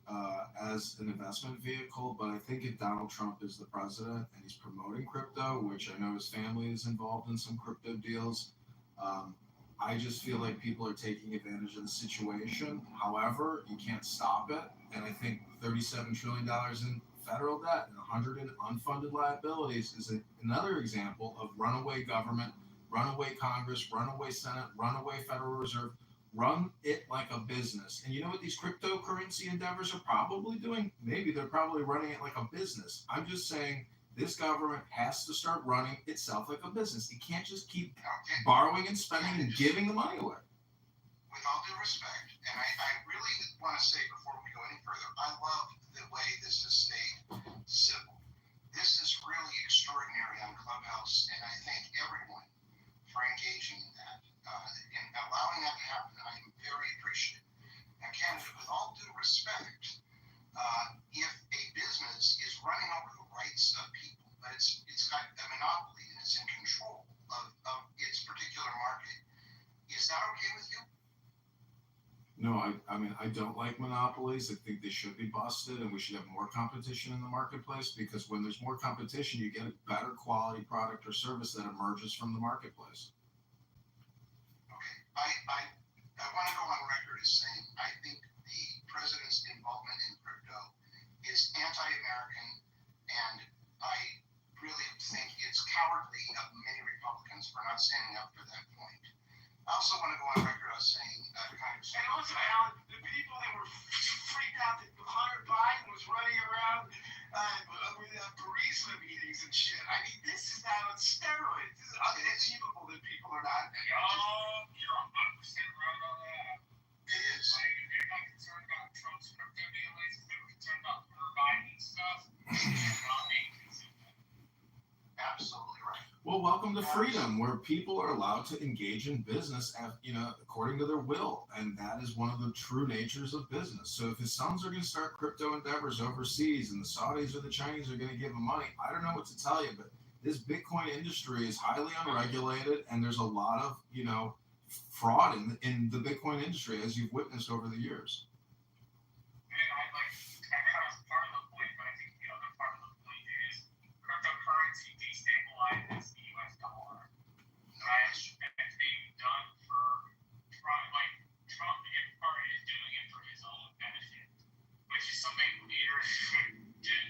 as an investment vehicle, but I think if Donald Trump is the president and he's promoting crypto, which I know his family is involved in some crypto deals, I just feel like people are taking advantage of the situation. However, you can't stop it. And I think $37 trillion in federal debt and 100 in unfunded liabilities is another example of runaway government, runaway Congress, runaway Senate, runaway Federal Reserve. Run it like a business. And you know what these cryptocurrency endeavors are probably doing? Maybe they're probably running it like a business. I'm just saying this government has to start running itself like a business. It can't just keep borrowing and spending and giving the money away. With all due respect, and I really want to say before we go any further, I love the way this has stayed civil. This is really extraordinary on Clubhouse, and I thank everyone for engaging in that and allowing that to happen. I am very appreciative. Now, candidate, with all due respect, if a business is running over the rights of people, but it's got a monopoly and it's in control of its particular market, is that okay with you? No, I mean, I don't like monopolies. I think they should be busted and we should have more competition in the marketplace, because when there's more competition, you get a better quality product or service that emerges from the marketplace. Okay, I want to go on record as saying I think the president's involvement in crypto is anti-American, and I really think it's cowardly of many Republicans for not standing up for that point. I also want to go on record as saying, Congressman. And also, Alan, the people that were freaked out that Hunter Biden was running around with Burisma meetings and shit. I mean, this is now on steroids. This is unbelievable that people are not. You're 100% right on that. It is. You're not concerned welcome to freedom, where people are allowed to engage in business, according to their will, and that is one of the true natures of business. So if his sons are going to start crypto endeavors overseas, and the Saudis or the Chinese are going to give him money, I don't know what to tell you, but this Bitcoin industry is highly unregulated, and there's a lot of fraud in the Bitcoin industry, as you've witnessed over the years. And I kind of part of the point, but I think the other part of the point is cryptocurrency destabilizes the U.S. dollar, right? And it's being done for Trump. Trump in part is doing it for his own benefit, which is something leaders should do,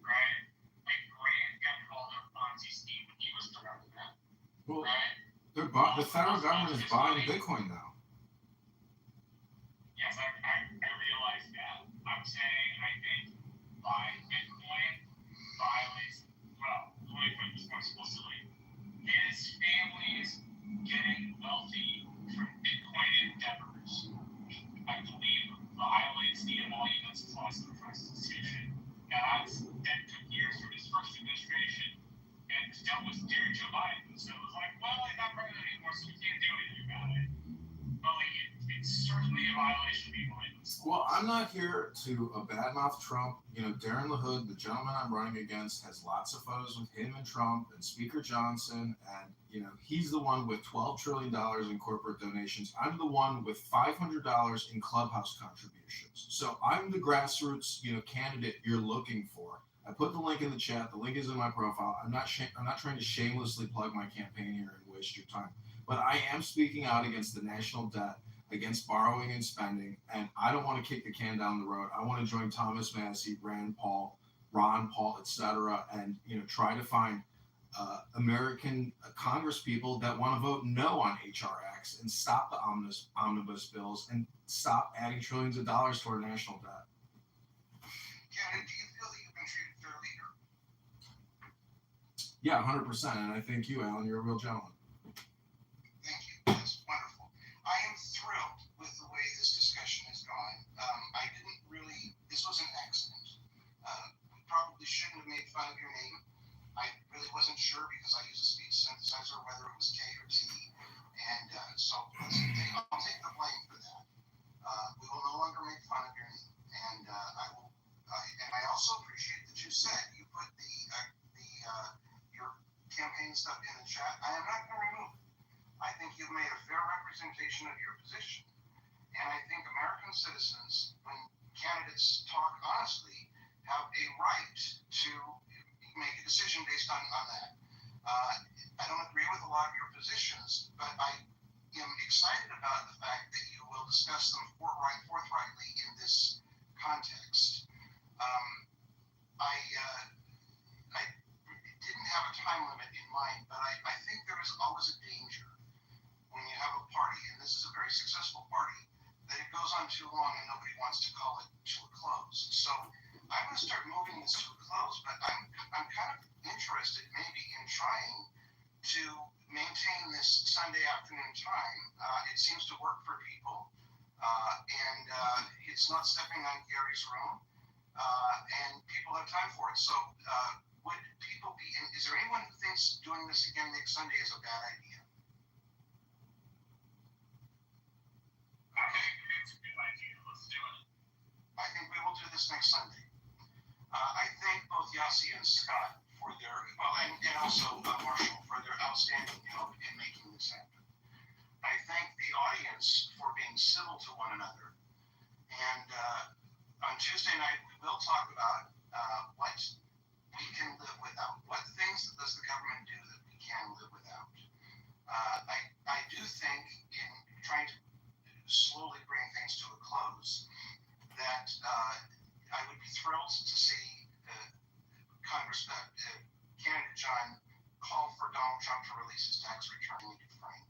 right? Like Grant got called a Ponzi scheme when he was president, Well, right? the federal government is buying Bitcoin now. Yes, I realize that. I'm saying I think buying Bitcoin violates, well, let me put this more explicitly. His family is getting wealthy from Bitcoin endeavors. I believe violates the Emoluments Clause of the Constitution. Now, that took years from his first administration and was dealt with during Joe Biden. So it was like, well, he's not president anymore, so we can't do anything about it. But it's certainly a violation of the Emoluments Clause. Well, I'm not here to badmouth Trump. Darren LaHood, the gentleman I'm running against, has lots of photos with him and Trump and Speaker Johnson, and he's the one with $12 trillion in corporate donations. I'm the one with $500 in clubhouse contributions. So I'm the grassroots, candidate you're looking for. I put the link in the chat. The link is in my profile. I'm not trying to shamelessly plug my campaign here and waste your time, but I am speaking out against the national debt, against borrowing and spending, and I don't want to kick the can down the road. I want to join Thomas Massey, Ron Paul, etc., and try to find American Congress people that want to vote no on HRX and stop the omnibus bills and stop adding trillions of dollars to our national debt. Kevin, do you feel that you've been treated fairly here? Yeah, 100%. And I thank you, Alan. You're a real gentleman. Thank you. That's wonderful. I am thrilled with the way this discussion has gone. This was an accident. We probably shouldn't have made fun of your name. I really wasn't sure because I use a speech synthesizer whether it was K or T. And so I'll take the blame for that. We will no longer make fun of your name. And I also appreciate that you said you put your campaign stuff in the chat. I am not going to remove it. I think you've made a fair representation of your position. And I think American citizens, when candidates talk honestly, have a right to make a decision based on that. I don't agree with a lot of your positions, but I am excited about the fact that you will discuss them forthrightly in this context. I didn't have a time limit in mind, but I think there is always a danger when you have a party, and this is a very successful party, that it goes on too long and nobody wants to call it to a close. So I'm going to start moving this to a close, but I'm kind of interested maybe in trying to maintain this Sunday afternoon time. It seems to work for people, and it's not stepping on Gary's room, and people have time for it. So would people be, is there anyone who thinks doing this again next Sunday is a bad idea? Okay, it's a good idea. Let's do it. I think we will do this next Sunday. I thank both Yossi and Scott for their, and also Marshall for their outstanding help in making this happen. I thank the audience for being civil to one another. And on Tuesday night, we will talk about what we can live without. What things does the government do that we can live without? I do think in trying to slowly bring things to a close that I would be thrilled to see Congressman candidate John call for Donald Trump to release his tax return in Ukraine.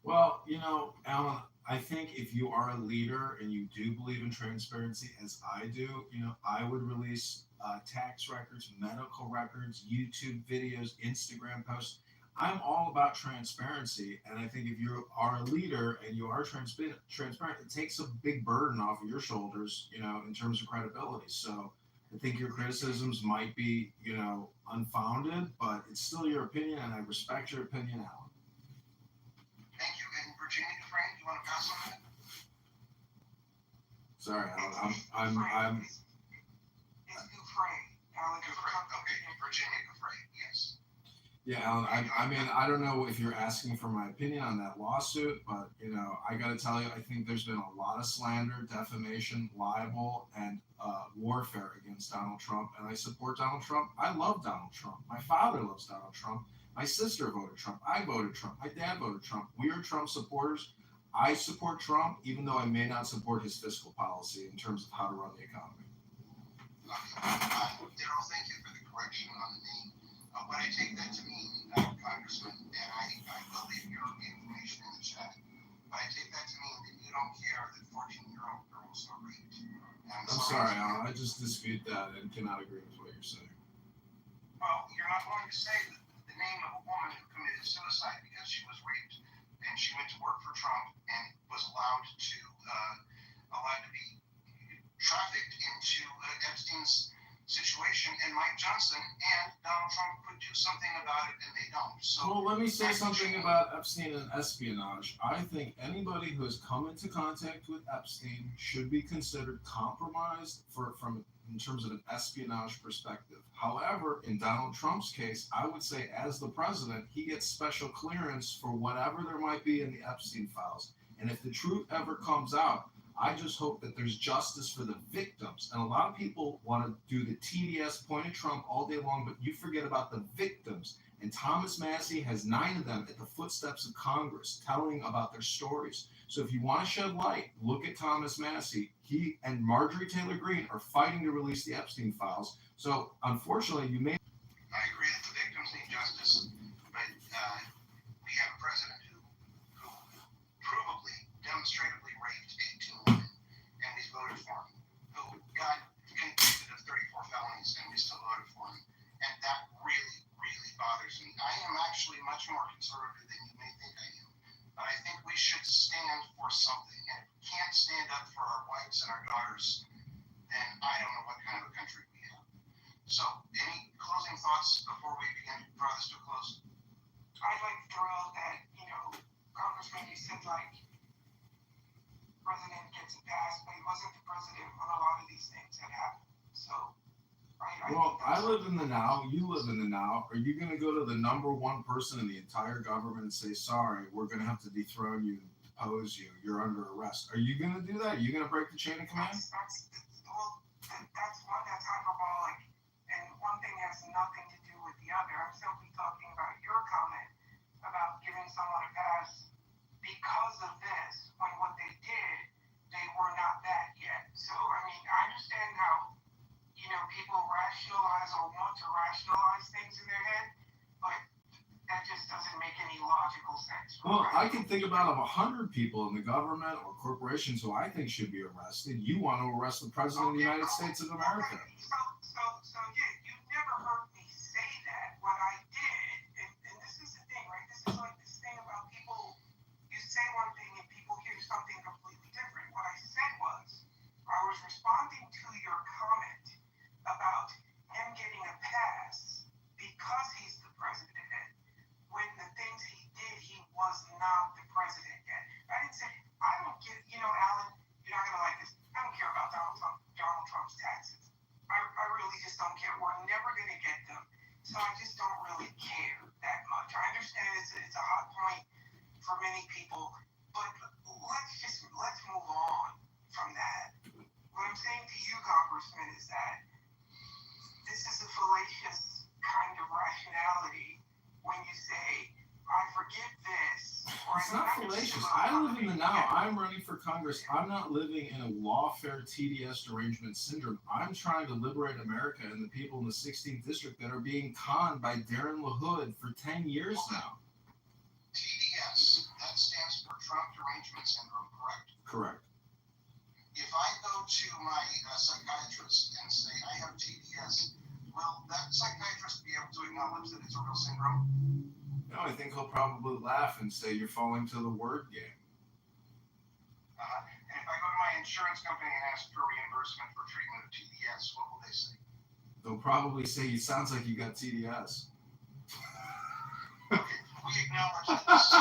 Well, Alan, I think if you are a leader and you do believe in transparency, as I do, I would release tax records, medical records, YouTube videos, Instagram posts. I'm all about transparency, and I think if you are a leader and you are transparent, it takes a big burden off of your shoulders, in terms of credibility. So I think your criticisms might be, unfounded, but it's still your opinion, and I respect your opinion, Alan. Thank you. And Virginia Dufresne, you want to pass on that? Sorry, Alan. I'm. It's Dufresne. Alan Dufresne. Okay, Virginia Dufresne. Yes. Yeah, Alan. I mean, I don't know if you're asking for my opinion on that lawsuit, but I got to tell you, I think there's been a lot of slander, defamation, libel, and warfare against Donald Trump, and I support Donald Trump. I love Donald Trump. My father loves Donald Trump. My sister voted Trump. I voted Trump. My dad voted Trump. We are Trump supporters. I support Trump, even though I may not support his fiscal policy in terms of how to run the economy. Daryl, thank you for the correction on the name. But I take that to mean, Congressman, and I will leave your information in the chat, but I take that to mean that you don't care that 14-year-old girls are raped. I'm sorry, Alan. I just dispute that and cannot agree with what you're saying. Well, you're not going to say the name of a woman who committed suicide because she was raped and she went to work for Trump and was allowed to be trafficked into Epstein's situation, and Mike Johnson and Donald Trump could do something about it, and they don't. So, well, let me say something about Epstein and espionage. I think anybody who has come into contact with Epstein should be considered compromised in terms of an espionage perspective. However, in Donald Trump's case, I would say as the president, he gets special clearance for whatever there might be in the Epstein files. And if the truth ever comes out, I just hope that there's justice for the victims. And a lot of people want to do the TDS, point at Trump all day long, but you forget about the victims. And Thomas Massie has 9 of them at the footsteps of Congress telling about their stories. So if you want to shed light, look at Thomas Massie. He and Marjorie Taylor Greene are fighting to release the Epstein files. So unfortunately, you may... I agree that the victims need justice, but we have a president who provably, demonstratively raped 18 women, and we voted for him, who got convicted of 34 felonies, and we still voted for him. And that really, really bothers me. I am actually much more conservative than you may think I am, but I think we should stand for something. And if we can't stand up for our wives and our daughters, then I don't know what kind of a country we have. So, any closing thoughts before we begin to draw this to a close? I'd like to throw out that, Congressman, you said, president gets a pass, but he wasn't the president when a lot of these things had happened. So, I live in the now. You live in the now. Are you going to go to the number one person in the entire government and say, sorry, we're going to have to dethrone you and depose you. You're under arrest. Are you going to do that? Are you going to break the chain of command? That's one that's hyperbolic, and one thing has nothing to do with the other. I'm simply talking about your comment about giving someone a pass because of this, when what they did, they were not that yet. So, I understand how, people rationalize or want to rationalize things in their head, but that just doesn't make any logical sense. Well, I can think about 100 people in the government or corporations who I think should be arrested. You want to arrest the President of the United States of America. So yeah, you never heard me say that. What I did, and this is the thing, right? This is like this thing about people, you say one thing and people hear something completely different. What I said was, I was responding to your comment about him getting a pass because he's the president, when the things he did, he was not the president yet. I didn't say, I don't get, Alan, you're not going to like this. I don't care about Donald Trump's taxes. I really just don't care. We're never going to get them. So I just don't really care that much. I understand it's a hot point for many people, but let's move on from that. What I'm saying to you, Congressman, is that this is a fallacious kind of rationality when you say, I forget this. It's not fallacious. I live in the now. I'm running for Congress. I'm not living in a lawfare TDS derangement syndrome. I'm trying to liberate America and the people in the 16th district that are being conned by Darren LaHood for 10 years now. TDS, that stands for Trump derangement syndrome, correct? Correct. If I go to my psychiatrist and say I have TDS, will that psychiatrist be able to acknowledge that it's a real syndrome? No, I think he'll probably laugh and say you're falling to the word game. And if I go to my my insurance company and ask for reimbursement for treatment of TDS, what will they say? They'll probably say, "You sounds like you got TDS." Okay, we acknowledge that this is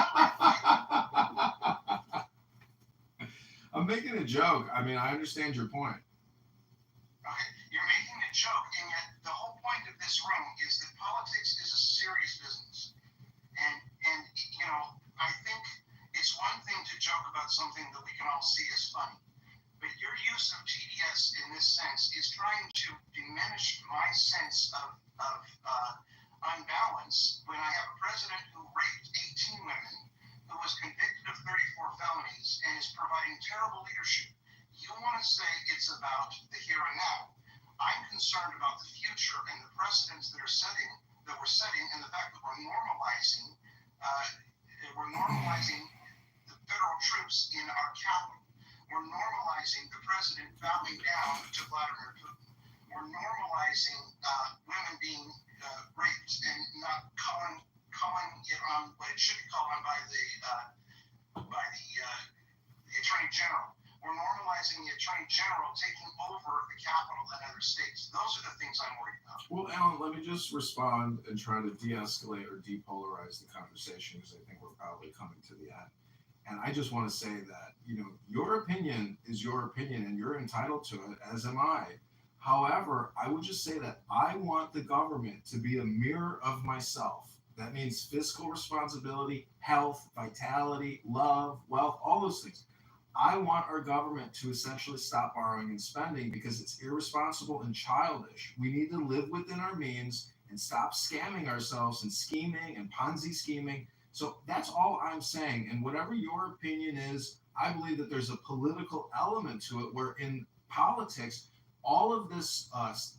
I'm making a joke. I mean, I understand your point. Okay, you're making a joke, and yet the whole point of this room is that politics is a serious business. And you know, I think it's one thing to joke about something that we can all see as funny, but your use of TDS in this sense is trying to diminish my sense of unbalance when I have a president who raped 18 women, who was convicted of 34 felonies, and is providing terrible leadership. You want to say it's about the here and now. I'm concerned about the future and the precedents that we're setting, and the fact that we're normalizing the federal troops in our capital. We're normalizing the president bowing down to Vladimir Putin. We're normalizing women being raped and not calling it on what it should be called on by the Attorney General. We're normalizing the Attorney General taking over the Capitol and other states. Those are the things I'm worried about. Well, Alan, let me just respond and try to de-escalate or depolarize the conversation, because I think we're probably coming to the end. And I just want to say that, you know, your opinion is your opinion and you're entitled to it, as am I. However, I would just say that I want the government to be a mirror of myself. That means fiscal responsibility, health, vitality, love, wealth, all those things. I want our government to essentially stop borrowing and spending because it's irresponsible and childish. We need to live within our means and stop scamming ourselves and scheming and Ponzi scheming. So that's all I'm saying. And whatever your opinion is, I believe that there's a political element to it where in politics, all of this,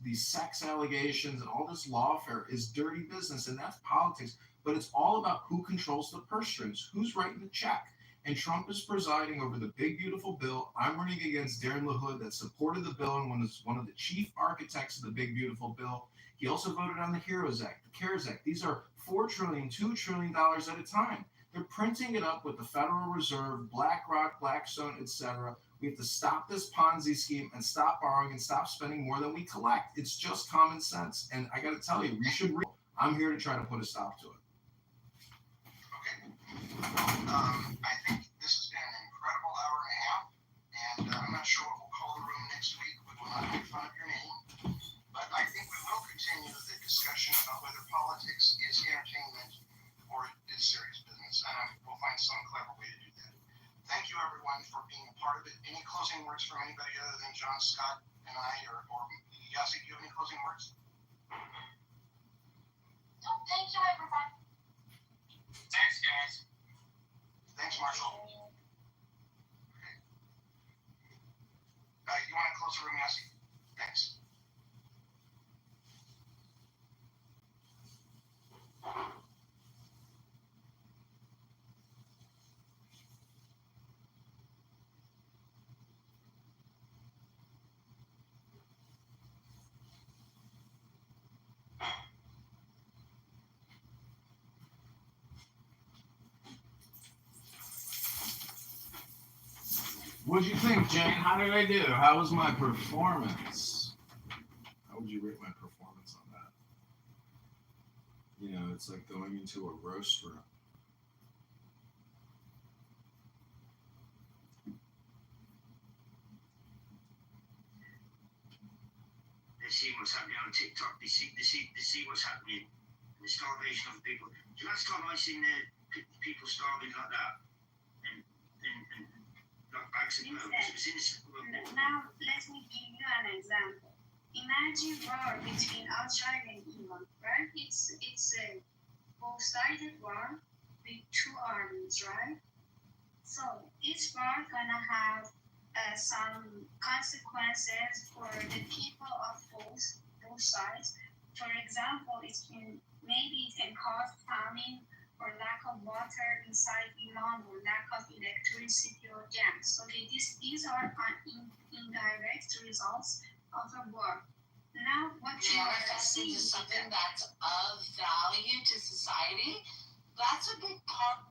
these sex allegations and all this lawfare is dirty business, and that's politics. But it's all about who controls the purse strings, who's writing the check. And Trump is presiding over the big, beautiful bill. I'm running against Darren LaHood that supported the bill and was one of the chief architects of the big, beautiful bill. He also voted on the HEROES Act, the CARES Act. These are $4 trillion, $2 trillion at a time. They're printing it up with the Federal Reserve, BlackRock, Blackstone, etc. We have to stop this Ponzi scheme and stop borrowing and stop spending more than we collect. It's just common sense. And I got to tell you, we should. I'm here to try to put a stop to it. I think this has been an incredible hour and a half, and I'm not sure what we'll call the room next week. We will not make fun of your name, but I think we will continue the discussion about whether politics is entertainment or is serious business, and we'll find some clever way to do that. Thank you, everyone, for being a part of it. Any closing words from anybody other than John, Scott, and I, or Yasi? Do you have any closing words? Thank you, everyone. Thanks, guys. Thanks, Marshall. Okay. You want to close the room, Yasi? Thanks. What'd you think, Jane? How did I do? How was my performance? How would you rate my performance on that? You know, it's like going into a roast room. They see what's happening on TikTok. They see what's happening. The starvation of people. The last time I seen people starving like that, and like bags of milk, it was in the Second World War. Now, let me give you an example. Imagine war between Israel and Iran, right? It's a both-sided war with two armies, right? So each war gonna have some consequences for the people of both sides. For example, it can cause famine or lack of water inside Iran, or lack of electricity or gas. Okay, these are indirect results of a war. Now, what you are seeing is something that's of value to society. That's a big part